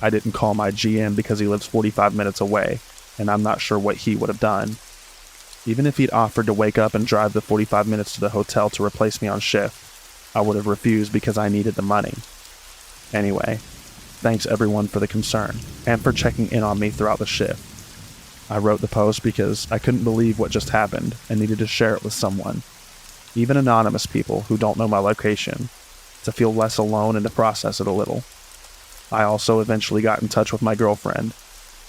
[SPEAKER 2] I didn't call my GM because he lives 45 minutes away, and I'm not sure what he would have done. Even if he'd offered to wake up and drive the 45 minutes to the hotel to replace me on shift, I would have refused because I needed the money. Anyway, thanks everyone for the concern, and for checking in on me throughout the shift. I wrote the post because I couldn't believe what just happened and needed to share it with someone, even anonymous people who don't know my location, to feel less alone and to process it a little. I also eventually got in touch with my girlfriend,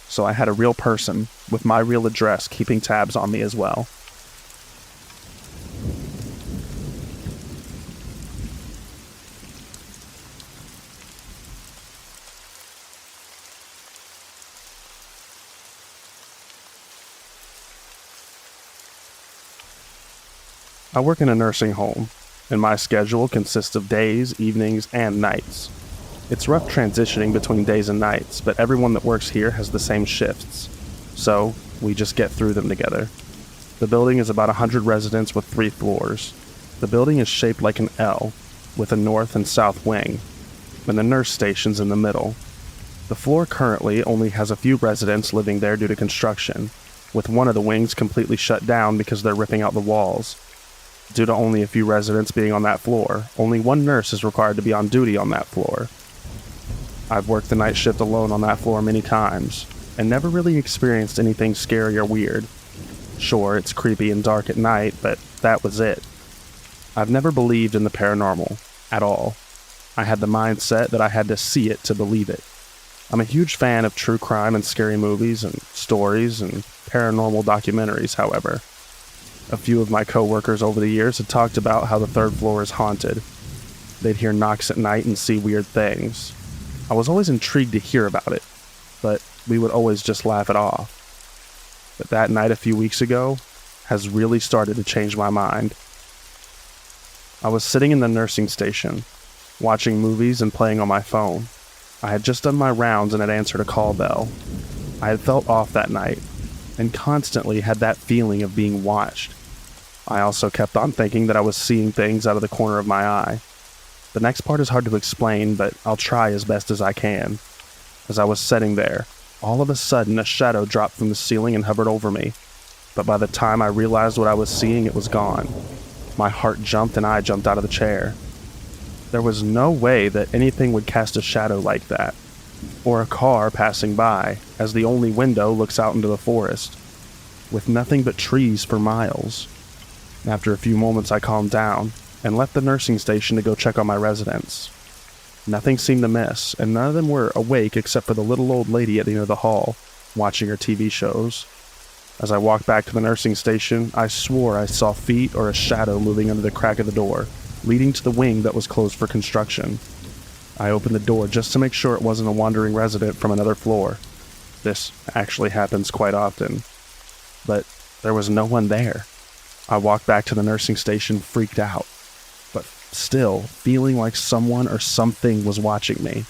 [SPEAKER 2] so I had a real person with my real address keeping tabs on me as well. I work in a nursing home, and my schedule consists of days, evenings, and nights. It's rough transitioning between days and nights, but everyone that works here has the same shifts, so we just get through them together. The building is about 100 residents with 3 floors.
[SPEAKER 1] The building is shaped like an L, with a north and south wing, and the nurse station's in the middle. The floor currently only has a few residents living there due to construction, with one of the wings completely shut down because they're ripping out the walls. Due to only a few residents being on that floor, only one nurse is required to be on duty on that floor. I've worked the night shift alone on that floor many times, and never really experienced anything scary or weird. Sure, it's creepy and dark at night, but that was it. I've never believed in the paranormal, at all. I had the mindset that I had to see it to believe it. I'm a huge fan of true crime and scary movies and stories and paranormal documentaries, however. A few of my coworkers over the years had talked about how the third floor is haunted. They'd hear knocks at night and see weird things. I was always intrigued to hear about it, but we would always just laugh it off. But that night a few weeks ago has really started to change my mind. I was sitting in the nursing station, watching movies and playing on my phone. I had just done my rounds and had answered a call bell. I had felt off that night, and constantly had that feeling of being watched. I also kept on thinking that I was seeing things out of the corner of my eye. The next part is hard to explain, but I'll try as best as I can. As I was sitting there, all of a sudden a shadow dropped from the ceiling and hovered over me. But by the time I realized what I was seeing, it was gone. My heart jumped and I jumped out of the chair. There was no way that anything would cast a shadow like that, or a car passing by, as the only window looks out into the forest, with nothing but trees for miles. After a few moments I calmed down, and left the nursing station to go check on my residents. Nothing seemed amiss, and none of them were awake except for the little old lady at the end of the hall, watching her TV shows. As I walked back to the nursing station, I swore I saw feet or a shadow moving under the crack of the door, leading to the wing that was closed for construction. I opened the door just to make sure it wasn't a wandering resident from another floor. This actually happens quite often. But there was no one there. I walked back to the nursing station freaked out, but still feeling like someone or something was watching me.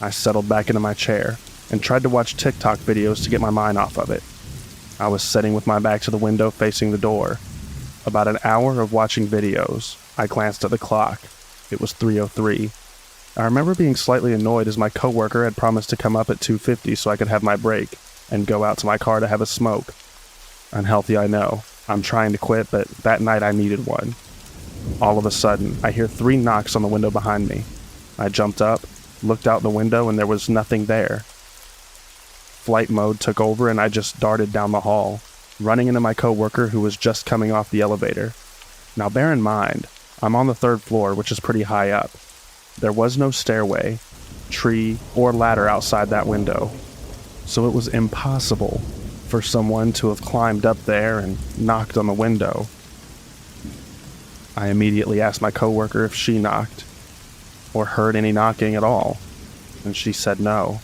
[SPEAKER 1] I settled back into my chair and tried to watch TikTok videos to get my mind off of it. I was sitting with my back to the window facing the door. About an hour of watching videos, I glanced at the clock. It was 3:03. I remember being slightly annoyed as my coworker had promised to come up at 2:50 so I could have my break and go out to my car to have a smoke. Unhealthy, I know. I'm trying to quit, but that night I needed one. All of a sudden, I hear 3 knocks on the window behind me. I jumped up, looked out the window, and there was nothing there. Flight mode took over and I just darted down the hall, running into my coworker who was just coming off the elevator. Now bear in mind, I'm on the 3rd floor, which is pretty high up. There was no stairway, tree, or ladder outside that window, so it was impossible for someone to have climbed up there and knocked on the window. I immediately asked my coworker if she knocked, or heard any knocking at all, and she said no.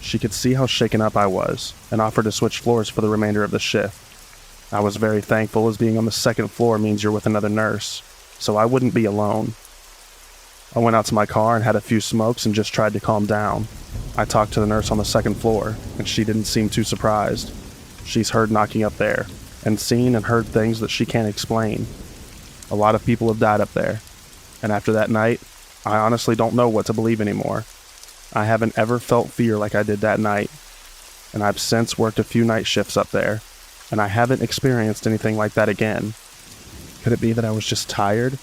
[SPEAKER 1] She could see how shaken up I was, and offered to switch floors for the remainder of the shift. I was very thankful, as being on the 2nd floor means you're with another nurse, so I wouldn't be alone. I went out to my car and had a few smokes and just tried to calm down. I talked to the nurse on the 2nd floor, and she didn't seem too surprised. She's heard knocking up there, and seen and heard things that she can't explain. A lot of people have died up there, and after that night, I honestly don't know what to believe anymore. I haven't ever felt fear like I did that night, and I've since worked a few night shifts up there, and I haven't experienced anything like that again. Could it be that I was just tired?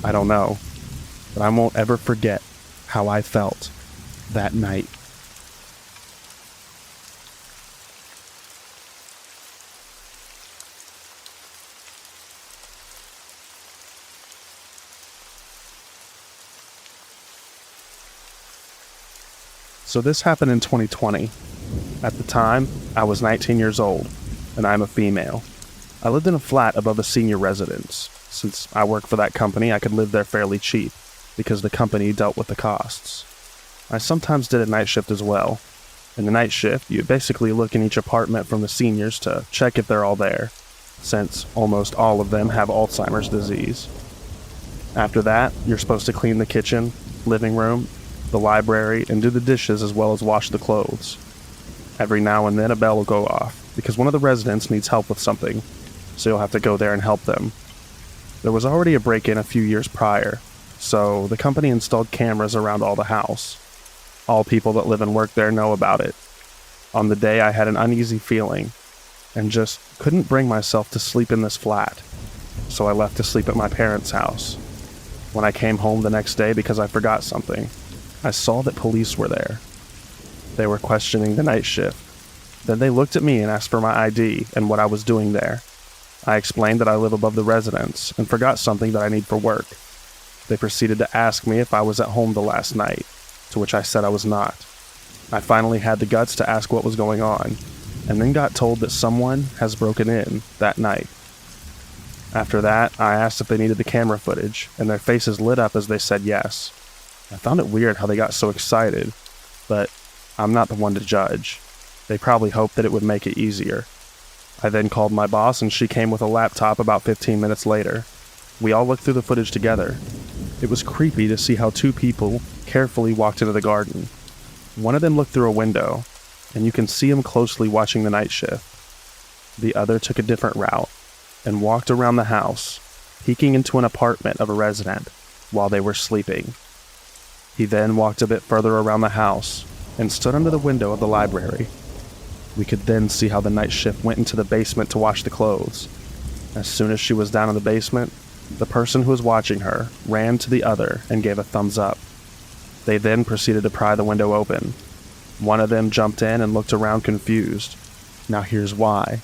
[SPEAKER 1] I don't know, but I won't ever forget how I felt that night. So this happened in 2020. At the time, I was 19 years old, and I'm a female. I lived in a flat above a senior residence. Since I worked for that company, I could live there fairly cheap, because the company dealt with the costs. I sometimes did a night shift as well. In the night shift, you basically look in each apartment from the seniors to check if they're all there, since almost all of them have Alzheimer's disease. After that, you're supposed to clean the kitchen, living room, the library, and do the dishes as well as wash the clothes. Every now and then a bell will go off, because one of the residents needs help with something, so you'll have to go there and help them.
[SPEAKER 2] There was already a break-in a few years prior, so the company installed cameras around all the house. All people that live and work there know about it. On the day, I had an uneasy feeling and just couldn't bring myself to sleep in this flat, so I left to sleep at my parents' house. When I came home the next day because I forgot something, I saw that police were there. They were questioning the night shift. Then they looked at me and asked for my ID and what I was doing there. I explained that I live above the residence and forgot something that I need for work. They proceeded to ask me if I was at home the last night, to which I said I was not. I finally had the guts to ask what was going on, and then got told that someone has broken in that night. After that, I asked if they needed the camera footage, and their faces lit up as they said yes. I found it weird how they got so excited, but I'm not the one to judge. They probably hoped that it would make it easier. I then called my boss and she came with a laptop about 15 minutes later. We all looked through the footage together. It was creepy to see how two people carefully walked into the garden. One of them looked through a window, and you can see him closely watching the night shift. The other took a different route and walked around the house, peeking into an apartment of a resident while they were sleeping. He then walked a bit further around the house and stood under the window of the library. We could then see how the night shift went into the basement to wash the clothes. As soon as she was down in the basement, the person who was watching her ran to the other and gave a thumbs up. They then proceeded to pry the window open. One of them jumped in and looked around confused. Now here's why.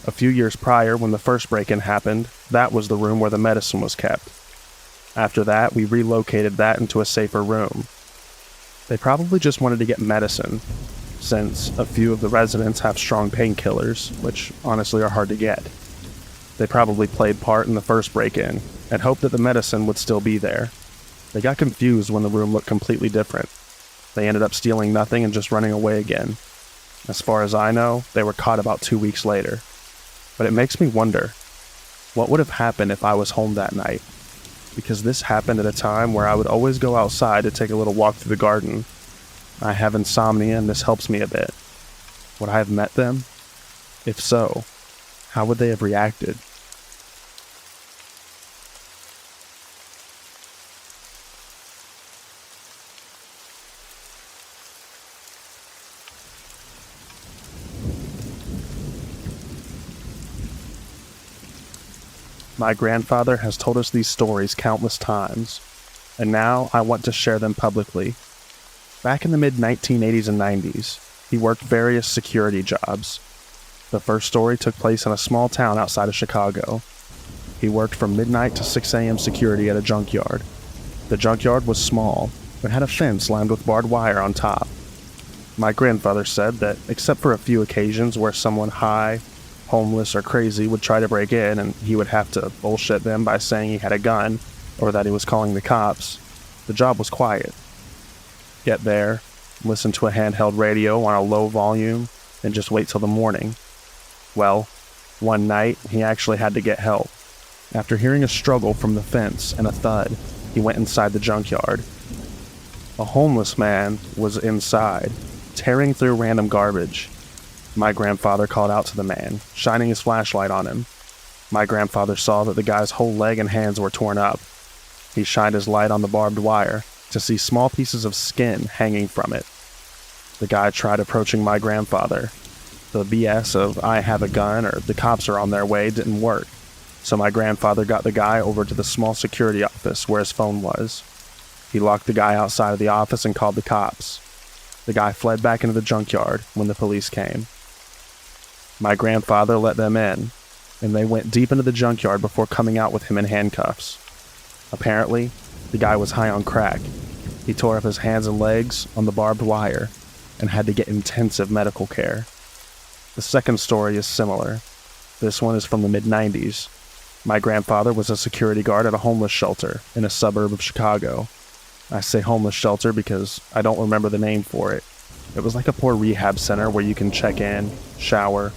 [SPEAKER 2] A few years prior, when the first break-in happened, that was the room where the medicine was kept. After that, we relocated that into a safer room. They probably just wanted to get medicine, since a few of the residents have strong painkillers, which honestly are hard to get. They probably played part in the first break-in, and hoped that the medicine would still be there. They got confused when the room looked completely different. They ended up stealing nothing and just running away again. As far as I know, they were caught about 2 weeks later. But it makes me wonder, what would have happened if I was home that night? Because this happened at a time where I would always go outside to take a little walk through the garden. I have insomnia and this helps me a bit. Would I have met them? If so, how would they have reacted? My grandfather has told us these stories countless times, and now I want to share them publicly. Back in the mid-1980s and 90s, he worked various security jobs. The first story took place in a small town outside of Chicago. He worked from midnight to 6 a.m. security at a junkyard. The junkyard was small, but had a fence lined with barbed wire on top. My grandfather said that, except for a few occasions where someone high, homeless, or crazy would try to break in and he would have to bullshit them by saying he had a gun or that he was calling the cops, the job was quiet. Get there, listen to a handheld radio on a low volume, and just wait till the morning. Well, one night, he actually had to get help. After hearing a struggle from the fence and a thud, he went inside the junkyard. A homeless man was inside, tearing through random garbage. My grandfather called out to the man, shining his flashlight on him. My grandfather saw that the guy's whole leg and hands were torn up. He shined his light on the barbed wire to see small pieces of skin hanging from it. The guy tried approaching my grandfather. The BS of I have a gun or the cops are on their way didn't work, so my grandfather got the guy over to the small security office where his phone was. He locked the guy outside of the office and called the cops. The guy fled back into the junkyard when the police came. My grandfather let them in, and they went deep into the junkyard before coming out with him in handcuffs. Apparently, the guy was high on crack. He tore up his hands and legs on the barbed wire and had to get intensive medical care. The second story is similar. This one is from the mid-90s. My grandfather was a security guard at a homeless shelter in a suburb of Chicago. I say homeless shelter because I don't remember the name for it. It was like a poor rehab center where you can check in, shower,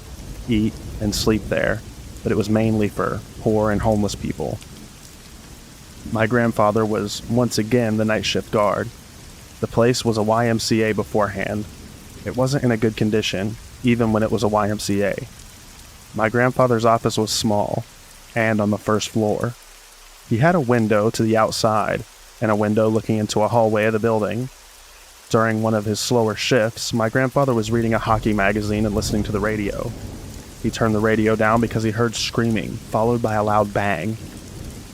[SPEAKER 2] eat, and sleep there, but it was mainly for poor and homeless people. My grandfather was once again the night shift guard. The place was a YMCA beforehand. It wasn't in a good condition, even when it was a YMCA. My grandfather's office was small, and on the first floor. He had a window to the outside and a window looking into a hallway of the building. During one of his slower shifts, my grandfather was reading a hockey magazine and listening to the radio. He turned the radio down because he heard screaming, followed by a loud bang.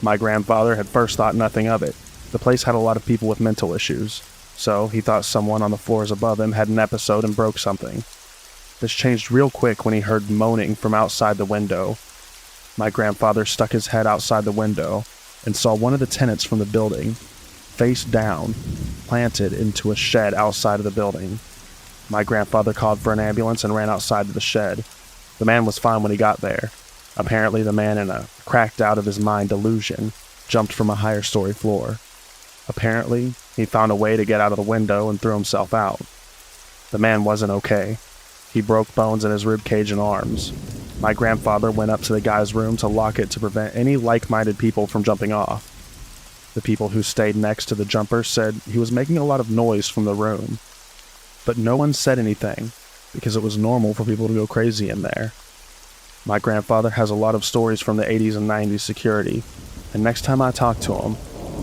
[SPEAKER 2] My grandfather had first thought nothing of it. The place had a lot of people with mental issues, so he thought someone on the floors above him had an episode and broke something. This changed real quick when he heard moaning from outside the window. My grandfather stuck his head outside the window and saw one of the tenants from the building, face down, planted into a shed outside of the building. My grandfather called for an ambulance and ran outside to the shed. The man was fine when he got there. Apparently the man, in a cracked out of his mind delusion, jumped from a higher story floor. Apparently, he found a way to get out of the window and threw himself out. The man wasn't okay. He broke bones in his ribcage and arms. My grandfather went up to the guy's room to lock it to prevent any like-minded people from jumping off. The people who stayed next to the jumper said he was making a lot of noise from the room. But no one said anything, because it was normal for people to go crazy in there. My grandfather has a lot of stories from the 80s and 90s security, and next time I talk to him,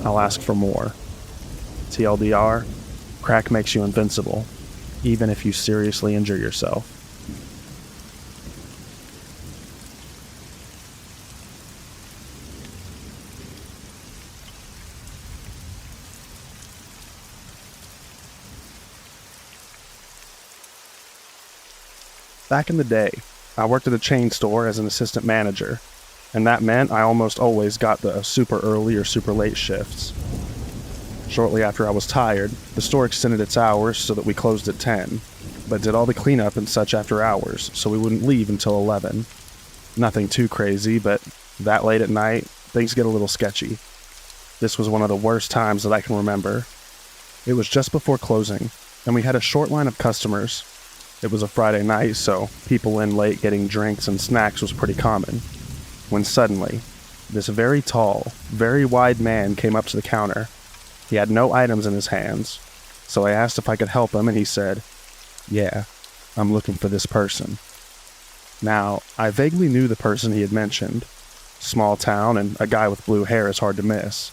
[SPEAKER 2] I'll ask for more. TLDR, crack makes you invincible, even if you seriously injure yourself. Back in the day, I worked at a chain store as an assistant manager, and that meant I almost always got the super early or super late shifts. Shortly after I was tired, the store extended its hours so that we closed at 10, but did all the cleanup and such after hours, so we wouldn't leave until 11. Nothing too crazy, but that late at night, things get a little sketchy. This was one of the worst times that I can remember. It was just before closing, and we had a short line of customers. It was a Friday night, so people in late getting drinks and snacks was pretty common. When suddenly, this very tall, very wide man came up to the counter. He had no items in his hands, so I asked if I could help him, and he said, "Yeah, I'm looking for this person." Now, I vaguely knew the person he had mentioned. Small town, and a guy with blue hair is hard to miss.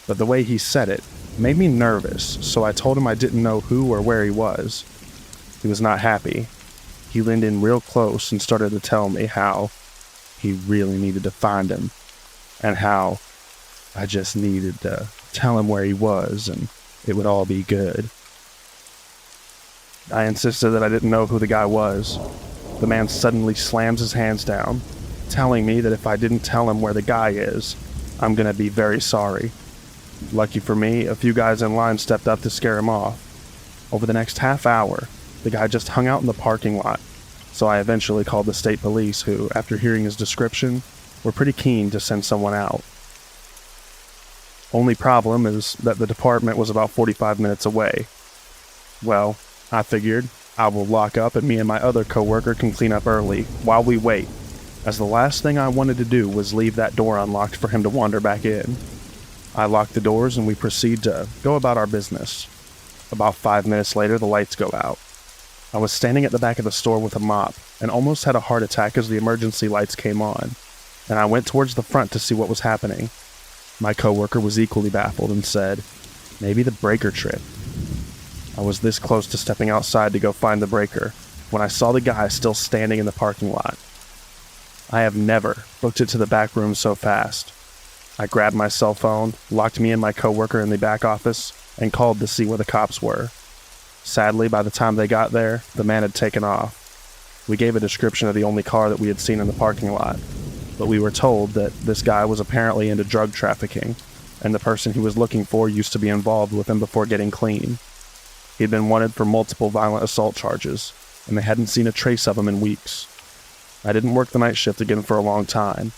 [SPEAKER 2] But the way he said it made me nervous, so I told him I didn't know who or where he was. He was not happy. He leaned in real close and started to tell me how he really needed to find him, and how I just needed to tell him where he was and it would all be good. I insisted that I didn't know who the guy was. The man suddenly slams his hands down, telling me that if I didn't tell him where the guy is, I'm gonna be very sorry. Lucky for me, a few guys in line stepped up to scare him off. Over the next half hour, the guy just hung out in the parking lot, so I eventually called the state police who, after hearing his description, were pretty keen to send someone out. Only problem is that the department was about 45 minutes away. Well, I figured I will lock up and me and my other coworker can clean up early while we wait, as the last thing I wanted to do was leave that door unlocked for him to wander back in. I locked the doors and we proceed to go about our business. About 5 minutes later, the lights go out. I was standing at the back of the store with a mop and almost had a heart attack as the emergency lights came on, and I went towards the front to see what was happening. My coworker was equally baffled and said, "Maybe the breaker tripped." I was this close to stepping outside to go find the breaker when I saw the guy still standing in the parking lot. I have never booked it to the back room so fast. I grabbed my cell phone, locked me and my coworker in the back office, and called to see where the cops were. Sadly, by the time they got there, the man had taken off. We gave a description of the only car that we had seen in the parking lot, but we were told that this guy was apparently into drug trafficking, and the person he was looking for used to be involved with him before getting clean. He'd been wanted for multiple violent assault charges, and they hadn't seen a trace of him in weeks. I didn't work the night shift again for a long time,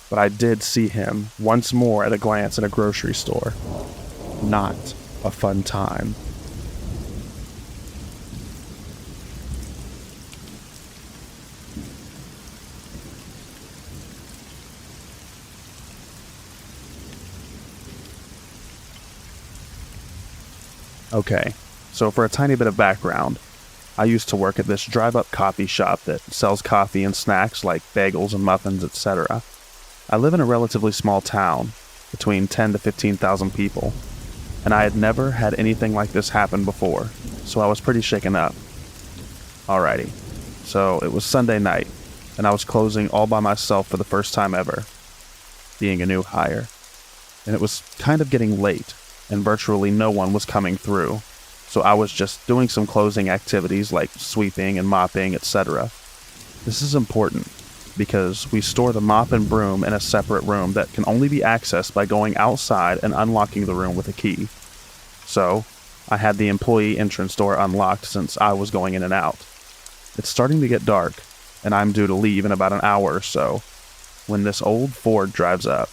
[SPEAKER 2] but I did see him once more at a glance in a grocery store. Not a fun time. Okay, so for a tiny bit of background, I used to work at this drive-up coffee shop that sells coffee and snacks like bagels and muffins, etc. I live in a relatively small town, between 10 to 15,000 people, and I had never had anything like this happen before, so I was pretty shaken up. Alrighty, so it was Sunday night, and I was closing all by myself for the first time ever, being a new hire, and it was kind of getting late, and virtually no one was coming through, so I was just doing some closing activities like sweeping and mopping, etc. This is important, because we store the mop and broom in a separate room that can only be accessed by going outside and unlocking the room with a key. So, I had the employee entrance door unlocked since I was going in and out. It's starting to get dark, and I'm due to leave in about an hour or so, when this old Ford drives up.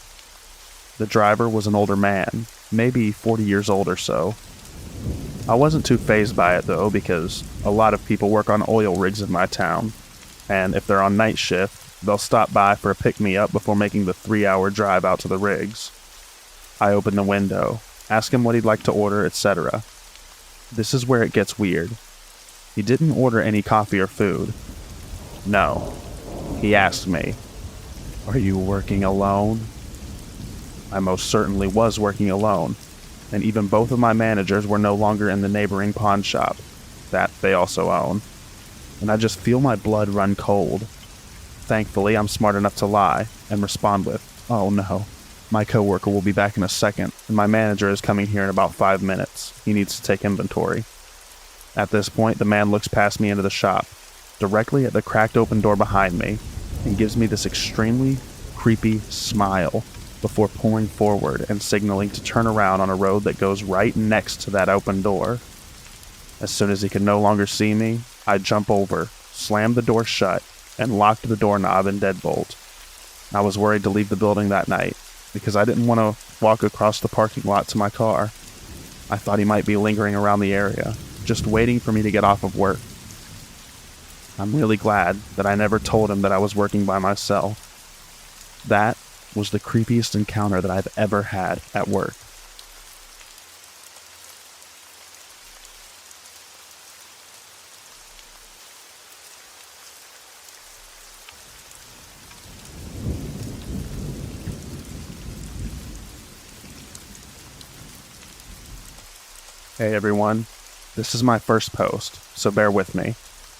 [SPEAKER 2] The driver was an older man, maybe 40 years old or so. I wasn't too fazed by it though, because a lot of people work on oil rigs in my town, and if they're on night shift, they'll stop by for a pick-me-up before making the 3-hour drive out to the rigs. I open the window, ask him what he'd like to order, etc. This is where it gets weird. He didn't order any coffee or food. No. He asked me, "Are you working alone?" I most certainly was working alone, and even both of my managers were no longer in the neighboring pawn shop that they also own, and I just feel my blood run cold. Thankfully, I'm smart enough to lie and respond with, "Oh no, my coworker will be back in a second, and my manager is coming here in about 5 minutes. He needs to take inventory." At this point, the man looks past me into the shop, directly at the cracked open door behind me, and gives me this extremely creepy smile before pulling forward and signaling to turn around on a road that goes right next to that open door. As soon as he could no longer see me, I jump over, slam the door shut, and locked the doorknob and deadbolt. I was worried to leave the building that night, because I didn't want to walk across the parking lot to my car. I thought he might be lingering around the area, just waiting for me to get off of work. I'm really glad that I never told him that I was working by myself. That was the creepiest encounter that I've ever had at work. Hey everyone, this is my first post, so bear with me.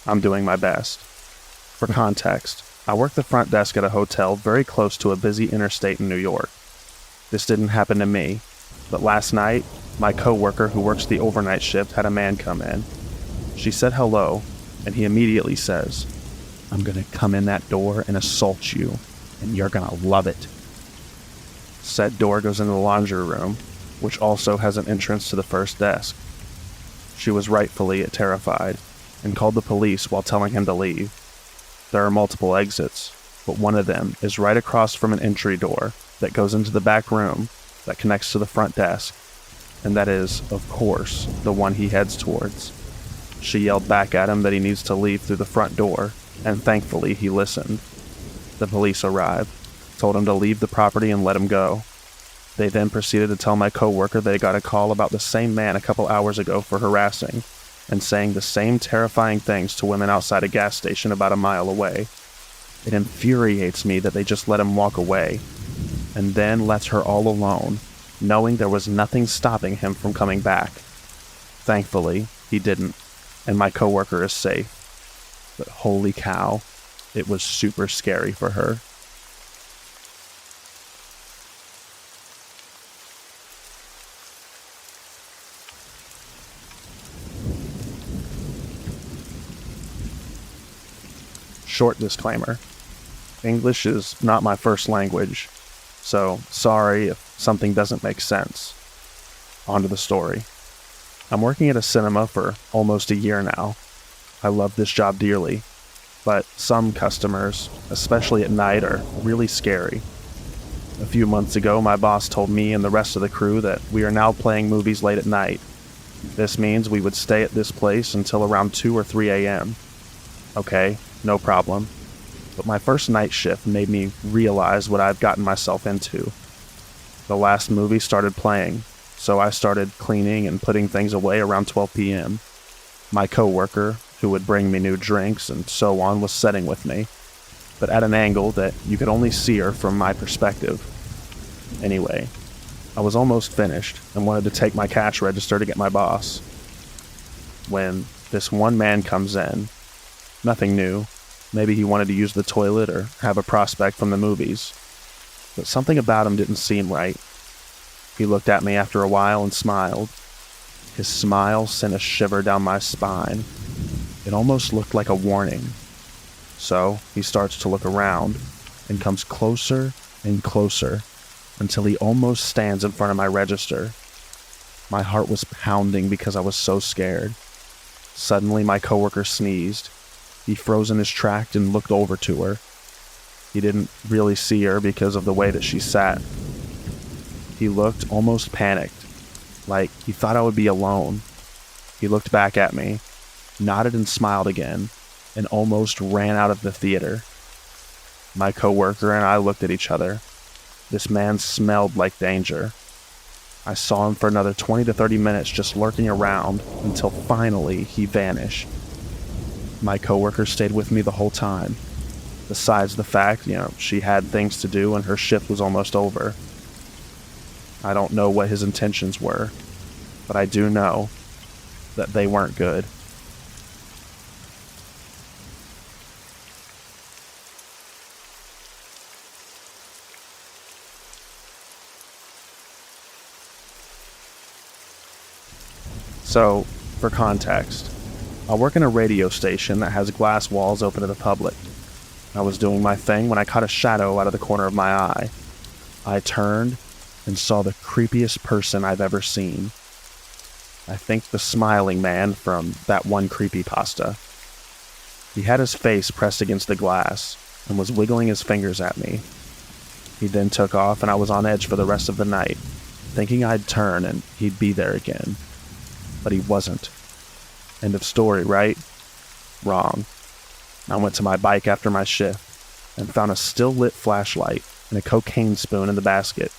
[SPEAKER 2] I'm doing my best. For context, I work the front desk at a hotel very close to a busy interstate in New York. This didn't happen to me, but last night, my coworker who works the overnight shift had a man come in. She said hello, and he immediately says, "I'm gonna come in that door and assault you, and you're gonna love it." Said door goes into the laundry room, which also has an entrance to the first desk. She was rightfully terrified, and called the police while telling him to leave. There are multiple exits, but one of them is right across from an entry door that goes into the back room that connects to the front desk, and that is, of course, the one he heads towards. She yelled back at him that he needs to leave through the front door, and thankfully he listened. The police arrived, told him to leave the property and let him go. They then proceeded to tell my coworker they got a call about the same man a couple hours ago for harassing, and saying the same terrifying things to women outside a gas station about a mile away. It infuriates me that they just let him walk away, and then lets her all alone, knowing there was nothing stopping him from coming back. Thankfully, he didn't, and my coworker is safe. But holy cow, it was super scary for her. Short disclaimer. English is not my first language, so sorry if something doesn't make sense. On to the story. I'm working at a cinema for almost a year now. I love this job dearly, but some customers, especially at night, are really scary. A few months ago, my boss told me and the rest of the crew that we are now playing movies late at night. This means we would stay at this place until around 2 or 3 a.m. Okay, no problem. But my first night shift made me realize what I've gotten myself into. The last movie started playing, so I started cleaning and putting things away around 12 p.m. My coworker, who would bring me new drinks and so on, was sitting with me, but at an angle that you could only see her from my perspective. Anyway, I was almost finished and wanted to take my cash register to get my boss, when this one man comes in. Nothing new. Maybe he wanted to use the toilet or have a prospect from the movies. But something about him didn't seem right. He looked at me after a while and smiled. His smile sent a shiver down my spine. It almost looked like a warning. So he starts to look around and comes closer and closer until he almost stands in front of my register. My heart was pounding because I was so scared. Suddenly my coworker sneezed. He froze in his tracks and looked over to her. He didn't really see her because of the way that she sat. He looked almost panicked, like he thought I would be alone. He looked back at me, nodded and smiled again, and almost ran out of the theater. My coworker and I looked at each other. This man smelled like danger. I saw him for another 20 to 30 minutes just lurking around until finally he vanished. My coworker stayed with me the whole time, besides the fact, she had things to do and her shift was almost over. I don't know what his intentions were, but I do know that they weren't good. So, for context, I work in a radio station that has glass walls open to the public. I was doing my thing when I caught a shadow out of the corner of my eye. I turned and saw the creepiest person I've ever seen. I think the smiling man from that one creepypasta. He had his face pressed against the glass and was wiggling his fingers at me. He then took off and I was on edge for the rest of the night, thinking I'd turn and he'd be there again. But he wasn't. End of story, right? Wrong. I went to my bike after my shift and found a still-lit flashlight and a cocaine spoon in the basket.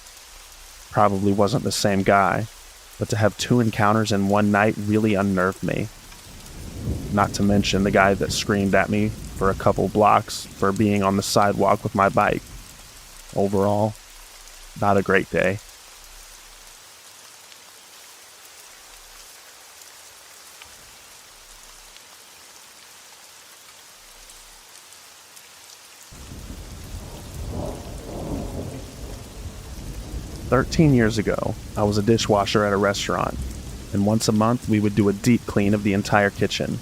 [SPEAKER 2] Probably wasn't the same guy, but to have 2 encounters in one night really unnerved me. Not to mention the guy that screamed at me for a couple blocks for being on the sidewalk with my bike. Overall, not a great day. "13 years ago, I was a dishwasher at a restaurant, and once a month we would do a deep clean of the entire kitchen.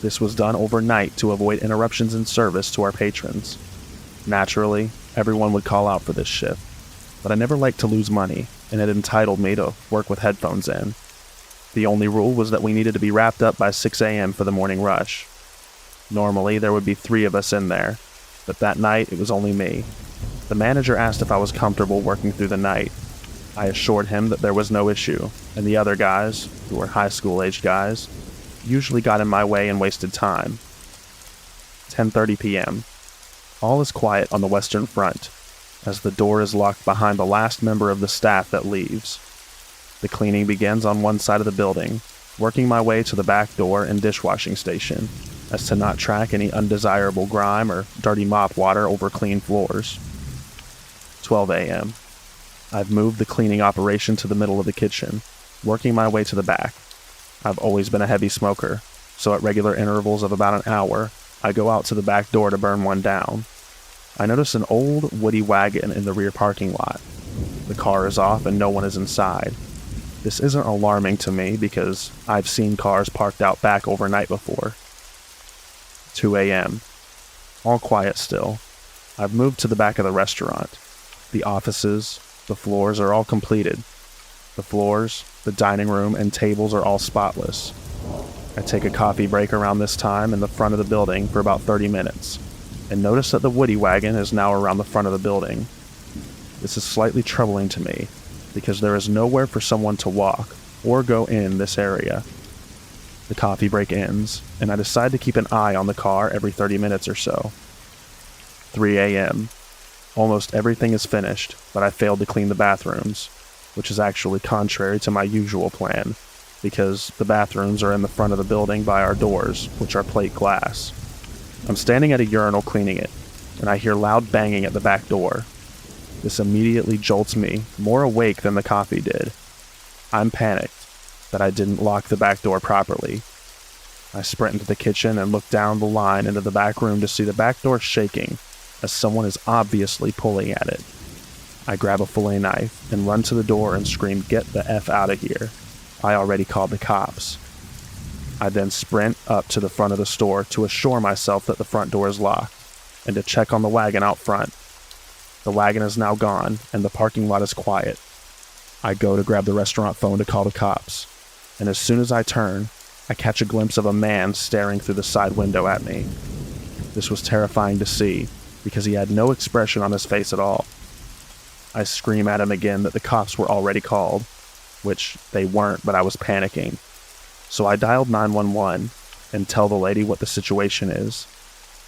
[SPEAKER 2] This was done overnight to avoid interruptions in service to our patrons. Naturally, everyone would call out for this shift, but I never liked to lose money, and it entitled me to work with headphones in. The only rule was that we needed to be wrapped up by 6 a.m. for the morning rush. Normally, there would be 3 of us in there, but that night it was only me. The manager asked if I was comfortable working through the night. I assured him that there was no issue, and the other guys, who were high school-aged guys, usually got in my way and wasted time. 10:30 p.m. All is quiet on the western front, as the door is locked behind the last member of the staff that leaves. The cleaning begins on one side of the building, working my way to the back door and dishwashing station, as to not track any undesirable grime or dirty mop water over clean floors. 12 a.m. I've moved the cleaning operation to the middle of the kitchen, working my way to the back. I've always been a heavy smoker, so at regular intervals of about an hour, I go out to the back door to burn one down. I notice an old woody wagon in the rear parking lot. The car is off and no one is inside. This isn't alarming to me because I've seen cars parked out back overnight before. 2 a.m. All quiet still. I've moved to the back of the restaurant. The offices, the floors are all completed. The floors, the dining room, and tables are all spotless. I take a coffee break around this time in the front of the building for about 30 minutes, and notice that the woody wagon is now around the front of the building. This is slightly troubling to me, because there is nowhere for someone to walk or go in this area. The coffee break ends, and I decide to keep an eye on the car every 30 minutes or so. 3 a.m. Almost everything is finished, but I failed to clean the bathrooms, which is actually contrary to my usual plan, because the bathrooms are in the front of the building by our doors, which are plate glass. I'm standing at a urinal cleaning it, and I hear loud banging at the back door. This immediately jolts me, more awake than the coffee did. I'm panicked that I didn't lock the back door properly. I sprint into the kitchen and look down the line into the back room to see the back door shaking as someone is obviously pulling at it. I grab a fillet knife and run to the door and scream, "Get the F out of here." I already called the cops. I then sprint up to the front of the store to assure myself that the front door is locked and to check on the wagon out front. The wagon is now gone and the parking lot is quiet. I go to grab the restaurant phone to call the cops, and as soon as I turn, I catch a glimpse of a man staring through the side window at me. This was terrifying to see because he had no expression on his face at all. I scream at him again that the cops were already called, which they weren't, but I was panicking. So I dialed 911 and tell the lady what the situation is.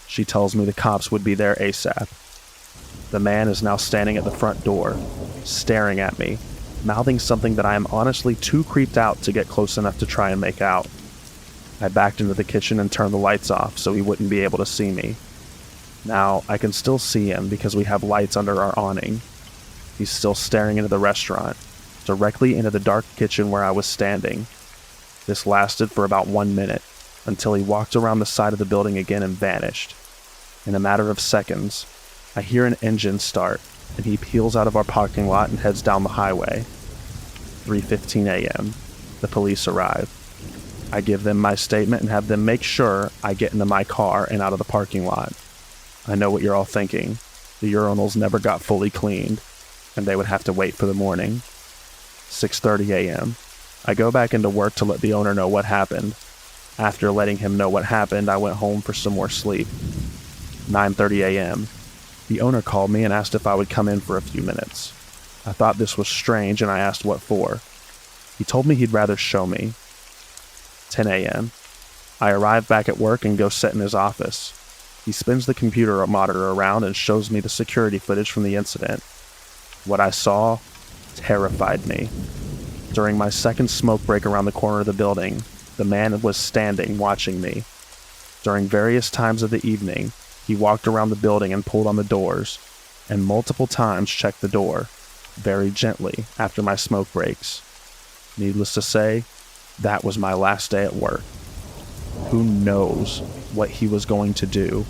[SPEAKER 2] She tells me the cops would be there ASAP. The man is now standing at the front door, staring at me, mouthing something that I am honestly too creeped out to get close enough to try and make out. I backed into the kitchen and turned the lights off so he wouldn't be able to see me. Now, I can still see him because we have lights under our awning. He's still staring into the restaurant, directly into the dark kitchen where I was standing. This lasted for about 1 minute, until he walked around the side of the building again and vanished. In a matter of seconds, I hear an engine start, and he peels out of our parking lot and heads down the highway. 3:15 a.m. The police arrive. I give them my statement and have them make sure I get into my car and out of the parking lot. I know what you're all thinking. The urinals never got fully cleaned, and they would have to wait for the morning. 6:30 a.m. I go back into work to let the owner know what happened. After letting him know what happened, I went home for some more sleep. 9:30 a.m. The owner called me and asked if I would come in for a few minutes. I thought this was strange and I asked what for. He told me he'd rather show me. 10 a.m. I arrive back at work and go sit in his office. He spins the computer monitor around and shows me the security footage from the incident. What I saw terrified me. During my second smoke break around the corner of the building, the man was standing watching me. During various times of the evening, he walked around the building and pulled on the doors, and multiple times checked the door, very gently after my smoke breaks. Needless to say, that was my last day at work. Who knows what he was going to do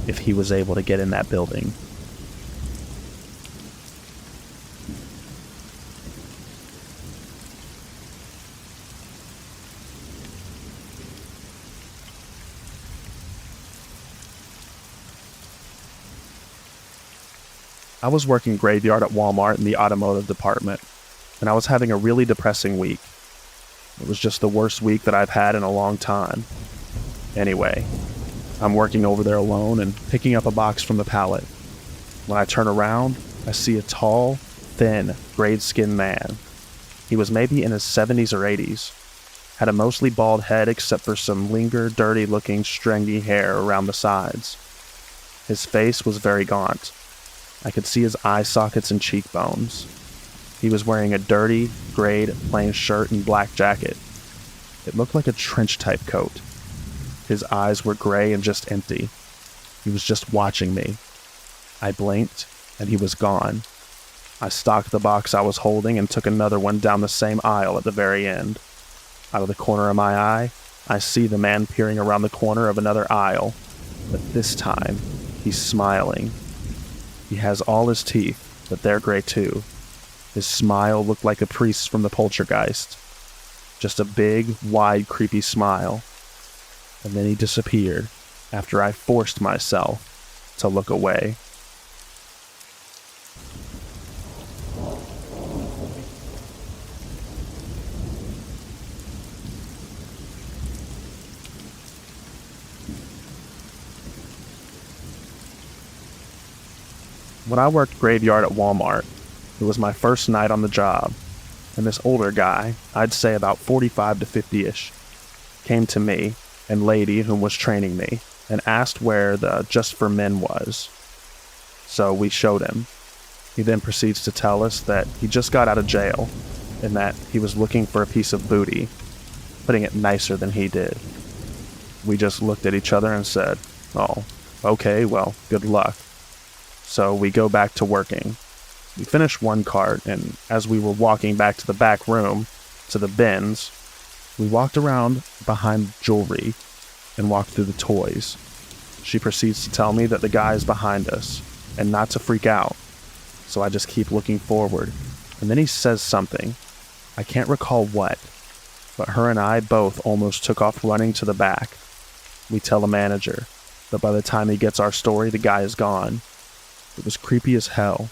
[SPEAKER 2] if he was able to get in that building. I was working graveyard at Walmart in the automotive department, and I was having a really depressing week. It was just the worst week that I've had in a long time. Anyway, I'm working over there alone and picking up a box from the pallet. When I turn around, I see a tall, thin, grayed-skinned man. He was maybe in his 70s or 80s, had a mostly bald head except for some dirty-looking stringy hair around the sides. His face was very gaunt. I could see his eye sockets and cheekbones. He was wearing a dirty, grayed, plain shirt and black jacket. It looked like a trench-type coat. His eyes were gray and just empty. He was just watching me. I blinked, and he was gone. I stocked the box I was holding and took another one down the same aisle at the very end. Out of the corner of my eye, I see the man peering around the corner of another aisle, but this time, he's smiling. He has all his teeth, but they're gray too. His smile looked like a priest from the Poltergeist. Just a big, wide, creepy smile. And then he disappeared after I forced myself to look away. When I worked graveyard at Walmart, it was my first night on the job, and this older guy, I'd say about 45 to 50-ish, came to me and lady whom was training me and asked where the Just for Men was. So we showed him. He then proceeds to tell us that he just got out of jail and that he was looking for a piece of booty, putting it nicer than he did. We just looked at each other and said, "Oh, okay, well, good luck." So we go back to working. We finished one cart, and as we were walking back to the back room, to the bins, we walked around behind jewelry and walked through the toys. She proceeds to tell me that the guy is behind us and not to freak out. So I just keep looking forward. And then he says something. I can't recall what, but her and I both almost took off running to the back. We tell the manager, but by the time he gets our story, the guy is gone. It was creepy as hell.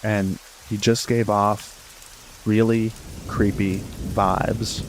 [SPEAKER 2] And he just gave off really creepy vibes.